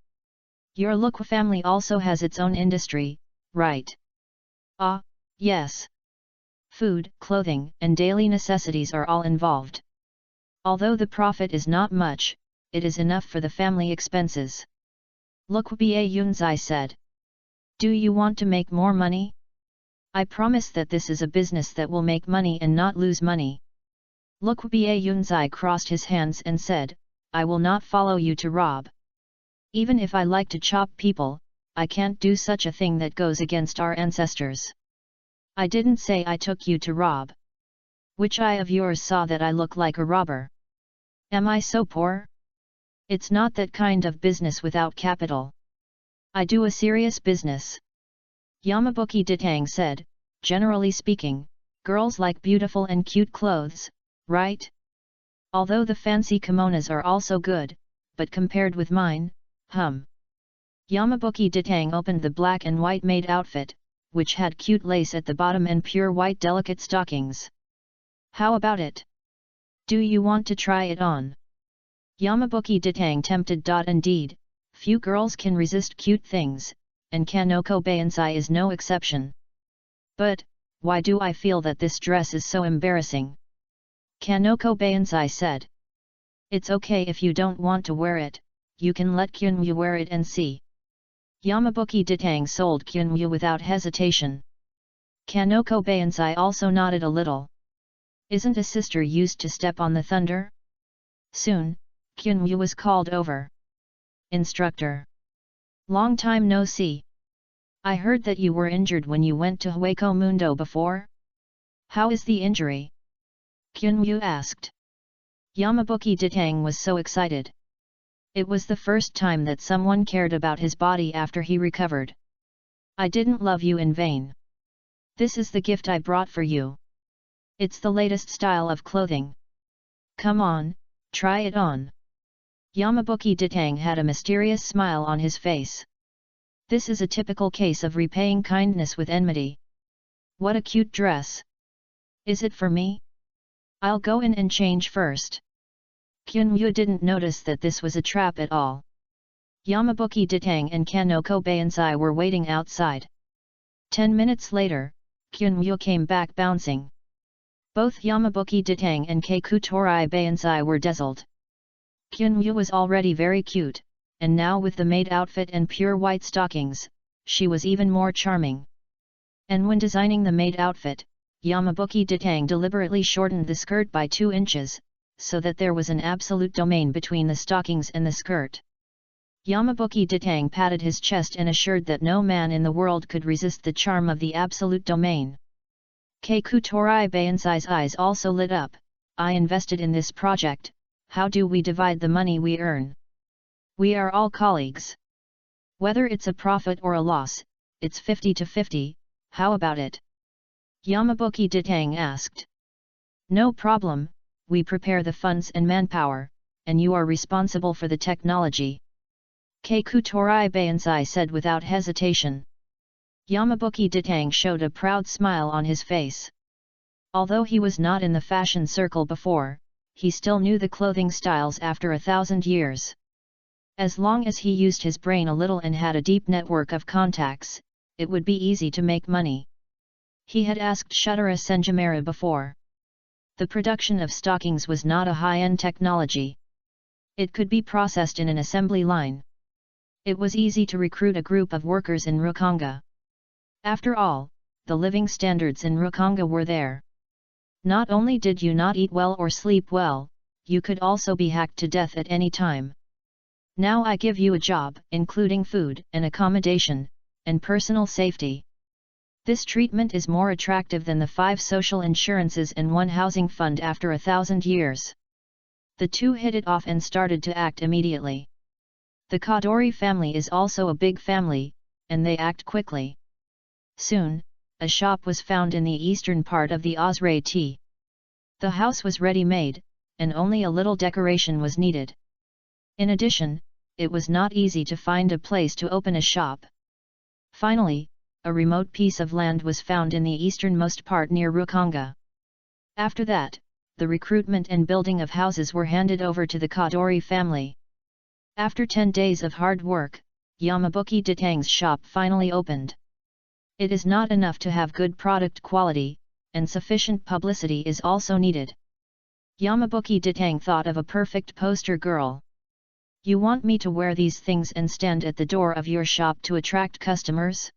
Your Lukwa family also has its own industry, right? Ah, yes. Food, clothing, and daily necessities are all involved. Although the profit is not much, it is enough for the family expenses. Lukwa Ba Yunzai said. Do you want to make more money? I promise that this is a business that will make money and not lose money. Lukwa Ba Yunzai crossed his hands and said, I will not follow you to rob. Even if I like to chop people, I can't do such a thing that goes against our ancestors. I didn't say I took you to rob. Which eye of yours saw that I look like a robber? Am I so poor? It's not that kind of business without capital. I do a serious business. Yamabuki Ditang said, generally speaking, girls like beautiful and cute clothes, right? Although the fancy kimonos are also good, but compared with mine, Yamabuki Ditang opened the black and white maid outfit, which had cute lace at the bottom and pure white delicate stockings. How about it? Do you want to try it on? Yamabuki Ditang tempted. Indeed, few girls can resist cute things, and Kanoko Bayansai is no exception. But, why do I feel that this dress is so embarrassing? Kanoko Bayansai said. It's okay if you don't want to wear it, you can let Kyunwoo wear it and see. Yamabuki Ditang sold Kyunwoo without hesitation. Kanoko Bayansai also nodded a little. Isn't a sister used to step on the thunder? Soon, Kyunwoo was called over. Instructor. Long time no see. I heard that you were injured when you went to Hueco Mundo before? How is the injury? Kyunwoo asked. Yamabuki Ditang was so excited. It was the first time that someone cared about his body after he recovered. I didn't love you in vain. This is the gift I brought for you. It's the latest style of clothing. Come on, try it on. Yamabuki Ditang had a mysterious smile on his face. This is a typical case of repaying kindness with enmity. What a cute dress. Is it for me? I'll go in and change first. Kyunwoo didn't notice that this was a trap at all. Yamabuki Ditang and Kanoko Bansai were waiting outside. 10 minutes later, Kyunwoo came back bouncing. Both Yamabuki Ditang and Keikutori Bansai were dazzled. Kyunwoo was already very cute, and now with the maid outfit and pure white stockings, she was even more charming. And when designing the maid outfit, Yamabuki Ditang deliberately shortened the skirt by 2 inches, so that there was an absolute domain between the stockings and the skirt. Yamabuki Ditang patted his chest and assured that no man in the world could resist the charm of the absolute domain. Keikutori Bansai's eyes also lit up. I invested in this project, how do we divide the money we earn? We are all colleagues. Whether it's a profit or a loss, it's 50-50, how about it? Yamabuki Ditang asked. No problem, we prepare the funds and manpower, and you are responsible for the technology. Keikutori Bansai said without hesitation. Yamabuki Ditang showed a proud smile on his face. Although he was not in the fashion circle before, he still knew the clothing styles after 1,000 years. As long as he used his brain a little and had a deep network of contacts, it would be easy to make money. He had asked Shutara Senjimura before. The production of stockings was not a high-end technology. It could be processed in an assembly line. It was easy to recruit a group of workers in Rukanga. After all, the living standards in Rukanga were there. Not only did you not eat well or sleep well, you could also be hacked to death at any time. Now I give you a job, including food and accommodation, and personal safety. This treatment is more attractive than the 5 social insurances and 1 housing fund after 1,000 years. The two hit it off and started to act immediately. The Kadori family is also a big family, and they act quickly. Soon, a shop was found in the eastern part of the Osray. The house was ready-made, and only a little decoration was needed. In addition, it was not easy to find a place to open a shop. Finally, a remote piece of land was found in the easternmost part near Rukanga. After that, the recruitment and building of houses were handed over to the Kadori family. After 10 days of hard work, Yamabuki Ditang's shop finally opened. It is not enough to have good product quality, and sufficient publicity is also needed. Yamabuki Ditang thought of a perfect poster girl. You want me to wear these things and stand at the door of your shop to attract customers?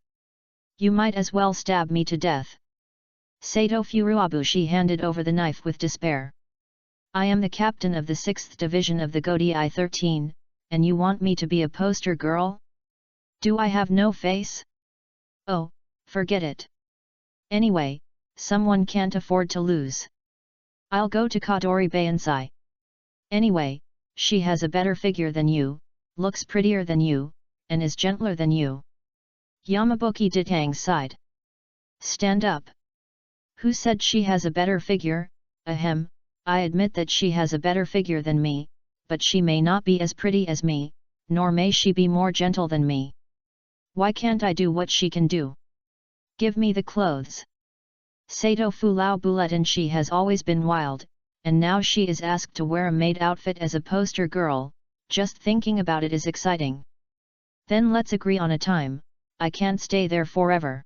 You might as well stab me to death. Sato Furuabushi handed over the knife with despair. I am the captain of the 6th division of the Godei 13, and you want me to be a poster girl? Do I have no face? Oh, forget it. Anyway, someone can't afford to lose. I'll go to Kadori Bansai. Anyway, she has a better figure than you, looks prettier than you, and is gentler than you. Yamabuki Ditang sighed. Stand up. Who said she has a better figure? Ahem, I admit that she has a better figure than me, but she may not be as pretty as me, nor may she be more gentle than me. Why can't I do what she can do? Give me the clothes. Sato Fulao Bulet, and she has always been wild, and now she is asked to wear a maid outfit as a poster girl. Just thinking about it is exciting. Then let's agree on a time, I can't stay there forever.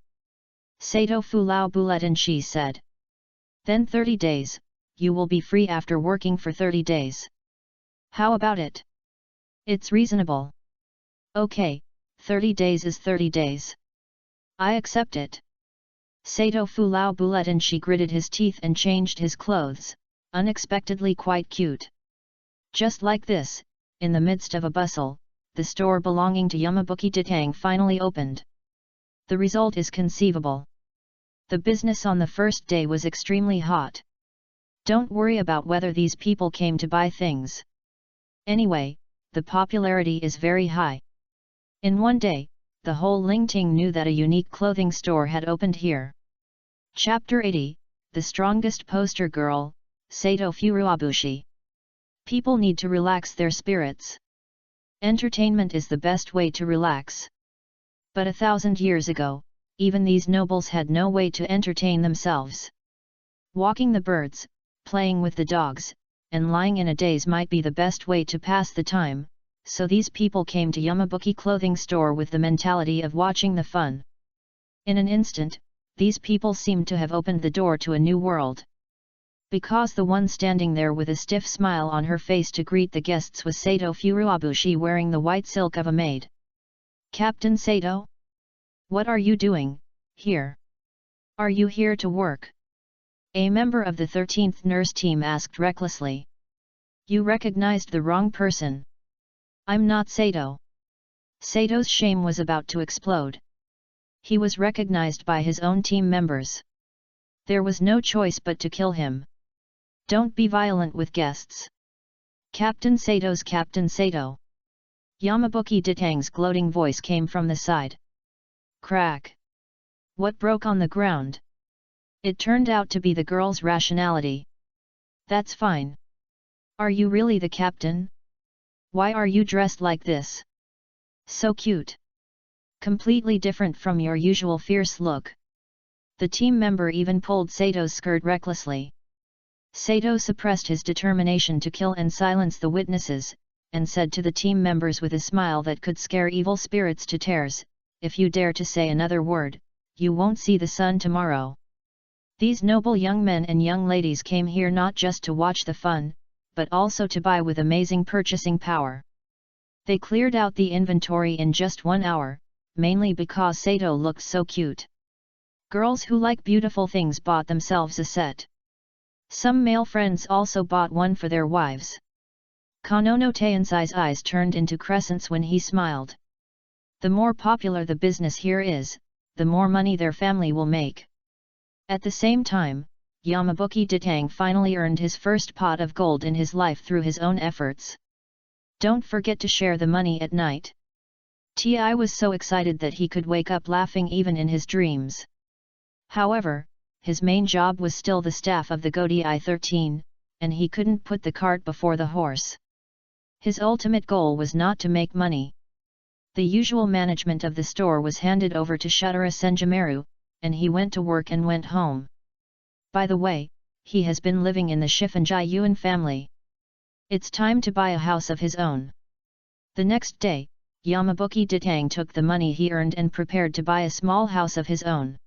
Sato Fulao Bulet, and she said. Then 30 days, you will be free after working for 30 days. How about it? It's reasonable. Okay, 30 days is 30 days. I accept it. Sato Fulao Bulet, and she gritted his teeth and changed his clothes, unexpectedly quite cute. Just like this, in the midst of a bustle, the store belonging to Yamabuki Ditang finally opened. The result is conceivable. The business on the first day was extremely hot. Don't worry about whether these people came to buy things. Anyway, the popularity is very high. In one day, the whole Lingting knew that a unique clothing store had opened here. Chapter 80, The Strongest Poster Girl, Sato Furuabushi. People need to relax their spirits. Entertainment is the best way to relax. But 1,000 years ago, even these nobles had no way to entertain themselves. Walking the birds, playing with the dogs, and lying in a daze might be the best way to pass the time, so these people came to Yamabuki clothing store with the mentality of watching the fun. In an instant, these people seemed to have opened the door to a new world. Because the one standing there with a stiff smile on her face to greet the guests was Sato Furuabushi wearing the white silk of a maid. Captain Sato? What are you doing here? Are you here to work? A member of the 13th nurse team asked recklessly. You recognized the wrong person. I'm not Sato. Sato's shame was about to explode. He was recognized by his own team members. There was no choice but to kill him. Don't be violent with guests. Captain Sato's Captain Sato. Yamabuki Ditang's gloating voice came from the side. Crack. What broke on the ground? It turned out to be the girl's rationality. That's fine. Are you really the captain? Why are you dressed like this? So cute. Completely different from your usual fierce look. The team member even pulled Sato's skirt recklessly. Sato suppressed his determination to kill and silence the witnesses, and said to the team members with a smile that could scare evil spirits to tears, if you dare to say another word, you won't see the sun tomorrow. These noble young men and young ladies came here not just to watch the fun, but also to buy with amazing purchasing power. They cleared out the inventory in just 1 hour, mainly because Sato looked so cute. Girls who like beautiful things bought themselves a set. Some male friends also bought one for their wives. Kanono Teinsai's eyes turned into crescents when he smiled. The more popular the business here is, the more money their family will make. At the same time, Yamabuki Ditang finally earned his first pot of gold in his life through his own efforts. Don't forget to share the money at night. Ti was so excited that he could wake up laughing even in his dreams. However, his main job was still the staff of the Godi 13, and he couldn't put the cart before the horse. His ultimate goal was not to make money. The usual management of the store was handed over to Shutara Senjimaru, and he went to work and went home. By the way, he has been living in the Shifunji Yuan family. It's time to buy a house of his own. The next day, Yamabuki Ditang took the money he earned and prepared to buy a small house of his own.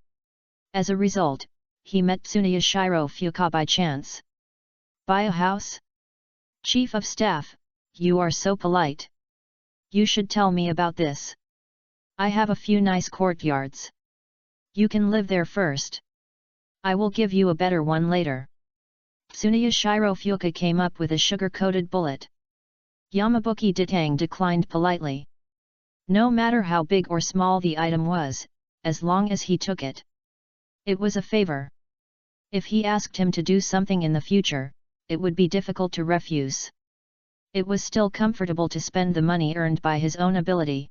As a result, he met Tsuneyashiro Fuka by chance. Buy a house? Chief of Staff, you are so polite. You should tell me about this. I have a few nice courtyards. You can live there first. I will give you a better one later. Tsuneyashiro Fuka came up with a sugar-coated bullet. Yamabuki Ditang declined politely. No matter how big or small the item was, as long as he took it. It was a favor. If he asked him to do something in the future, it would be difficult to refuse. It was still comfortable to spend the money earned by his own ability.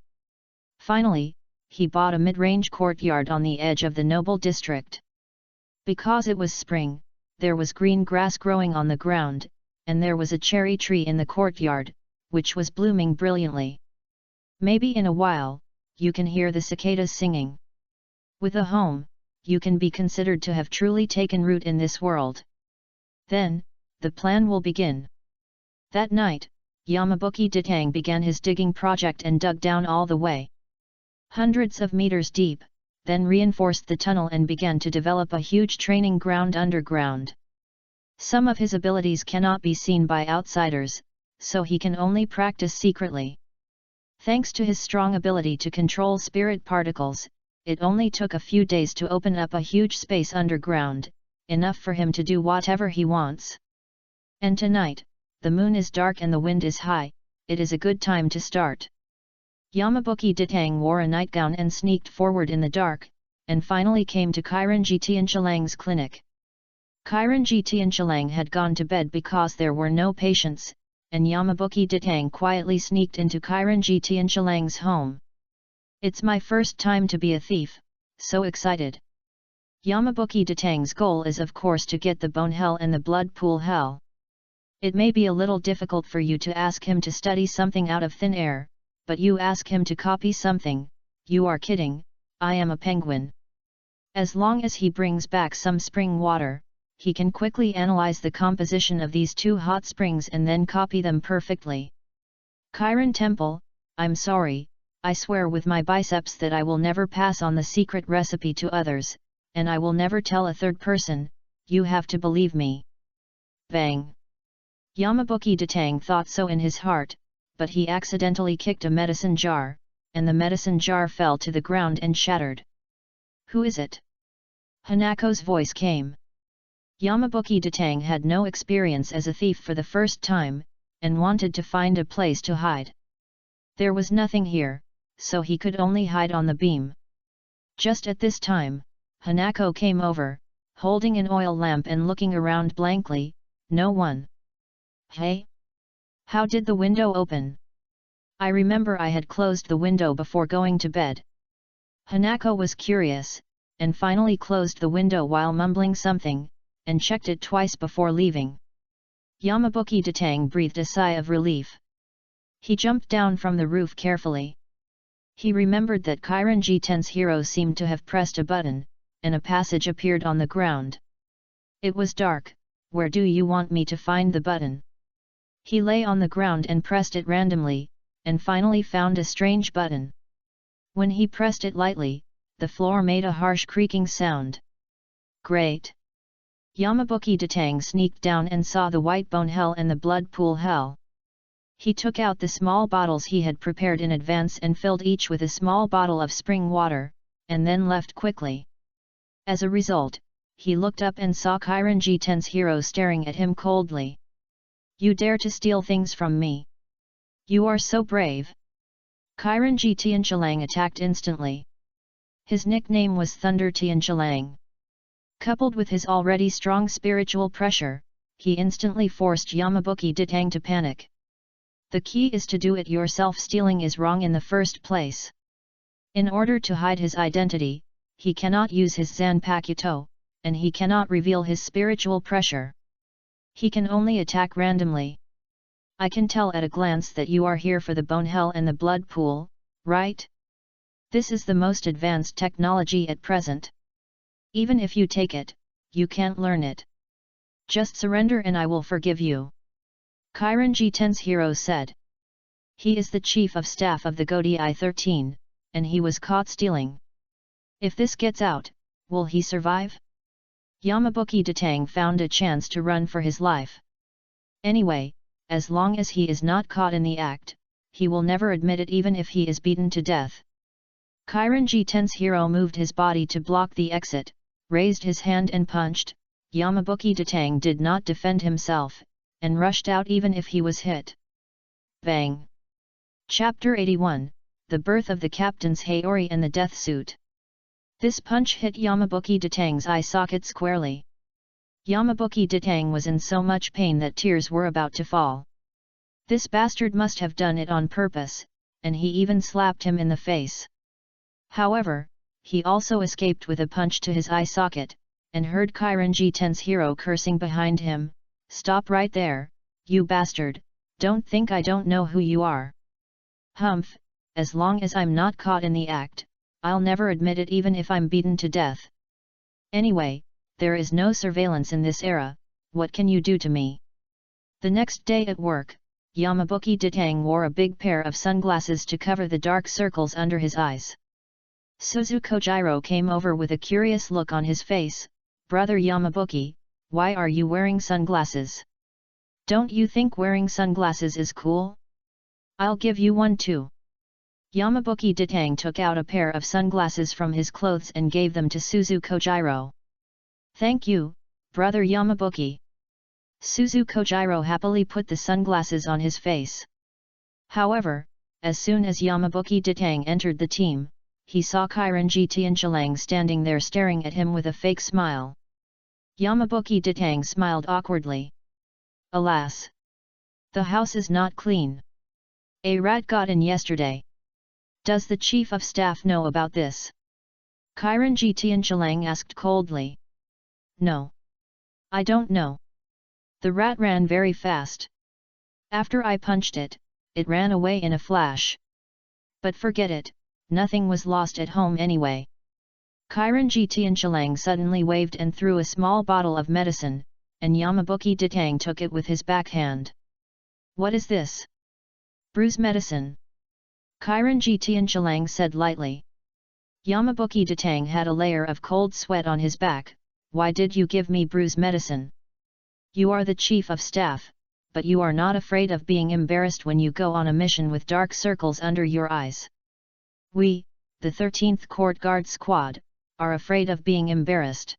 Finally, he bought a mid-range courtyard on the edge of the noble district. Because it was spring, there was green grass growing on the ground, and there was a cherry tree in the courtyard, which was blooming brilliantly. Maybe in a while, you can hear the cicadas singing. With a home, you can be considered to have truly taken root in this world. Then, the plan will begin. That night, Yamabuki Ditang began his digging project and dug down all the way. Hundreds of meters deep, then reinforced the tunnel and began to develop a huge training ground underground. Some of his abilities cannot be seen by outsiders, so he can only practice secretly. Thanks to his strong ability to control spirit particles, it only took a few days to open up a huge space underground, enough for him to do whatever he wants. And tonight, the moon is dark and the wind is high, it is a good time to start. Yamabuki Ditang wore a nightgown and sneaked forward in the dark, and finally came to Kiranji Tianchalang's clinic. Kiranji Tianchalang had gone to bed because there were no patients, and Yamabuki Ditang quietly sneaked into Kairanji Tianchalang's home. "It's my first time to be a thief, so excited." Yamabuki Ditang's goal is of course to get the bone hell and the blood pool hell. It may be a little difficult for you to ask him to study something out of thin air, but you ask him to copy something, you are kidding. I am a penguin. As long as he brings back some spring water, he can quickly analyze the composition of these two hot springs and then copy them perfectly. Kiran Temple, I'm sorry, I swear with my biceps that I will never pass on the secret recipe to others, and I will never tell a third person, you have to believe me. Bang! Yamabuki Ditang thought so in his heart, but he accidentally kicked a medicine jar, and the medicine jar fell to the ground and shattered. "Who is it?" Hanako's voice came. Yamabuki Ditang had no experience as a thief for the first time, and wanted to find a place to hide. There was nothing here, so he could only hide on the beam. Just at this time, Hanako came over, holding an oil lamp and looking around blankly. "No one." "Hey? How did the window open?" "I remember I had closed the window before going to bed." Hanako was curious, and finally closed the window while mumbling something, and checked it twice before leaving. Yamabuki Ditang breathed a sigh of relief. He jumped down from the roof carefully. He remembered that Kairanji Ten's hero seemed to have pressed a button, and a passage appeared on the ground. It was dark. Where do you want me to find the button? He lay on the ground and pressed it randomly, and finally found a strange button. When he pressed it lightly, the floor made a harsh creaking sound. Great! Yamabuki Ditang sneaked down and saw the white bone hell and the blood pool hell. He took out the small bottles he had prepared in advance and filled each with a small bottle of spring water, and then left quickly. As a result, he looked up and saw Kairanji Ten's hero staring at him coldly. "You dare to steal things from me? You are so brave." Kairanji Tianchalang attacked instantly. His nickname was Thunder Tianchalang. Coupled with his already strong spiritual pressure, he instantly forced Yamabuki Ditang to panic. The key is to do it yourself. Stealing is wrong in the first place. In order to hide his identity, he cannot use his Zanpakuto, and he cannot reveal his spiritual pressure. He can only attack randomly. I can tell at a glance that you are here for the bone hell and the blood pool, right? This is the most advanced technology at present. Even if you take it, you can't learn it. Just surrender and I will forgive you. Kairanji Ten's hero said. He is the chief of staff of the Godi 13, and he was caught stealing. If this gets out, will he survive? Yamabuki Ditang found a chance to run for his life. Anyway, as long as he is not caught in the act, he will never admit it even if he is beaten to death. Kairanji Ten's hero moved his body to block the exit, raised his hand and punched. Yamabuki Ditang did not defend himself, and rushed out even if he was hit. Bang! Chapter 81, The Birth of the Captain's Haori and the Death Suit. This punch hit Yamabuki Ditang's eye socket squarely. Yamabuki Ditang was in so much pain that tears were about to fall. This bastard must have done it on purpose, and he even slapped him in the face. However, he also escaped with a punch to his eye socket, and heard Kairanji Ten's hero cursing behind him. Stop right there, you bastard, don't think I don't know who you are. Humph, as long as I'm not caught in the act, I'll never admit it even if I'm beaten to death. Anyway, there is no surveillance in this era, what can you do to me? The next day at work, Yamabuki Ditang wore a big pair of sunglasses to cover the dark circles under his eyes. Suzukojiro came over with a curious look on his face. Brother Yamabuki, why are you wearing sunglasses? Don't you think wearing sunglasses is cool? I'll give you one too. Yamabuki Ditang took out a pair of sunglasses from his clothes and gave them to Suzukojiro. Thank you, brother Yamabuki. Suzukojiro happily put the sunglasses on his face. However, as soon as Yamabuki Ditang entered the team, he saw Kairanji Tianchalang standing there staring at him with a fake smile. Yamabuki Ditang smiled awkwardly. Alas! The house is not clean. A rat got in yesterday. Does the chief of staff know about this? Kiranji Tianqiang asked coldly. No. I don't know. The rat ran very fast. After I punched it, it ran away in a flash. But forget it, nothing was lost at home anyway. Kiranji Tianqiang suddenly waved and threw a small bottle of medicine, and Yamabuki Ditang took it with his backhand. What is this? Bruise medicine. Kiranji Tianqiang said lightly. Yamabuki Ditang had a layer of cold sweat on his back. Why did you give me bruise medicine? You are the chief of staff, but you are not afraid of being embarrassed when you go on a mission with dark circles under your eyes. We, the 13th Court Guard Squad, are afraid of being embarrassed.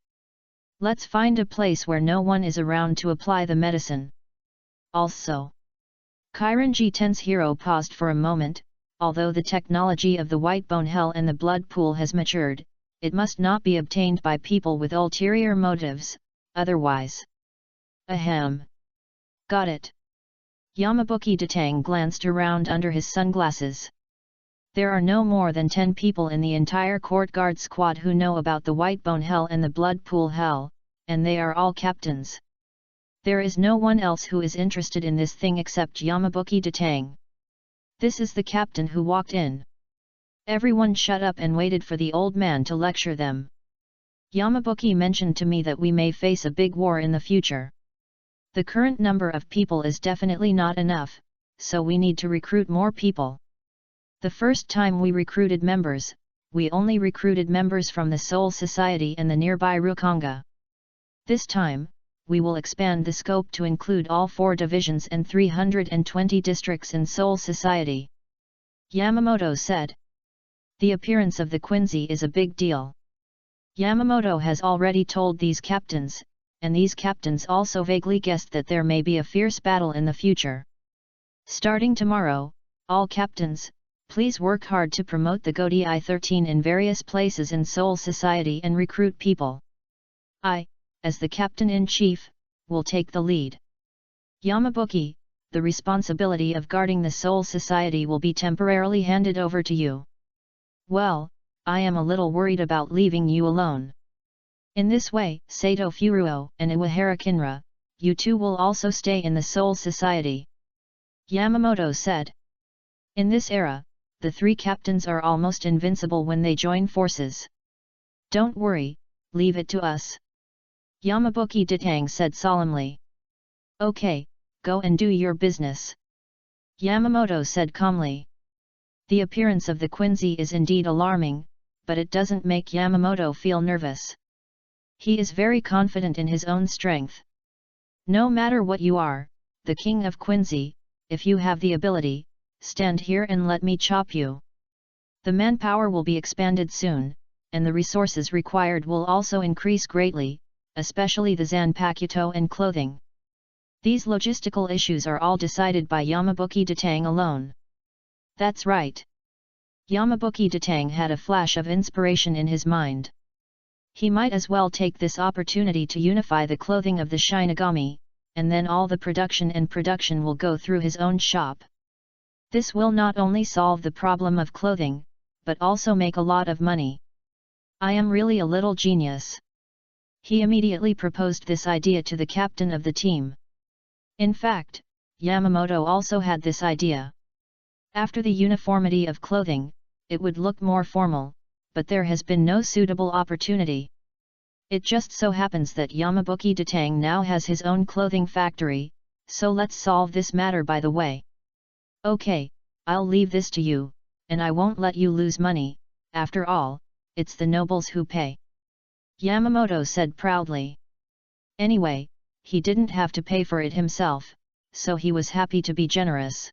Let's find a place where no one is around to apply the medicine. Also, Kiranji Ten's hero paused for a moment. Although the technology of the White Bone Hell and the Blood Pool has matured, it must not be obtained by people with ulterior motives, otherwise. Ahem. Got it. Yamabuki Ditang glanced around under his sunglasses. There are no more than 10 people in the entire Court Guard Squad who know about the White Bone Hell and the Blood Pool Hell, and they are all captains. There is no one else who is interested in this thing except Yamabuki Ditang. This is the captain who walked in. Everyone shut up and waited for the old man to lecture them. Yamabuki mentioned to me that we may face a big war in the future. The current number of people is definitely not enough, so we need to recruit more people. The first time we recruited members, we only recruited members from the Seoul Society and the nearby Rukonga. This time, we will expand the scope to include all 4 divisions and 320 districts in Seoul Society. Yamamoto said. The appearance of the Quincy is a big deal. Yamamoto has already told these captains, and these captains also vaguely guessed that there may be a fierce battle in the future. Starting tomorrow, all captains, please work hard to promote the Godi I-13 in various places in Seoul Society and recruit people. I, as the captain-in-chief, will take the lead. Yamabuki, the responsibility of guarding the Seoul Society will be temporarily handed over to you. Well, I am a little worried about leaving you alone. In this way, Sato Furuo and Iwahara Kinra, you two will also stay in the Seoul Society. Yamamoto said. In this era, the 3 captains are almost invincible when they join forces. Don't worry, leave it to us. Yamabuki Ditang said solemnly. Okay, go and do your business. Yamamoto said calmly. The appearance of the Quincy is indeed alarming, but it doesn't make Yamamoto feel nervous. He is very confident in his own strength. No matter what you are, the king of Quincy, if you have the ability, stand here and let me chop you. The manpower will be expanded soon, and the resources required will also increase greatly, especially the zanpakuto and clothing. These logistical issues are all decided by Yamabuki Ditang alone. That's right. Yamabuki Ditang had a flash of inspiration in his mind. He might as well take this opportunity to unify the clothing of the Shinigami, and then all the production will go through his own shop. This will not only solve the problem of clothing, but also make a lot of money. I am really a little genius. He immediately proposed this idea to the captain of the team. In fact, Yamamoto also had this idea. After the uniformity of clothing, it would look more formal, but there has been no suitable opportunity. It just so happens that Yamabuki Ditang now has his own clothing factory, so let's solve this matter by the way. Okay, I'll leave this to you, and I won't let you lose money, after all, it's the nobles who pay. Yamamoto said proudly. Anyway, he didn't have to pay for it himself, so he was happy to be generous.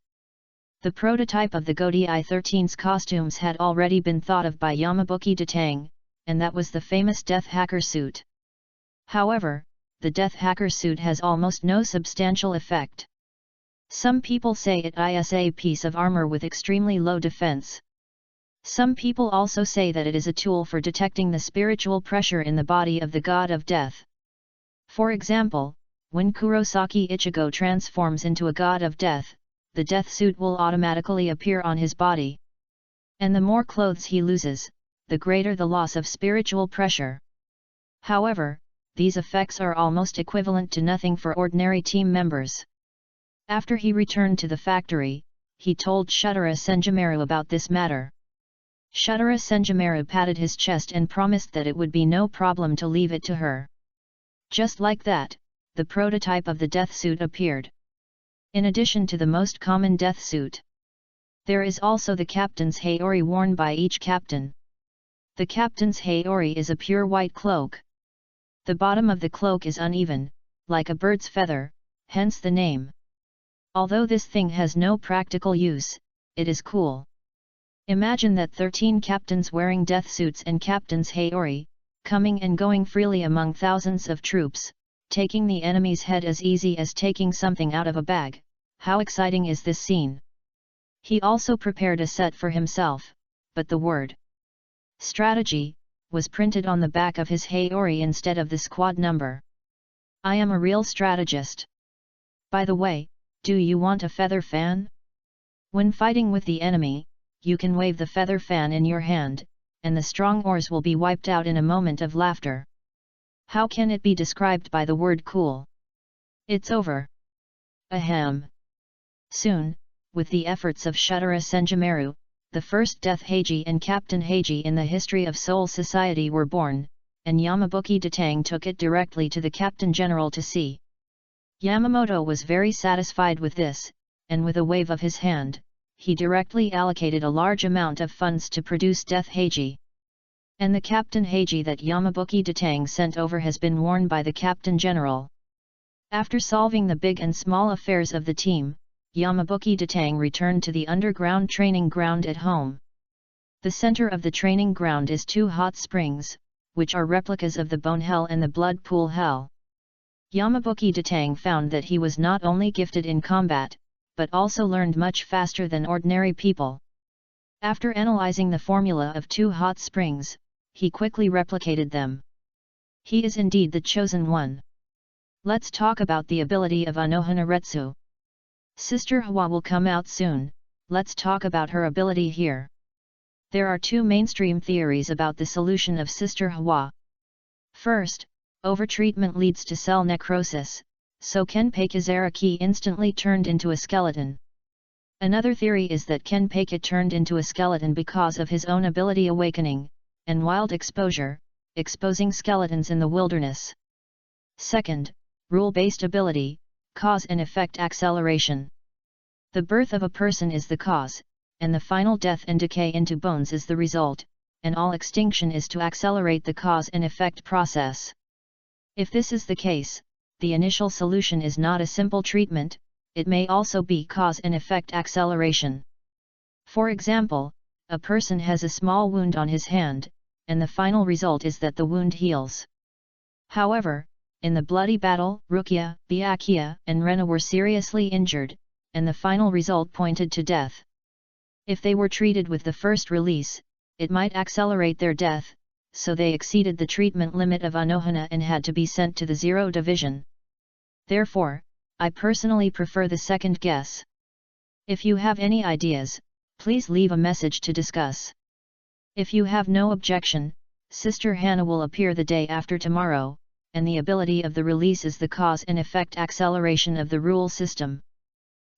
The prototype of the Godi I-13's costumes had already been thought of by Yamabuki Ditang, and that was the famous Death Hacker suit. However, the Death Hacker suit has almost no substantial effect. Some people say it is a piece of armor with extremely low defense. Some people also say that it is a tool for detecting the spiritual pressure in the body of the god of death. For example, when Kurosaki Ichigo transforms into a god of death, the death suit will automatically appear on his body. And the more clothes he loses, the greater the loss of spiritual pressure. However, these effects are almost equivalent to nothing for ordinary team members. After he returned to the factory, he told Shutara Senjumaru about this matter. Shutara Senjumaru patted his chest and promised that it would be no problem to leave it to her. Just like that, the prototype of the death suit appeared. In addition to the most common death suit, there is also the captain's haori worn by each captain. The captain's haori is a pure white cloak. The bottom of the cloak is uneven, like a bird's feather, hence the name. Although this thing has no practical use, it is cool. Imagine that 13 captains wearing death suits and captain's haori, coming and going freely among thousands of troops, taking the enemy's head as easy as taking something out of a bag. How exciting is this scene? He also prepared a set for himself, but the word strategy was printed on the back of his haori instead of the squad number. I am a real strategist. By the way, do you want a feather fan? When fighting with the enemy, you can wave the feather fan in your hand, and the strong oars will be wiped out in a moment of laughter. How can it be described by the word cool? It's over. Ahem. Soon, with the efforts of Shutara Senjumaru, the first Death Heiji and Captain Heiji in the history of Soul Society were born, and Yamabuki Datang took it directly to the Captain General to see. Yamamoto was very satisfied with this, and with a wave of his hand, he directly allocated a large amount of funds to produce Death Heiji. And the Captain Heiji that Yamabuki Datang sent over has been worn by the Captain General. After solving the big and small affairs of the team, Yamabuki Datang returned to the underground training ground at home. The center of the training ground is 2 hot springs, which are replicas of the Bone Hell and the Blood Pool Hell. Yamabuki Datang found that he was not only gifted in combat, but also learned much faster than ordinary people. After analyzing the formula of 2 hot springs, he quickly replicated them. He is indeed the chosen one. Let's talk about the ability of Anohanaretsu. Sister Hawa will come out soon, let's talk about her ability here. There are 2 mainstream theories about the solution of Sister Hawa. First, overtreatment leads to cell necrosis, so Kenpei Kizaraki instantly turned into a skeleton. Another theory is that Kenpei turned into a skeleton because of his own ability awakening, and wild exposure, exposing skeletons in the wilderness. Second, rule-based ability, cause and effect acceleration. The birth of a person is the cause, and the final death and decay into bones is the result, and all extinction is to accelerate the cause and effect process. If this is the case, the initial solution is not a simple treatment, it may also be cause and effect acceleration. For example, a person has a small wound on his hand, and the final result is that the wound heals. However, in the bloody battle, Rukia, Byakuya, and Rena were seriously injured, and the final result pointed to death. If they were treated with the first release, it might accelerate their death, so they exceeded the treatment limit of Anohana and had to be sent to the 0 division. Therefore, I personally prefer the second guess. If you have any ideas, please leave a message to discuss. If you have no objection, Sister Hannah will appear the day after tomorrow, and the ability of the release is the cause and effect acceleration of the rule system.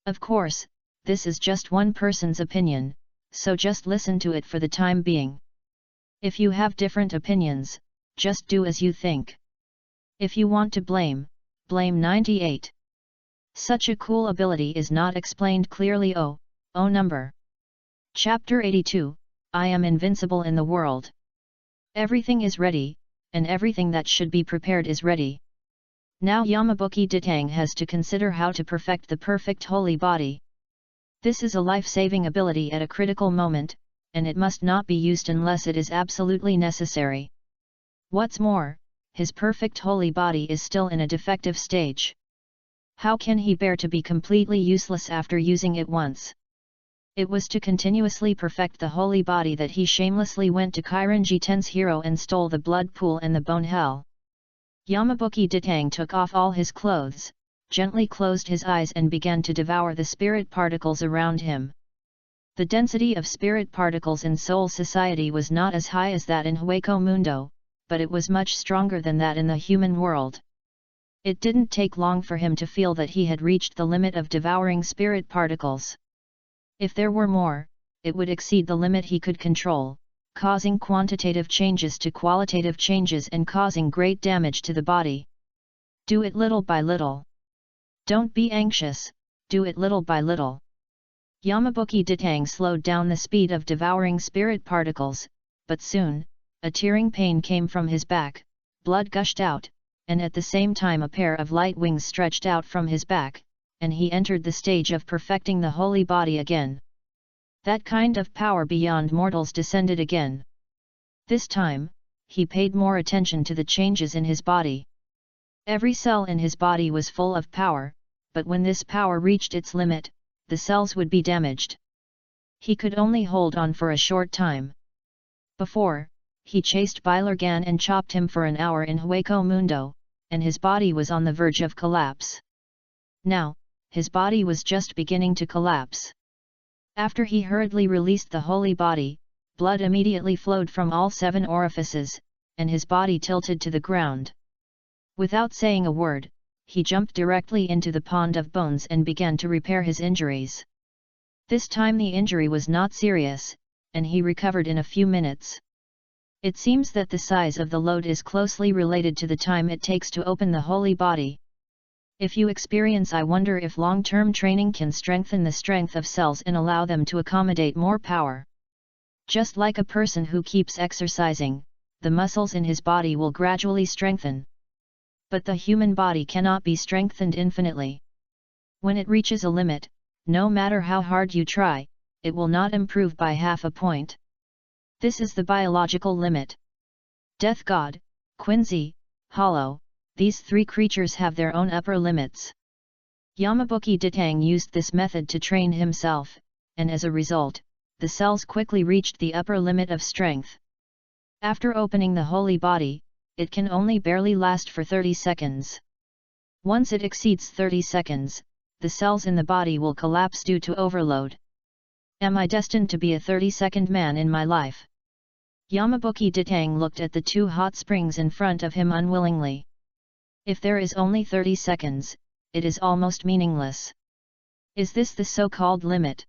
Of course, this is just one person's opinion, so just listen to it for the time being. If you have different opinions, just do as you think. If you want to blame 98. Such a cool ability is not explained clearly. Oh number. Chapter 82, I am invincible in the world. Everything is ready, and everything that should be prepared is ready. Now Yamabuki Datang has to consider how to perfect the perfect holy body. This is a life-saving ability at a critical moment, and it must not be used unless it is absolutely necessary. What's more, his perfect holy body is still in a defective stage. How can he bear to be completely useless after using it once? It was to continuously perfect the holy body that he shamelessly went to Kirin Jiten's hero and stole the blood pool and the bone hell. Yamabuki Ditang took off all his clothes, gently closed his eyes and began to devour the spirit particles around him. The density of spirit particles in Soul Society was not as high as that in Hueco Mundo, but it was much stronger than that in the human world. It didn't take long for him to feel that he had reached the limit of devouring spirit particles. If there were more, it would exceed the limit he could control, causing quantitative changes to qualitative changes and causing great damage to the body. Do it little by little. Don't be anxious, do it little by little. Yamabuki Ditang slowed down the speed of devouring spirit particles, but soon, a tearing pain came from his back, blood gushed out, and at the same time a pair of light wings stretched out from his back, and he entered the stage of perfecting the holy body again. That kind of power beyond mortals descended again. This time, he paid more attention to the changes in his body. Every cell in his body was full of power, but when this power reached its limit, the cells would be damaged. He could only hold on for a short time. Before, he chased Bylergan and chopped him for an hour in Hueco Mundo, and his body was on the verge of collapse. Now, his body was just beginning to collapse. After he hurriedly released the holy body, blood immediately flowed from all 7 orifices, and his body tilted to the ground. Without saying a word, he jumped directly into the pond of bones and began to repair his injuries. This time the injury was not serious, and he recovered in a few minutes. It seems that the size of the load is closely related to the time it takes to open the holy body. If you experience, I wonder if long-term training can strengthen the strength of cells and allow them to accommodate more power. Just like a person who keeps exercising, the muscles in his body will gradually strengthen. But the human body cannot be strengthened infinitely. When it reaches a limit, no matter how hard you try, it will not improve by half a point. This is the biological limit. Death God, Quincy, Hollow, these 3 creatures have their own upper limits. Yamabuki Ditang used this method to train himself, and as a result, the cells quickly reached the upper limit of strength. After opening the holy body, it can only barely last for 30 seconds. Once it exceeds 30 seconds, the cells in the body will collapse due to overload. Am I destined to be a 30-second man in my life? Yamabuki Ditang looked at the 2 hot springs in front of him unwillingly. If there is only 30 seconds, it is almost meaningless. Is this the so-called limit?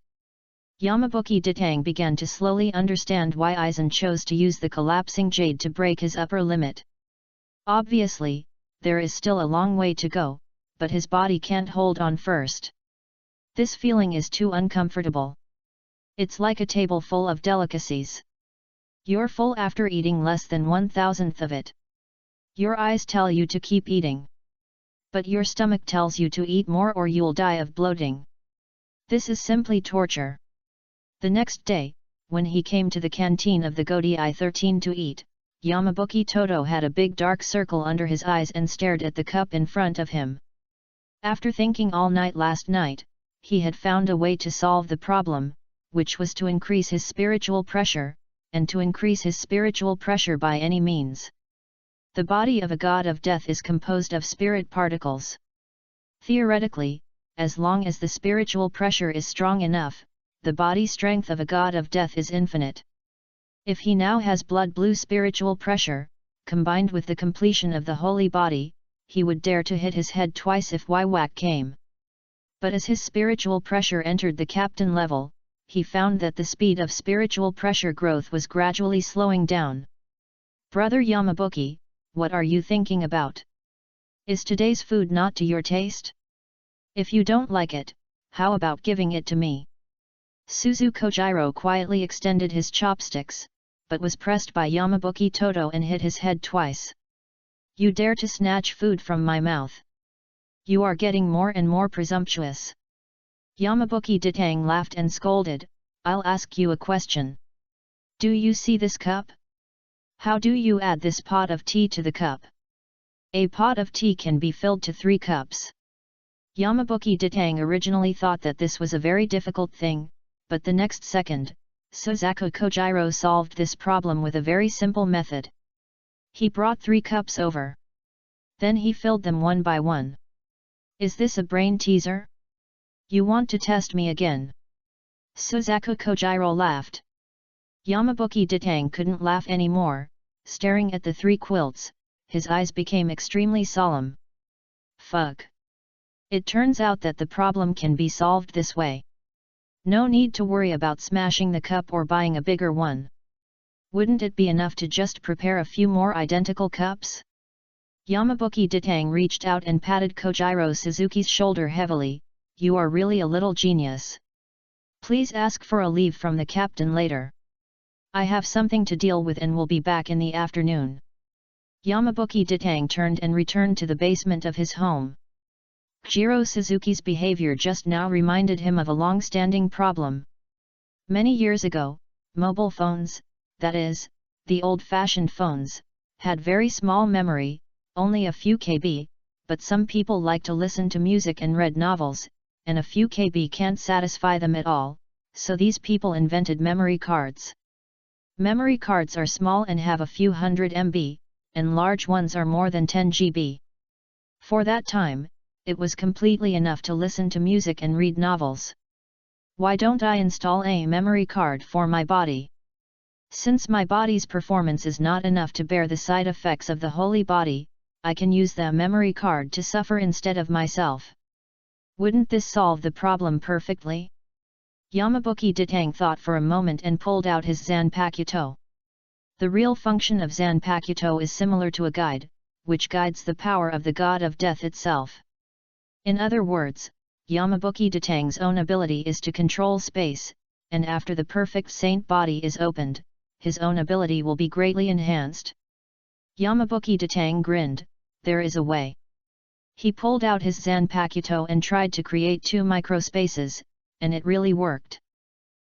Yamabuki Ditang began to slowly understand why Aizen chose to use the collapsing jade to break his upper limit. Obviously, there is still a long way to go, but his body can't hold on first. This feeling is too uncomfortable. It's like a table full of delicacies. You're full after eating less than 1/1000th of it. Your eyes tell you to keep eating. But your stomach tells you to eat more or you'll die of bloating. This is simply torture. The next day, when he came to the canteen of the Godi I-13 to eat, Yamabuki Toto had a big dark circle under his eyes and stared at the cup in front of him. After thinking all night last night, he had found a way to solve the problem, which was to increase his spiritual pressure, and to increase his spiritual pressure by any means. The body of a god of death is composed of spirit particles. Theoretically, as long as the spiritual pressure is strong enough, the body strength of a god of death is infinite. If he now has blood blue spiritual pressure, combined with the completion of the holy body, he would dare to hit his head twice if whack came. But as his spiritual pressure entered the captain level, he found that the speed of spiritual pressure growth was gradually slowing down. Brother Yamabuki, what are you thinking about? Is today's food not to your taste? If you don't like it, how about giving it to me? Suzu Kojiro quietly extended his chopsticks, but was pressed by Yamabuki Toto and hit his head twice. You dare to snatch food from my mouth? You are getting more and more presumptuous. Yamabuki Ditang laughed and scolded, I'll ask you a question. Do you see this cup? How do you add this pot of tea to the cup? A pot of tea can be filled to 3 cups. Yamabuki Ditang originally thought that this was a very difficult thing, but the next second, Suzaku Kojiro solved this problem with a very simple method. He brought 3 cups over. Then he filled them one by one. Is this a brain teaser? You want to test me again? Suzaku Kojiro laughed. Yamabuki Ditang couldn't laugh anymore, staring at the 3 quilts, his eyes became extremely solemn. Fuck. It turns out that the problem can be solved this way. No need to worry about smashing the cup or buying a bigger one. Wouldn't it be enough to just prepare a few more identical cups? Yamabuki Ditang reached out and patted Kojiro Suzuki's shoulder heavily. You are really a little genius. Please ask for a leave from the captain later. I have something to deal with and will be back in the afternoon. Yamabuki Ditang turned and returned to the basement of his home. Jiro Suzuki's behavior just now reminded him of a long-standing problem. Many years ago, mobile phones, that is, the old-fashioned phones, had very small memory, only a few KB, but some people like to listen to music and read novels, and a few KB can't satisfy them at all, so these people invented memory cards. Memory cards are small and have a few hundred MB, and large ones are more than 10 GB. For that time, it was completely enough to listen to music and read novels. Why don't I install a memory card for my body? Since my body's performance is not enough to bear the side effects of the holy body, I can use the memory card to suffer instead of myself. Wouldn't this solve the problem perfectly? Yamabuki Ditang thought for a moment and pulled out his Zanpakuto. The real function of Zanpakuto is similar to a guide, which guides the power of the god of death itself. In other words, Yamabuki Ditang's own ability is to control space, and after the perfect saint body is opened, his own ability will be greatly enhanced. Yamabuki Ditang grinned. There is a way. He pulled out his Zanpakuto and tried to create 2 microspaces, and it really worked.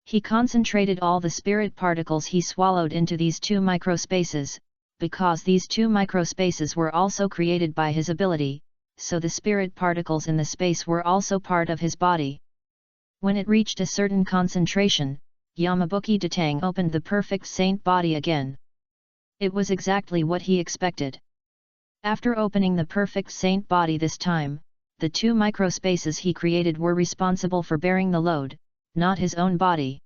He concentrated all the spirit particles he swallowed into these 2 microspaces, because these 2 microspaces were also created by his ability, so the spirit particles in the space were also part of his body. When it reached a certain concentration, Yamabuki Ditang opened the perfect saint body again. It was exactly what he expected. After opening the perfect saint body this time, the 2 microspaces he created were responsible for bearing the load, not his own body.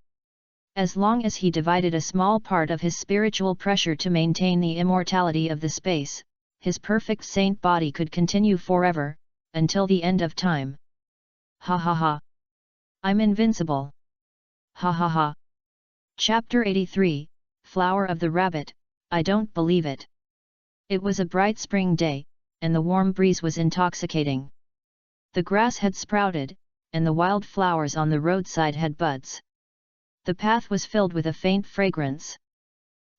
As long as he divided a small part of his spiritual pressure to maintain the immortality of the space, his perfect saint body could continue forever, until the end of time. Ha ha ha! I'm invincible! Ha ha ha! Chapter 83, Flower of the Rabbit, I don't believe it. It was a bright spring day, and the warm breeze was intoxicating. The grass had sprouted, and the wild flowers on the roadside had buds. The path was filled with a faint fragrance.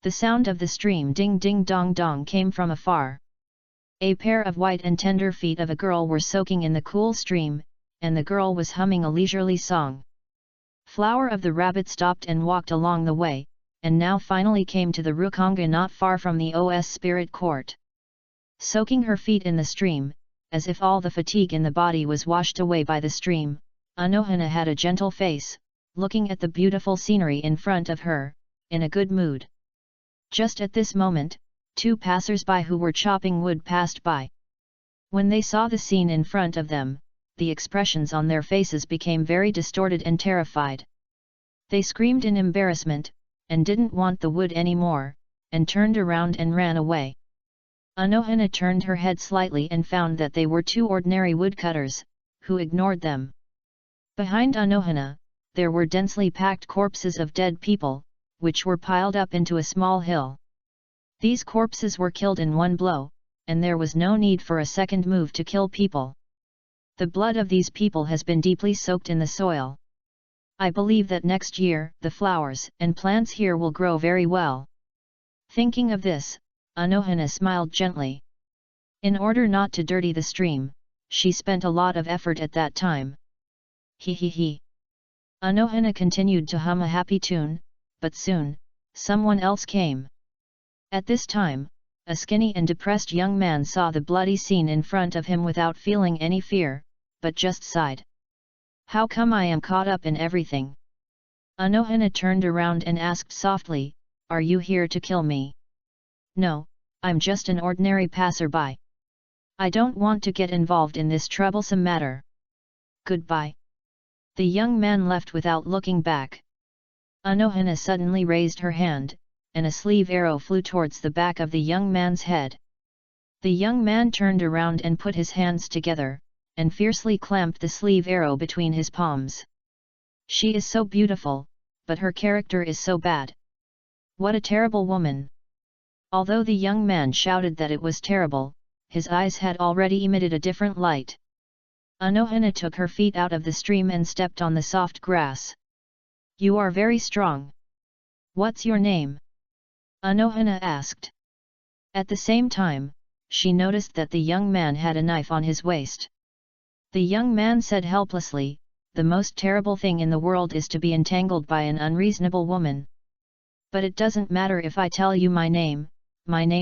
The sound of the stream ding ding dong dong came from afar. A pair of white and tender feet of a girl were soaking in the cool stream, and the girl was humming a leisurely song. Flower of the Rabbit stopped and walked along the way, and now finally came to the Rukanga not far from the OS Spirit Court. Soaking her feet in the stream, as if all the fatigue in the body was washed away by the stream, Anohana had a gentle face, looking at the beautiful scenery in front of her, in a good mood. Just at this moment, 2 passers-by who were chopping wood passed by. When they saw the scene in front of them, the expressions on their faces became very distorted and terrified. They screamed in embarrassment, and didn't want the wood anymore, and turned around and ran away. Anohana turned her head slightly and found that they were 2 ordinary woodcutters, who ignored them. Behind Anohana, there were densely packed corpses of dead people, which were piled up into a small hill. These corpses were killed in one blow, and there was no need for a second move to kill people. The blood of these people has been deeply soaked in the soil. I believe that next year, the flowers and plants here will grow very well. Thinking of this, Anohana smiled gently. In order not to dirty the stream, she spent a lot of effort at that time. He he he. Anohana continued to hum a happy tune, but soon, someone else came. At this time, a skinny and depressed young man saw the bloody scene in front of him without feeling any fear, but just sighed. How come I am caught up in everything? Anohana turned around and asked softly, Are you here to kill me? No, I'm just an ordinary passerby. I don't want to get involved in this troublesome matter. Goodbye. The young man left without looking back. Anohana suddenly raised her hand, and a sleeve arrow flew towards the back of the young man's head. The young man turned around and put his hands together, and fiercely clamped the sleeve arrow between his palms. She is so beautiful, but her character is so bad. What a terrible woman! Although the young man shouted that it was terrible, his eyes had already emitted a different light. Anohana took her feet out of the stream and stepped on the soft grass. You are very strong. What's your name? Anohana asked. At the same time, she noticed that the young man had a knife on his waist. The young man said helplessly, the most terrible thing in the world is to be entangled by an unreasonable woman. But it doesn't matter if I tell you my name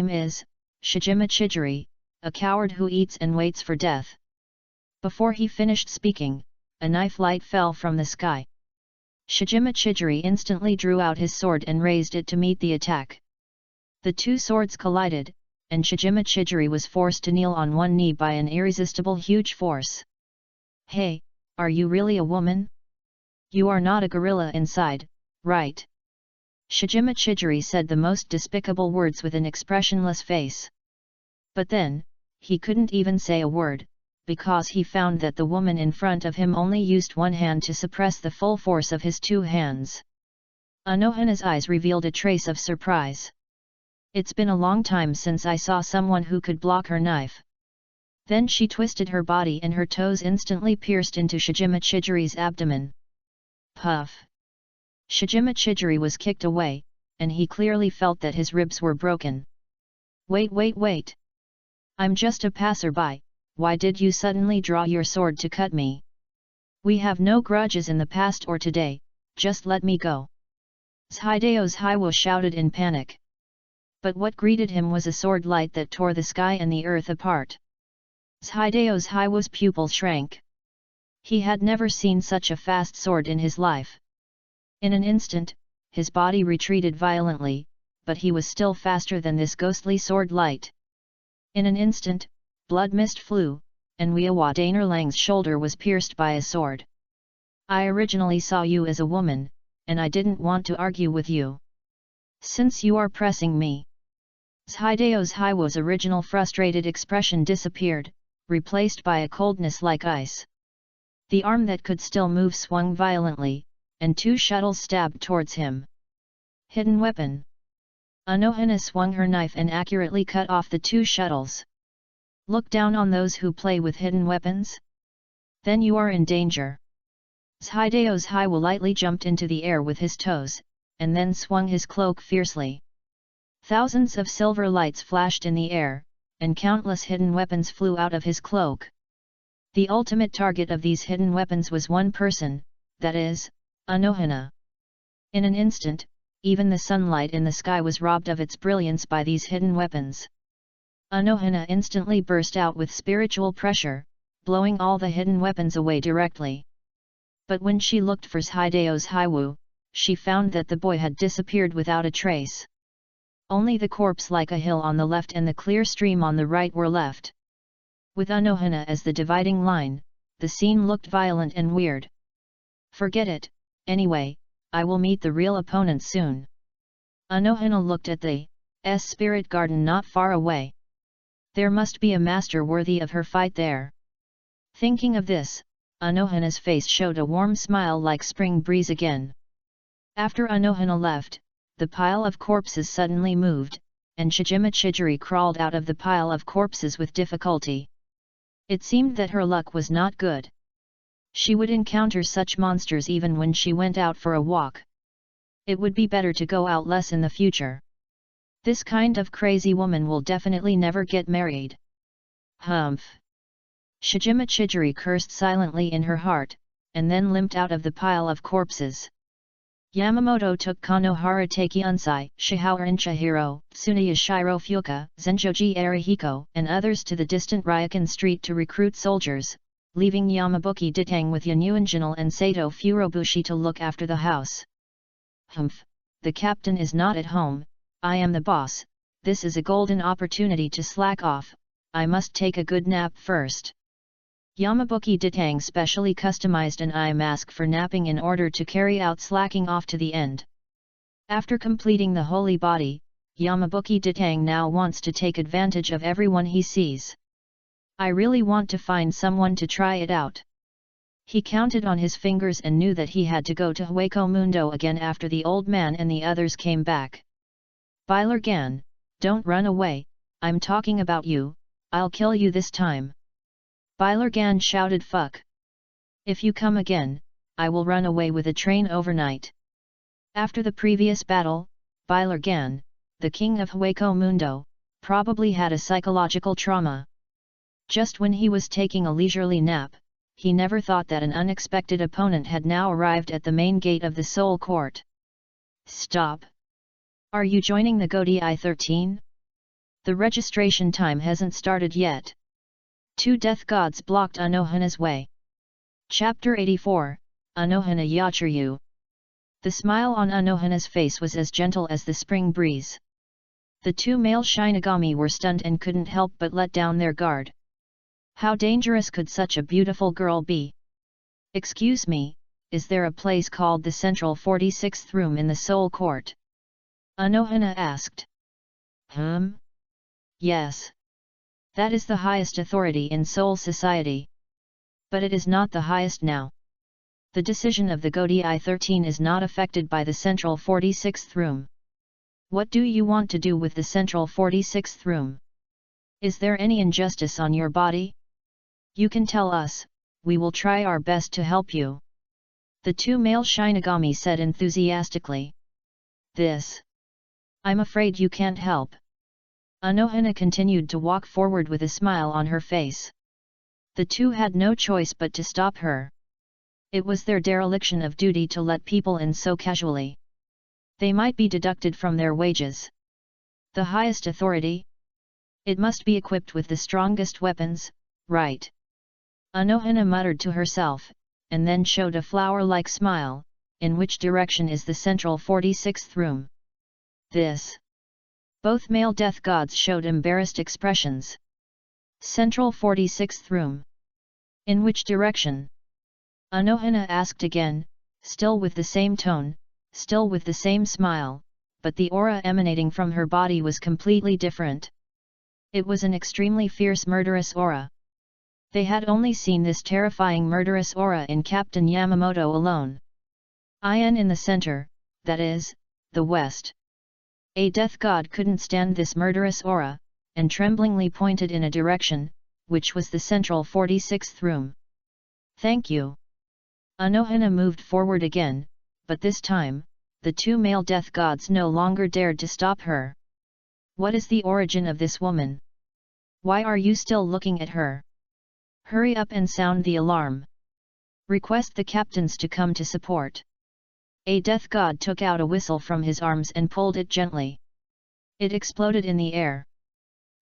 is Shijima Chijiri, a coward who eats and waits for death. Before he finished speaking, a knife light fell from the sky. Shijima Chijiri instantly drew out his sword and raised it to meet the attack. The two swords collided, and Shijima Chijiri was forced to kneel on one knee by an irresistible huge force. Hey, are you really a woman? You are not a gorilla inside, right? Shijima Chijiri said the most despicable words with an expressionless face. But then, he couldn't even say a word, because he found that the woman in front of him only used one hand to suppress the full force of his two hands. Anohana's eyes revealed a trace of surprise. It's been a long time since I saw someone who could block her knife. Then she twisted her body and her toes instantly pierced into Shijima Chijiri's abdomen. Puff! Shijima Chijiri was kicked away, and he clearly felt that his ribs were broken. Wait! I'm just a passerby, why did you suddenly draw your sword to cut me? We have no grudges in the past or today, just let me go. Hideo's Hiwo shouted in panic. But what greeted him was a sword light that tore the sky and the earth apart. Hideo's Hiwo's pupil shrank. He had never seen such a fast sword in his life. In an instant, his body retreated violently, but he was still faster than this ghostly sword light. In an instant, blood mist flew, and Wiewa Danerlang's shoulder was pierced by a sword. I originally saw you as a woman, and I didn't want to argue with you. Since you are pressing me. Hideo's Hiwo's original frustrated expression disappeared, replaced by a coldness like ice. The arm that could still move swung violently, and two shuttles stabbed towards him. Hidden weapon. Anohana swung her knife and accurately cut off the two shuttles. Look down on those who play with hidden weapons? Then you are in danger. Hideo's Hiwo lightly jumped into the air with his toes, and then swung his cloak fiercely. Thousands of silver lights flashed in the air, and countless hidden weapons flew out of his cloak. The ultimate target of these hidden weapons was one person, that is, Anohana. In an instant, even the sunlight in the sky was robbed of its brilliance by these hidden weapons. Anohana instantly burst out with spiritual pressure, blowing all the hidden weapons away directly. But when she looked for Hideo's Hiwo, she found that the boy had disappeared without a trace. Only the corpse like a hill on the left and the clear stream on the right were left. With Anohana as the dividing line, the scene looked violent and weird. Forget it, anyway, I will meet the real opponent soon. Anohana looked at the spirit garden not far away. There must be a master worthy of her fight there. Thinking of this, Anohana's face showed a warm smile like spring breeze again. After Anohana left, the pile of corpses suddenly moved, and Shijima Chijiri crawled out of the pile of corpses with difficulty. It seemed that her luck was not good. She would encounter such monsters even when she went out for a walk. It would be better to go out less in the future. This kind of crazy woman will definitely never get married. Humph! Shijima Chijiri cursed silently in her heart, and then limped out of the pile of corpses. Yamamoto took Konohara Takeunsai, Shihao Inchihiro, Tsuneya Shiro Fuka, Zenjoji Arihiko, and others to the distant Ryokan Street to recruit soldiers, leaving Yamabuki Ditang with Yanuanjinal and Sato Furobushi to look after the house. Humph! The captain is not at home, I am the boss, this is a golden opportunity to slack off, I must take a good nap first. Yamabuki Ditang specially customized an eye mask for napping in order to carry out slacking off to the end. After completing the holy body, Yamabuki Ditang now wants to take advantage of everyone he sees. I really want to find someone to try it out. He counted on his fingers and knew that he had to go to Hueco Mundo again after the old man and the others came back. Bailargan, don't run away, I'm talking about you, I'll kill you this time. Bailargan shouted, fuck. If you come again, I will run away with a train overnight. After the previous battle, Bailargan, the king of Hueco Mundo, probably had a psychological trauma. Just when he was taking a leisurely nap, he never thought that an unexpected opponent had now arrived at the main gate of the Soul Court. Stop! Are you joining the Godi 13? The registration time hasn't started yet. Two death gods blocked Anohana's way. Chapter 84, Anohana Yachiryu. The smile on Anohana's face was as gentle as the spring breeze. The two male Shinigami were stunned and couldn't help but let down their guard. How dangerous could such a beautiful girl be? Excuse me, is there a place called the Central 46th Room in the Soul Court? Anohana asked. Yes. That is the highest authority in Soul Society. But it is not the highest now. The decision of the Godi 13 is not affected by the Central 46th Room. What do you want to do with the Central 46th Room? Is there any injustice on your body? You can tell us, we will try our best to help you. The two male Shinigami said enthusiastically. I'm afraid you can't help. Anohana continued to walk forward with a smile on her face. The two had no choice but to stop her. It was their dereliction of duty to let people in so casually. They might be deducted from their wages. The highest authority? It must be equipped with the strongest weapons, right? Anohana muttered to herself, and then showed a flower-like smile. In which direction is the Central 46th Room? Both male death gods showed embarrassed expressions. Central 46th Room. In which direction? Anohana asked again, still with the same tone, still with the same smile, but the aura emanating from her body was completely different. It was an extremely fierce murderous aura. They had only seen this terrifying murderous aura in Captain Yamamoto alone. In the center, that is, the west. A death god couldn't stand this murderous aura, and tremblingly pointed in a direction, which was the Central 46th Room. Thank you. Anohana moved forward again, but this time, the two male death gods no longer dared to stop her. What is the origin of this woman? Why are you still looking at her? Hurry up and sound the alarm. Request the captains to come to support. A death god took out a whistle from his arms and pulled it gently. It exploded in the air.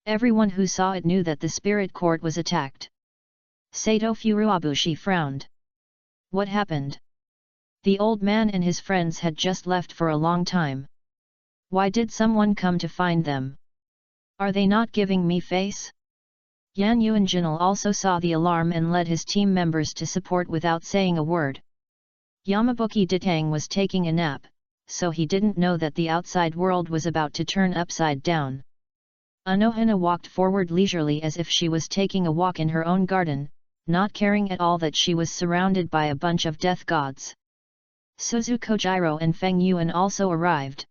Everyone who saw it knew that the spirit court was attacked. Sato Furuabushi frowned. What happened? The old man and his friends had just left for a long time. Why did someone come to find them? Are they not giving me face? Yan Yuanjinal also saw the alarm and led his team members to support without saying a word. Yamabuki Ditang was taking a nap, so he didn't know that the outside world was about to turn upside down. Anohana walked forward leisurely as if she was taking a walk in her own garden, not caring at all that she was surrounded by a bunch of death gods. Suzukojiro and Feng Yuan also arrived.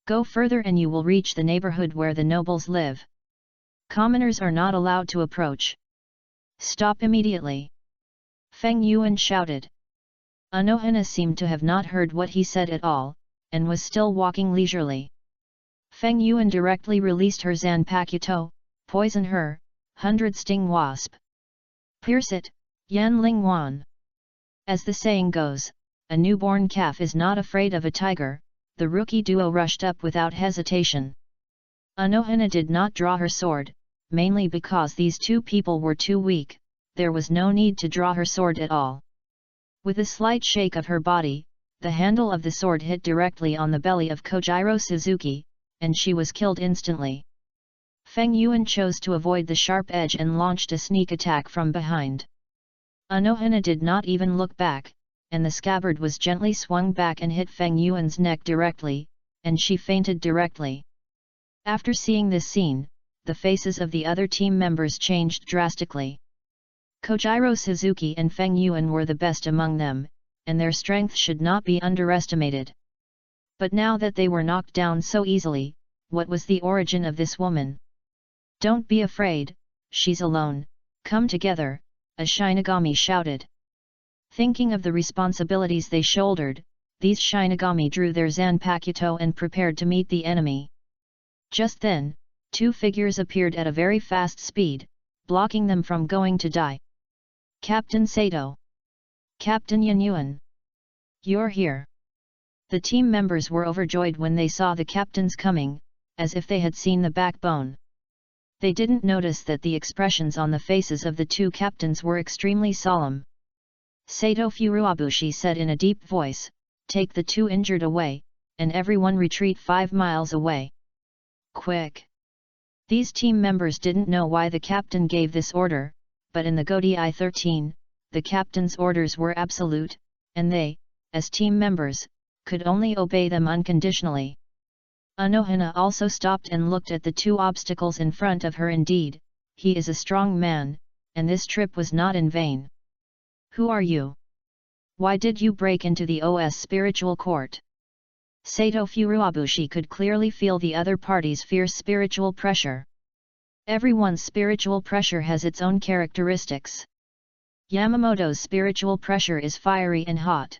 Go further and you will reach the neighborhood where the nobles live. Commoners are not allowed to approach. Stop immediately. Feng Yuan shouted. Anohana seemed to have not heard what he said at all, and was still walking leisurely. Feng Yuan directly released her Zanpakuto, poison her, 100 sting wasp. Pierce it, Yan Lingwan. As the saying goes, a newborn calf is not afraid of a tiger. The rookie duo rushed up without hesitation. Anohana did not draw her sword, mainly because these two people were too weak. There was no need to draw her sword at all. With a slight shake of her body, the handle of the sword hit directly on the belly of Kojiro Suzuki, and she was killed instantly. Feng Yuan chose to avoid the sharp edge and launched a sneak attack from behind. Anohana did not even look back, and the scabbard was gently swung back and hit Feng Yuan's neck directly, and she fainted directly. After seeing this scene, the faces of the other team members changed drastically. Kojiro Suzuki and Feng Yuan were the best among them, and their strength should not be underestimated. But now that they were knocked down so easily, what was the origin of this woman? "Don't be afraid, she's alone, come together," a Shinigami shouted. Thinking of the responsibilities they shouldered, these Shinigami drew their Zanpakuto and prepared to meet the enemy. Just then, two figures appeared at a very fast speed, blocking them from going to die. "Captain Sato! Captain Yanyuan! You're here!" The team members were overjoyed when they saw the captains coming, as if they had seen the backbone. They didn't notice that the expressions on the faces of the two captains were extremely solemn. Sato Furuabushi said in a deep voice, "Take the two injured away, and everyone retreat 5 miles away. Quick!" These team members didn't know why the captain gave this order, but in the Godi 13, the captain's orders were absolute, and they, as team members, could only obey them unconditionally. Anohana also stopped and looked at the two obstacles in front of her. Indeed, he is a strong man, and this trip was not in vain. "Who are you? Why did you break into the OS spiritual court?" Sato Furuabushi could clearly feel the other party's fierce spiritual pressure. Everyone's spiritual pressure has its own characteristics. Yamamoto's spiritual pressure is fiery and hot.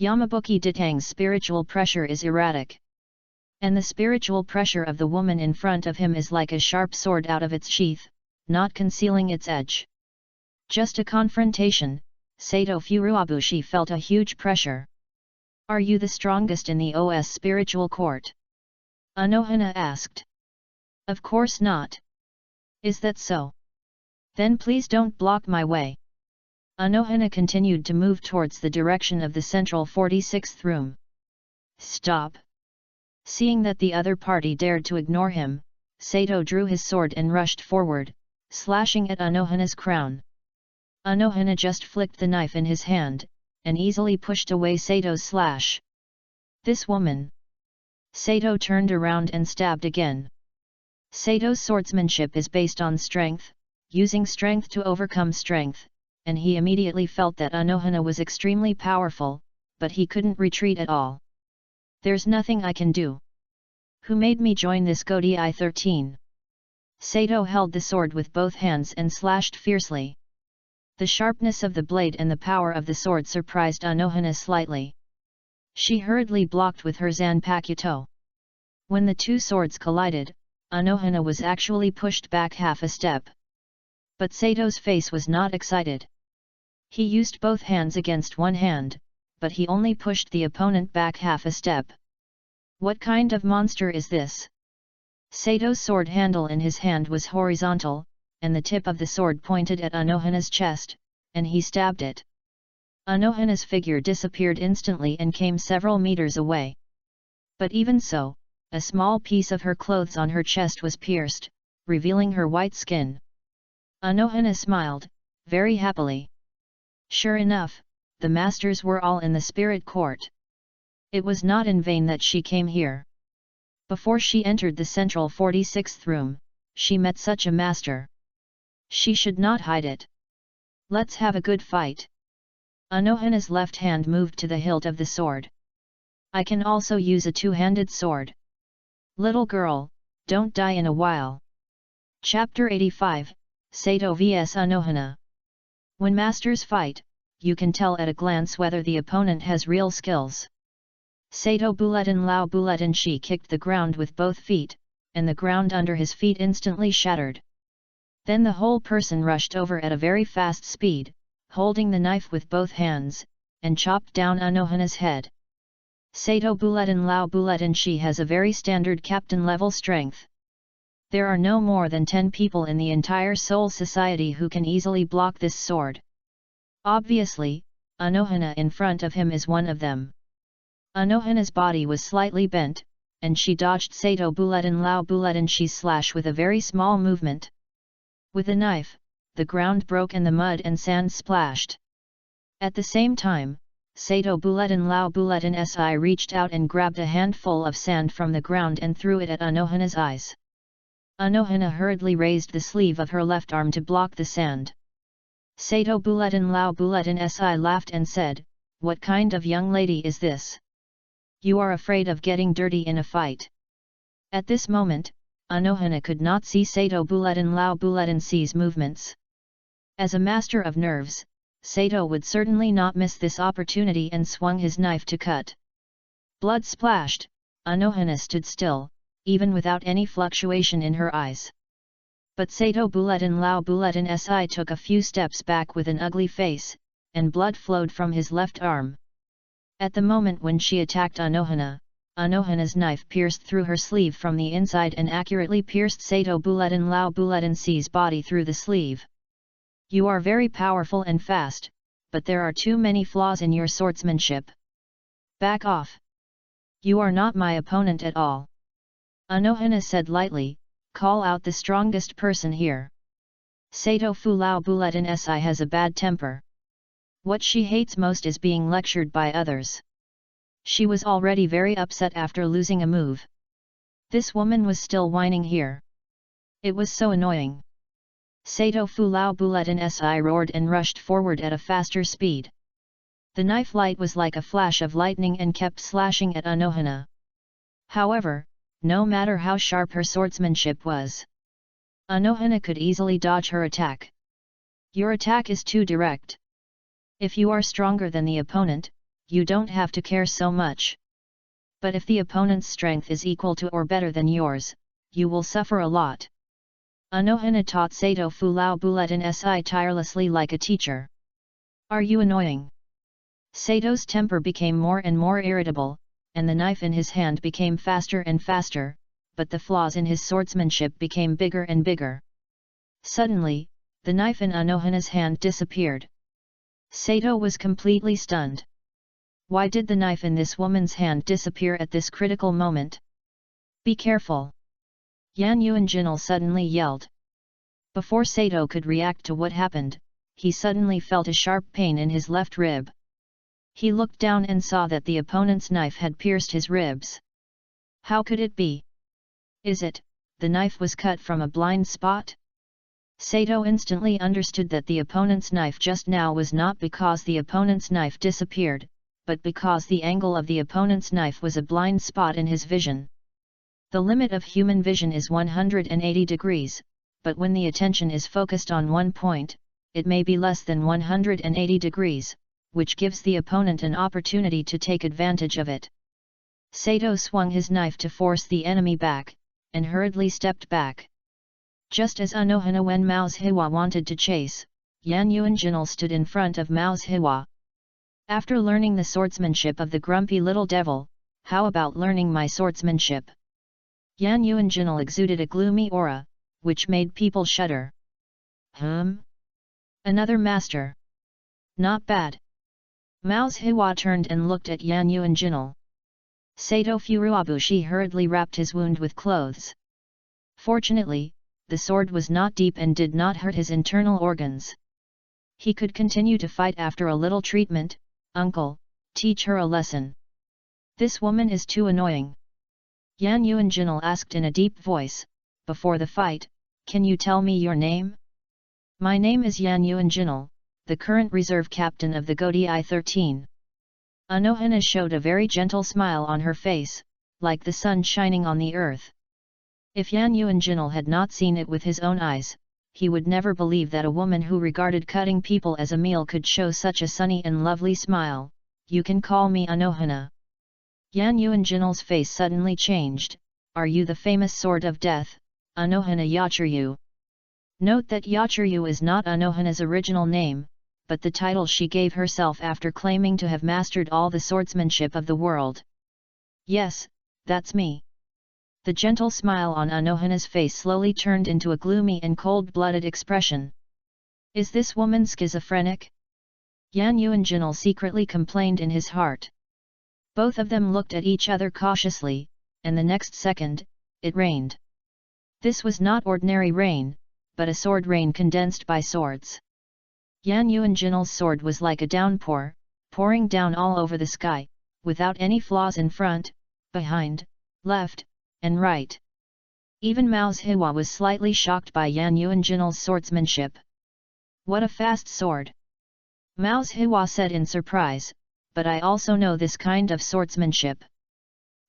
Yamabuki Ditang's spiritual pressure is erratic. And the spiritual pressure of the woman in front of him is like a sharp sword out of its sheath, not concealing its edge. Just a confrontation, Sato Furuabushi felt a huge pressure. "Are you the strongest in the OS spiritual court?" Anohana asked. "Of course not. Is that so? Then please don't block my way." Anohana continued to move towards the direction of the central 46th room. "Stop!" Seeing that the other party dared to ignore him, Sato drew his sword and rushed forward, slashing at Anohana's crown. Anohana just flicked the knife in his hand, and easily pushed away Sato's slash. "This woman!" Sato turned around and stabbed again. Sato's swordsmanship is based on strength, using strength to overcome strength, and he immediately felt that Anohana was extremely powerful, but he couldn't retreat at all. "There's nothing I can do. Who made me join this Godi 13? Sato held the sword with both hands and slashed fiercely. The sharpness of the blade and the power of the sword surprised Anohana slightly. She hurriedly blocked with her Zanpakuto. When the two swords collided, Anohana was actually pushed back half a step. But Sato's face was not excited. He used both hands against one hand, but he only pushed the opponent back half a step. "What kind of monster is this?" Sato's sword handle in his hand was horizontal, and the tip of the sword pointed at Anohana's chest, and he stabbed it. Anohana's figure disappeared instantly and came several meters away. But even so, a small piece of her clothes on her chest was pierced, revealing her white skin. Anohana smiled, very happily. Sure enough, the masters were all in the spirit court. It was not in vain that she came here. Before she entered the central 46th room, she met such a master. She should not hide it. "Let's have a good fight." Anohana's left hand moved to the hilt of the sword. "I can also use a two-handed sword. Little girl, don't die in a while." Chapter 85, Sato vs Anohana. When masters fight, you can tell at a glance whether the opponent has real skills. Sato Buletin Lao Buletin Shi kicked the ground with both feet, and the ground under his feet instantly shattered. Then the whole person rushed over at a very fast speed, holding the knife with both hands, and chopped down Anohana's head. Sato Buletin Lao Buletin Shi has a very standard captain-level strength. There are no more than 10 people in the entire Soul Society who can easily block this sword. Obviously, Anohana in front of him is one of them. Anohana's body was slightly bent, and she dodged Sato Bulletin Lao Bulletin Shi's slash with a very small movement. With the knife, the ground broke and the mud and sand splashed. At the same time, Sato Bulletin Lao Bulletin Si reached out and grabbed a handful of sand from the ground and threw it at Anohana's eyes. Anohana hurriedly raised the sleeve of her left arm to block the sand. Sato Bulletin Lao Bulletin Si laughed and said, "What kind of young lady is this? You are afraid of getting dirty in a fight." At this moment, Anohana could not see Sato Bulletin Lao Bulletin Si's movements. As a master of nerves, Sato would certainly not miss this opportunity and swung his knife to cut. Blood splashed, Anohana stood still, even without any fluctuation in her eyes. But Sato Bulletin Lao Bulletin Si took a few steps back with an ugly face, and blood flowed from his left arm. At the moment when she attacked Anohana, Anohana's knife pierced through her sleeve from the inside and accurately pierced Sato Bulletin Lao Bulletin Si's body through the sleeve. "You are very powerful and fast, but there are too many flaws in your swordsmanship. Back off. You are not my opponent at all," Anohana said lightly, "Call out the strongest person here." Sato Fu Lao Bulletin Si has a bad temper. What she hates most is being lectured by others. She was already very upset after losing a move. This woman was still whining here. It was so annoying. Sato Fu Lao Bulletin Si roared and rushed forward at a faster speed. The knife light was like a flash of lightning and kept slashing at Anohana. However, no matter how sharp her swordsmanship was, Anohana could easily dodge her attack. "Your attack is too direct. If you are stronger than the opponent, you don't have to care so much. But if the opponent's strength is equal to or better than yours, you will suffer a lot." Anohana taught Sato Fu Lao Bulletin Si tirelessly like a teacher. "Are you annoying?" Sato's temper became more and more irritable, and the knife in his hand became faster and faster, but the flaws in his swordsmanship became bigger and bigger. Suddenly, the knife in Anohana's hand disappeared. Sato was completely stunned. Why did the knife in this woman's hand disappear at this critical moment? "Be careful!" Yan Yuanjinal suddenly yelled. Before Sato could react to what happened, he suddenly felt a sharp pain in his left rib. He looked down and saw that the opponent's knife had pierced his ribs. How could it be? Is it, the knife was cut from a blind spot? Sato instantly understood that the opponent's knife just now was not because the opponent's knife disappeared, but because the angle of the opponent's knife was a blind spot in his vision. The limit of human vision is 180 degrees, but when the attention is focused on one point, it may be less than 180 degrees, which gives the opponent an opportunity to take advantage of it. Sato swung his knife to force the enemy back, and hurriedly stepped back. Just as Anohana when Mao's Hiwa wanted to chase, Yan Yuanjinal stood in front of Mao's Hiwa. "After learning the swordsmanship of the grumpy little devil, how about learning my swordsmanship?" Yan Yuanjinal exuded a gloomy aura, which made people shudder. Another master. Not bad." Mao's Hiwa turned and looked at Yan Yuanjinal. Sato Furuabushi hurriedly wrapped his wound with clothes. Fortunately, the sword was not deep and did not hurt his internal organs. He could continue to fight after a little treatment. "Uncle, teach her a lesson. This woman is too annoying." Yan Yuanjinal asked in a deep voice, "Before the fight, can you tell me your name?" "My name is Yan Yuanjinal, the current reserve captain of the Godi I-13. Anohana showed a very gentle smile on her face, like the sun shining on the earth. If Yan Yuanjinal had not seen it with his own eyes, he would never believe that a woman who regarded cutting people as a meal could show such a sunny and lovely smile. "You can call me Anohana." Yan Yuanjinal's face suddenly changed. "Are you the famous Sword of Death, Anohana Yachiryu?" Note that Yachiryu is not Anohana's original name, but the title she gave herself after claiming to have mastered all the swordsmanship of the world. "Yes, that's me." The gentle smile on Anohana's face slowly turned into a gloomy and cold-blooded expression. "Is this woman schizophrenic?" Yan Yuanjinal secretly complained in his heart. Both of them looked at each other cautiously, and the next second, it rained. This was not ordinary rain, but a sword rain condensed by swords. Yan Yuanjinal's sword was like a downpour, pouring down all over the sky, without any flaws in front, behind, left, and right. Even Mao's Hua was slightly shocked by Yan Yuanjinal's swordsmanship. What a fast sword! Mao's Hua said in surprise, but I also know this kind of swordsmanship.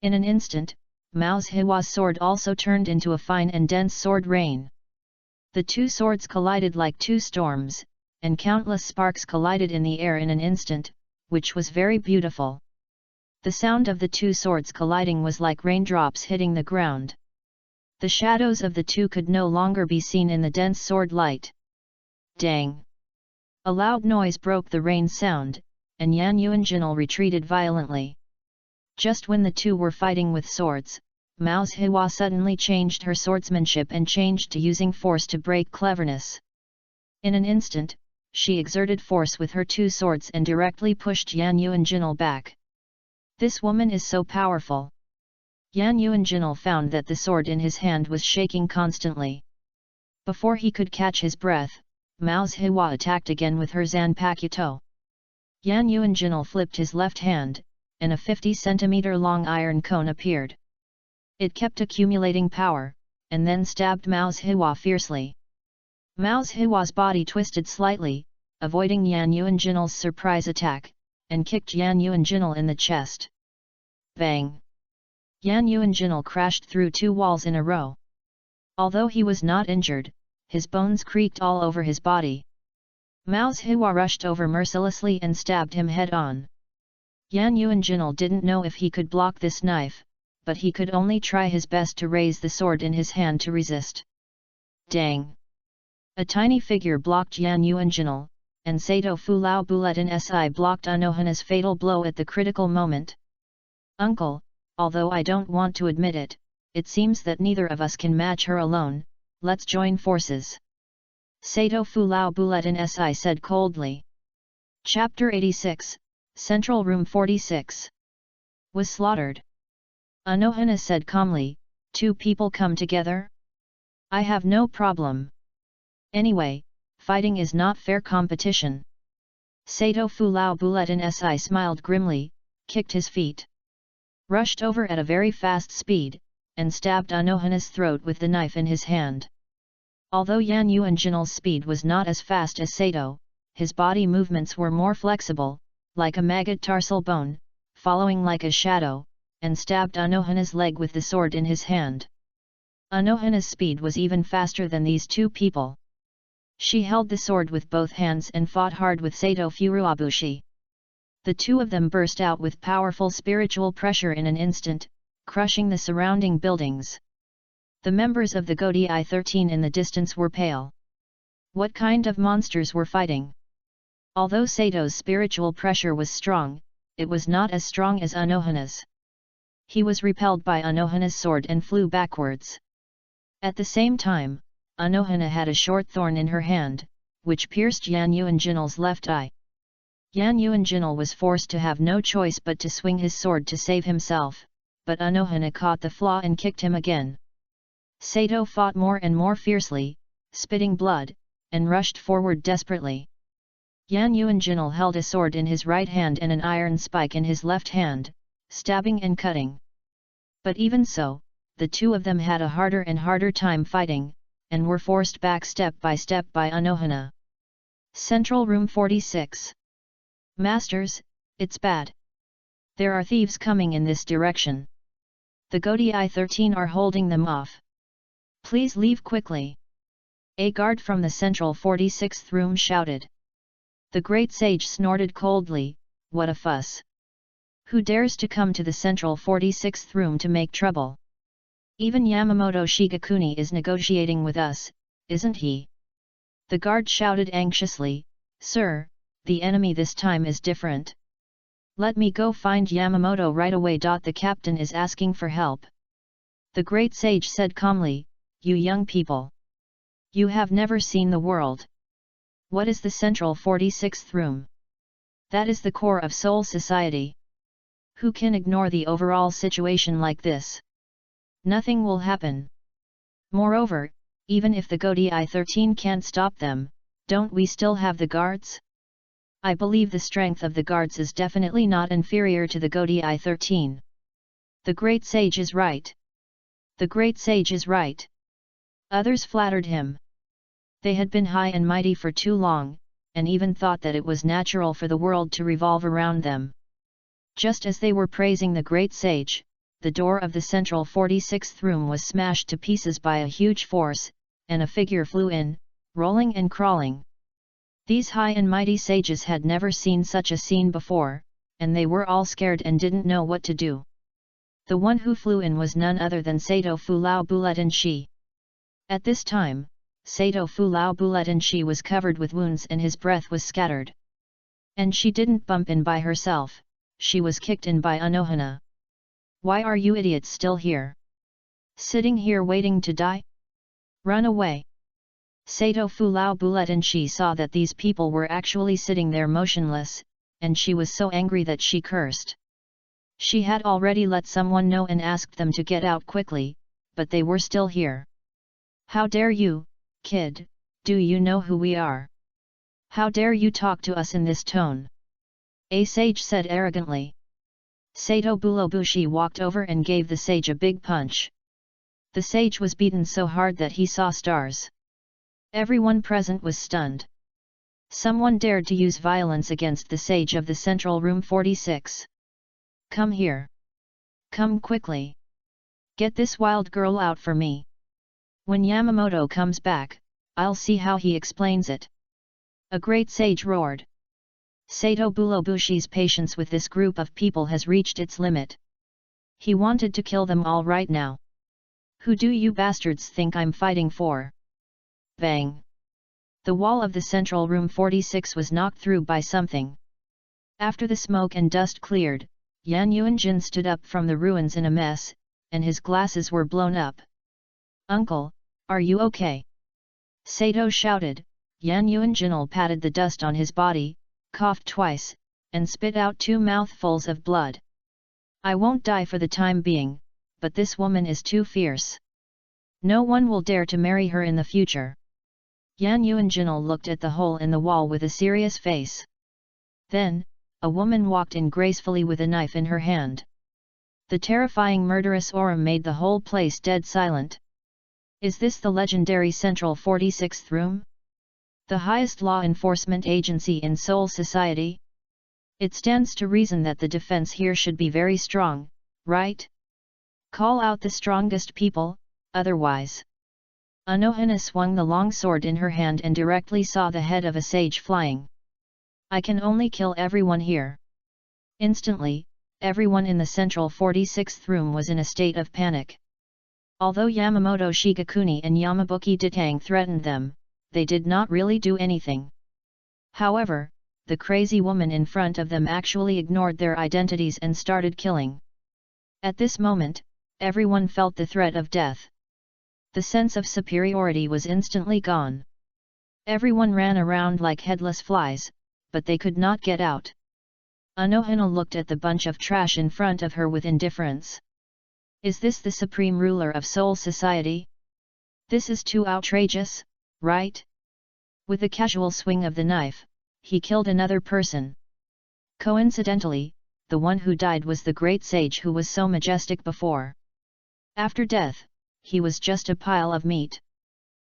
In an instant, Mao's Hua's sword also turned into a fine and dense sword rain. The two swords collided like two storms, and countless sparks collided in the air in an instant, which was very beautiful. The sound of the two swords colliding was like raindrops hitting the ground. The shadows of the two could no longer be seen in the dense sword light. Dang! A loud noise broke the rain sound, and Yan Yuanjinal retreated violently. Just when the two were fighting with swords, Mao's Hua suddenly changed her swordsmanship and changed to using force to break cleverness. In an instant, she exerted force with her two swords and directly pushed Yan Yuanjinal back. This woman is so powerful. Yan Yuanjinal found that the sword in his hand was shaking constantly. Before he could catch his breath, Mao's Hua attacked again with her Zanpakuto. Yan Yuanjinal flipped his left hand, and a 50-centimeter long iron cone appeared. It kept accumulating power, and then stabbed Mao's Hua fiercely. Mao's Hua's body twisted slightly, avoiding Yan Yuanjinal's surprise attack, and kicked Yan Yuanjinal in the chest. Bang! Yan Yuanjinal crashed through two walls in a row. Although he was not injured, his bones creaked all over his body. Mao's Hua rushed over mercilessly and stabbed him head-on. Yan Yuanjinal didn't know if he could block this knife, but he could only try his best to raise the sword in his hand to resist. Dang! A tiny figure blocked Yan Yuanjinal, and Sato Fulao Buletin Si blocked Anohana's fatal blow at the critical moment. Uncle, although I don't want to admit it, it seems that neither of us can match her alone, let's join forces. Sato Fulao Buletin Si said coldly. Chapter 86, Central Room 46. Was slaughtered. Anohana said calmly, two people come together? I have no problem. Anyway, fighting is not fair competition. Sato Fulao Buletin Si smiled grimly, kicked his feet, rushed over at a very fast speed, and stabbed Anohana's throat with the knife in his hand. Although Yan Yuanjinal's speed was not as fast as Sato, his body movements were more flexible, like a maggot tarsal bone, following like a shadow, and stabbed Anohana's leg with the sword in his hand. Anohana's speed was even faster than these two people. She held the sword with both hands and fought hard with Sato Furuabushi. The two of them burst out with powerful spiritual pressure in an instant, crushing the surrounding buildings. The members of the Godii 13 in the distance were pale. What kind of monsters were fighting? Although Sato's spiritual pressure was strong, it was not as strong as Anohana's. He was repelled by Anohana's sword and flew backwards. At the same time, Anohana had a short thorn in her hand, which pierced Yan Yuanjinal's left eye. Yan Yuanjinal was forced to have no choice but to swing his sword to save himself, but Anohana caught the flaw and kicked him again. Sato fought more and more fiercely, spitting blood, and rushed forward desperately. Yan Yuanjinal held a sword in his right hand and an iron spike in his left hand, stabbing and cutting. But even so, the two of them had a harder and harder time fighting, and were forced back step by Anohana. Central Room 46. Masters, it's bad. There are thieves coming in this direction. The Godii 13 are holding them off. Please leave quickly. A guard from the Central 46th room shouted. The great sage snorted coldly, what a fuss. Who dares to come to the Central 46th room to make trouble? Even Yamamoto Shigakuni is negotiating with us, isn't he? The guard shouted anxiously, Sir, the enemy this time is different. Let me go find Yamamoto right away. The captain is asking for help. The great sage said calmly, You young people. You have never seen the world. What is the Central 46th room? That is the core of Seoul society. Who can ignore the overall situation like this? Nothing will happen. Moreover, even if the Godi 13 can't stop them, don't we still have the guards? I believe the strength of the guards is definitely not inferior to the Godi 13. The great sage is right. The great sage is right. Others flattered him. They had been high and mighty for too long, and even thought that it was natural for the world to revolve around them. Just as they were praising the great sage, the door of the central 46th room was smashed to pieces by a huge force, and a figure flew in, rolling and crawling. These high and mighty sages had never seen such a scene before, and they were all scared and didn't know what to do. The one who flew in was none other than Sato Fu Lao Buletin Shi. At this time, Sato Fu Lao Buletin Shi was covered with wounds and his breath was scattered. And she didn't bump in by herself, she was kicked in by Anohana. Why are you idiots still here? Sitting here waiting to die? Run away! Sato Fu Lao Buletin Shi saw that these people were actually sitting there motionless, and she was so angry that she cursed. She had already let someone know and asked them to get out quickly, but they were still here. How dare you, kid, do you know who we are? How dare you talk to us in this tone? A sage said arrogantly. Sato Bulobushi walked over and gave the sage a big punch. The sage was beaten so hard that he saw stars. Everyone present was stunned. Someone dared to use violence against the sage of the central room 46. Come here. Come quickly. Get this wild girl out for me. When Yamamoto comes back, I'll see how he explains it. A great sage roared. Sato Bulobushi's patience with this group of people has reached its limit. He wanted to kill them all right now. Who do you bastards think I'm fighting for? Bang! The wall of the central room 46 was knocked through by something. After the smoke and dust cleared, Yan Yuanjin stood up from the ruins in a mess, and his glasses were blown up. Uncle, are you okay? Sato shouted. Yan Yuanjin patted the dust on his body, coughed twice, and spit out 2 mouthfuls of blood. I won't die for the time being, but this woman is too fierce. No one will dare to marry her in the future. Yan Yuanjin looked at the hole in the wall with a serious face. Then, a woman walked in gracefully with a knife in her hand. The terrifying murderous aura made the whole place dead silent. Is this the legendary Central 46th Room? The highest law enforcement agency in Seoul society? It stands to reason that the defense here should be very strong, right? Call out the strongest people, otherwise. Anohana swung the long sword in her hand and directly saw the head of a sage flying. I can only kill everyone here. Instantly, everyone in the central 46th room was in a state of panic. Although Yamamoto Shigakuni and Yamabuki Ditang threatened them, they did not really do anything. However, the crazy woman in front of them actually ignored their identities and started killing. At this moment, everyone felt the threat of death. The sense of superiority was instantly gone. Everyone ran around like headless flies, but they could not get out. Anohana looked at the bunch of trash in front of her with indifference. Is this the supreme ruler of Seoul society? This is too outrageous, right? With a casual swing of the knife, he killed another person. Coincidentally, the one who died was the great sage who was so majestic before. After death, he was just a pile of meat.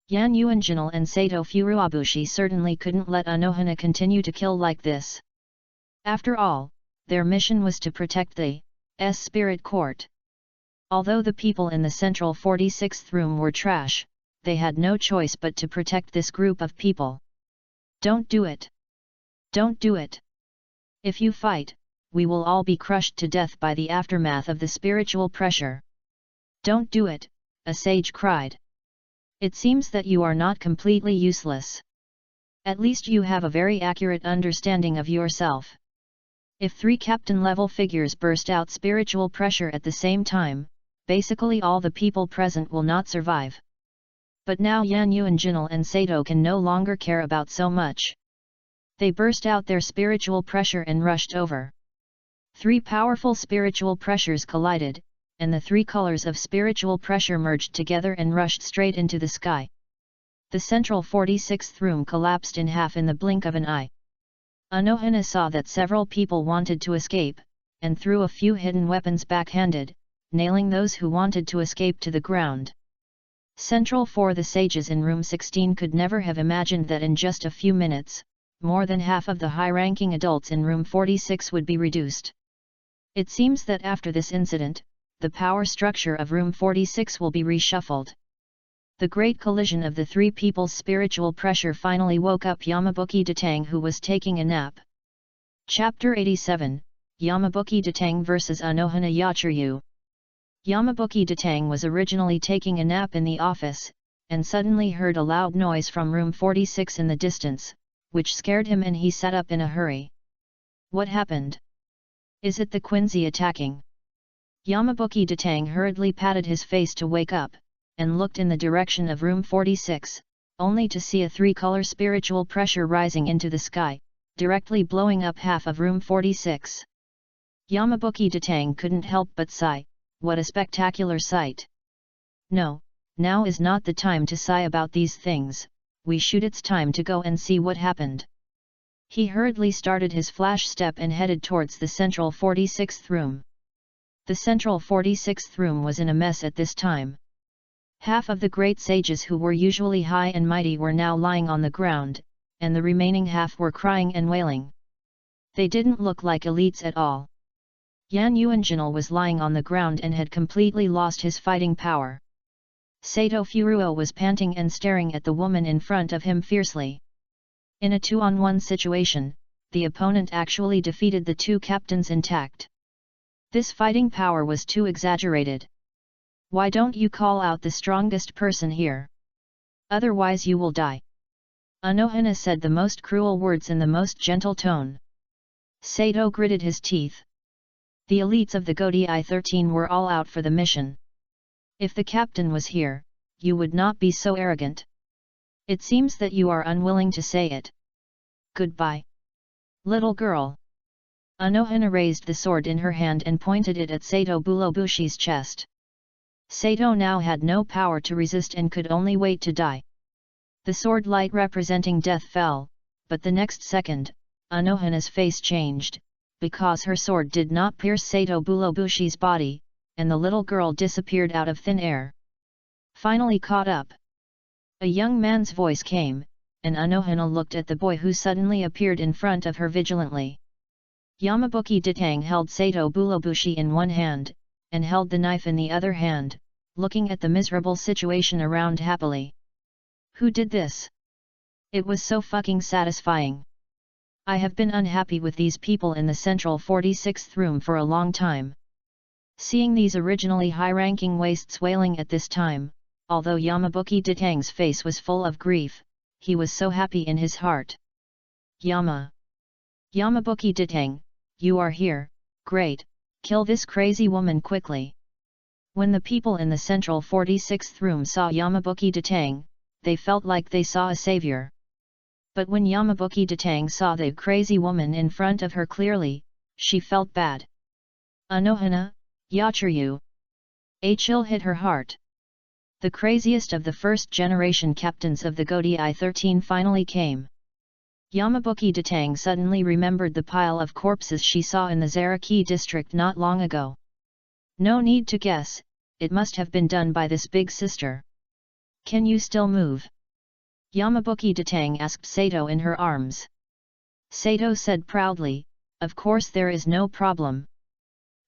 Yan Yuanjin and Sato Furuabushi certainly couldn't let Anohana continue to kill like this. After all, their mission was to protect the spirit court. Although the people in the central 46th room were trash, they had no choice but to protect this group of people. Don't do it! Don't do it! If you fight, we will all be crushed to death by the aftermath of the spiritual pressure. Don't do it, a sage cried. It seems that you are not completely useless. At least you have a very accurate understanding of yourself. If 3 captain-level figures burst out spiritual pressure at the same time, basically all the people present will not survive. But now Yan Yuanjin and Sato can no longer care about so much. They burst out their spiritual pressure and rushed over. 3 powerful spiritual pressures collided, and the three colors of spiritual pressure merged together and rushed straight into the sky. The central 46th room collapsed in half in the blink of an eye. Anohana saw that several people wanted to escape, and threw a few hidden weapons backhanded, nailing those who wanted to escape to the ground. Central for the sages in room 16 could never have imagined that in just a few minutes, more than half of the high-ranking adults in room 46 would be reduced. It seems that after this incident, the power structure of room 46 will be reshuffled. The great collision of the three people's spiritual pressure finally woke up Yamabuki Datang, who was taking a nap. Chapter 87, Yamabuki Datang vs Anohana Yachiryu. Yamabuki Datang was originally taking a nap in the office, and suddenly heard a loud noise from room 46 in the distance, which scared him and he sat up in a hurry. What happened? Is it the Quincy attacking? Yamabuki Datang hurriedly patted his face to wake up, and looked in the direction of room 46, only to see a three-color spiritual pressure rising into the sky, directly blowing up half of room 46. Yamabuki Datang couldn't help but sigh. What a spectacular sight! No, now is not the time to sigh about these things, it's time to go and see what happened. He hurriedly started his flash step and headed towards the central 46th room. The central 46th room was in a mess at this time. Half of the great sages who were usually high and mighty were now lying on the ground, and the remaining half were crying and wailing. They didn't look like elites at all. Yan Yuanjinal was lying on the ground and had completely lost his fighting power. Sato Furuo was panting and staring at the woman in front of him fiercely. In a 2-on-1 situation, the opponent actually defeated the two captains intact. This fighting power was too exaggerated. Why don't you call out the strongest person here? Otherwise you will die. Anohana said the most cruel words in the most gentle tone. Sato gritted his teeth. The elites of the Godai 13 were all out for the mission. If the captain was here, you would not be so arrogant. It seems that you are unwilling to say it. Goodbye. Little girl. Anohana raised the sword in her hand and pointed it at Sato Bulobushi's chest. Sato now had no power to resist and could only wait to die. The sword light representing death fell, but the next second, Anohana's face changed, because her sword did not pierce Sato Bulobushi's body, and the little girl disappeared out of thin air. Finally caught up. A young man's voice came, and Anohana looked at the boy who suddenly appeared in front of her vigilantly. Yamabuki Datang held Sato Bulobushi in one hand, and held the knife in the other hand, looking at the miserable situation around happily. Who did this? It was so fucking satisfying. I have been unhappy with these people in the central 46th room for a long time. Seeing these originally high-ranking wastes wailing at this time, although Yamabuki Datang's face was full of grief, he was so happy in his heart. Yamabuki Datang, you are here, great, kill this crazy woman quickly. When the people in the central 46th room saw Yamabuki Datang, they felt like they saw a savior. But when Yamabuki Datang saw the crazy woman in front of her clearly, she felt bad. Anohana, Yachiryu. A chill hit her heart. The craziest of the first-generation captains of the Godai 13 finally came. Yamabuki Datang suddenly remembered the pile of corpses she saw in the Zaraki district not long ago. No need to guess, it must have been done by this big sister. Can you still move? Yamabuki Datang asked Sato in her arms. Sato said proudly, of course there is no problem.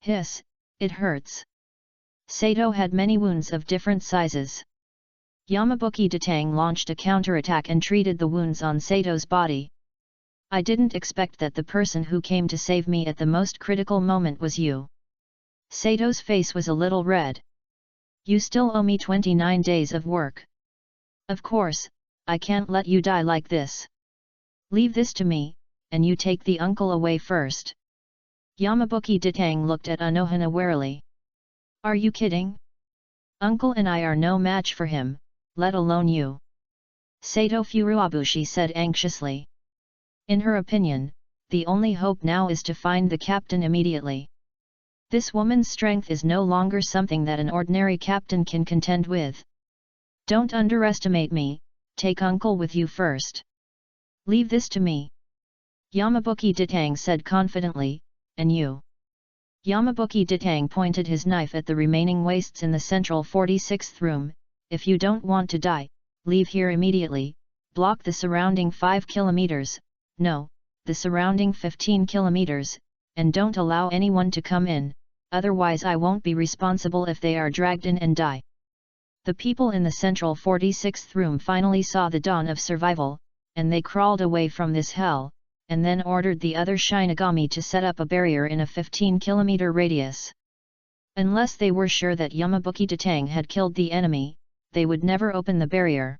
Hiss, it hurts. Sato had many wounds of different sizes. Yamabuki Datang launched a counterattack and treated the wounds on Sato's body. I didn't expect that the person who came to save me at the most critical moment was you. Sato's face was a little red. You still owe me 29 days of work. Of course, I can't let you die like this. Leave this to me, and you take the uncle away first. Yamabuki Datang looked at Anohana warily. Are you kidding? Uncle and I are no match for him, let alone you. Sato Furuabushi said anxiously. In her opinion, the only hope now is to find the captain immediately. This woman's strength is no longer something that an ordinary captain can contend with. Don't underestimate me, take uncle with you first. Leave this to me. Yamabuki Ditang said confidently, and you? Yamabuki Ditang pointed his knife at the remaining wastes in the central 46th room. If you don't want to die, leave here immediately, block the surrounding 5 kilometers, no, the surrounding 15 kilometers, and don't allow anyone to come in, otherwise I won't be responsible if they are dragged in and die. The people in the central 46th room finally saw the dawn of survival, and they crawled away from this hell, and then ordered the other Shinigami to set up a barrier in a 15-kilometer radius. Unless they were sure that Yamabuki Ditang had killed the enemy, they would never open the barrier.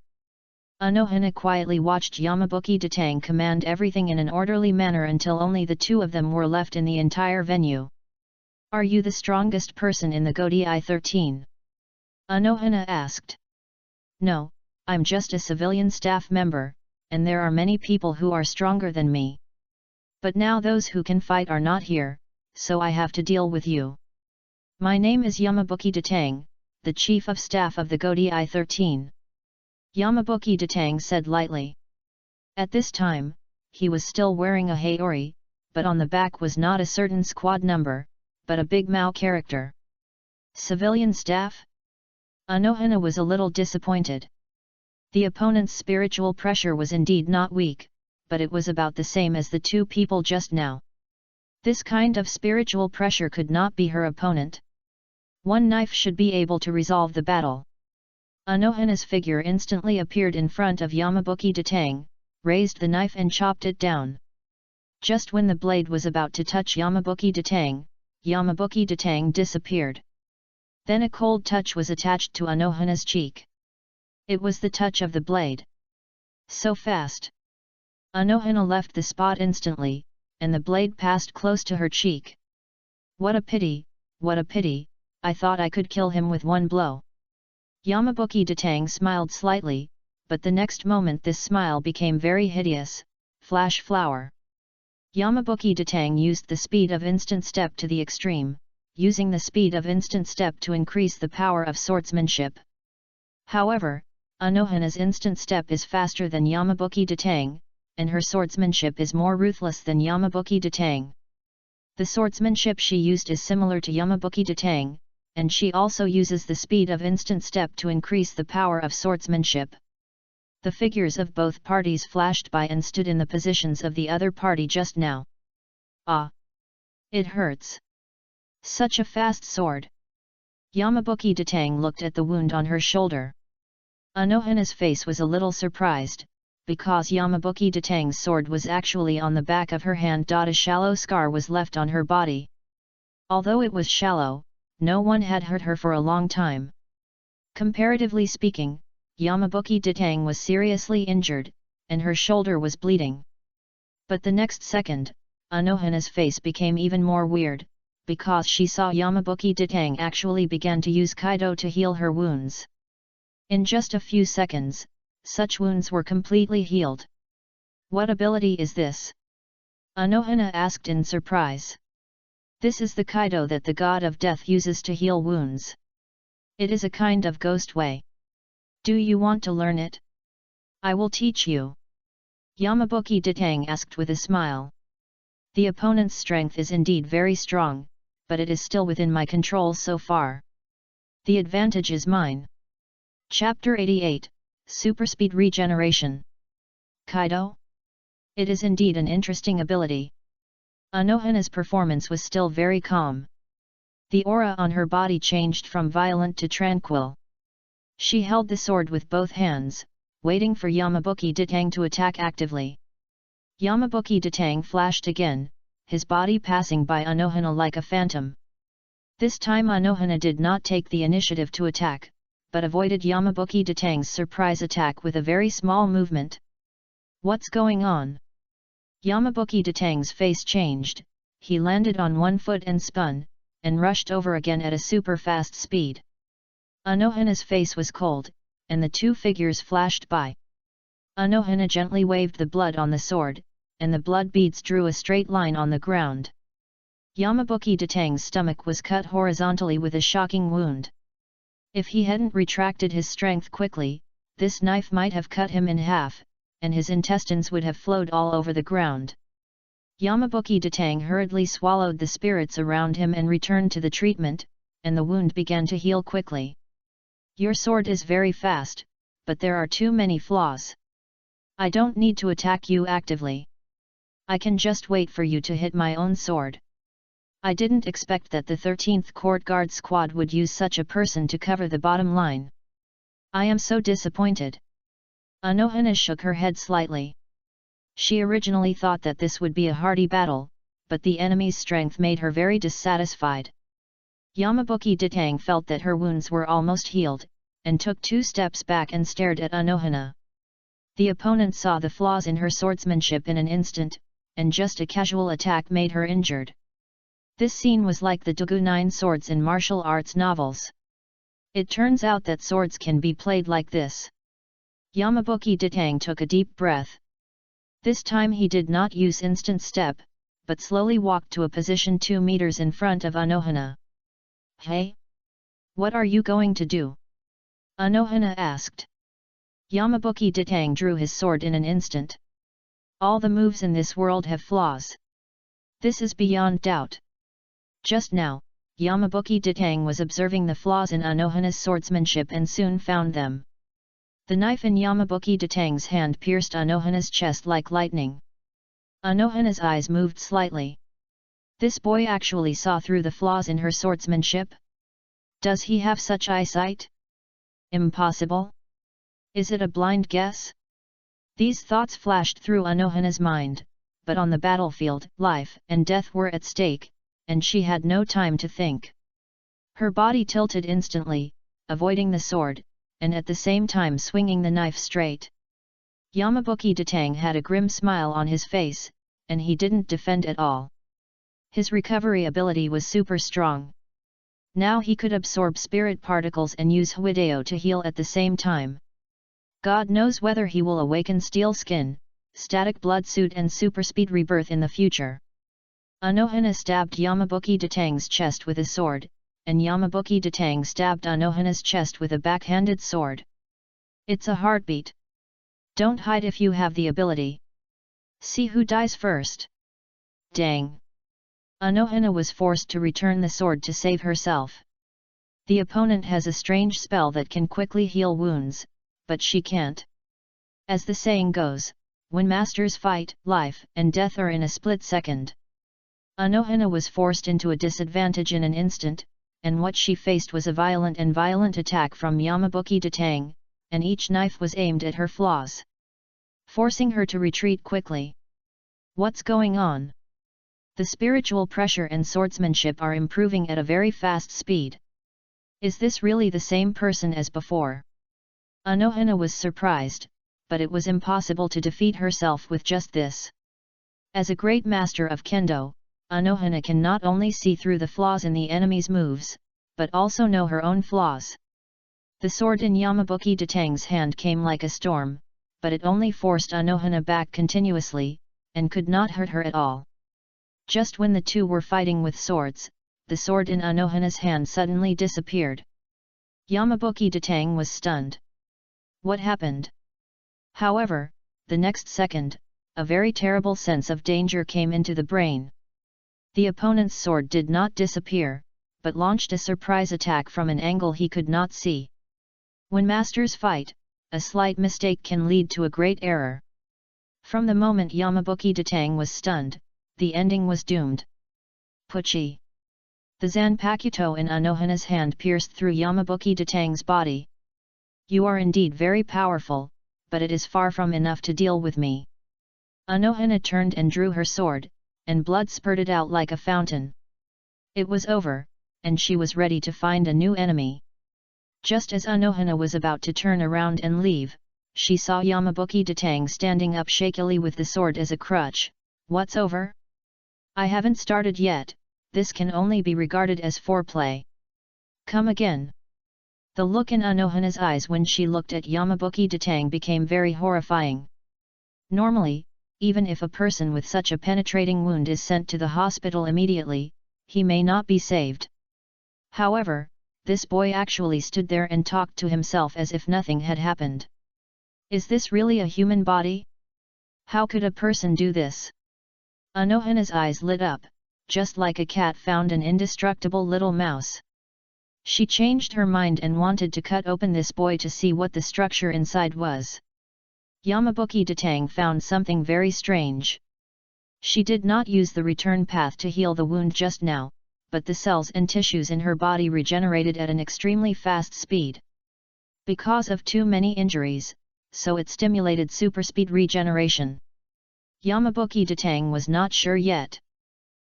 Anohana quietly watched Yamabuki Ditang command everything in an orderly manner until only the two of them were left in the entire venue. Are you the strongest person in the Godai 13? Anohana asked. No, I'm just a civilian staff member, and there are many people who are stronger than me. But now those who can fight are not here, so I have to deal with you. My name is Yamabuki Ditang, the chief of staff of the Godai 13. Yamabuki Ditang said lightly. At this time, he was still wearing a haori, but on the back was not a certain squad number, but a big Mao character. Civilian staff? Anohana was a little disappointed. The opponent's spiritual pressure was indeed not weak, but it was about the same as the two people just now. This kind of spiritual pressure could not be her opponent. One knife should be able to resolve the battle. Anohana's figure instantly appeared in front of Yamabuki Ditang, raised the knife and chopped it down. Just when the blade was about to touch Yamabuki Ditang disappeared. Then a cold touch was attached to Anohana's cheek. It was the touch of the blade. So fast. Anohana left the spot instantly, and the blade passed close to her cheek. What a pity, what a pity, I thought I could kill him with one blow. Yamabuki Ditang smiled slightly, but the next moment this smile became very hideous, flash flower. Yamabuki Ditang used the speed of instant step to the extreme, using the speed of instant step to increase the power of swordsmanship. However, Anohana's instant step is faster than Yamabuki Ditang, and her swordsmanship is more ruthless than Yamabuki Ditang. The swordsmanship she used is similar to Yamabuki Ditang, and she also uses the speed of instant step to increase the power of swordsmanship. The figures of both parties flashed by and stood in the positions of the other party just now. Ah! It hurts. Such a fast sword. Yamabuki Ditang looked at the wound on her shoulder. Anohana's face was a little surprised, because Yamabuki Ditang's sword was actually on the back of her hand. A shallow scar was left on her body. Although it was shallow, no one had hurt her for a long time. Comparatively speaking, Yamabuki Ditang was seriously injured, and her shoulder was bleeding. But the next second, Anohana's face became even more weird, because she saw Yamabuki Ditang actually began to use Kaido to heal her wounds. In just a few seconds, such wounds were completely healed. What ability is this? Anohana asked in surprise. This is the Kaido that the god of death uses to heal wounds. It is a kind of ghost way. Do you want to learn it? I will teach you. Yamabuki Ditang asked with a smile. The opponent's strength is indeed very strong, but it is still within my control so far. The advantage is mine. Chapter 88, Superspeed Regeneration. Kaido? It is indeed an interesting ability. Anohana's performance was still very calm. The aura on her body changed from violent to tranquil. She held the sword with both hands, waiting for Yamabuki Ditang to attack actively. Yamabuki Ditang flashed again, his body passing by Anohana like a phantom. This time Anohana did not take the initiative to attack, but avoided Yamabuki Ditang's surprise attack with a very small movement. What's going on? Yamabuki Ditang's face changed, he landed on one foot and spun, and rushed over again at a super fast speed. Anohana's face was cold, and the two figures flashed by. Anohana gently waved the blood on the sword, and the blood beads drew a straight line on the ground. Yamabuki Datang's stomach was cut horizontally with a shocking wound. If he hadn't retracted his strength quickly, this knife might have cut him in half, and his intestines would have flowed all over the ground. Yamabuki Datang hurriedly swallowed the spirits around him and returned to the treatment, and the wound began to heal quickly. Your sword is very fast, but there are too many flaws. I don't need to attack you actively. I can just wait for you to hit my own sword. I didn't expect that the 13th Court Guard Squad would use such a person to cover the bottom line. I am so disappointed. Anohana shook her head slightly. She originally thought that this would be a hardy battle, but the enemy's strength made her very dissatisfied. Yamabuki Datang felt that her wounds were almost healed, and took 2 steps back and stared at Anohana. The opponent saw the flaws in her swordsmanship in an instant, and just a casual attack made her injured. This scene was like the Dogu 9 swords in martial arts novels. It turns out that swords can be played like this. Yamabuki Datang took a deep breath. This time he did not use instant step, but slowly walked to a position 2 meters in front of Anohana. Hey? What are you going to do? Anohana asked. Yamabuki Datang drew his sword in an instant. All the moves in this world have flaws. This is beyond doubt. Just now, Yamabuki Datang was observing the flaws in Anohana's swordsmanship and soon found them. The knife in Yamabuki Datang's hand pierced Anohana's chest like lightning. Anohana's eyes moved slightly. This boy actually saw through the flaws in her swordsmanship? Does he have such eyesight? Impossible? Is it a blind guess? These thoughts flashed through Anohana's mind, but on the battlefield, life and death were at stake, and she had no time to think. Her body tilted instantly, avoiding the sword, and at the same time swinging the knife straight. Yamabuki Datang had a grim smile on his face, and he didn't defend at all. His recovery ability was super strong. Now he could absorb spirit particles and use Huideo to heal at the same time. God knows whether he will awaken Steel Skin, Static Blood Suit and Super Speed Rebirth in the future. Anohana stabbed Yamabuki Datang's chest with a sword, and Yamabuki Datang stabbed Anohana's chest with a backhanded sword. It's a heartbeat. Don't hide if you have the ability. See who dies first. Dang. Anohana was forced to return the sword to save herself. The opponent has a strange spell that can quickly heal wounds, but she can't. As the saying goes, when masters fight, life and death are in a split second. Anohana was forced into a disadvantage in an instant, and what she faced was a violent attack from Yamabuki Datang, and each knife was aimed at her flaws, forcing her to retreat quickly. What's going on? The spiritual pressure and swordsmanship are improving at a very fast speed. Is this really the same person as before? Anohana was surprised, but it was impossible to defeat herself with just this. As a great master of kendo, Anohana can not only see through the flaws in the enemy's moves, but also know her own flaws. The sword in Yamabuki Datang's hand came like a storm, but it only forced Anohana back continuously, and could not hurt her at all. Just when the two were fighting with swords, the sword in Anohana's hand suddenly disappeared. Yamabuki Datang was stunned. What happened? However, the next second, a very terrible sense of danger came into the brain. The opponent's sword did not disappear, but launched a surprise attack from an angle he could not see. When masters fight, a slight mistake can lead to a great error. From the moment Yamabuki Datang was stunned, the ending was doomed. Puchi! The Zanpakuto in Anohana's hand pierced through Yamabuki Datang's body. You are indeed very powerful, but it is far from enough to deal with me. Anohana turned and drew her sword, and blood spurted out like a fountain. It was over, and she was ready to find a new enemy. Just as Anohana was about to turn around and leave, she saw Yamabuki Datang standing up shakily with the sword as a crutch. What's over? I haven't started yet, this can only be regarded as foreplay. Come again. The look in Anohana's eyes when she looked at Yamabuki Datang became very horrifying. Normally, even if a person with such a penetrating wound is sent to the hospital immediately, he may not be saved. However, this boy actually stood there and talked to himself as if nothing had happened. Is this really a human body? How could a person do this? Anohana's eyes lit up, just like a cat found an indestructible little mouse. She changed her mind and wanted to cut open this boy to see what the structure inside was. Yamabuki Datang found something very strange. She did not use the return path to heal the wound just now, but the cells and tissues in her body regenerated at an extremely fast speed. Because of too many injuries, so it stimulated superspeed regeneration. Yamabuki Datang was not sure yet.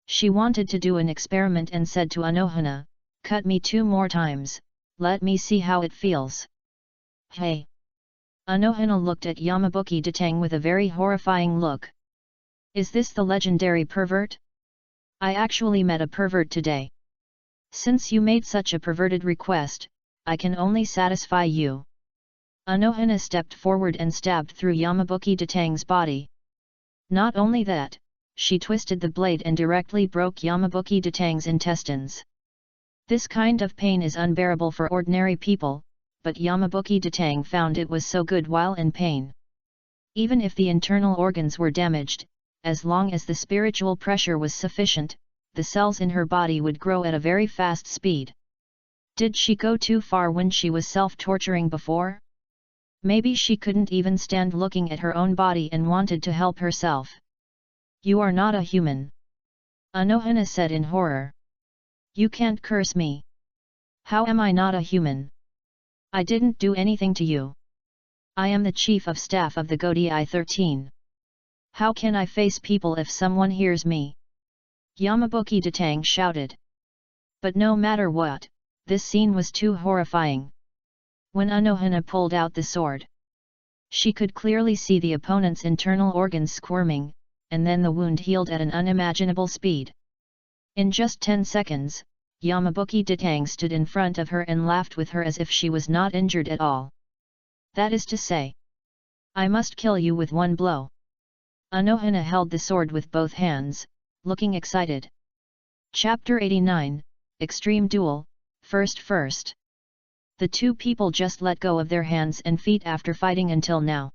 She wanted to do an experiment and said to Anohana, "Cut me 2 more times, let me see how it feels." Hey! Anohana looked at Yamabuki Datang with a very horrifying look. Is this the legendary pervert? I actually met a pervert today. Since you made such a perverted request, I can only satisfy you. Anohana stepped forward and stabbed through Yamabuki Datang's body. Not only that, she twisted the blade and directly broke Yamabuki Datang's intestines. This kind of pain is unbearable for ordinary people, but Yamabuki Datang found it was so good while in pain. Even if the internal organs were damaged, as long as the spiritual pressure was sufficient, the cells in her body would grow at a very fast speed. Did she go too far when she was self-torturing before? Maybe she couldn't even stand looking at her own body and wanted to help herself. You are not a human. Anohana said in horror. You can't curse me. How am I not a human? I didn't do anything to you. I am the chief of staff of the Godai 13. How can I face people if someone hears me? Yamabuki Datang shouted. But no matter what, this scene was too horrifying. When Anohana pulled out the sword, she could clearly see the opponent's internal organs squirming, and then the wound healed at an unimaginable speed. In just 10 seconds, Yamabuki Datang stood in front of her and laughed with her as if she was not injured at all. That is to say, I must kill you with 1 blow. Anohana held the sword with both hands, looking excited. Chapter 89, Extreme Duel, First. The 2 people just let go of their hands and feet after fighting until now.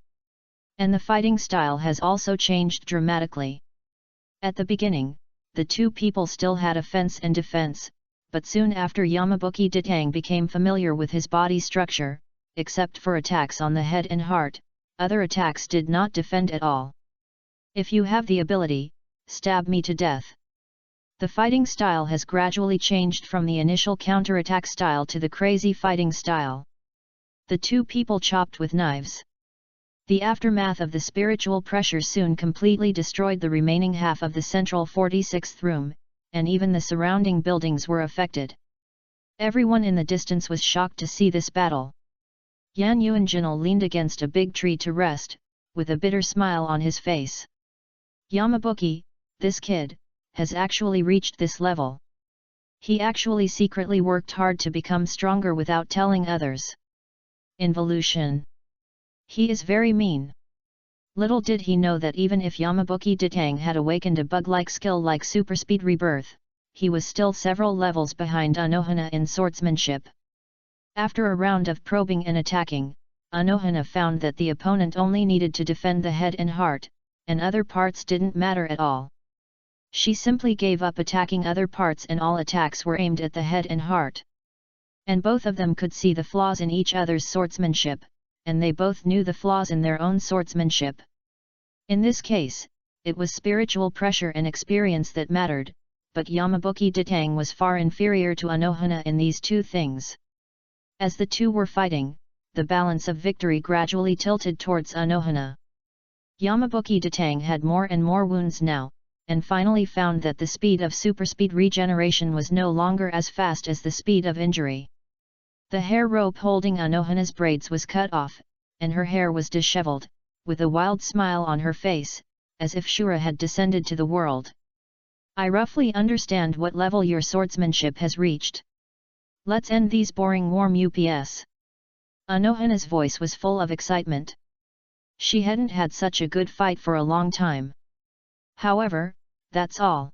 And the fighting style has also changed dramatically. At the beginning, the 2 people still had offense and defense, but soon after Yamabuki Datang became familiar with his body structure, except for attacks on the head and heart, other attacks did not defend at all. If you have the ability, stab me to death. The fighting style has gradually changed from the initial counterattack style to the crazy fighting style. The 2 people chopped with knives. The aftermath of the spiritual pressure soon completely destroyed the remaining half of the central 46th room, and even the surrounding buildings were affected. Everyone in the distance was shocked to see this battle. Yan Yuanjinal leaned against a big tree to rest, with a bitter smile on his face. Yamabuki, this kid, has actually reached this level. He actually secretly worked hard to become stronger without telling others. Involution. He is very mean. Little did he know that even if Yamabuki Datang had awakened a bug-like skill like superspeed rebirth, he was still several levels behind Anohana in swordsmanship. After a round of probing and attacking, Anohana found that the opponent only needed to defend the head and heart, and other parts didn't matter at all. She simply gave up attacking other parts and all attacks were aimed at the head and heart. And both of them could see the flaws in each other's swordsmanship, and they both knew the flaws in their own swordsmanship. In this case, it was spiritual pressure and experience that mattered, but Yamabuki Datang was far inferior to Anohana in these 2 things. As the 2 were fighting, the balance of victory gradually tilted towards Anohana. Yamabuki Datang had more and more wounds now, and finally found that the speed of superspeed regeneration was no longer as fast as the speed of injury. The hair rope holding Anohana's braids was cut off, and her hair was disheveled, with a wild smile on her face, as if Shura had descended to the world. I roughly understand what level your swordsmanship has reached. Let's end these boring warm UPS. Anohana's voice was full of excitement. She hadn't had such a good fight for a long time. However, that's all.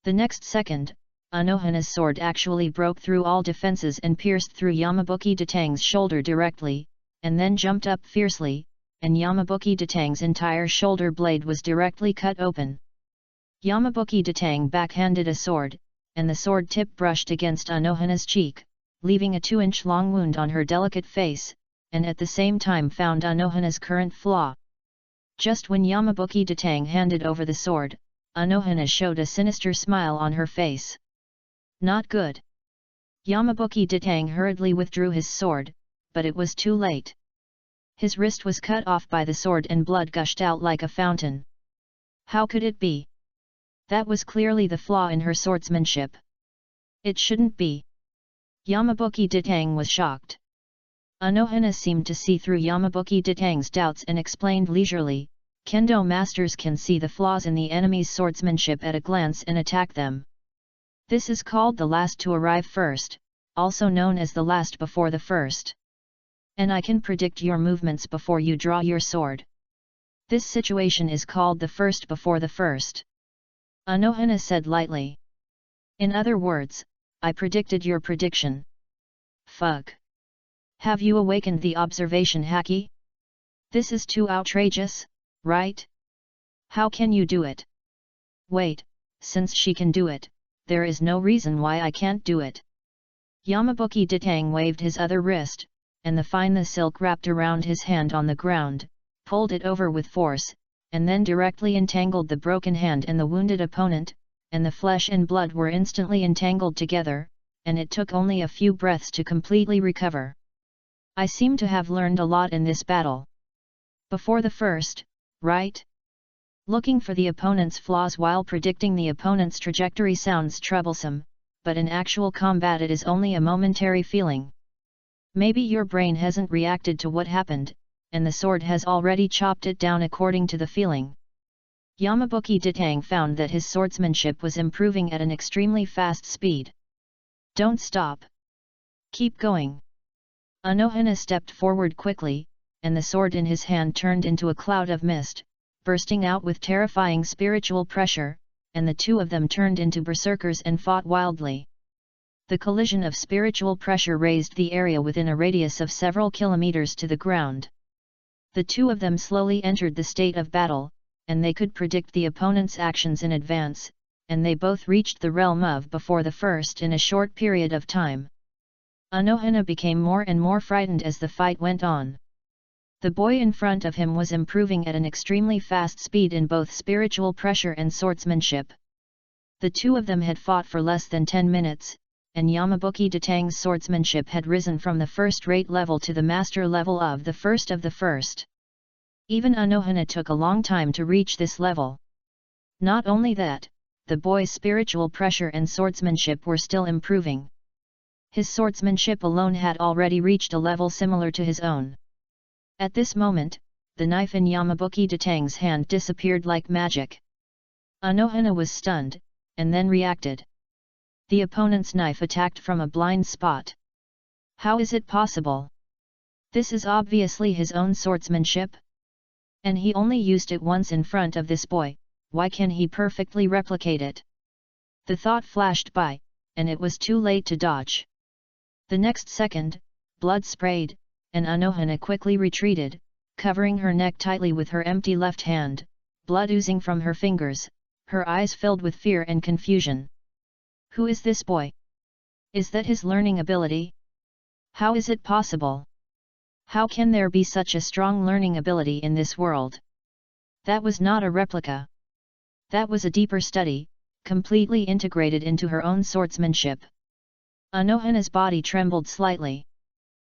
The next second, Anohana's sword actually broke through all defenses and pierced through Yamabuki Datang's shoulder directly, and then jumped up fiercely, and Yamabuki Datang's entire shoulder blade was directly cut open. Yamabuki Datang backhanded a sword, and the sword tip brushed against Anohana's cheek, leaving a 2-inch long wound on her delicate face, and at the same time found Anohana's current flaw. Just when Yamabuki Datang handed over the sword, Anohana showed a sinister smile on her face. Not good. Yamabuki Datang hurriedly withdrew his sword, but it was too late. His wrist was cut off by the sword and blood gushed out like a fountain. How could it be? That was clearly the flaw in her swordsmanship. It shouldn't be. Yamabuki Datang was shocked. Anohana seemed to see through Yamabuki Datang's doubts and explained leisurely, Kendo masters can see the flaws in the enemy's swordsmanship at a glance and attack them. This is called the last to arrive first, also known as the last before the first. And I can predict your movements before you draw your sword. This situation is called the first before the first. Anohana said lightly. In other words, I predicted your prediction. Fuck. Have you awakened the observation haki? This is too outrageous, right? How can you do it? Wait, since she can do it, there is no reason why I can't do it. Yamabuki Datang waved his other wrist, and the fine silk wrapped around his hand on the ground, pulled it over with force, and then directly entangled the broken hand and the wounded opponent, and the flesh and blood were instantly entangled together, and it took only a few breaths to completely recover. I seem to have learned a lot in this battle. Before the first, right? Looking for the opponent's flaws while predicting the opponent's trajectory sounds troublesome, but in actual combat it is only a momentary feeling. Maybe your brain hasn't reacted to what happened, and the sword has already chopped it down according to the feeling. Yamabuki Datang found that his swordsmanship was improving at an extremely fast speed. Don't stop. Keep going. Anohana stepped forward quickly, and the sword in his hand turned into a cloud of mist, bursting out with terrifying spiritual pressure, and the two of them turned into berserkers and fought wildly. The collision of spiritual pressure raised the area within a radius of several kilometers to the ground. The two of them slowly entered the state of battle, and they could predict the opponent's actions in advance, and they both reached the realm of before the first in a short period of time. Anohana became more and more frightened as the fight went on. The boy in front of him was improving at an extremely fast speed in both spiritual pressure and swordsmanship. The two of them had fought for less than 10 minutes, and Yamabuki Datang's swordsmanship had risen from the first-rate level to the master level of the first. Even Anohana took a long time to reach this level. Not only that, the boy's spiritual pressure and swordsmanship were still improving. His swordsmanship alone had already reached a level similar to his own. At this moment, the knife in Yamabuki Datang's hand disappeared like magic. Anohana was stunned, and then reacted. The opponent's knife attacked from a blind spot. How is it possible? This is obviously his own swordsmanship. And he only used it once in front of this boy, why can he perfectly replicate it? The thought flashed by, and it was too late to dodge. The next second, blood sprayed, and Anohana quickly retreated, covering her neck tightly with her empty left hand, blood oozing from her fingers, her eyes filled with fear and confusion. Who is this boy? Is that his learning ability? How is it possible? How can there be such a strong learning ability in this world? That was not a replica. That was a deeper study, completely integrated into her own swordsmanship. Anohana's body trembled slightly.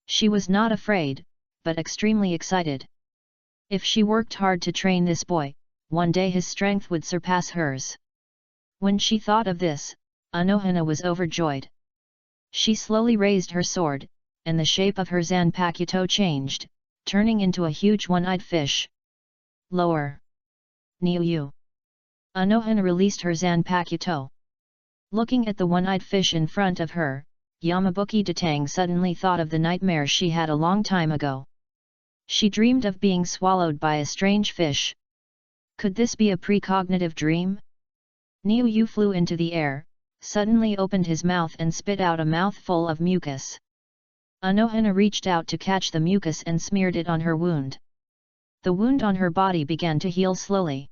She was not afraid, but extremely excited. If she worked hard to train this boy, one day his strength would surpass hers. When she thought of this, Anohana was overjoyed. She slowly raised her sword, and the shape of her Zanpakuto changed, turning into a huge one-eyed fish. Lower. Niuyu. Anohana released her Zanpakuto. Looking at the one-eyed fish in front of her, Yamabuki Datang suddenly thought of the nightmare she had a long time ago. She dreamed of being swallowed by a strange fish. Could this be a precognitive dream? Niuyu flew into the air, suddenly opened his mouth and spit out a mouthful of mucus. Anohana reached out to catch the mucus and smeared it on her wound. The wound on her body began to heal slowly.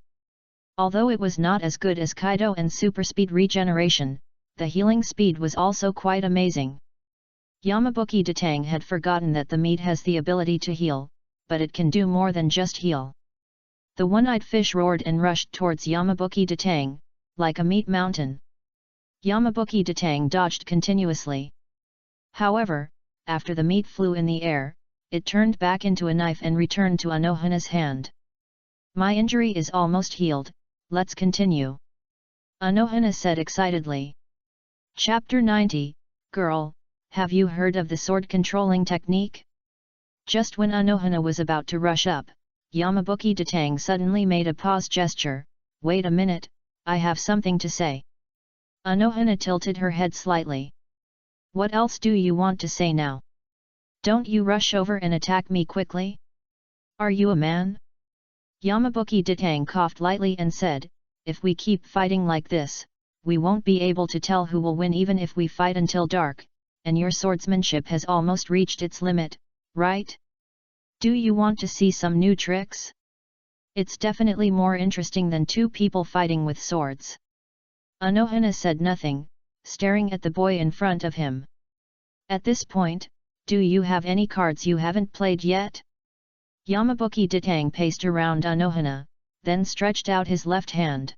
Although it was not as good as Kaido and super speed regeneration, the healing speed was also quite amazing. Yamabuki Datang had forgotten that the meat has the ability to heal, but it can do more than just heal. The one-eyed fish roared and rushed towards Yamabuki Datang, like a meat mountain. Yamabuki Datang dodged continuously. However, after the meat flew in the air, it turned back into a knife and returned to Anohana's hand. My injury is almost healed, let's continue. Anohana said excitedly. Chapter 90, Girl, have you heard of the sword controlling technique? Just when Anohana was about to rush up, Yamabuki Datang suddenly made a pause gesture. Wait a minute, I have something to say. Anohana tilted her head slightly. What else do you want to say now? Don't you rush over and attack me quickly? Are you a man? Yamabuki Datang coughed lightly and said, if we keep fighting like this, we won't be able to tell who will win even if we fight until dark, and your swordsmanship has almost reached its limit, right? Do you want to see some new tricks? It's definitely more interesting than two people fighting with swords. Anohana said nothing, staring at the boy in front of him. At this point, do you have any cards you haven't played yet? Yamabuki Datang paced around Anohana, then stretched out his left hand.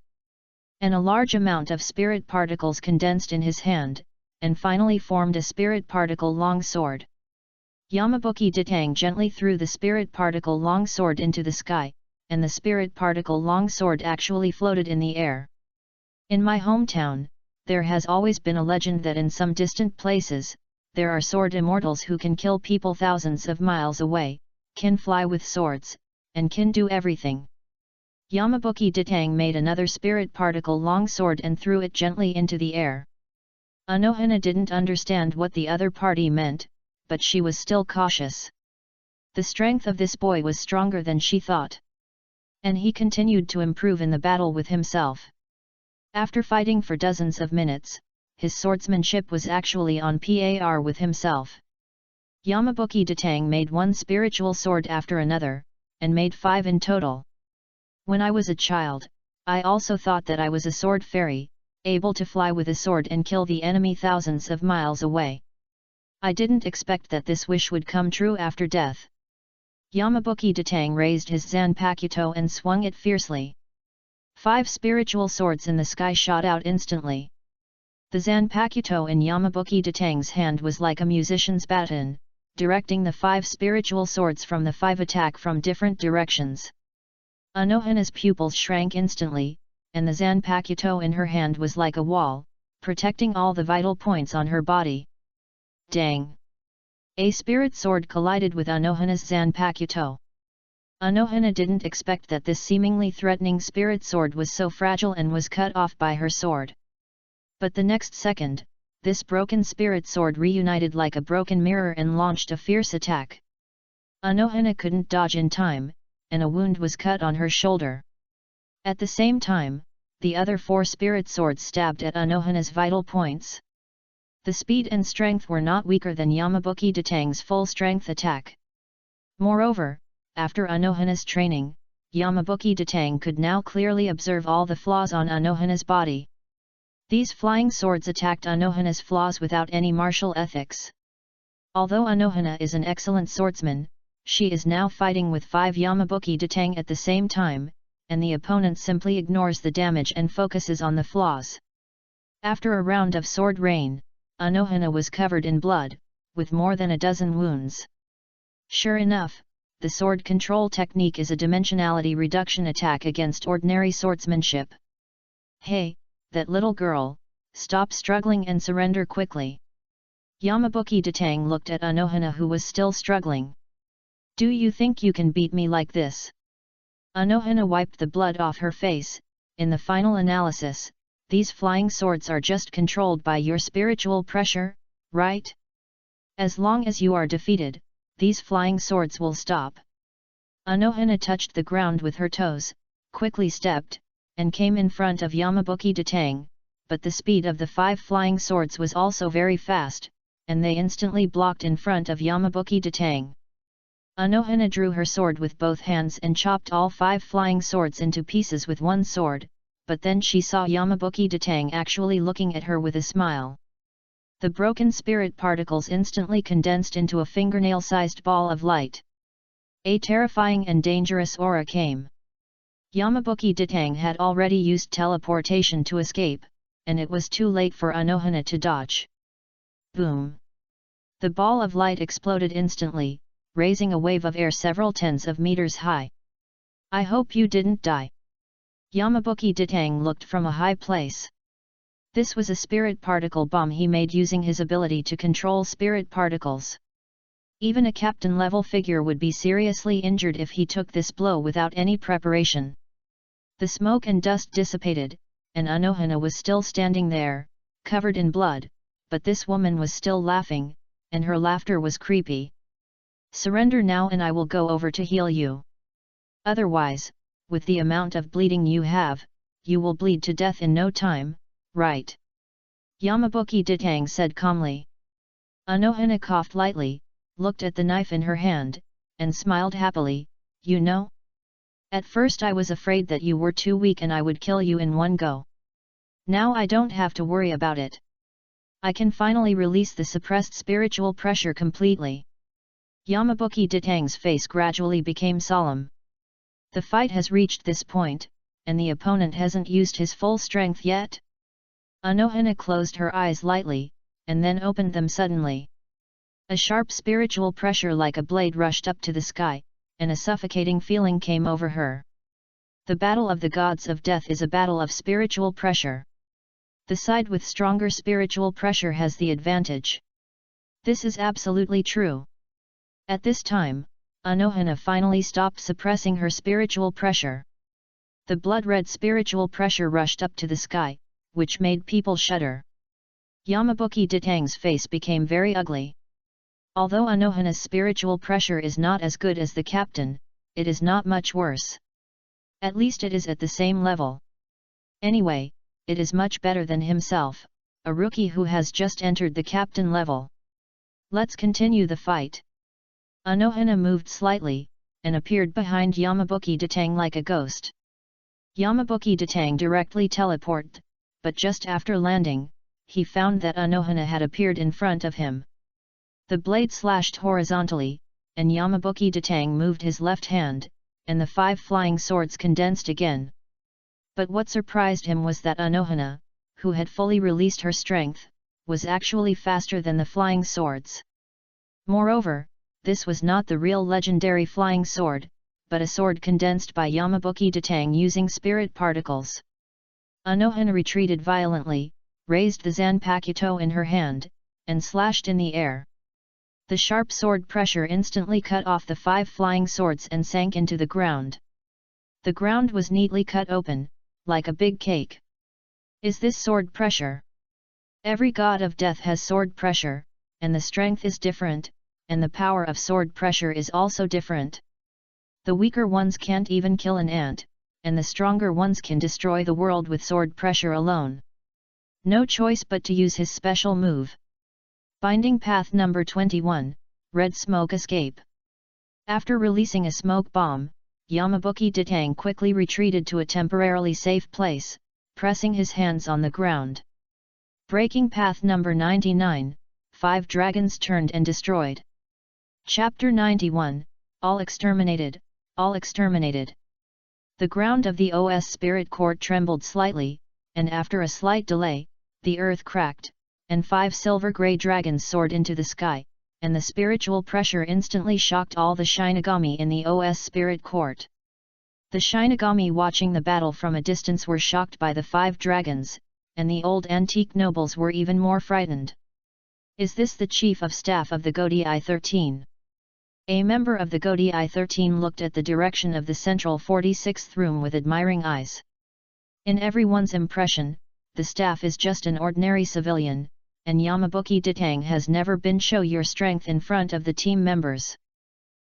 And a large amount of spirit particles condensed in his hand, and finally formed a spirit particle longsword. Yamabuki Datang gently threw the spirit particle longsword into the sky, and the spirit particle longsword actually floated in the air. In my hometown, there has always been a legend that in some distant places, there are sword immortals who can kill people thousands of miles away, can fly with swords, and can do everything. Yamabuki Datang made another spirit particle longsword and threw it gently into the air. Anohana didn't understand what the other party meant, but she was still cautious. The strength of this boy was stronger than she thought. And he continued to improve in the battle with himself. After fighting for dozens of minutes, his swordsmanship was actually on par with himself. Yamabuki Datang made one spiritual sword after another, and made 5 in total. When I was a child, I also thought that I was a sword fairy, able to fly with a sword and kill the enemy thousands of miles away. I didn't expect that this wish would come true after death. Yamabuki Datang raised his Zanpakuto and swung it fiercely. 5 spiritual swords in the sky shot out instantly. The Zanpakuto in Yamabuki Datang's hand was like a musician's baton, directing the 5 spiritual swords from the 5 attack from different directions. Anohana's pupils shrank instantly, and the Zanpakuto in her hand was like a wall, protecting all the vital points on her body. Dang! A spirit sword collided with Anohana's Zanpakuto. Anohana didn't expect that this seemingly threatening spirit sword was so fragile and was cut off by her sword. But the next second, this broken spirit sword reunited like a broken mirror and launched a fierce attack. Anohana couldn't dodge in time, and a wound was cut on her shoulder. At the same time, the other 4 spirit swords stabbed at Anohana's vital points. The speed and strength were not weaker than Yamabuki Datang's full-strength attack. Moreover, after Anohana's training, Yamabuki Datang could now clearly observe all the flaws on Anohana's body. These flying swords attacked Anohana's flaws without any martial ethics. Although Anohana is an excellent swordsman, she is now fighting with 5 Yamabuki Datang at the same time, and the opponent simply ignores the damage and focuses on the flaws. After a round of sword rain, Anohana was covered in blood, with more than a dozen wounds. Sure enough, the sword control technique is a dimensionality reduction attack against ordinary swordsmanship. Hey, that little girl, stop struggling and surrender quickly. Yamabuki Datang looked at Anohana, who was still struggling. Do you think you can beat me like this? Anohana wiped the blood off her face. In the final analysis, these flying swords are just controlled by your spiritual pressure, right? As long as you are defeated, these flying swords will stop. Anohana touched the ground with her toes, quickly stepped, and came in front of Yamabuki Datang, but the speed of the 5 flying swords was also very fast, and they instantly blocked in front of Yamabuki Datang. Anohana drew her sword with both hands and chopped all 5 flying swords into pieces with one sword, but then she saw Yamabuki Datang actually looking at her with a smile. The broken spirit particles instantly condensed into a fingernail-sized ball of light. A terrifying and dangerous aura came. Yamabuki Datang had already used teleportation to escape, and it was too late for Anohana to dodge. Boom! The ball of light exploded instantly, raising a wave of air several tens of meters high. I hope you didn't die. Yamabuki Datang looked from a high place. This was a spirit particle bomb he made using his ability to control spirit particles. Even a captain-level figure would be seriously injured if he took this blow without any preparation. The smoke and dust dissipated, and Anohana was still standing there, covered in blood, but this woman was still laughing, and her laughter was creepy. Surrender now and I will go over to heal you. Otherwise, with the amount of bleeding you have, you will bleed to death in no time, right? Yamabuki Datang said calmly. Anohana coughed lightly, looked at the knife in her hand, and smiled happily, you know? At first I was afraid that you were too weak and I would kill you in one go. Now I don't have to worry about it. I can finally release the suppressed spiritual pressure completely. Yamabuki Datang's face gradually became solemn. The fight has reached this point, and the opponent hasn't used his full strength yet. Anohana closed her eyes lightly, and then opened them suddenly. A sharp spiritual pressure like a blade rushed up to the sky, and a suffocating feeling came over her. The battle of the gods of death is a battle of spiritual pressure. The side with stronger spiritual pressure has the advantage. This is absolutely true. At this time, Anohana finally stopped suppressing her spiritual pressure. The blood-red spiritual pressure rushed up to the sky, which made people shudder. Yamabuki Datang's face became very ugly. Although Anohana's spiritual pressure is not as good as the captain, it is not much worse. At least it is at the same level. Anyway, it is much better than himself, a rookie who has just entered the captain level. Let's continue the fight. Anohana moved slightly, and appeared behind Yamabuki Datang like a ghost. Yamabuki Datang directly teleported, but just after landing, he found that Anohana had appeared in front of him. The blade slashed horizontally, and Yamabuki Datang moved his left hand, and the 5 flying swords condensed again. But what surprised him was that Anohana, who had fully released her strength, was actually faster than the flying swords. Moreover, this was not the real legendary flying sword, but a sword condensed by Yamabuki Datang using spirit particles. Anohana retreated violently, raised the Zanpakuto in her hand, and slashed in the air. The sharp sword pressure instantly cut off the 5 flying swords and sank into the ground. The ground was neatly cut open, like a big cake. Is this sword pressure? Every god of death has sword pressure, and the strength is different, and the power of sword pressure is also different. The weaker ones can't even kill an ant, and the stronger ones can destroy the world with sword pressure alone. No choice but to use his special move. Binding path number 21, Red Smoke Escape. After releasing a smoke bomb, Yamabuki Datang quickly retreated to a temporarily safe place, pressing his hands on the ground. Breaking path number 99, 5 dragons turned and destroyed. Chapter 91, All Exterminated, All Exterminated. The ground of the OS Spirit Court trembled slightly, and after a slight delay, the earth cracked, and 5 silver-grey dragons soared into the sky, and the spiritual pressure instantly shocked all the Shinigami in the OS Spirit Court. The Shinigami watching the battle from a distance were shocked by the 5 dragons, and the old antique nobles were even more frightened. Is this the chief of staff of the Godii 13? A member of the Godii 13 looked at the direction of the central 46th room with admiring eyes. In everyone's impression, the staff is just an ordinary civilian, and Yamabuki Datang has never been show your strength in front of the team members.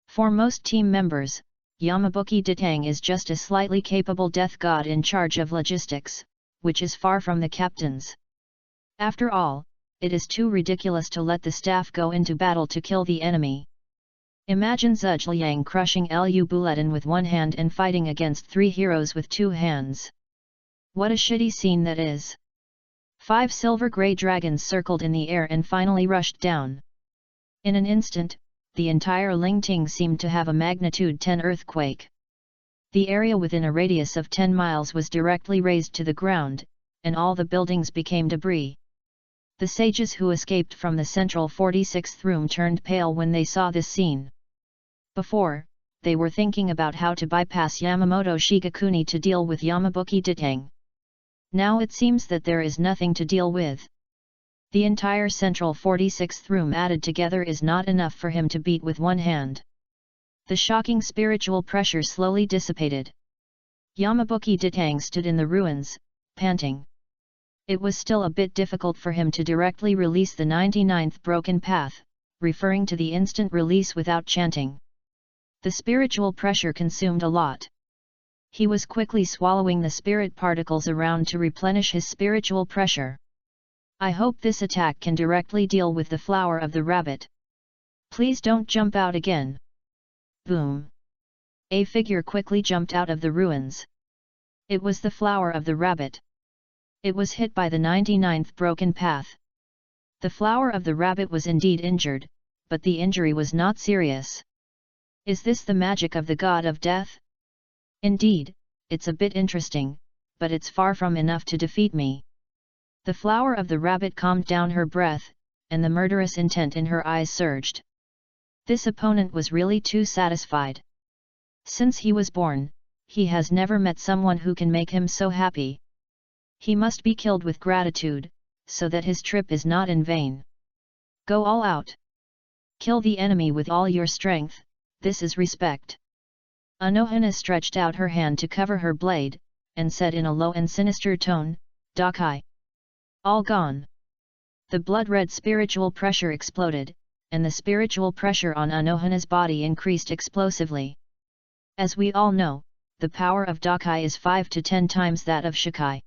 For most team members, Yamabuki Datang is just a slightly capable death god in charge of logistics, which is far from the captain's. After all, it is too ridiculous to let the staff go into battle to kill the enemy. Imagine Zhuge crushing Lu Buletin with one hand and fighting against 3 heroes with 2 hands. What a shitty scene that is. 5 silver grey dragons circled in the air and finally rushed down. In an instant, the entire Lingting seemed to have a magnitude 10 earthquake. The area within a radius of 10 miles was directly razed to the ground, and all the buildings became debris. The sages who escaped from the central 46th room turned pale when they saw this scene. Before, they were thinking about how to bypass Yamamoto Shigakuni to deal with Yamabuki Ditang. Now it seems that there is nothing to deal with. The entire central 46th room added together is not enough for him to beat with one hand. The shocking spiritual pressure slowly dissipated. Yamabuki Ditang stood in the ruins, panting. It was still a bit difficult for him to directly release the 99th broken path, referring to the instant release without chanting. The spiritual pressure consumed a lot. He was quickly swallowing the spirit particles around to replenish his spiritual pressure. I hope this attack can directly deal with the flower of the rabbit. Please don't jump out again. Boom! A figure quickly jumped out of the ruins. It was the flower of the rabbit. It was hit by the 99th broken path. The flower of the rabbit was indeed injured, but the injury was not serious. Is this the magic of the god of death? Indeed, it's a bit interesting, but it's far from enough to defeat me. The flower of the rabbit calmed down her breath, and the murderous intent in her eyes surged. This opponent was really too satisfied. Since he was born, he has never met someone who can make him so happy. He must be killed with gratitude, so that his trip is not in vain. Go all out. Kill the enemy with all your strength, this is respect. Anohana stretched out her hand to cover her blade, and said in a low and sinister tone, Dakai. All gone. The blood-red spiritual pressure exploded, and the spiritual pressure on Anohana's body increased explosively. As we all know, the power of Dakai is 5 to 10 times that of Shikai.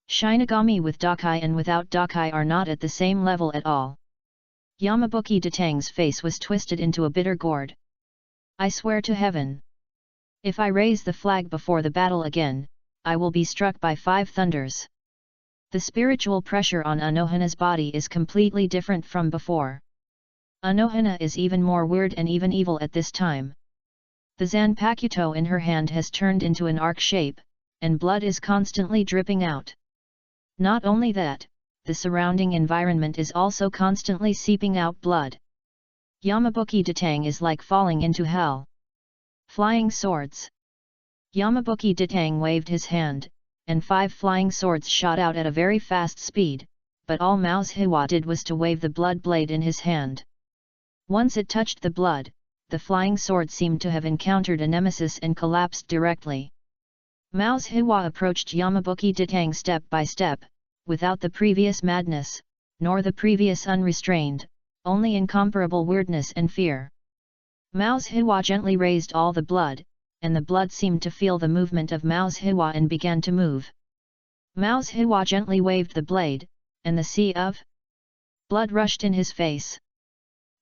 Shinigami with Dakai and without Dakai are not at the same level at all. Yamabuki Ditang's face was twisted into a bitter gourd. I swear to heaven. If I raise the flag before the battle again, I will be struck by 5 thunders. The spiritual pressure on Anohana's body is completely different from before. Anohana is even more weird and even evil at this time. The Zanpakuto in her hand has turned into an arc shape, and blood is constantly dripping out. Not only that, the surrounding environment is also constantly seeping out blood. Yamabuki Ditang is like falling into hell. Flying swords. Yamabuki Ditang waved his hand, and 5 flying swords shot out at a very fast speed, but all Mao's Hiwa did was to wave the blood blade in his hand. Once it touched the blood, the flying sword seemed to have encountered a nemesis and collapsed directly. Mao's Hiwa approached Yamabuki Ditang step by step, without the previous madness, nor the previous unrestrained, only incomparable weirdness and fear. Mao's Hiwa gently raised all the blood, and the blood seemed to feel the movement of Mao's Hiwa and began to move. Mao's Hiwa gently waved the blade, and the sea of blood rushed in his face.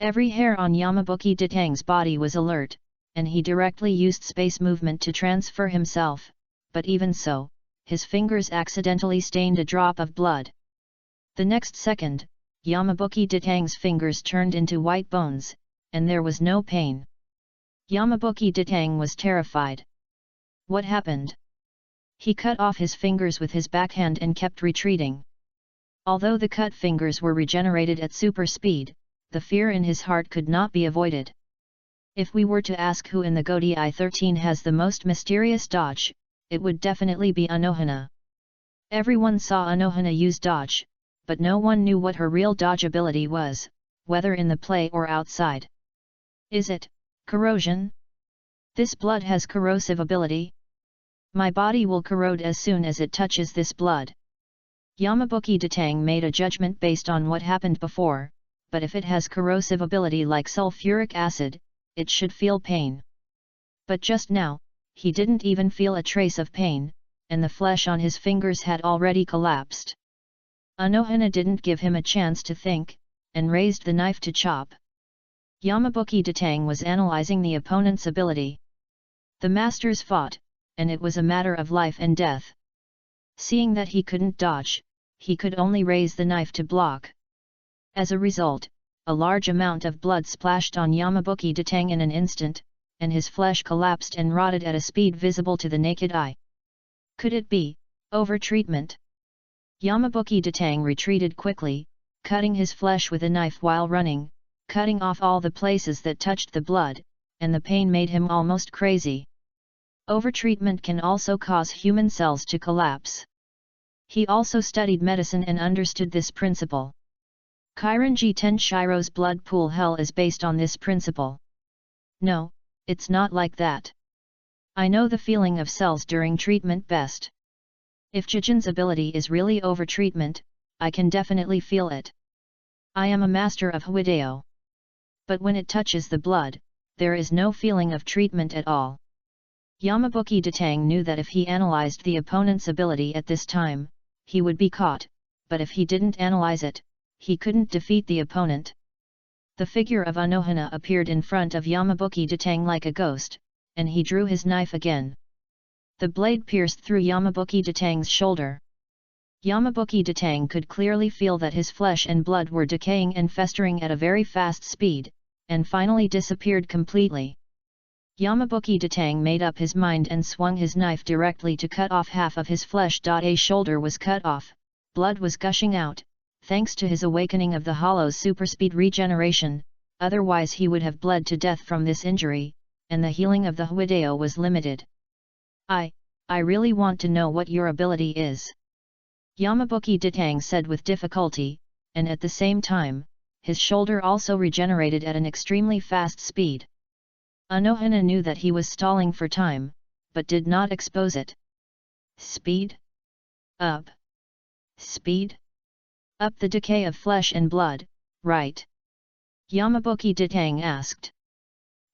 Every hair on Yamabuki Ditang's body was alert, and he directly used space movement to transfer himself, but even so, his fingers accidentally stained a drop of blood. The next second, Yamabuki Ditang's fingers turned into white bones, and there was no pain. Yamabuki Ditang was terrified. What happened? He cut off his fingers with his backhand and kept retreating. Although the cut fingers were regenerated at super speed, the fear in his heart could not be avoided. If we were to ask who in the Godi I-13 has the most mysterious dodge, it would definitely be Anohana. Everyone saw Anohana use dodge, but no one knew what her real dodge ability was, whether in the play or outside. Is it corrosion? This blood has corrosive ability? My body will corrode as soon as it touches this blood. Yamabuki Ditang made a judgment based on what happened before, but if it has corrosive ability like sulfuric acid, it should feel pain. But just now, he didn't even feel a trace of pain, and the flesh on his fingers had already collapsed. Anohana didn't give him a chance to think, and raised the knife to chop. Yamabuki Datang was analyzing the opponent's ability. The masters fought, and it was a matter of life and death. Seeing that he couldn't dodge, he could only raise the knife to block. As a result, a large amount of blood splashed on Yamabuki Datang in an instant, and his flesh collapsed and rotted at a speed visible to the naked eye. Could it be over-treatment? Yamabuki Datang retreated quickly, cutting his flesh with a knife while running, cutting off all the places that touched the blood, and the pain made him almost crazy. Overtreatment can also cause human cells to collapse. He also studied medicine and understood this principle. Kairanji Tenshiro's blood pool hell is based on this principle. No, it's not like that. I know the feeling of cells during treatment best. If Jijin's ability is really overtreatment, I can definitely feel it. I am a master of Huidao. But when it touches the blood, there is no feeling of treatment at all. Yamabuki Datang knew that if he analyzed the opponent's ability at this time, he would be caught, but if he didn't analyze it, he couldn't defeat the opponent. The figure of Anohana appeared in front of Yamabuki Datang like a ghost, and he drew his knife again. The blade pierced through Yamabuki Datang's shoulder. Yamabuki Datang could clearly feel that his flesh and blood were decaying and festering at a very fast speed, and finally disappeared completely. Yamabuki Datang made up his mind and swung his knife directly to cut off half of his flesh. A shoulder was cut off, blood was gushing out, thanks to his awakening of the hollow's superspeed regeneration, otherwise he would have bled to death from this injury, and the healing of the Huidao was limited. I really want to know what your ability is. Yamabuki Datang said with difficulty, and at the same time, his shoulder also regenerated at an extremely fast speed. Anohana knew that he was stalling for time, but did not expose it. Speed? Up. Speed? Up the decay of flesh and blood, right? Yamabuki Datang asked.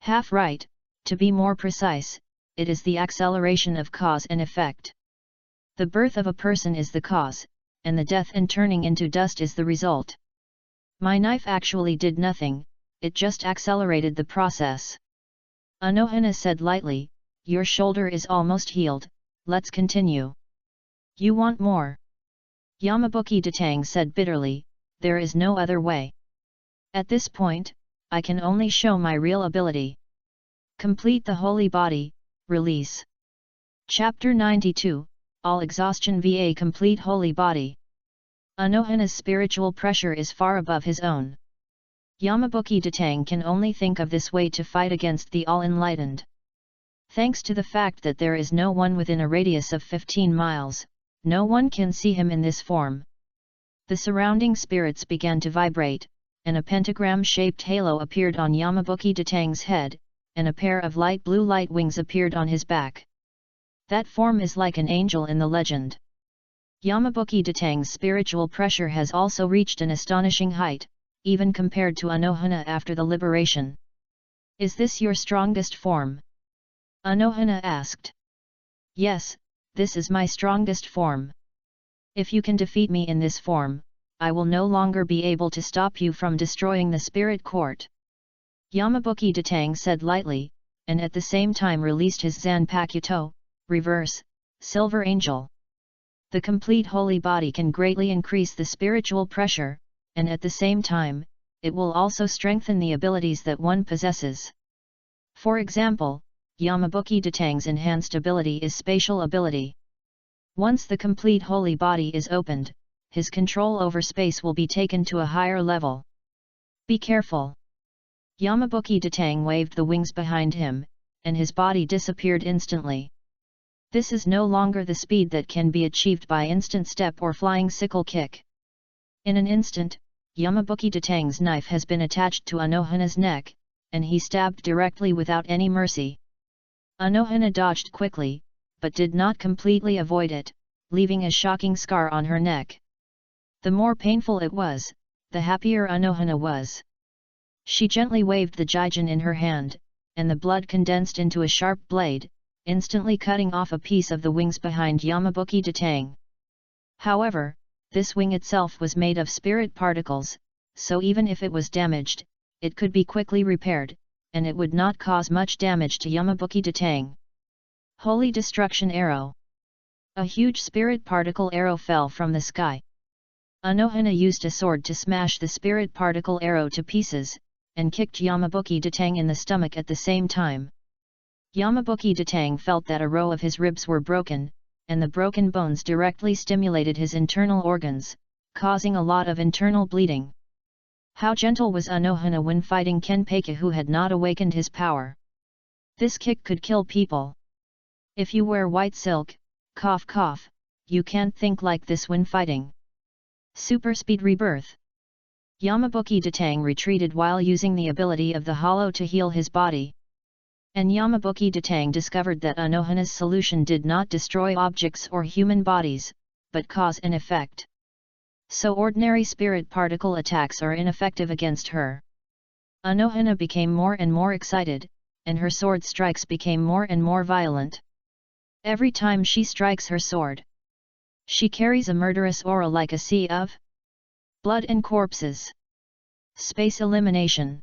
Half right, to be more precise, it is the acceleration of cause and effect. The birth of a person is the cause, and the death and turning into dust is the result. My knife actually did nothing, it just accelerated the process. Anohana said lightly, your shoulder is almost healed, let's continue. You want more? Yamabuki Datang said bitterly, there is no other way. At this point, I can only show my real ability. Complete the holy body, release. Chapter 92, All Exhaustion VA Complete Holy Body. Anohana's spiritual pressure is far above his own. Yamabuki Datang can only think of this way to fight against the all-enlightened. Thanks to the fact that there is no one within a radius of 15 miles, no one can see him in this form. The surrounding spirits began to vibrate, and a pentagram-shaped halo appeared on Yamabuki Datang's head, and a pair of light blue light wings appeared on his back. That form is like an angel in the legend. Yamabuki Datang's spiritual pressure has also reached an astonishing height, even compared to Anohana after the liberation. Is this your strongest form? Anohana asked. Yes, this is my strongest form. If you can defeat me in this form, I will no longer be able to stop you from destroying the spirit court. Yamabuki Datang said lightly, and at the same time released his Zanpakuto, reverse, silver angel. The complete holy body can greatly increase the spiritual pressure, and at the same time, it will also strengthen the abilities that one possesses. For example, Yamabuki Datang's enhanced ability is spatial ability. Once the complete holy body is opened, his control over space will be taken to a higher level. Be careful. Yamabuki Datang waved the wings behind him, and his body disappeared instantly. This is no longer the speed that can be achieved by instant step or flying sickle kick. In an instant, Yamabuki Datang's knife has been attached to Anohana's neck, and he stabbed directly without any mercy. Anohana dodged quickly, but did not completely avoid it, leaving a shocking scar on her neck. The more painful it was, the happier Anohana was. She gently waved the Jijin in her hand, and the blood condensed into a sharp blade, instantly cutting off a piece of the wings behind Yamabuki Datang. However, this wing itself was made of spirit particles, so even if it was damaged, it could be quickly repaired, and it would not cause much damage to Yamabuki Datang. Holy Destruction Arrow. A huge spirit particle arrow fell from the sky. Anohana used a sword to smash the spirit particle arrow to pieces, and kicked Yamabuki Datang in the stomach at the same time. Yamabuki Datang felt that a row of his ribs were broken, and the broken bones directly stimulated his internal organs, causing a lot of internal bleeding. How gentle was Anohana when fighting Kenpeicha, who had not awakened his power. This kick could kill people. If you wear white silk, cough cough, you can't think like this when fighting. Super Speed Rebirth. Yamabuki Datang retreated while using the ability of the hollow to heal his body. And Yamabuki Datang discovered that Anohana's solution did not destroy objects or human bodies, but cause an effect. So ordinary spirit particle attacks are ineffective against her. Anohana became more and more excited, and her sword strikes became more and more violent. Every time she strikes her sword, she carries a murderous aura like a sea of blood and corpses. Space Elimination.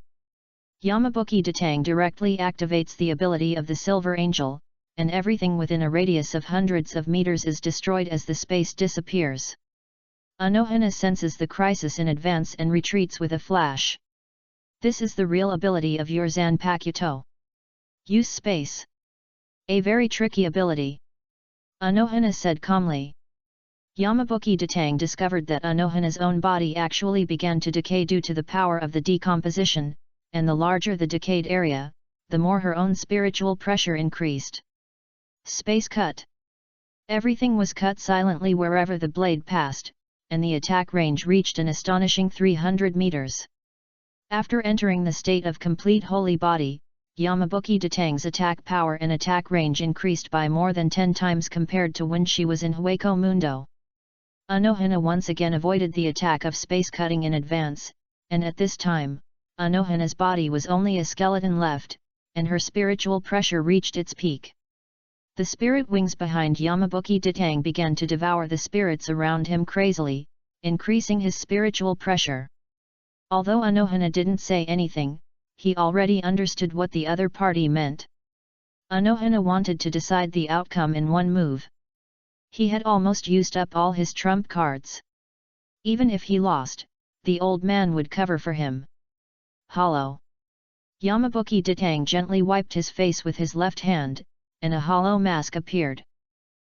Yamabuki Datang directly activates the ability of the Silver Angel, and everything within a radius of hundreds of meters is destroyed as the space disappears. Anohana senses the crisis in advance and retreats with a flash. This is the real ability of your Zanpakuto. Use space. A very tricky ability. Anohana said calmly. Yamabuki Datang discovered that Anohana's own body actually began to decay due to the power of the decomposition, and the larger the decayed area, the more her own spiritual pressure increased. Space cut. Everything was cut silently wherever the blade passed, and the attack range reached an astonishing 300 meters. After entering the state of complete holy body, Yamabuki Datang's attack power and attack range increased by more than 10 times compared to when she was in Hueco Mundo. Anohana once again avoided the attack of space cutting in advance, and at this time, Anohana's body was only a skeleton left, and her spiritual pressure reached its peak. The spirit wings behind Yamabuki Datang began to devour the spirits around him crazily, increasing his spiritual pressure. Although Anohana didn't say anything, he already understood what the other party meant. Anohana wanted to decide the outcome in one move. He had almost used up all his trump cards. Even if he lost, the old man would cover for him. Hollow. Yamabuki Datang gently wiped his face with his left hand, and a hollow mask appeared.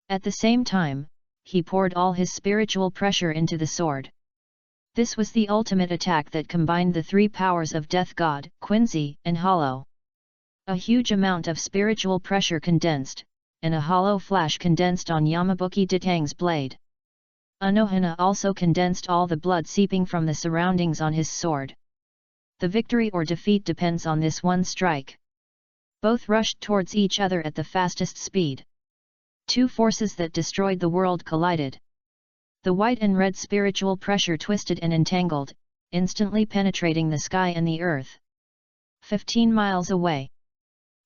At the same time, he poured all his spiritual pressure into the sword. This was the ultimate attack that combined the three powers of Death God, Quincy, and Hollow. A huge amount of spiritual pressure condensed, and a hollow flash condensed on Yamabuki Datang's blade. Anohana also condensed all the blood seeping from the surroundings on his sword. The victory or defeat depends on this one strike. Both rushed towards each other at the fastest speed. Two forces that destroyed the world collided. The white and red spiritual pressure twisted and entangled, instantly penetrating the sky and the earth. 15 miles away.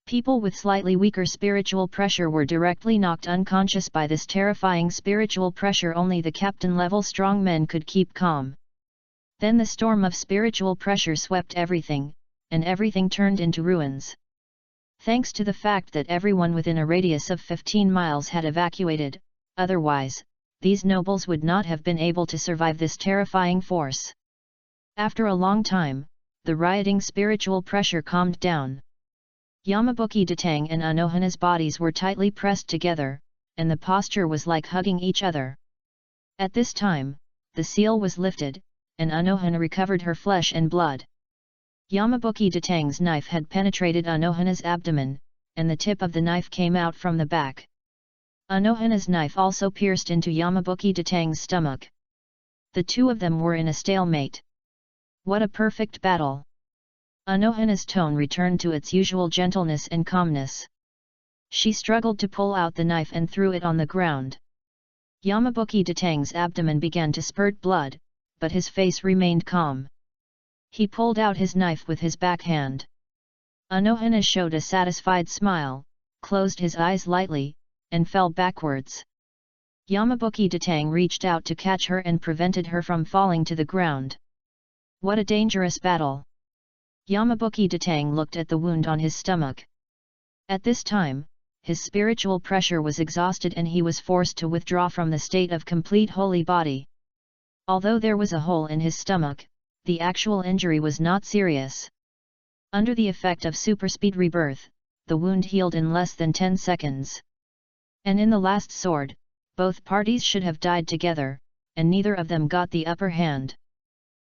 People with slightly weaker spiritual pressure were directly knocked unconscious by this terrifying spiritual pressure. Only the captain-level strong men could keep calm. Then the storm of spiritual pressure swept everything, and everything turned into ruins. Thanks to the fact that everyone within a radius of 15 miles had evacuated, otherwise, these nobles would not have been able to survive this terrifying force. After a long time, the rioting spiritual pressure calmed down. Yamabuki Datang and Anohana's bodies were tightly pressed together, and the posture was like hugging each other. At this time, the seal was lifted, and Anohana recovered her flesh and blood. Yamabuki Datang's knife had penetrated Anohana's abdomen, and the tip of the knife came out from the back. Anohana's knife also pierced into Yamabuki Datang's stomach. The two of them were in a stalemate. What a perfect battle! Anohana's tone returned to its usual gentleness and calmness. She struggled to pull out the knife and threw it on the ground. Yamabuki Datang's abdomen began to spurt blood, but his face remained calm. He pulled out his knife with his backhand. Anohana showed a satisfied smile, closed his eyes lightly, and fell backwards. Yamabuki Datang reached out to catch her and prevented her from falling to the ground. What a dangerous battle! Yamabuki Datang looked at the wound on his stomach. At this time, his spiritual pressure was exhausted and he was forced to withdraw from the state of complete holy body. Although there was a hole in his stomach, the actual injury was not serious. Under the effect of superspeed rebirth, the wound healed in less than 10 seconds. And in the last sword, both parties should have died together, and neither of them got the upper hand.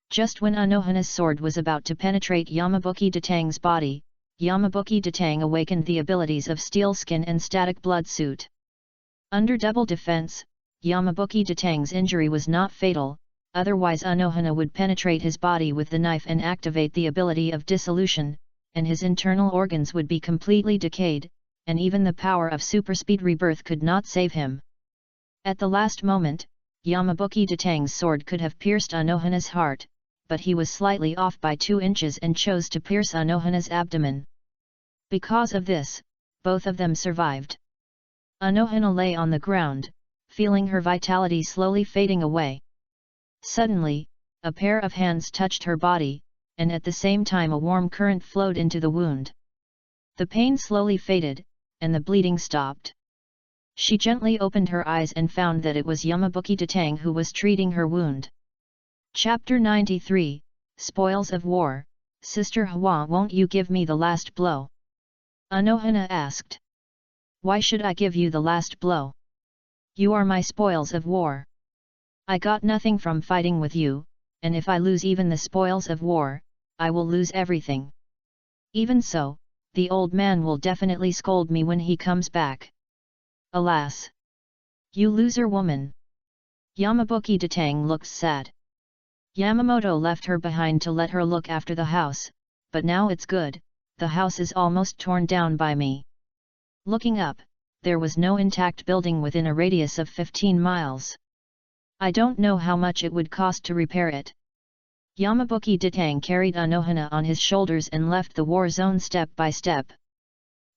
Just when Anohana's sword was about to penetrate Yamabuki Datang's body, Yamabuki Datang awakened the abilities of Steel Skin and Static Blood Suit. Under double defense, Yamabuki Datang's injury was not fatal, otherwise Anohana would penetrate his body with the knife and activate the ability of dissolution, and his internal organs would be completely decayed, and even the power of superspeed rebirth could not save him. At the last moment, Yamabuki Datang's sword could have pierced Anohana's heart, but he was slightly off by 2 inches and chose to pierce Anohana's abdomen. Because of this, both of them survived. Anohana lay on the ground, feeling her vitality slowly fading away. Suddenly, a pair of hands touched her body, and at the same time a warm current flowed into the wound. The pain slowly faded, and the bleeding stopped. She gently opened her eyes and found that it was Yamabuki Datang who was treating her wound. Chapter 93, Spoils of War. Sister Hwa, won't you give me the last blow? Anohana asked. Why should I give you the last blow? You are my spoils of war. I got nothing from fighting with you, and if I lose even the spoils of war, I will lose everything. Even so, the old man will definitely scold me when he comes back. Alas! You loser woman! Yamabuki Datang looks sad. Yamamoto left her behind to let her look after the house, but now it's good, the house is almost torn down by me. Looking up, there was no intact building within a radius of 15 miles. I don't know how much it would cost to repair it. Yamabuki Datang carried Anohana on his shoulders and left the war zone step by step.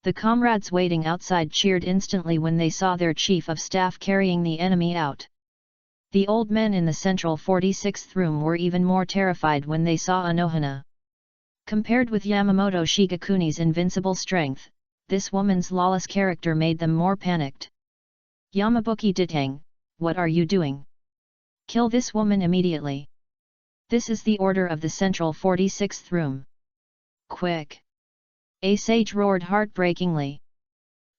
The comrades waiting outside cheered instantly when they saw their chief of staff carrying the enemy out. The old men in the central 46th room were even more terrified when they saw Anohana. Compared with Yamamoto Shigekuni's invincible strength, this woman's lawless character made them more panicked. Yamabuki Datang, what are you doing? Kill this woman immediately. This is the order of the central 46th room. Quick! A sage roared heartbreakingly.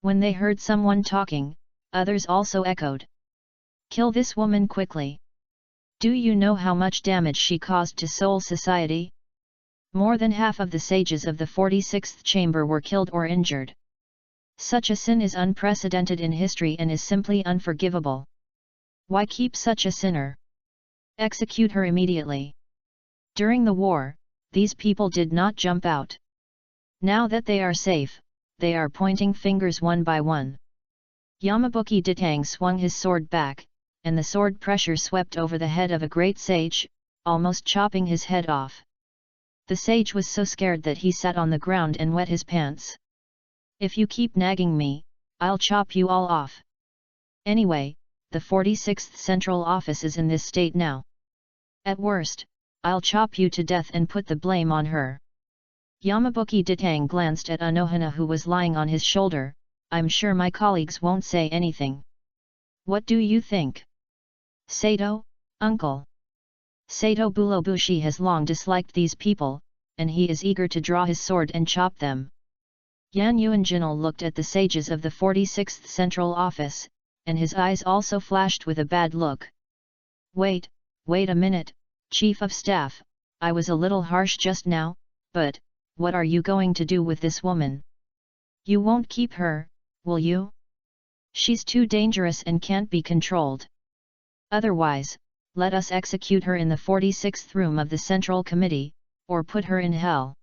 When they heard someone talking, others also echoed. Kill this woman quickly. Do you know how much damage she caused to Seoul society? More than half of the sages of the 46th chamber were killed or injured. Such a sin is unprecedented in history and is simply unforgivable. Why keep such a sinner? Execute her immediately. During the war, these people did not jump out. Now that they are safe, they are pointing fingers one by one. Yamabuki Datang swung his sword back, and the sword pressure swept over the head of a great sage, almost chopping his head off. The sage was so scared that he sat on the ground and wet his pants. If you keep nagging me, I'll chop you all off. Anyway, the 46th Central Office is in this state now. At worst, I'll chop you to death and put the blame on her. Yamabuki Datang glanced at Anohana who was lying on his shoulder. I'm sure my colleagues won't say anything. What do you think? Sato, uncle. Sato Bulobushi has long disliked these people, and he is eager to draw his sword and chop them. Yan Yuanjinal looked at the sages of the 46th Central Office, and his eyes also flashed with a bad look. Wait a minute, Chief of Staff, I was a little harsh just now, but, what are you going to do with this woman? You won't keep her, will you? She's too dangerous and can't be controlled. Otherwise, let us execute her in the 46th room of the Central Committee, or put her in hell.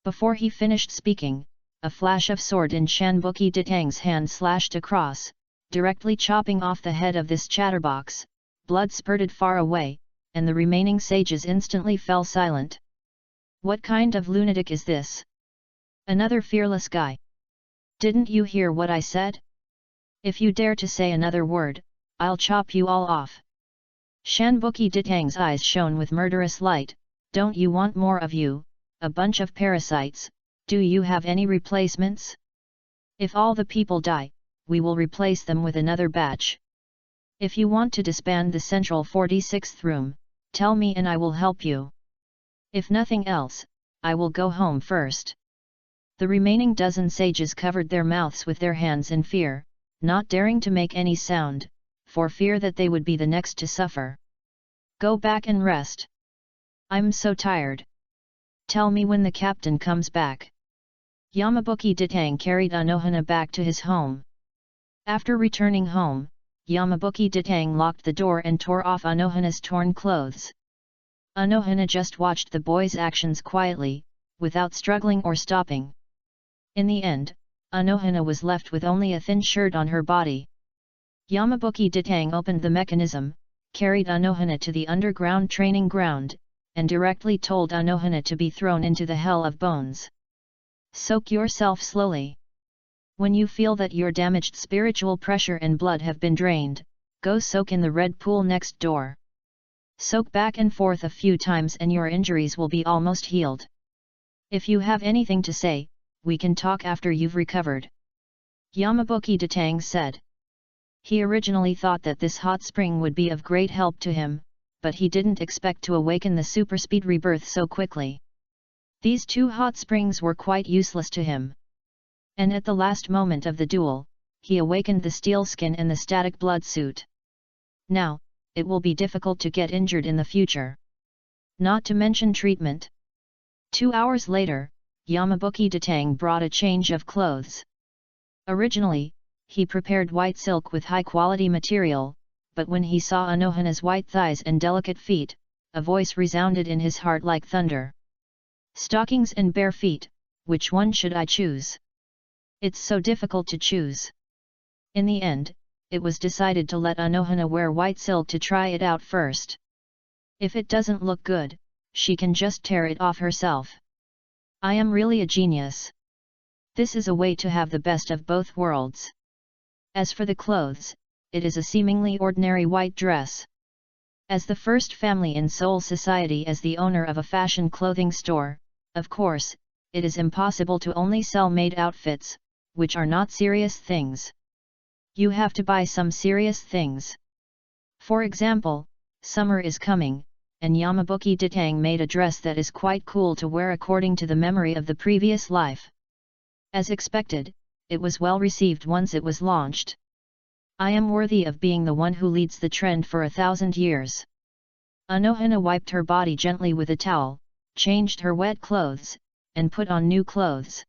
Before he finished speaking, a flash of sword in Shanbuki Datang's hand slashed across, directly chopping off the head of this chatterbox. Blood spurted far away, and the remaining sages instantly fell silent. What kind of lunatic is this? Another fearless guy. Didn't you hear what I said? If you dare to say another word, I'll chop you all off. Shanbuki Ditang's eyes shone with murderous light. Don't you want more of you, a bunch of parasites? Do you have any replacements? If all the people die, we will replace them with another batch. If you want to disband the central 46th room, tell me and I will help you. If nothing else, I will go home first. The remaining dozen sages covered their mouths with their hands in fear, not daring to make any sound, for fear that they would be the next to suffer. Go back and rest. I'm so tired. Tell me when the captain comes back. Yamabuki Ditang carried Anohana back to his home. After returning home, Yamabuki Ditang locked the door and tore off Anohana's torn clothes. Anohana just watched the boy's actions quietly, without struggling or stopping. In the end, Anohana was left with only a thin shirt on her body. Yamabuki Ditang opened the mechanism, carried Anohana to the underground training ground, and directly told Anohana to be thrown into the hell of bones. Soak yourself slowly. When you feel that your damaged spiritual pressure and blood have been drained, go soak in the red pool next door. Soak back and forth a few times and your injuries will be almost healed. If you have anything to say, we can talk after you've recovered. Yamabuki Ditang said. He originally thought that this hot spring would be of great help to him, but he didn't expect to awaken the superspeed rebirth so quickly. These two hot springs were quite useless to him. And at the last moment of the duel, he awakened the steel skin and the static blood suit. Now, it will be difficult to get injured in the future. Not to mention treatment. 2 hours later, Yamabuki Ditang brought a change of clothes. Originally, he prepared white silk with high-quality material, but when he saw Anohana's white thighs and delicate feet, a voice resounded in his heart like thunder. Stockings and bare feet, which one should I choose? It's so difficult to choose. In the end, it was decided to let Anohana wear white silk to try it out first. If it doesn't look good, she can just tear it off herself. I am really a genius. This is a way to have the best of both worlds. As for the clothes, it is a seemingly ordinary white dress. As the first family in Seoul society as the owner of a fashion clothing store, of course, it is impossible to only sell maid outfits, which are not serious things. You have to buy some serious things. For example, summer is coming, and Yamabuki Ditang made a dress that is quite cool to wear according to the memory of the previous life. As expected, it was well received once it was launched. I am worthy of being the one who leads the trend for 1,000 years. Anohana wiped her body gently with a towel, changed her wet clothes, and put on new clothes.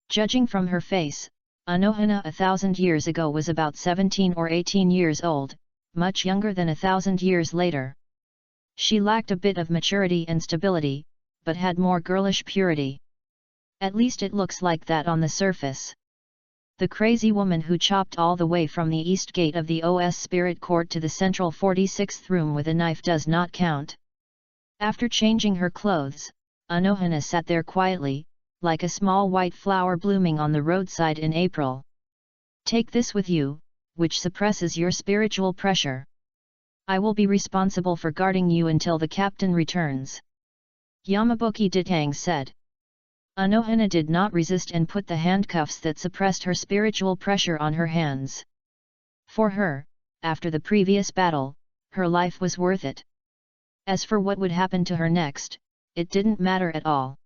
Judging from her face, Anohana 1,000 years ago was about 17 or 18 years old, much younger than 1,000 years later. She lacked a bit of maturity and stability, but had more girlish purity. At least it looks like that on the surface. The crazy woman who chopped all the way from the east gate of the OS Spirit Court to the central 46th room with a knife does not count. After changing her clothes, Anohana sat there quietly, like a small white flower blooming on the roadside in April. Take this with you, which suppresses your spiritual pressure. I will be responsible for guarding you until the captain returns. Yamabuki Ditang said. Anohana did not resist and put the handcuffs that suppressed her spiritual pressure on her hands. For her, after the previous battle, her life was worth it. As for what would happen to her next, it didn't matter at all.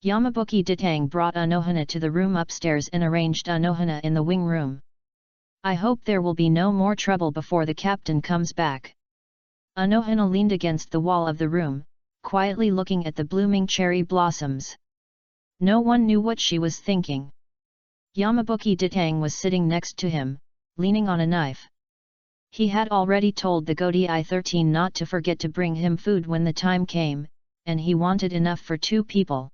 Yamabuki Ditang brought Anohana to the room upstairs and arranged Anohana in the wing room. I hope there will be no more trouble before the captain comes back. Anohana leaned against the wall of the room, quietly looking at the blooming cherry blossoms. No one knew what she was thinking. Yamabuki Ditang was sitting next to him, leaning on a knife. He had already told the Godi I-13 not to forget to bring him food when the time came, and he wanted enough for 2 people.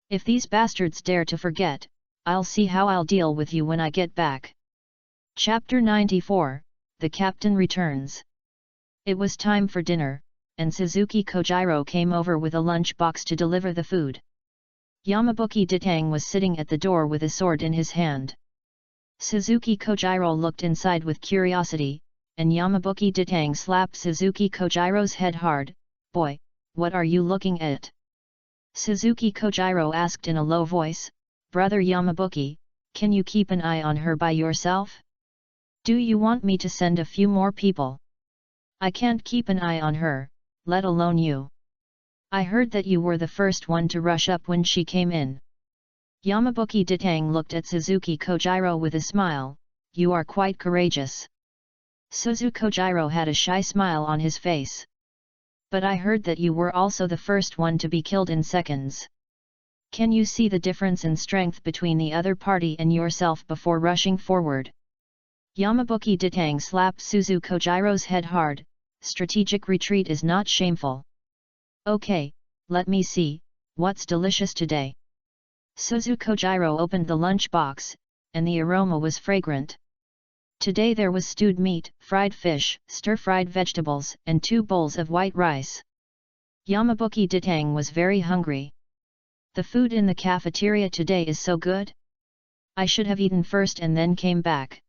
If these bastards dare to forget, I'll see how I'll deal with you when I get back. Chapter 94, The Captain Returns. It was time for dinner, and Suzuki Kojiro came over with a lunch box to deliver the food. Yamabuki Ditang was sitting at the door with a sword in his hand. Suzuki Kojiro looked inside with curiosity, and Yamabuki Ditang slapped Suzuki Kojiro's head hard. "Boy, what are you looking at?" Suzuki Kojiro asked in a low voice. "Brother Yamabuki, can you keep an eye on her by yourself? Do you want me to send a few more people? I can't keep an eye on her, let alone you. I heard that you were the first one to rush up when she came in." Yamabuki Ditang looked at Suzuki Kojiro with a smile. "You are quite courageous." Suzu Kojiro had a shy smile on his face. "But I heard that you were also the first one to be killed in seconds. Can you see the difference in strength between the other party and yourself before rushing forward?" Yamabuki Ditang slapped Suzu Kojiro's head hard. "Strategic retreat is not shameful. Okay, let me see, what's delicious today?" Suzu Kojiro opened the lunch box, and the aroma was fragrant. Today there was stewed meat, fried fish, stir-fried vegetables, and 2 bowls of white rice. Yamabuki Ditang was very hungry. "The food in the cafeteria today is so good. I should have eaten first and then came back."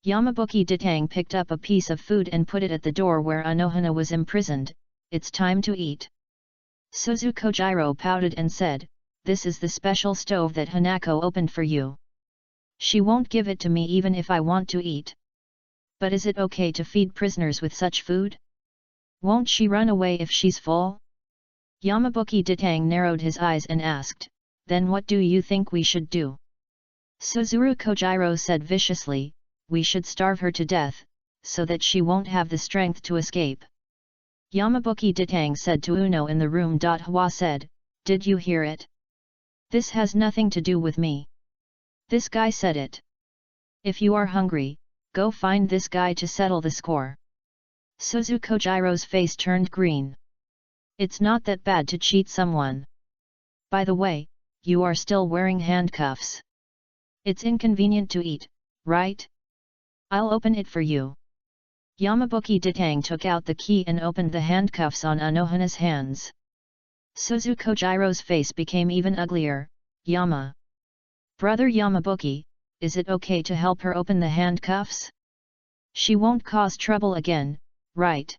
Yamabuki Ditang picked up a piece of food and put it at the door where Anohana was imprisoned. "It's time to eat." Suzu Kojiro pouted and said, "This is the special stove that Hanako opened for you. She won't give it to me even if I want to eat. But is it okay to feed prisoners with such food? Won't she run away if she's full?" Yamabuki Ditang narrowed his eyes and asked, "Then what do you think we should do?" Suzuru Kojiro said viciously, "We should starve her to death, so that she won't have the strength to escape." Yamabuki Ditang said to Uno in the room. Hwa said, "Did you hear it? This has nothing to do with me. This guy said it. If you are hungry, go find this guy to settle the score." Suzu Kojiro's face turned green. "It's not that bad to cheat someone. By the way, you are still wearing handcuffs. It's inconvenient to eat, right? I'll open it for you." Yamabuki Ditang took out the key and opened the handcuffs on Anohana's hands. Suzu Kojiro's face became even uglier. "Brother Yamabuki, is it okay to help her open the handcuffs? She won't cause trouble again, right?"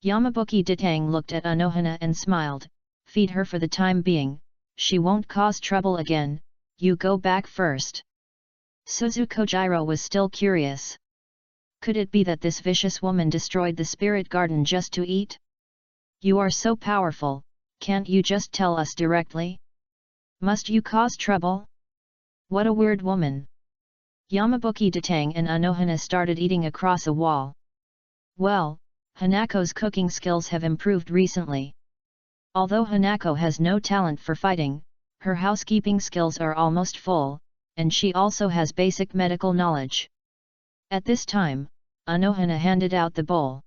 Yamabuki Ditang looked at Anohana and smiled. "Feed her for the time being, she won't cause trouble again, you go back first." Suzu Kojiro was still curious. Could it be that this vicious woman destroyed the spirit garden just to eat? "You are so powerful, can't you just tell us directly? Must you cause trouble? What a weird woman." Yamabuki Ditang and Anohana started eating across a wall. Well, Hanako's cooking skills have improved recently. Although Hanako has no talent for fighting, her housekeeping skills are almost full, and she also has basic medical knowledge. At this time, Anohana handed out the bowl.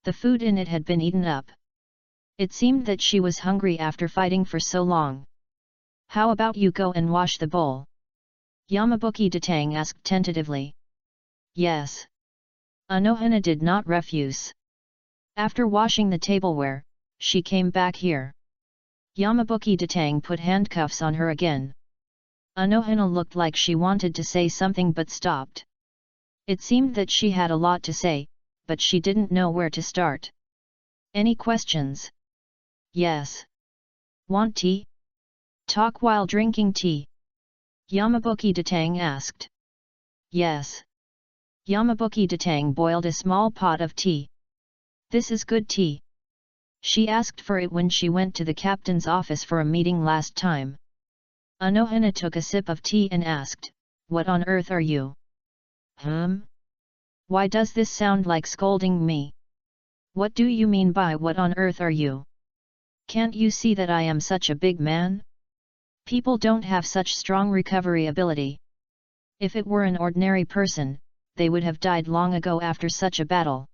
The food in it had been eaten up. It seemed that she was hungry after fighting for so long. "How about you go and wash the bowl?" Yamabuki Ditang asked tentatively. "Yes." Anohana did not refuse. After washing the tableware, she came back here. Yamabuki Ditang put handcuffs on her again. Anohana looked like she wanted to say something but stopped. It seemed that she had a lot to say, but she didn't know where to start. "Any questions?" "Yes." "Want tea? Talk while drinking tea?" Yamabuki Ditang asked. "Yes." Yamabuki Ditang boiled a small pot of tea. "This is good tea." She asked for it when she went to the captain's office for a meeting last time. Anohana took a sip of tea and asked, "What on earth are you?" Why does this sound like scolding me? What do you mean by what on earth are you? Can't you see that I am such a big man? People don't have such strong recovery ability. If it were an ordinary person, they would have died long ago after such a battle."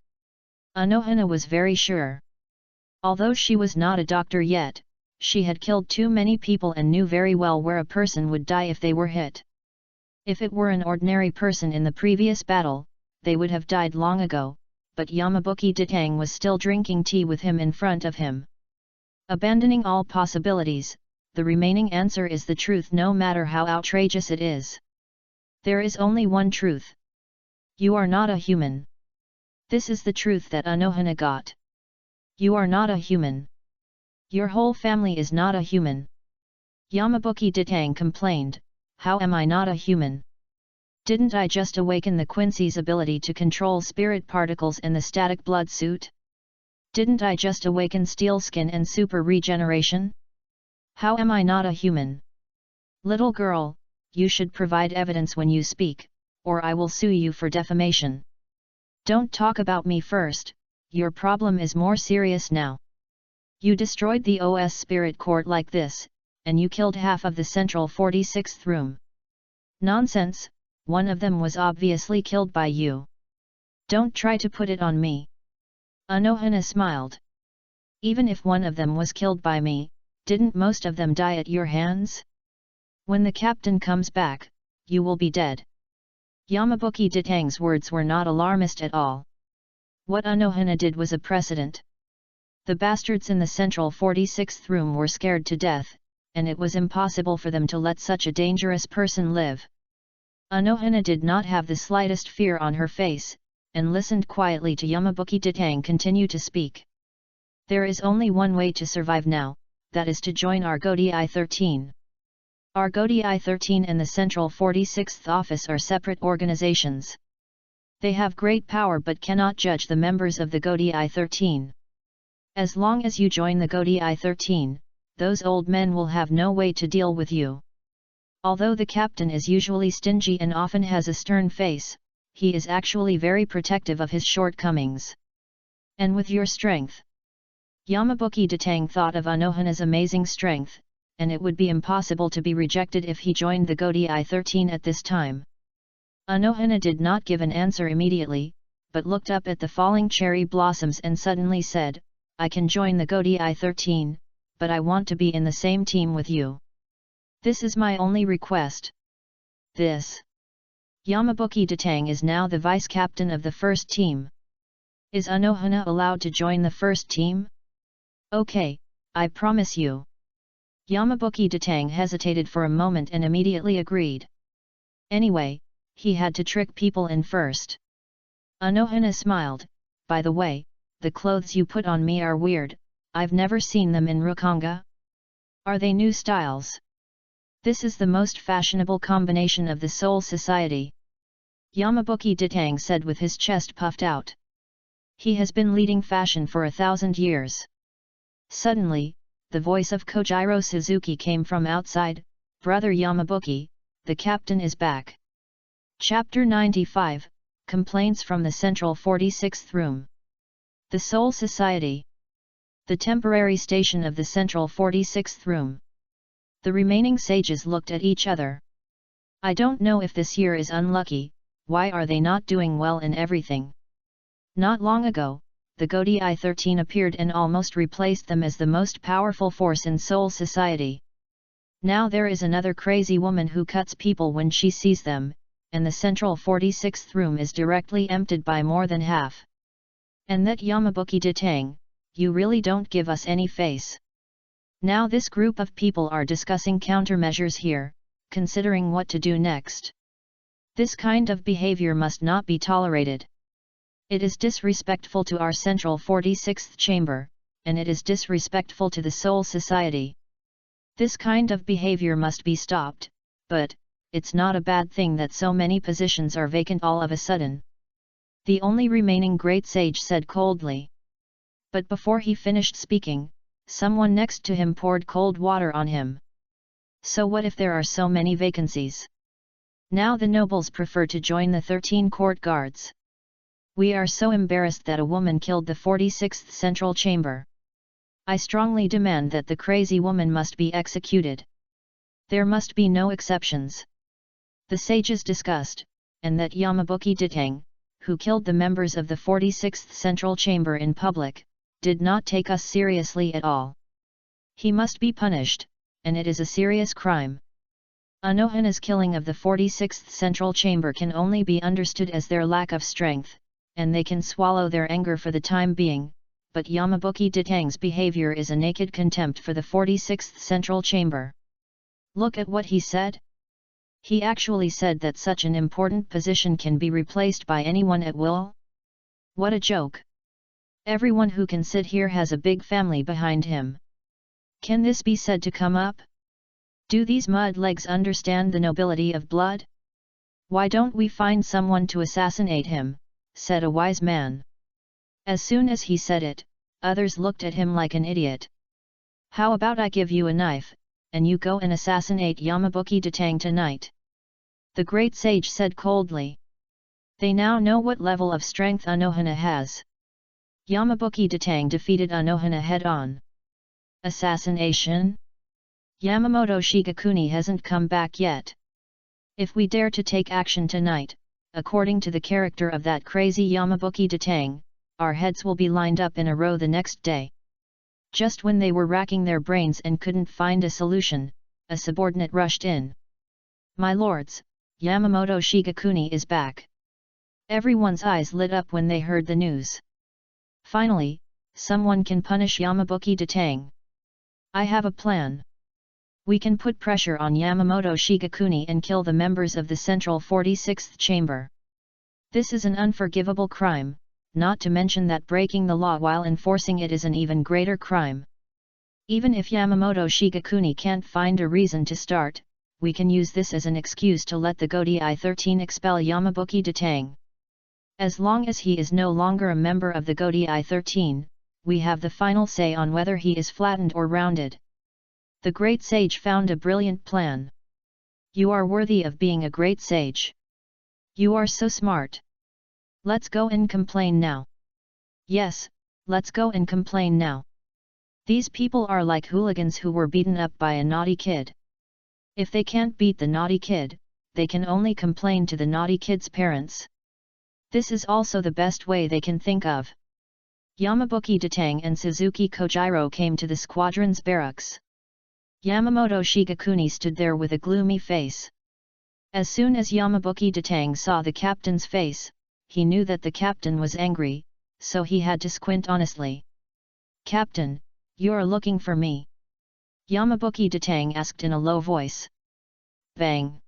Anohana was very sure. Although she was not a doctor yet, she had killed too many people and knew very well where a person would die if they were hit. If it were an ordinary person in the previous battle, they would have died long ago, but Yamabuki Ditang was still drinking tea with him in front of him. Abandoning all possibilities, the remaining answer is the truth no matter how outrageous it is. There is only one truth. You are not a human. This is the truth that Anohana got. You are not a human. Your whole family is not a human. Yamabuki Ditang complained, how am I not a human? Didn't I just awaken the Quincy's ability to control spirit particles in the static blood suit? Didn't I just awaken steel skin and super regeneration? How am I not a human? Little girl, you should provide evidence when you speak, or I will sue you for defamation. Don't talk about me first, your problem is more serious now. You destroyed the OS spirit court like this, and you killed half of the central 46th room. Nonsense, one of them was obviously killed by you. Don't try to put it on me. Anohana smiled. Even if one of them was killed by me, didn't most of them die at your hands? When the captain comes back, you will be dead. Yamabuki Ditang's words were not alarmist at all. What Anohana did was a precedent. The bastards in the central 46th room were scared to death, and it was impossible for them to let such a dangerous person live. Anohana did not have the slightest fear on her face, and listened quietly to Yamabuki Ditang continue to speak. There is only one way to survive now, that is to join Argodi I-13. Argodi I-13 and the Central 46th Office are separate organizations. They have great power but cannot judge the members of the Godi I-13. As long as you join the Godi I-13, those old men will have no way to deal with you. Although the captain is usually stingy and often has a stern face, he is actually very protective of his shortcomings. And with your strength. Yamabuki Ditang thought of Anohana's amazing strength, and it would be impossible to be rejected if he joined the Godi I-13 at this time. Anohana did not give an answer immediately, but looked up at the falling cherry blossoms and suddenly said, I can join the Godi I-13, but I want to be in the same team with you. This is my only request. This. Yamabuki Ditang is now the vice captain of the first team. Is Anohana allowed to join the first team? Okay, I promise you. Yamabuki Ditang hesitated for a moment and immediately agreed. Anyway, he had to trick people in first. Anohana smiled, by the way, the clothes you put on me are weird, I've never seen them in Rukanga. Are they new styles? This is the most fashionable combination of the Soul Society. Yamabuki Ditang said with his chest puffed out. He has been leading fashion for 1,000 years. Suddenly, the voice of Kojiro Suzuki came from outside, Brother Yamabuki, the captain is back. Chapter 95, Complaints from the Central 46th Room. The Soul Society. The temporary station of the Central 46th Room. The remaining sages looked at each other. I don't know if this year is unlucky, why are they not doing well in everything? Not long ago, the Godi I-13 appeared and almost replaced them as the most powerful force in Soul Society. Now there is another crazy woman who cuts people when she sees them, and the Central 46th Room is directly emptied by more than half. And that Yamabuki Ditang, you really don't give us any face. Now this group of people are discussing countermeasures here, considering what to do next. This kind of behavior must not be tolerated. It is disrespectful to our Central 46th Chamber, and it is disrespectful to the Soul Society. This kind of behavior must be stopped, but, it's not a bad thing that so many positions are vacant all of a sudden. The only remaining great sage said coldly. But before he finished speaking, someone next to him poured cold water on him. So what if there are so many vacancies? Now the nobles prefer to join the 13 court guards. We are so embarrassed that a woman killed the 46th Central Chamber. I strongly demand that the crazy woman must be executed. There must be no exceptions. The sages discussed, and that Yamabuki Ditang, who killed the members of the 46th Central Chamber in public, did not take us seriously at all. He must be punished, and it is a serious crime. Anohana's killing of the 46th Central Chamber can only be understood as their lack of strength, and they can swallow their anger for the time being, but Yamabuki Datang's behavior is a naked contempt for the 46th Central Chamber. Look at what he said. He actually said that such an important position can be replaced by anyone at will? What a joke! Everyone who can sit here has a big family behind him. Can this be said to come up? Do these mud legs understand the nobility of blood? Why don't we find someone to assassinate him, said a wise man. As soon as he said it, others looked at him like an idiot. How about I give you a knife, and you go and assassinate Yamabuki Datang tonight? The great sage said coldly. They now know what level of strength Anohana has. Yamabuki Datang defeated Anohana head-on. Assassination? Yamamoto Shigakuni hasn't come back yet. If we dare to take action tonight, according to the character of that crazy Yamabuki Datang, our heads will be lined up in a row the next day. Just when they were racking their brains and couldn't find a solution, a subordinate rushed in. My lords, Yamamoto Shigakuni is back. Everyone's eyes lit up when they heard the news. Finally, someone can punish Yamabuki Datang. I have a plan. We can put pressure on Yamamoto Shigakuni and kill the members of the Central 46th Chamber. This is an unforgivable crime, not to mention that breaking the law while enforcing it is an even greater crime. Even if Yamamoto Shigakuni can't find a reason to start, we can use this as an excuse to let the Godai 13 expel Yamabuki Datang. As long as he is no longer a member of the Godai 13, we have the final say on whether he is flattened or rounded. The great sage found a brilliant plan. You are worthy of being a great sage. You are so smart. Let's go and complain now. Yes, let's go and complain now. These people are like hooligans who were beaten up by a naughty kid. If they can't beat the naughty kid, they can only complain to the naughty kid's parents. This is also the best way they can think of. Yamabuki Datang and Suzuki Kojiro came to the squadron's barracks. Yamamoto Shigakuni stood there with a gloomy face. As soon as Yamabuki Datang saw the captain's face, he knew that the captain was angry, so he had to squint honestly. Captain, you're looking for me? Yamabuki Datang asked in a low voice. Bang!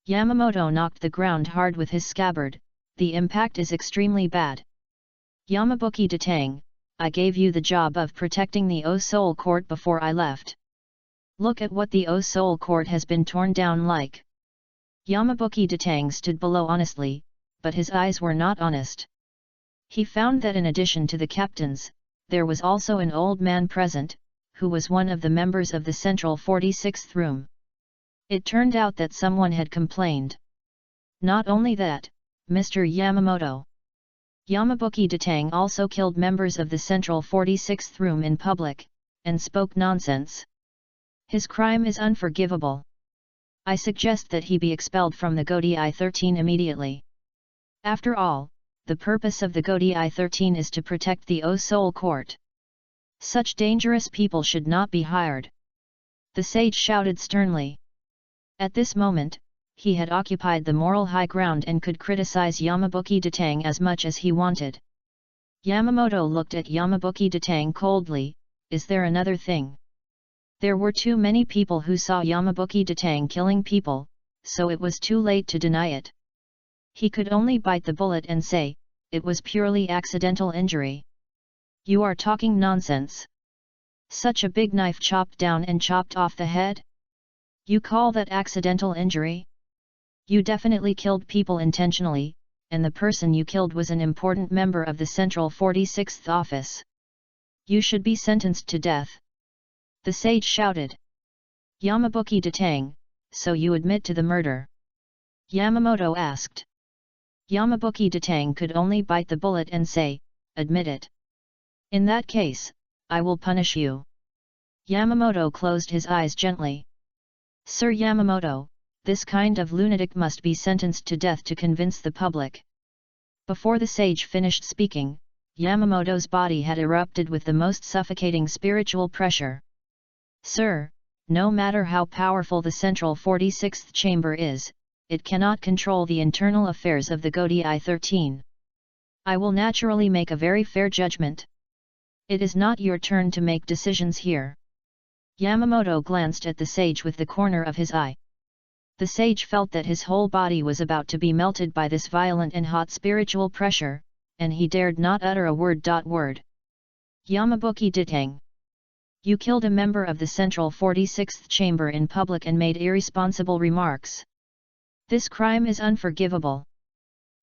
Yamamoto knocked the ground hard with his scabbard. The impact is extremely bad. Yamabuki Datang, I gave you the job of protecting the O-Soul Court before I left. Look at what the O-Soul Court has been torn down like. Yamabuki Datang stood below honestly, but his eyes were not honest. He found that in addition to the captains, there was also an old man present, who was one of the members of the Central 46th Room. It turned out that someone had complained. Not only that, Mr. Yamamoto. Yamabuki Datang also killed members of the Central 46th Room in public, and spoke nonsense. His crime is unforgivable. I suggest that he be expelled from the Godai 13 immediately. After all, the purpose of the Godai 13 is to protect the O-Soul Court. Such dangerous people should not be hired. The sage shouted sternly. At this moment, he had occupied the moral high ground and could criticize Yamabuki Datang as much as he wanted. Yamamoto looked at Yamabuki Datang coldly. Is there another thing? There were too many people who saw Yamabuki Datang killing people, so it was too late to deny it. He could only bite the bullet and say, it was purely accidental injury. You are talking nonsense. Such a big knife chopped down and chopped off the head? You call that accidental injury? You definitely killed people intentionally, and the person you killed was an important member of the Central 46th office. You should be sentenced to death. The sage shouted. Yamabuki Datang, so you admit to the murder? Yamamoto asked. Yamabuki Datang could only bite the bullet and say, admit it. In that case, I will punish you. Yamamoto closed his eyes gently. Sir Yamamoto, this kind of lunatic must be sentenced to death to convince the public. Before the sage finished speaking, Yamamoto's body had erupted with the most suffocating spiritual pressure. Sir, no matter how powerful the Central 46th Chamber is, it cannot control the internal affairs of the Godai 13. I will naturally make a very fair judgment. It is not your turn to make decisions here. Yamamoto glanced at the sage with the corner of his eye. The sage felt that his whole body was about to be melted by this violent and hot spiritual pressure, and he dared not utter a word. Yamabuki Ditang. You killed a member of the Central 46th Chamber in public and made irresponsible remarks. This crime is unforgivable.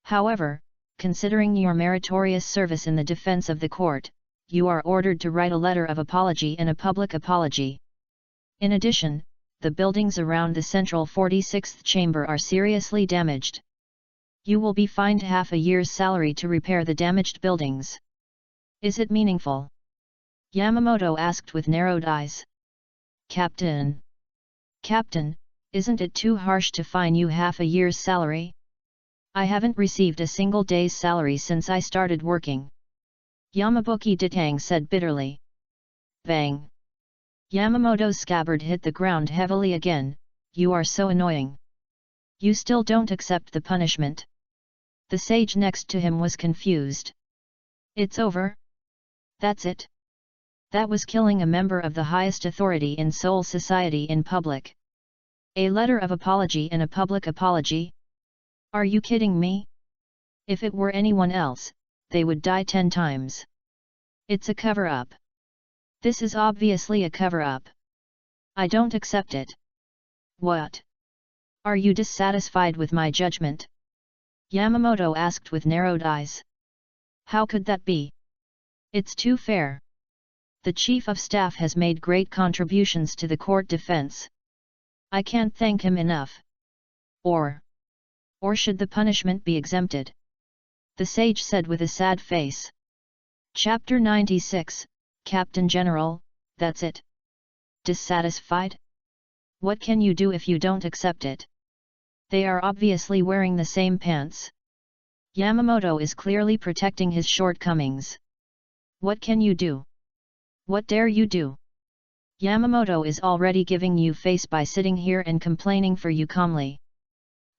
However, considering your meritorious service in the defense of the court, you are ordered to write a letter of apology and a public apology. In addition, the buildings around the Central 46th Chamber are seriously damaged. You will be fined half a year's salary to repair the damaged buildings. Is it meaningful? Yamamoto asked with narrowed eyes. Captain, isn't it too harsh to fine you half a year's salary? I haven't received a single day's salary since I started working. Yamabuki Ditang said bitterly. Bang! Yamamoto's scabbard hit the ground heavily again. You are so annoying. You still don't accept the punishment? The sage next to him was confused. It's over? That's it? That was killing a member of the highest authority in Seoul society in public. A letter of apology and a public apology? Are you kidding me? If it were anyone else, they would die 10 times. It's a cover-up. This is obviously a cover-up. I don't accept it. What? Are you dissatisfied with my judgment? Yamamoto asked with narrowed eyes. How could that be? It's too fair. The Chief of Staff has made great contributions to the court defense. I can't thank him enough. Or should the punishment be exempted? The sage said with a sad face. Chapter 96, Captain General, that's it. Dissatisfied? What can you do if you don't accept it? They are obviously wearing the same pants. Yamamoto is clearly protecting his shortcomings. What can you do? What dare you do? Yamamoto is already giving you face by sitting here and complaining for you calmly.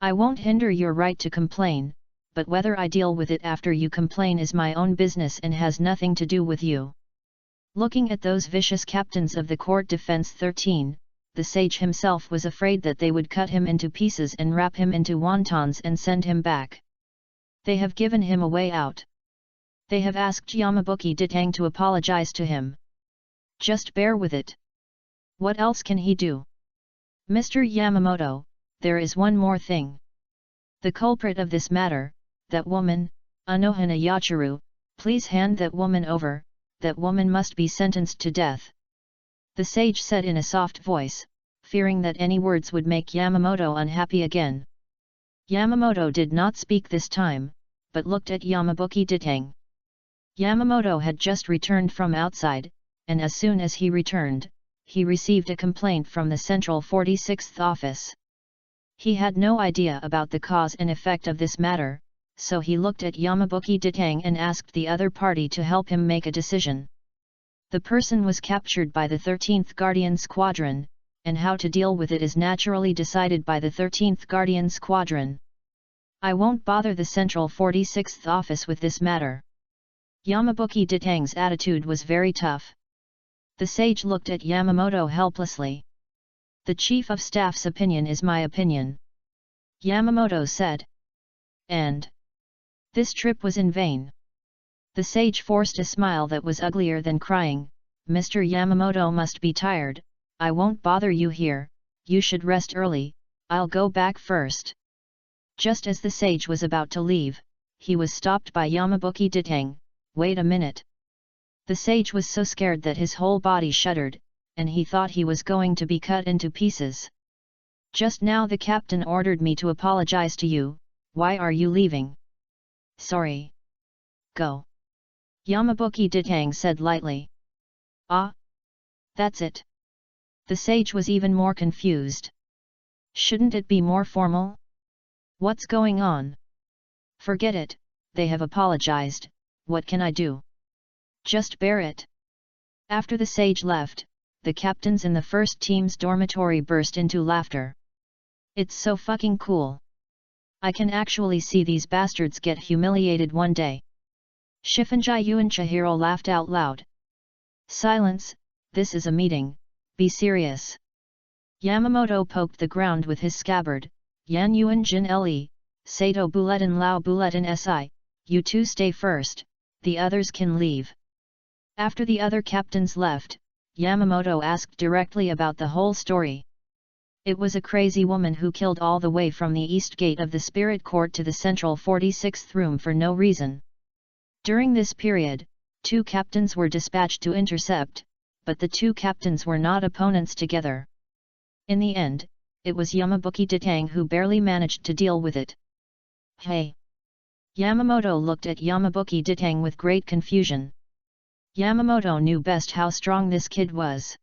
I won't hinder your right to complain, but whether I deal with it after you complain is my own business and has nothing to do with you. Looking at those vicious captains of the court defense 13, the sage himself was afraid that they would cut him into pieces and wrap him into wontons and send him back. They have given him a way out. They have asked Yamabuki Ditang to apologize to him. Just bear with it. What else can he do? Mr. Yamamoto, there is one more thing. The culprit of this matter, that woman, Anohana Yachiru, please hand that woman over, that woman must be sentenced to death. The sage said in a soft voice, fearing that any words would make Yamamoto unhappy again. Yamamoto did not speak this time, but looked at Yamabuki Ditang. Yamamoto had just returned from outside, and as soon as he returned, he received a complaint from the Central 46th office. He had no idea about the cause and effect of this matter, so he looked at Yamabuki Ditang and asked the other party to help him make a decision. The person was captured by the 13th Guardian Squadron, and how to deal with it is naturally decided by the 13th Guardian Squadron. I won't bother the Central 46th office with this matter. Yamabuki Ditang's attitude was very tough. The sage looked at Yamamoto helplessly. The Chief of Staff's opinion is my opinion. Yamamoto said. And this trip was in vain. The sage forced a smile that was uglier than crying. Mr. Yamamoto must be tired. I won't bother you here, you should rest early, I'll go back first. Just as the sage was about to leave, he was stopped by Yamabuki Ditang. Wait a minute. The sage was so scared that his whole body shuddered, and he thought he was going to be cut into pieces. Just now the captain ordered me to apologize to you, why are you leaving? Sorry. Go. Yamabuki Ditang said lightly. Ah? That's it. The sage was even more confused. Shouldn't it be more formal? What's going on? Forget it, they have apologized, what can I do? Just bear it. After the sage left, the captains in the first team's dormitory burst into laughter. It's so fucking cool. I can actually see these bastards get humiliated one day. Shifunji Yuan Chihiro laughed out loud. Silence, this is a meeting, be serious. Yamamoto poked the ground with his scabbard. Yan Yuan Jin Le, Sato Buletin Lao Buletin Si, you two stay first, the others can leave. After the other captains left, Yamamoto asked directly about the whole story. It was a crazy woman who killed all the way from the east gate of the spirit court to the central 46th room for no reason. During this period, 2 captains were dispatched to intercept, but the 2 captains were not opponents together. In the end, it was Yamabuki Ditang who barely managed to deal with it. Hey! Yamamoto looked at Yamabuki Ditang with great confusion. Yamamoto knew best how strong this kid was.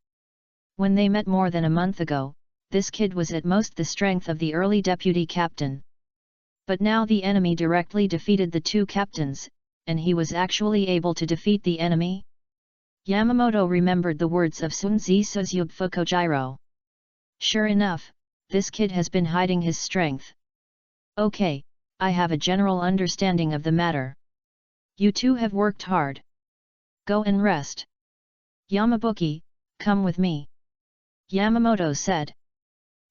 When they met more than a month ago, this kid was at most the strength of the early deputy captain. But now the enemy directly defeated the 2 captains, and he was actually able to defeat the enemy? Yamamoto remembered the words of Sunzi Suzyub Fukojiro. Sure enough, this kid has been hiding his strength. Okay, I have a general understanding of the matter. You two have worked hard. Go and rest. Yamabuki, come with me. Yamamoto said.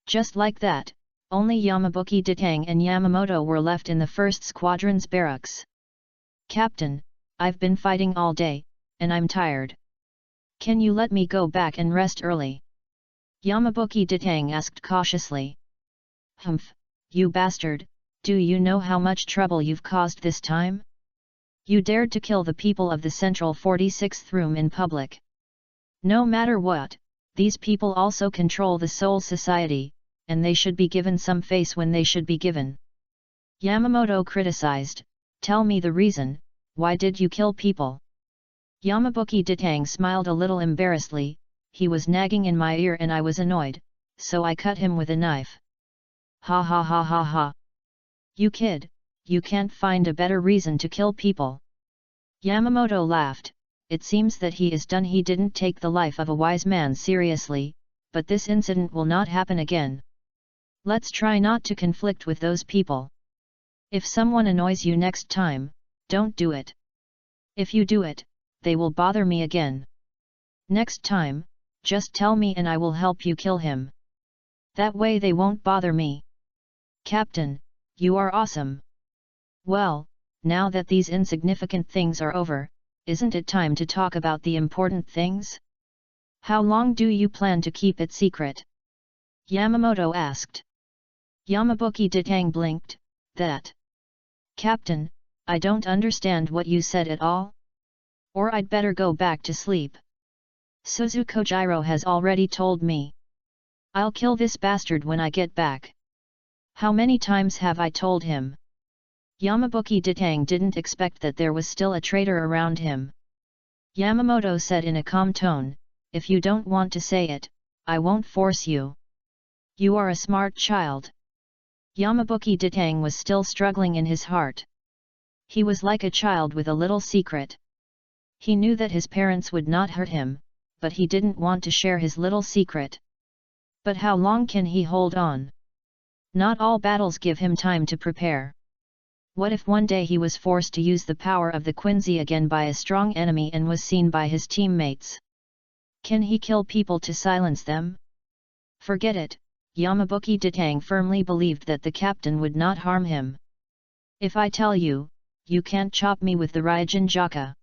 Just like that, only Yamabuki Ditang and Yamamoto were left in the 1st Squadron's barracks. Captain, I've been fighting all day, and I'm tired. Can you let me go back and rest early? Yamabuki Ditang asked cautiously. Humph, you bastard, do you know how much trouble you've caused this time? You dared to kill the people of the central 46th room in public. No matter what, these people also control the Soul Society, and they should be given some face when they should be given. Yamamoto criticized, tell me the reason, why did you kill people? Yamabuki Ditang smiled a little embarrassedly, he was nagging in my ear and I was annoyed, so I cut him with a knife. Ha ha ha ha ha. You kid, you can't find a better reason to kill people. Yamamoto laughed, it seems that he is done. He didn't take the life of a wise man seriously, but this incident will not happen again. Let's try not to conflict with those people. If someone annoys you next time, don't do it. If you do it, they will bother me again. Next time, just tell me and I will help you kill him. That way they won't bother me. Captain, you are awesome. Well, now that these insignificant things are over, isn't it time to talk about the important things? How long do you plan to keep it secret? Yamamoto asked. Yamabuki Ditang blinked, that. Captain, I don't understand what you said at all. Or I'd better go back to sleep. Suzukojiro has already told me. I'll kill this bastard when I get back. How many times have I told him? Yamabuki Ditang didn't expect that there was still a traitor around him. Yamamoto said in a calm tone, if you don't want to say it, I won't force you. You are a smart child. Yamabuki Ditang was still struggling in his heart. He was like a child with a little secret. He knew that his parents would not hurt him, but he didn't want to share his little secret. But how long can he hold on? Not all battles give him time to prepare. What if one day he was forced to use the power of the Quincy again by a strong enemy and was seen by his teammates? Can he kill people to silence them? Forget it, Yamabuki Ditang firmly believed that the captain would not harm him. If I tell you, you can't chop me with the Raijin Jaka.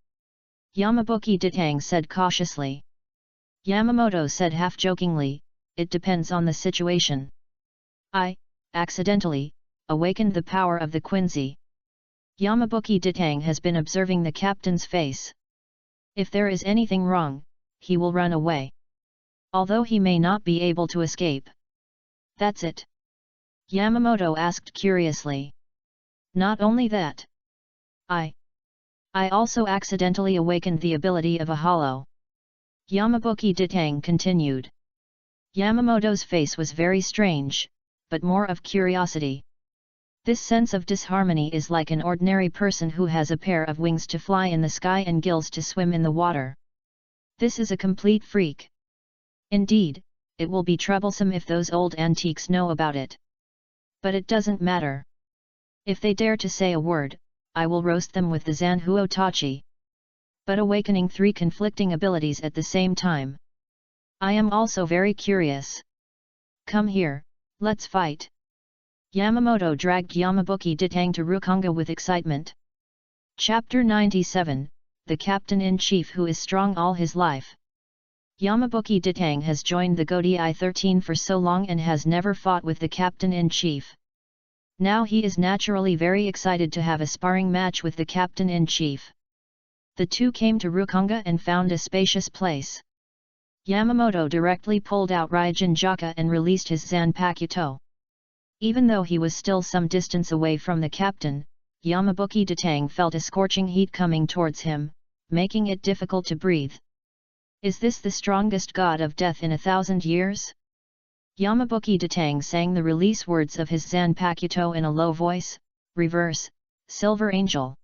Yamabuki Ditang said cautiously. Yamamoto said half-jokingly, it depends on the situation. I, accidentally, awakened the power of the Quincy. Yamabuki Ditang has been observing the captain's face. If there is anything wrong, he will run away. Although he may not be able to escape. That's it. Yamamoto asked curiously. Not only that. I also accidentally awakened the ability of a hollow. Yamabuki Ditang continued. Yamamoto's face was very strange, but more of curiosity. This sense of disharmony is like an ordinary person who has a pair of wings to fly in the sky and gills to swim in the water. This is a complete freak. Indeed, it will be troublesome if those old antiques know about it. But it doesn't matter. If they dare to say a word, I will roast them with the Zanhuo Tachi. but awakening 3 conflicting abilities at the same time. I am also very curious. Come here, let's fight. Yamamoto dragged Yamabuki Ditang to Rukonga with excitement. Chapter 97, The Captain-in-Chief Who is Strong All His Life. Yamabuki Ditang has joined the Godi I-13 for so long and has never fought with the Captain-in-Chief. Now he is naturally very excited to have a sparring match with the Captain-in-Chief. The two came to Rukonga and found a spacious place. Yamamoto directly pulled out Raijin Jaka and released his Zanpakuto. Even though he was still some distance away from the captain, Yamabuki Ditang felt a scorching heat coming towards him, making it difficult to breathe. Is this the strongest god of death in 1,000 years? Yamabuki Ditang sang the release words of his Zanpakuto in a low voice, reverse, Silver Angel.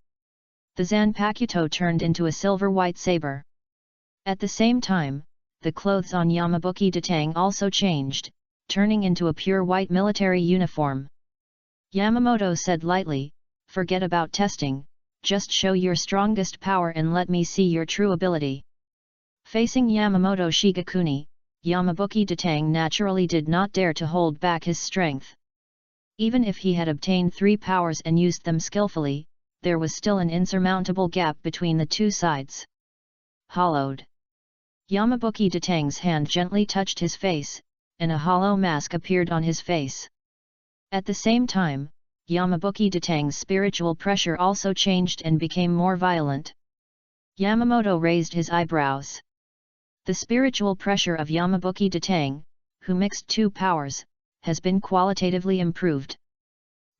The Zanpakuto turned into a silver-white saber. At the same time, the clothes on Yamabuki Ditang also changed, turning into a pure white military uniform. Yamamoto said lightly, "Forget about testing, just show your strongest power and let me see your true ability." Facing Yamamoto Shigakuni, Yamabuki Ditang naturally did not dare to hold back his strength. Even if he had obtained 3 powers and used them skillfully, there was still an insurmountable gap between the two sides. Hollowed. Yamabuki Ditang's hand gently touched his face, and a hollow mask appeared on his face. At the same time, Yamabuki Ditang's spiritual pressure also changed and became more violent. Yamamoto raised his eyebrows. The spiritual pressure of Yamabuki Ditang, who mixed 2 powers, has been qualitatively improved.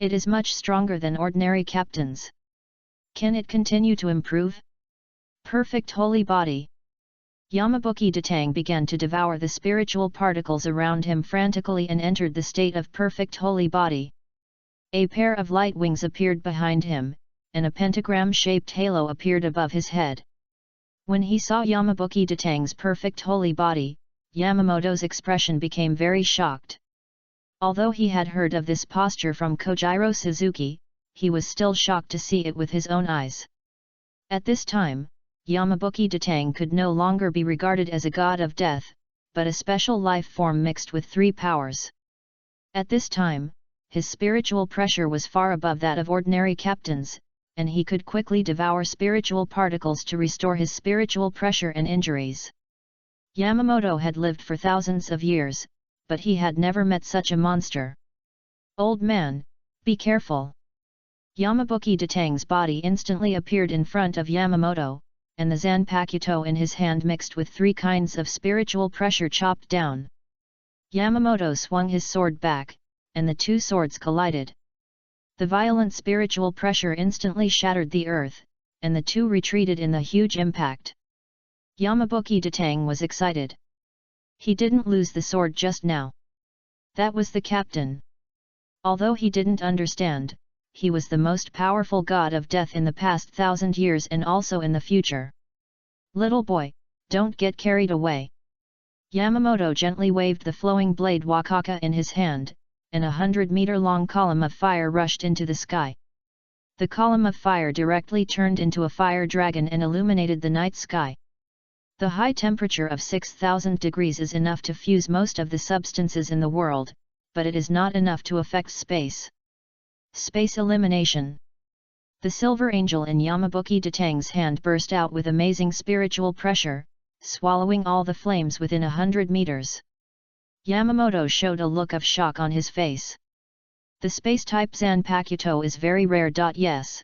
It is much stronger than ordinary captains. Can it continue to improve? Perfect holy body. Yamabuki Ditang began to devour the spiritual particles around him frantically and entered the state of perfect holy body. A pair of light wings appeared behind him, and a pentagram-shaped halo appeared above his head. When he saw Yamabuki Ditang's perfect holy body, Yamamoto's expression became very shocked. Although he had heard of this posture from Kojiro Suzuki, he was still shocked to see it with his own eyes. At this time, Yamabuki Ditang could no longer be regarded as a god of death, but a special life form mixed with 3 powers. At this time, his spiritual pressure was far above that of ordinary captains, and he could quickly devour spiritual particles to restore his spiritual pressure and injuries. Yamamoto had lived for thousands of years, but he had never met such a monster. "Old man, be careful." Yamabuki Ditang's body instantly appeared in front of Yamamoto, and the Zanpakuto in his hand mixed with 3 kinds of spiritual pressure chopped down. Yamamoto swung his sword back, and the 2 swords collided. The violent spiritual pressure instantly shattered the earth, and the 2 retreated in the huge impact. Yamabuki Ditang was excited. He didn't lose the sword just now. That was the captain. Although he didn't understand, he was the most powerful god of death in the past 1,000 years and also in the future. "Little boy, don't get carried away." Yamamoto gently waved the flowing blade Wakaka in his hand, and a 100-meter-long column of fire rushed into the sky. The column of fire directly turned into a fire dragon and illuminated the night sky. The high temperature of 6,000 degrees is enough to fuse most of the substances in the world, but it is not enough to affect space. Space elimination. The silver angel in Yamabuki Ditang's hand burst out with amazing spiritual pressure, swallowing all the flames within 100 meters. Yamamoto showed a look of shock on his face. The space-type Zanpakuto is very rare. Yes.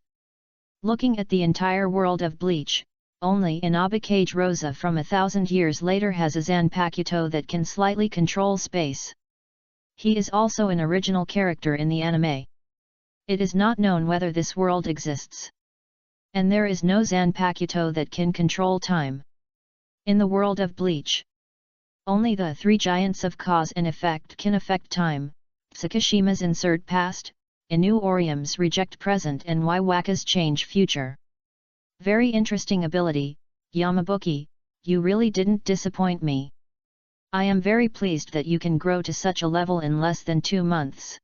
Looking at the entire world of Bleach, only Inabukage Rosa from 1,000 years later has a Zanpakuto that can slightly control space. He is also an original character in the anime. It is not known whether this world exists. And there is no Zanpakuto that can control time. In the world of Bleach, only the 3 giants of cause and effect can affect time: Tsukishima's insert past, Inu Orium's reject present, and Waiwaka's change future. Very interesting ability, Yamabuki, you really didn't disappoint me. I am very pleased that you can grow to such a level in less than 2 months.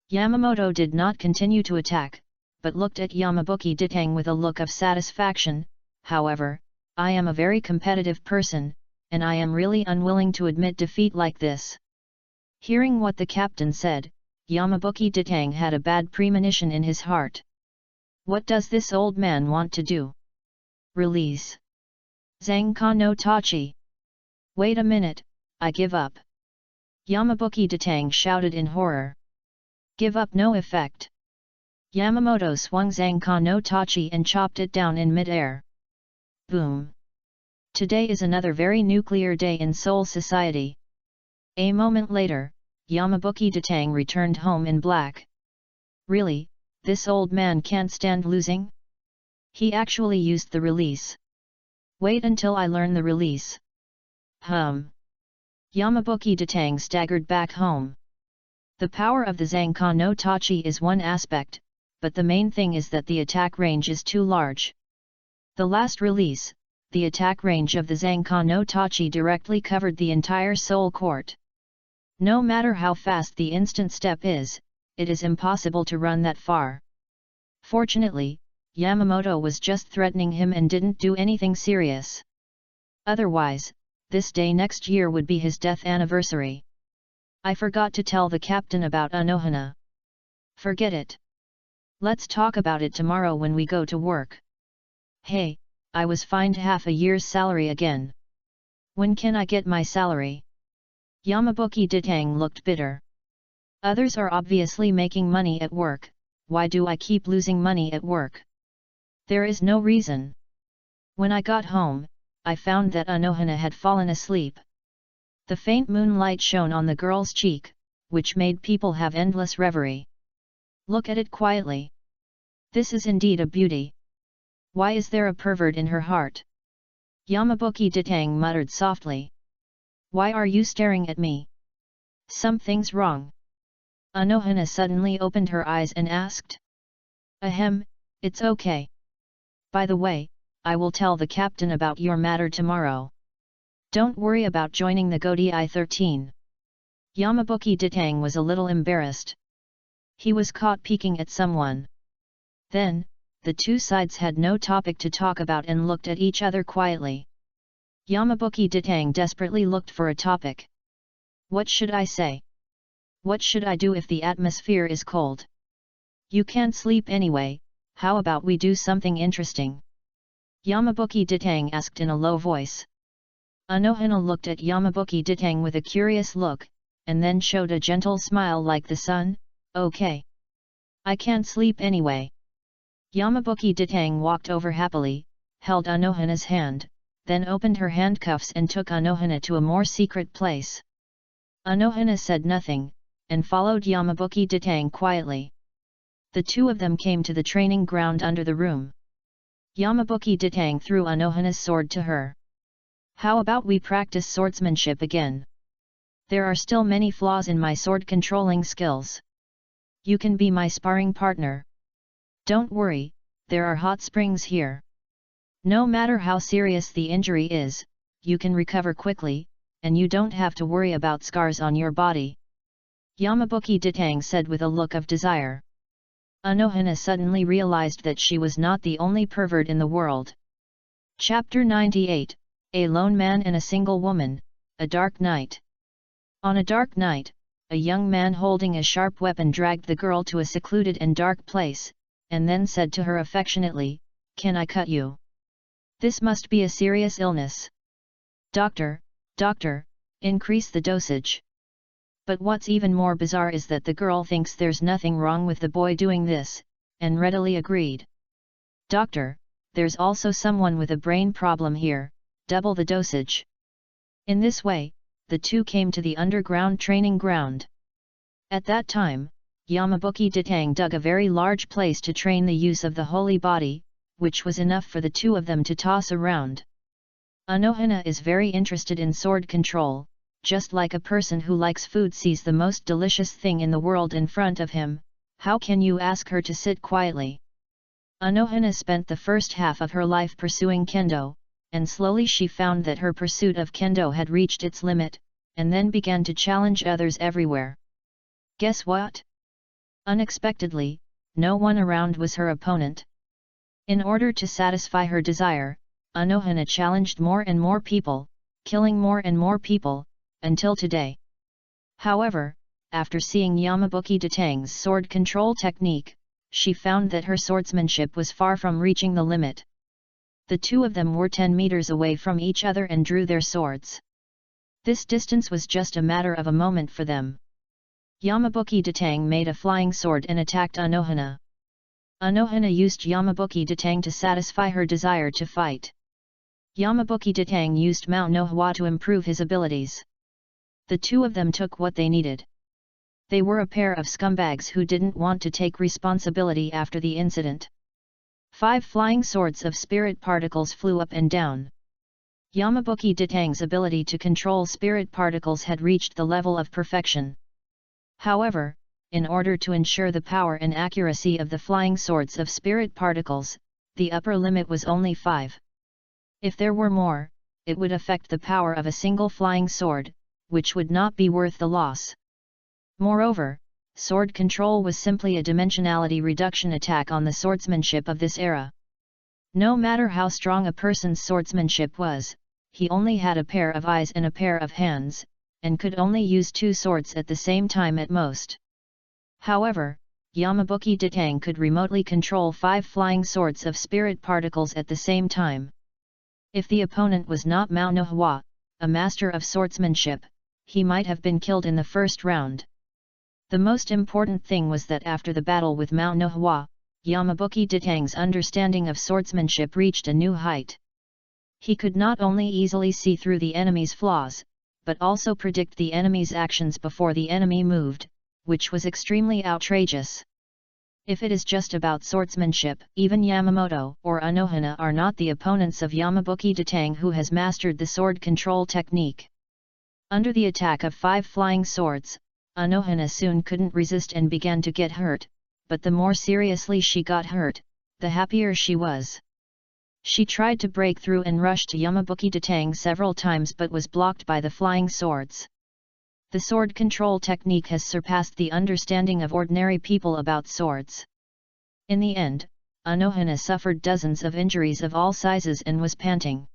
Yamamoto did not continue to attack, but looked at Yamabuki Ditang with a look of satisfaction. however, I am a very competitive person, and I am really unwilling to admit defeat like this." Hearing what the captain said, Yamabuki Ditang had a bad premonition in his heart. What does this old man want to do? Release Zangka no Tachi. Wait a minute, I give up. Yamabuki Ditang shouted in horror. Give up no effect. Yamamoto swung Zangka no Tachi and chopped it down in mid-air. Boom! Today is another very nuclear day in Seoul society. A moment later, Yamabuki Ditang returned home in black. Really, this old man can't stand losing? He actually used the release. Wait until I learn the release. Yamabuki Ditang staggered back home. The power of the Zangka no Tachi is one aspect, but the main thing is that the attack range is too large. The last release, the attack range of the Zangka no Tachi directly covered the entire Seoul court. No matter how fast the instant step is, it is impossible to run that far. Fortunately, Yamamoto was just threatening him and didn't do anything serious. Otherwise, this day next year would be his death anniversary. I forgot to tell the captain about Anohana. Forget it. Let's talk about it tomorrow when we go to work. Hey, I was fined half a year's salary again. When can I get my salary? Yamabuki Ditang looked bitter. Others are obviously making money at work, why do I keep losing money at work? There is no reason. When I got home, I found that Anohana had fallen asleep. The faint moonlight shone on the girl's cheek, which made people have endless reverie. Look at it quietly. This is indeed a beauty. Why is there a pervert in her heart? Yamabuki Ditang muttered softly. Why are you staring at me? Something's wrong. Anohana suddenly opened her eyes and asked. Ahem, it's okay. By the way, I will tell the captain about your matter tomorrow. Don't worry about joining the Godi 13. Yamabuki Ditang was a little embarrassed. He was caught peeking at someone. Then, the two sides had no topic to talk about and looked at each other quietly. Yamabuki Ditang desperately looked for a topic. What should I say? What should I do if the atmosphere is cold? You can't sleep anyway, how about we do something interesting? Yamabuki Ditang asked in a low voice. Anohana looked at Yamabuki Ditang with a curious look, and then showed a gentle smile like the sun. Okay. I can't sleep anyway. Yamabuki Ditang walked over happily, held Anohana's hand, then opened her handcuffs and took Anohana to a more secret place. Anohana said nothing, and followed Yamabuki Ditang quietly. The two of them came to the training ground under the room. Yamabuki Ditang threw Anohana's sword to her. How about we practice swordsmanship again? There are still many flaws in my sword controlling skills. You can be my sparring partner. Don't worry, there are hot springs here. No matter how serious the injury is, you can recover quickly, and you don't have to worry about scars on your body. Yamabuki Ditang said with a look of desire. Anohana suddenly realized that she was not the only pervert in the world. Chapter 98, A Lone Man and a Single Woman, A Dark Night. On a dark night, a young man holding a sharp weapon dragged the girl to a secluded and dark place, and then said to her affectionately, "Can I cut you? This must be a serious illness. Doctor, doctor, increase the dosage." But what's even more bizarre is that the girl thinks there's nothing wrong with the boy doing this, and readily agreed. "Doctor, there's also someone with a brain problem here, double the dosage." In this way, the two came to the underground training ground. At that time, Yamabuki Ditang dug a very large place to train the use of the holy body, which was enough for the two of them to toss around. Anohana is very interested in sword control, just like a person who likes food sees the most delicious thing in the world in front of him. How can you ask her to sit quietly? Anohana spent the first half of her life pursuing kendo, and slowly she found that her pursuit of kendo had reached its limit, and then began to challenge others everywhere. Guess what? Unexpectedly, no one around was her opponent. In order to satisfy her desire, Anohana challenged more and more people, killing more and more people, until today. However, after seeing Yamabuki Datang's sword control technique, she found that her swordsmanship was far from reaching the limit. The two of them were 10 meters away from each other and drew their swords. This distance was just a matter of a moment for them. Yamabuki Datang made a flying sword and attacked Anohana. Anohana used Yamabuki Datang to satisfy her desire to fight. Yamabuki Datang used Mount Nohua to improve his abilities. The two of them took what they needed. They were a pair of scumbags who didn't want to take responsibility after the incident. 5 flying swords of spirit particles flew up and down. Yamabuki Datang's ability to control spirit particles had reached the level of perfection. However, in order to ensure the power and accuracy of the flying swords of spirit particles, the upper limit was only 5. If there were more, it would affect the power of a single flying sword, which would not be worth the loss. Moreover, sword control was simply a dimensionality reduction attack on the swordsmanship of this era. No matter how strong a person's swordsmanship was, he only had a pair of eyes and a pair of hands, and could only use 2 swords at the same time at most. However, Yamabuki Datang could remotely control 5 flying swords of spirit particles at the same time. If the opponent was not Mao Nohua, a master of swordsmanship, he might have been killed in the first round. The most important thing was that after the battle with Mao Nohua, Yamabuki Datang's understanding of swordsmanship reached a new height. He could not only easily see through the enemy's flaws, but also predict the enemy's actions before the enemy moved, which was extremely outrageous. If it is just about swordsmanship, even Yamamoto or Anohana are not the opponents of Yamabuki Datang, who has mastered the sword control technique. Under the attack of 5 flying swords, Anohana soon couldn't resist and began to get hurt, but the more seriously she got hurt, the happier she was. She tried to break through and rush to Yamabuki Datang several times but was blocked by the flying swords. The sword control technique has surpassed the understanding of ordinary people about swords. In the end, Anohana suffered dozens of injuries of all sizes and was panting.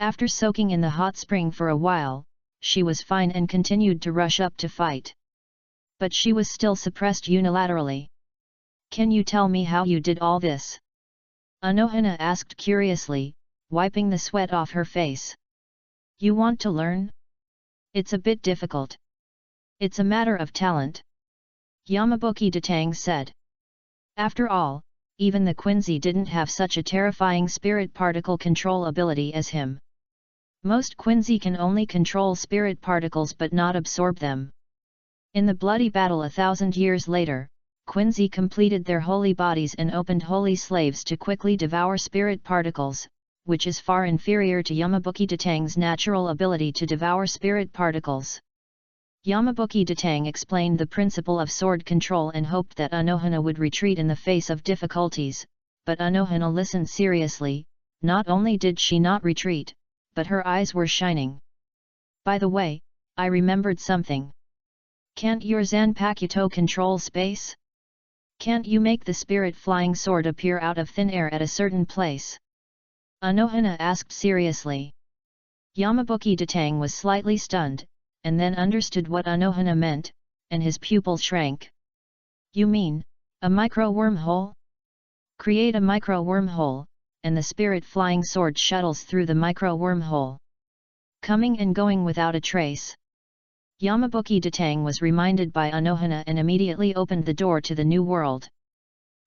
After soaking in the hot spring for a while, she was fine and continued to rush up to fight. But she was still suppressed unilaterally. "Can you tell me how you did all this?" Anohana asked curiously, wiping the sweat off her face. "You want to learn? It's a bit difficult. It's a matter of talent," Yamabuki Datang said. After all, even the Quincy didn't have such a terrifying spirit particle control ability as him. Most Quincy can only control spirit particles but not absorb them. In the bloody battle 1,000 years later, Quincy completed their holy bodies and opened holy slaves to quickly devour spirit particles, which is far inferior to Yamabuki Datang's natural ability to devour spirit particles. Yamabuki Datang explained the principle of sword control and hoped that Anohana would retreat in the face of difficulties, but Anohana listened seriously. Not only did she not retreat, but her eyes were shining. "By the way, I remembered something. Can't your Zanpakuto control space? Can't you make the spirit flying sword appear out of thin air at a certain place?" Anohana asked seriously. Yamabuki Datang was slightly stunned, and then understood what Anohana meant, and his pupils shrank. "You mean, a micro-wormhole? Create a micro-wormhole, and the spirit flying sword shuttles through the micro-wormhole, coming and going without a trace." Yamabuki Datang was reminded by Anohana and immediately opened the door to the new world.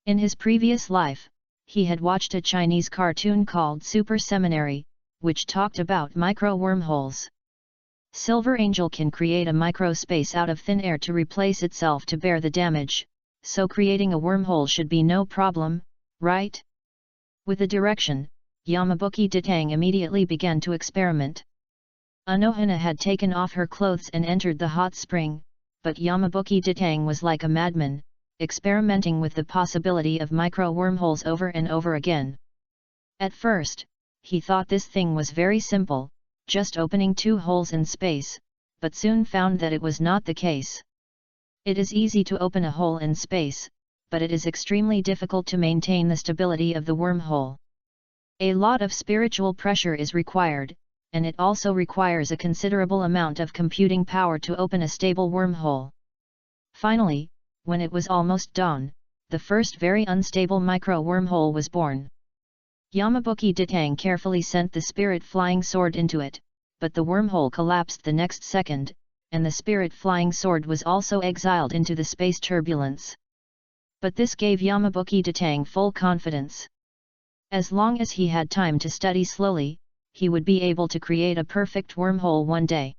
In his previous life, he had watched a Chinese cartoon called Super Seminary, which talked about micro-wormholes. Silver Angel can create a micro-space out of thin air to replace itself to bear the damage, so creating a wormhole should be no problem, right? With the direction, Yamabuki Datang immediately began to experiment. Anohana had taken off her clothes and entered the hot spring, but Yamabuki Datang was like a madman, experimenting with the possibility of micro-wormholes over and over again. At first, he thought this thing was very simple, just opening 2 holes in space, but soon found that it was not the case. It is easy to open a hole in space, but it is extremely difficult to maintain the stability of the wormhole. A lot of spiritual pressure is required, and it also requires a considerable amount of computing power to open a stable wormhole. Finally, when it was almost dawn, the first very unstable micro-wormhole was born. Yamabuki Ditang carefully sent the spirit flying sword into it, but the wormhole collapsed the next second, and the spirit flying sword was also exiled into the space turbulence. But this gave Yamabuki Ditang full confidence. As long as he had time to study slowly, he would be able to create a perfect wormhole one day.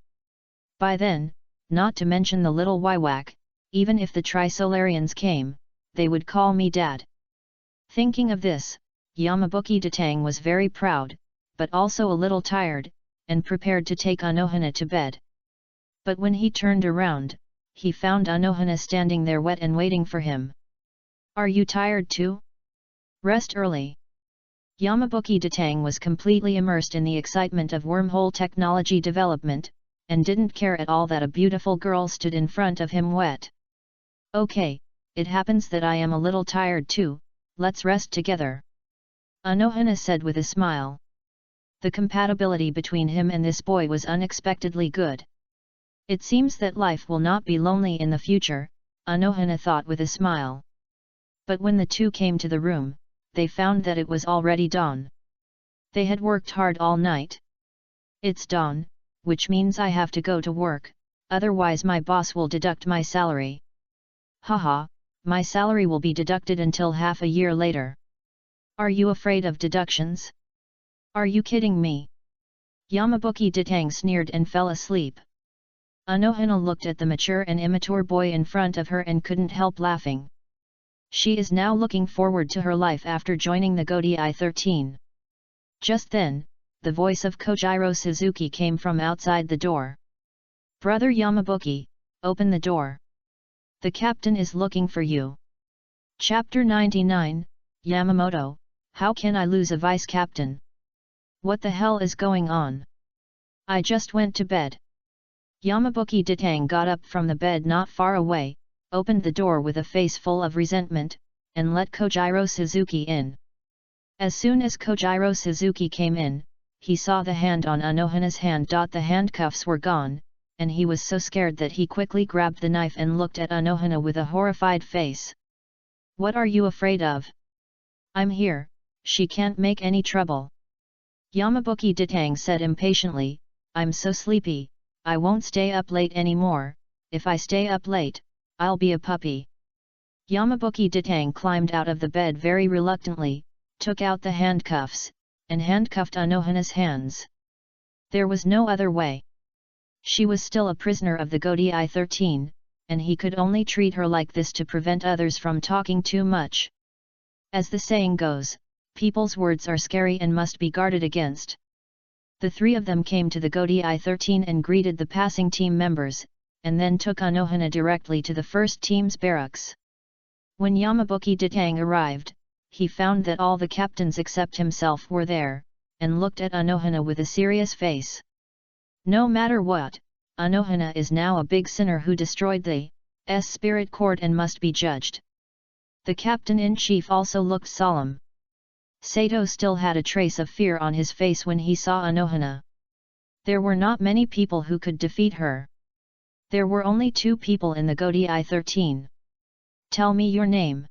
By then, not to mention the little Wywak, even if the Trisolarians came, they would call me Dad. Thinking of this, Yamabuki Ditang was very proud, but also a little tired, and prepared to take Anohana to bed. But when he turned around, he found Anohana standing there wet and waiting for him. Are you tired too? Rest early. Yamabuki Ditang was completely immersed in the excitement of wormhole technology development, and didn't care at all that a beautiful girl stood in front of him wet. Okay, it happens that I am a little tired too, let's rest together. Anohana said with a smile. The compatibility between him and this boy was unexpectedly good. It seems that life will not be lonely in the future, Anohana thought with a smile. But when the two came to the room, they found that it was already dawn. They had worked hard all night. It's dawn, which means I have to go to work, otherwise my boss will deduct my salary. Haha, my salary will be deducted until half a year later. Are you afraid of deductions? Are you kidding me? Yamabuki Ditang sneered and fell asleep. Anohana looked at the mature and immature boy in front of her and couldn't help laughing. She is now looking forward to her life after joining the Godai 13. Just then, the voice of Kojiro Suzuki came from outside the door. Brother Yamabuki, open the door. The captain is looking for you. Chapter 99, Yamamoto, how can I lose a vice captain? What the hell is going on? I just went to bed. Yamabuki Ditang got up from the bed not far away, opened the door with a face full of resentment, and let Kojiro Suzuki in. As soon as Kojiro Suzuki came in, he saw the hand on Anohana's hand. The handcuffs were gone, and he was so scared that he quickly grabbed the knife and looked at Anohana with a horrified face. What are you afraid of? I'm here, she can't make any trouble. Yamabuki Ditang said impatiently, I'm so sleepy, I won't stay up late anymore, if I stay up late, I'll be a puppy. Yamabuki Ditang climbed out of the bed very reluctantly, took out the handcuffs, and handcuffed Anohana's hands. There was no other way. She was still a prisoner of the Godai 13, and he could only treat her like this to prevent others from talking too much. As the saying goes, people's words are scary and must be guarded against. The three of them came to the Godai 13 and greeted the passing team members, and then took Anohana directly to the first team's barracks. When Yamabuki Ditang arrived, he found that all the captains except himself were there, and looked at Anohana with a serious face. No matter what, Anohana is now a big sinner who destroyed the spirit court and must be judged. The captain-in-chief also looked solemn. Sato still had a trace of fear on his face when he saw Anohana. There were not many people who could defeat her. There were only 2 people in the Godai 13. Tell me your name.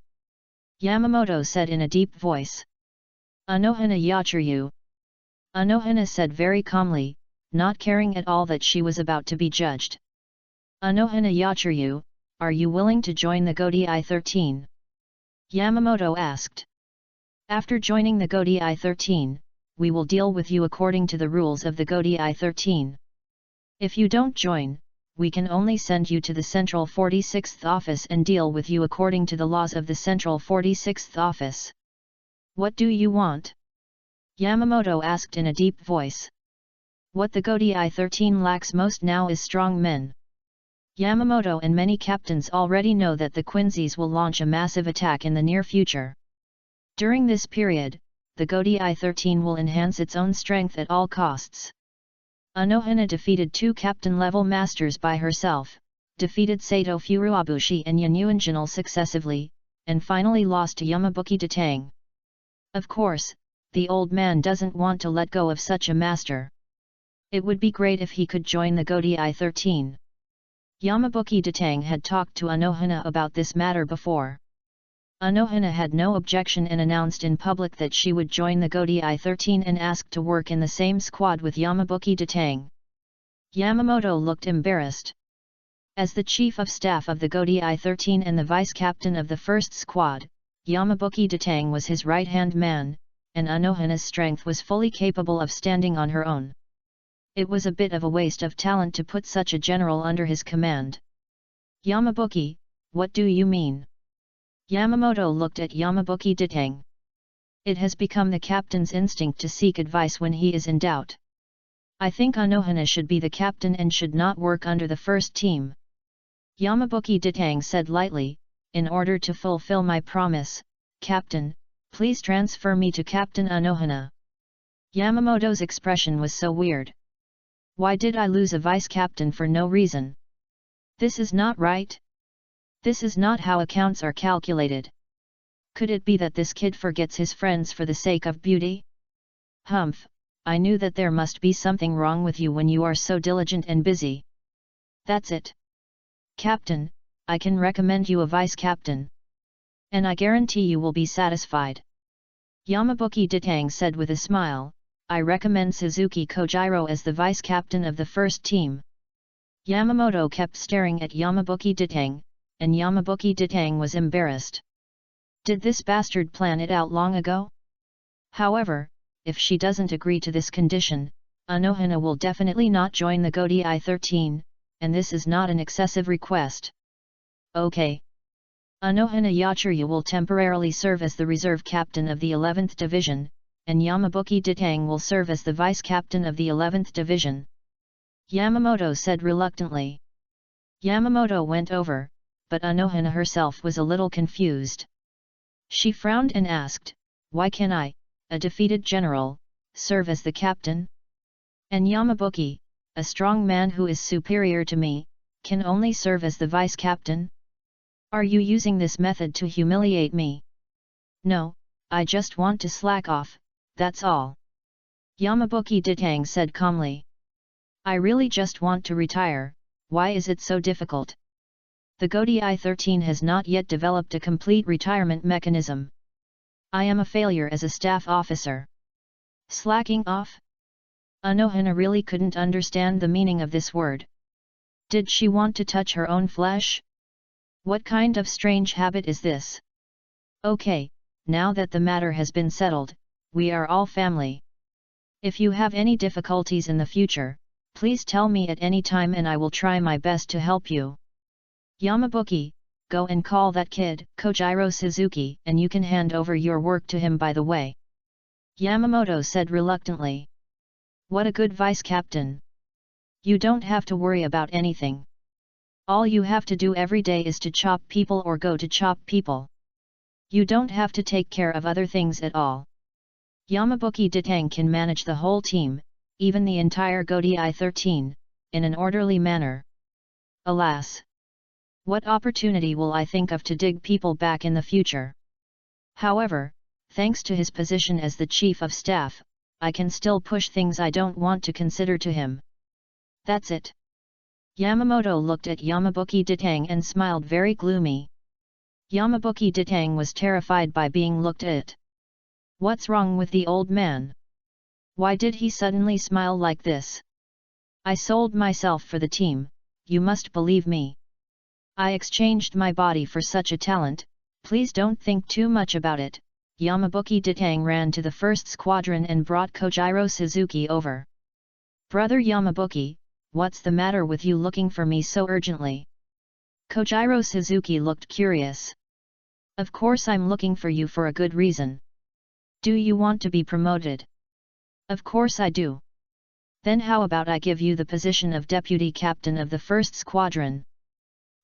Yamamoto said in a deep voice. Anohana Yachiryu. Anohana said very calmly, not caring at all that she was about to be judged. Anohana Yachiryu, are you willing to join the Godai 13? Yamamoto asked. After joining the Godai 13, we will deal with you according to the rules of the Godai 13. If you don't join, we can only send you to the Central 46th Office and deal with you according to the laws of the Central 46th Office. What do you want? Yamamoto asked in a deep voice. What the Godai 13 lacks most now is strong men. Yamamoto and many captains already know that the Quincy's will launch a massive attack in the near future. During this period, the Godai 13 will enhance its own strength at all costs. Anohana defeated 2 captain-level masters by herself, defeated Sato Furuabushi and Yanuanjinal successively, and finally lost to Yamabuki Ditang. Of course, the old man doesn't want to let go of such a master. It would be great if he could join the Godi 13. Yamabuki Datang had talked to Anohana about this matter before. Anohana had no objection and announced in public that she would join the Godi 13 and asked to work in the same squad with Yamabuki Datang. Yamamoto looked embarrassed. As the chief of staff of the Godi 13 and the vice-captain of the first squad, Yamabuki Datang was his right-hand man, and Anohana's strength was fully capable of standing on her own. It was a bit of a waste of talent to put such a general under his command. Yamabuki, what do you mean? Yamamoto looked at Yamabuki Datang. It has become the captain's instinct to seek advice when he is in doubt. I think Anohana should be the captain and should not work under the first team. Yamabuki Datang said lightly, in order to fulfill my promise, Captain, please transfer me to Captain Anohana. Yamamoto's expression was so weird. Why did I lose a vice-captain for no reason? This is not right. This is not how accounts are calculated. Could it be that this kid forgets his friends for the sake of beauty? Humph, I knew that there must be something wrong with you when you are so diligent and busy. That's it. Captain, I can recommend you a vice-captain. And I guarantee you will be satisfied. Yamabuki Datang said with a smile, I recommend Suzuki Kojiro as the vice-captain of the first team. Yamamoto kept staring at Yamabuki Datang, and Yamabuki Datang was embarrassed. Did this bastard plan it out long ago? However, if she doesn't agree to this condition, Anohana will definitely not join the Godi 13, and this is not an excessive request. Okay. Anohana Yachiryu will temporarily serve as the reserve captain of the 11th Division, and Yamabuki Datang will serve as the vice-captain of the 11th Division. Yamamoto said reluctantly. Yamamoto went over, but Anohana herself was a little confused. She frowned and asked, why can I, a defeated general, serve as the captain? And Yamabuki, a strong man who is superior to me, can only serve as the vice-captain? Are you using this method to humiliate me? No, I just want to slack off, that's all. Yamabuki Datang said calmly. I really just want to retire, why is it so difficult? The Godi 13 has not yet developed a complete retirement mechanism. I am a failure as a staff officer. Slacking off? Anohana really couldn't understand the meaning of this word. Did she want to touch her own flesh? What kind of strange habit is this? Okay, now that the matter has been settled, we are all family. If you have any difficulties in the future, please tell me at any time and I will try my best to help you. Yamabuki, go and call that kid, Kojiro Suzuki, and you can hand over your work to him by the way. Yamamoto said reluctantly. What a good vice-captain. You don't have to worry about anything. All you have to do every day is to chop people or go to chop people. You don't have to take care of other things at all. Yamabuki Datang can manage the whole team, even the entire Godi 13, in an orderly manner. Alas! What opportunity will I think of to dig people back in the future? However, thanks to his position as the chief of staff, I can still push things I don't want to consider to him. That's it. Yamamoto looked at Yamabuki Datang and smiled very gloomy. Yamabuki Datang was terrified by being looked at. What's wrong with the old man? Why did he suddenly smile like this? I sold myself for the team, you must believe me. I exchanged my body for such a talent, please don't think too much about it. Yamabuki Datang ran to the first squadron and brought Kojiro Suzuki over. Brother Yamabuki, what's the matter with you looking for me so urgently? Kojiro Suzuki looked curious. Of course I'm looking for you for a good reason. Do you want to be promoted? Of course I do. Then how about I give you the position of deputy captain of the first squadron?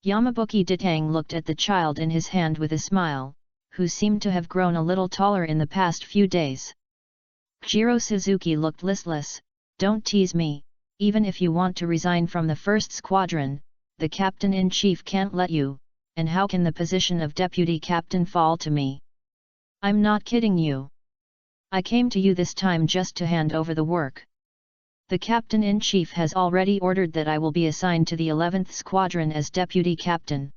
Yamabuki Datang looked at the child in his hand with a smile, who seemed to have grown a little taller in the past few days. Kojiro Suzuki looked listless. Don't tease me, even if you want to resign from the first squadron, the captain-in-chief can't let you, and how can the position of deputy captain fall to me? I'm not kidding you. I came to you this time just to hand over the work. The Captain-in-Chief has already ordered that I will be assigned to the 11th Squadron as Deputy Captain.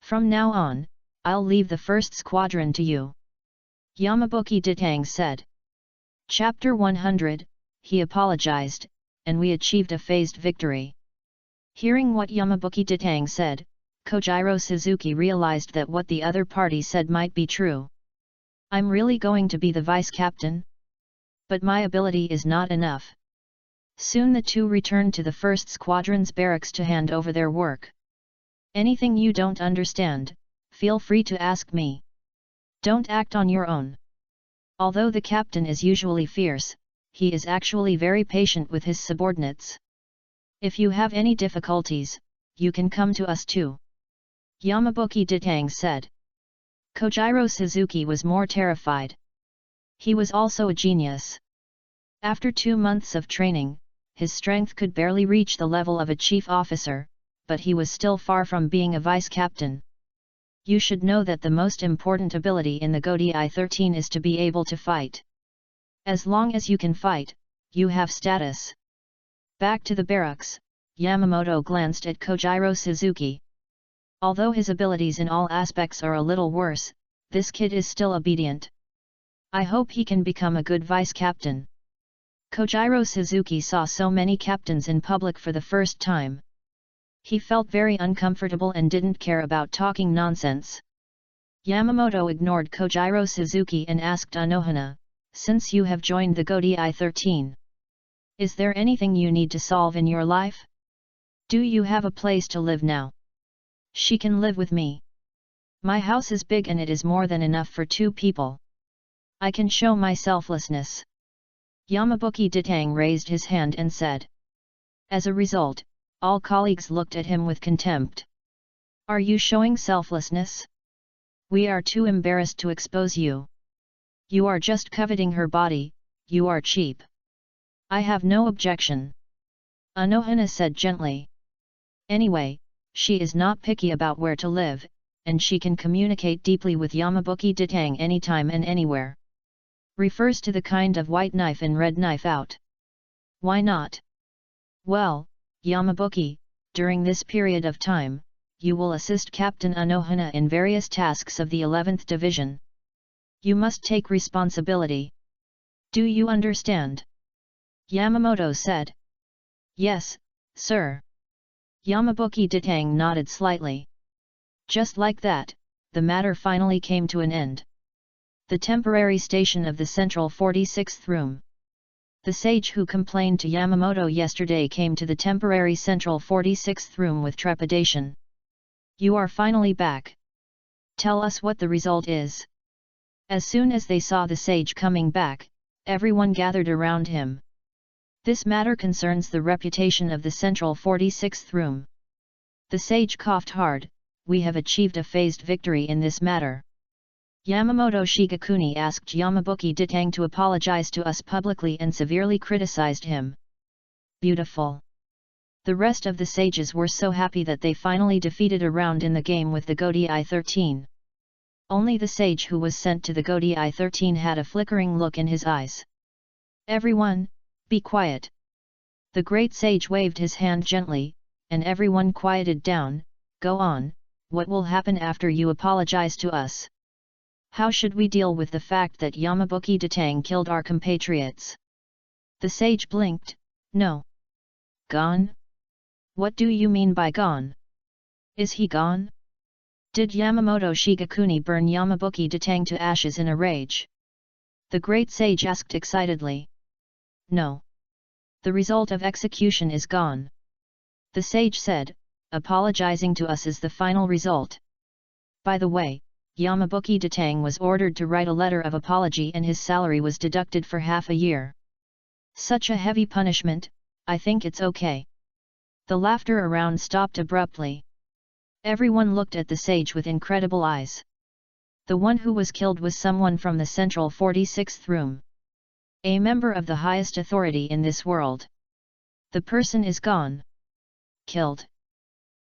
From now on, I'll leave the 1st Squadron to you. Yamabuki Ditang said. Chapter 100, he apologized, and we achieved a phased victory. Hearing what Yamabuki Ditang said, Kojiro Suzuki realized that what the other party said might be true. I'm really going to be the vice captain? But my ability is not enough. Soon the two returned to the 1st Squadron's barracks to hand over their work. Anything you don't understand, feel free to ask me. Don't act on your own. Although the captain is usually fierce, he is actually very patient with his subordinates. If you have any difficulties, you can come to us too. Yamabuki Ditang said. Kojiro Suzuki was more terrified. He was also a genius. After 2 months of training, his strength could barely reach the level of a chief officer, but he was still far from being a vice captain. You should know that the most important ability in the Godai 13 is to be able to fight. As long as you can fight, you have status. Back to the barracks, Yamamoto glanced at Kojiro Suzuki. Although his abilities in all aspects are a little worse, this kid is still obedient. I hope he can become a good vice captain. Kojiro Suzuki saw so many captains in public for the first time. He felt very uncomfortable and didn't care about talking nonsense. Yamamoto ignored Kojiro Suzuki and asked Anohana, since you have joined the Godai 13. Is there anything you need to solve in your life? Do you have a place to live now? She can live with me. My house is big and it is more than enough for 2 people. I can show my selflessness. Yamabuki Ditang raised his hand and said. As a result, all colleagues looked at him with contempt. Are you showing selflessness? We are too embarrassed to expose you. You are just coveting her body, you are cheap. I have no objection. Anohana said gently. Anyway, she is not picky about where to live, and she can communicate deeply with Yamabuki Ditang anytime and anywhere. Refers to the kind of white knife in red knife out. Why not? Well, Yamabuki, during this period of time, you will assist Captain Anohana in various tasks of the 11th Division. You must take responsibility. Do you understand? Yamamoto said. Yes, sir. Yamabuki Ditang nodded slightly. Just like that, the matter finally came to an end. The temporary station of the central 46th room. The sage who complained to Yamamoto yesterday came to the temporary central 46th room with trepidation. You are finally back. Tell us what the result is. As soon as they saw the sage coming back, everyone gathered around him. This matter concerns the reputation of the central 46th room. The sage coughed hard. We have achieved a phased victory in this matter. Yamamoto Shigakuni asked Yamabuki Ditang to apologize to us publicly and severely criticized him. Beautiful. The rest of the sages were so happy that they finally defeated a round in the game with the Godai 13. Only the sage who was sent to the Godai 13 had a flickering look in his eyes. Everyone, be quiet. The great sage waved his hand gently, and everyone quieted down. Go on, what will happen after you apologize to us? How should we deal with the fact that Yamabuki Ditang killed our compatriots? The sage blinked. No. Gone? What do you mean by gone? Is he gone? Did Yamamoto Shigakuni burn Yamabuki Ditang to ashes in a rage? The great sage asked excitedly. No. The result of execution is gone. The sage said, apologizing to us is the final result. By the way, Yamabuki Ditang was ordered to write a letter of apology and his salary was deducted for half a year. Such a heavy punishment, I think it's okay. The laughter around stopped abruptly. Everyone looked at the sage with incredible eyes. The one who was killed was someone from the central 46th room. A member of the highest authority in this world. The person is gone. Killed.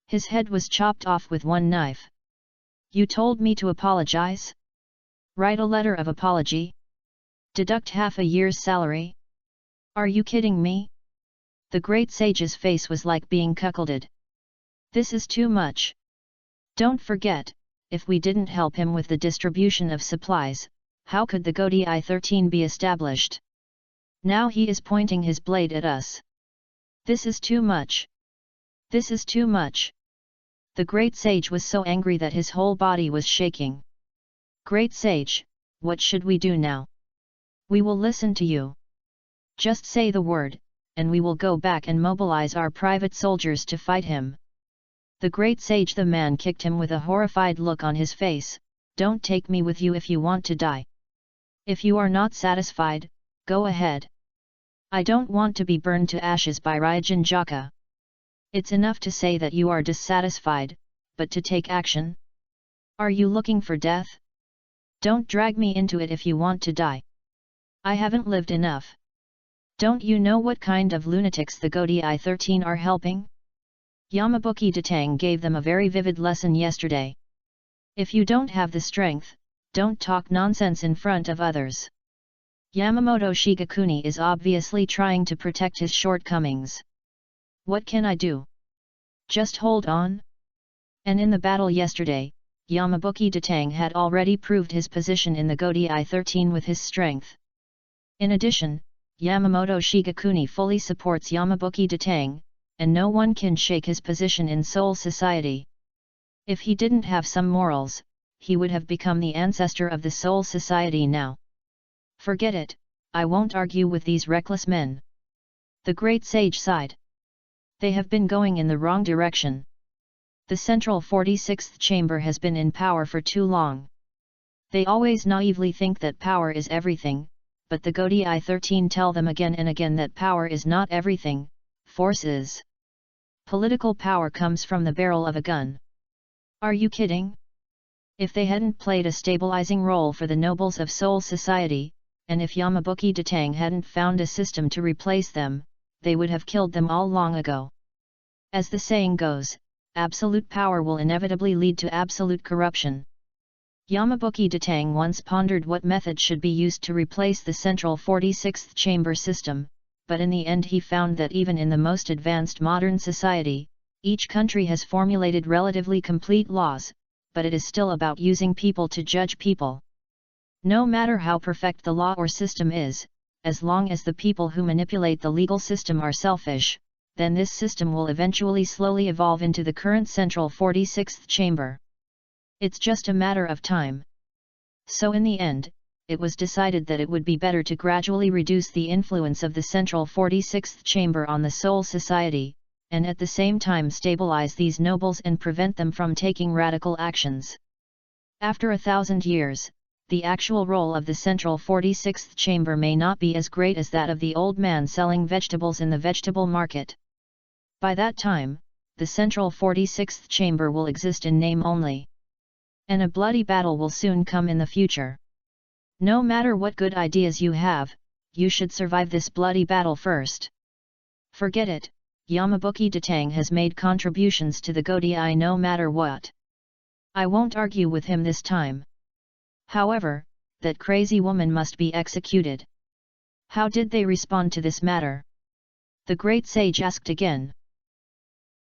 His head was chopped off with one knife. You told me to apologize? Write a letter of apology? Deduct half a year's salary? Are you kidding me? The great sage's face was like being cuckolded. This is too much. Don't forget, if we didn't help him with the distribution of supplies, how could the Godi 13 be established? Now he is pointing his blade at us. This is too much. This is too much. The great sage was so angry that his whole body was shaking. Great sage, what should we do now? We will listen to you. Just say the word, and we will go back and mobilize our private soldiers to fight him. The great sage, the man kicked him with a horrified look on his face. Don't take me with you if you want to die. If you are not satisfied, go ahead. I don't want to be burned to ashes by Ryujin Jaka. It's enough to say that you are dissatisfied, but to take action? Are you looking for death? Don't drag me into it if you want to die. I haven't lived enough. Don't you know what kind of lunatics the Godi 13 are helping? Yamabuki Datang gave them a very vivid lesson yesterday. If you don't have the strength, don't talk nonsense in front of others. Yamamoto Shigakuni is obviously trying to protect his shortcomings. What can I do? Just hold on? And in the battle yesterday, Yamabuki Datang had already proved his position in the Godi 13 with his strength. In addition, Yamamoto Shigakuni fully supports Yamabuki Datang, and no one can shake his position in Seoul society. If he didn't have some morals, he would have become the ancestor of the Seoul society now. Forget it, I won't argue with these reckless men. The great sage sighed. They have been going in the wrong direction. The central 46th chamber has been in power for too long. They always naively think that power is everything, but the Godi 13 tell them again and again that power is not everything, force is. Political power comes from the barrel of a gun. Are you kidding? If they hadn't played a stabilizing role for the nobles of Seoul society, and if Yamabuki Datang hadn't found a system to replace them, they would have killed them all long ago. As the saying goes, absolute power will inevitably lead to absolute corruption. Yamabuki Datang once pondered what method should be used to replace the central 46th chamber system, but in the end he found that even in the most advanced modern society, each country has formulated relatively complete laws, but it is still about using people to judge people. No matter how perfect the law or system is, as long as the people who manipulate the legal system are selfish, then this system will eventually slowly evolve into the current central 46th chamber. It's just a matter of time. So in the end, it was decided that it would be better to gradually reduce the influence of the central 46th chamber on the Seoul society, and at the same time stabilize these nobles and prevent them from taking radical actions. After 1,000 years, the actual role of the central 46th chamber may not be as great as that of the old man selling vegetables in the vegetable market. By that time, the central 46th chamber will exist in name only. And a bloody battle will soon come in the future. No matter what good ideas you have, you should survive this bloody battle first. Forget it, Yamabuki Datang has made contributions to the Godi no matter what. I won't argue with him this time. However, that crazy woman must be executed. How did they respond to this matter? The great sage asked again.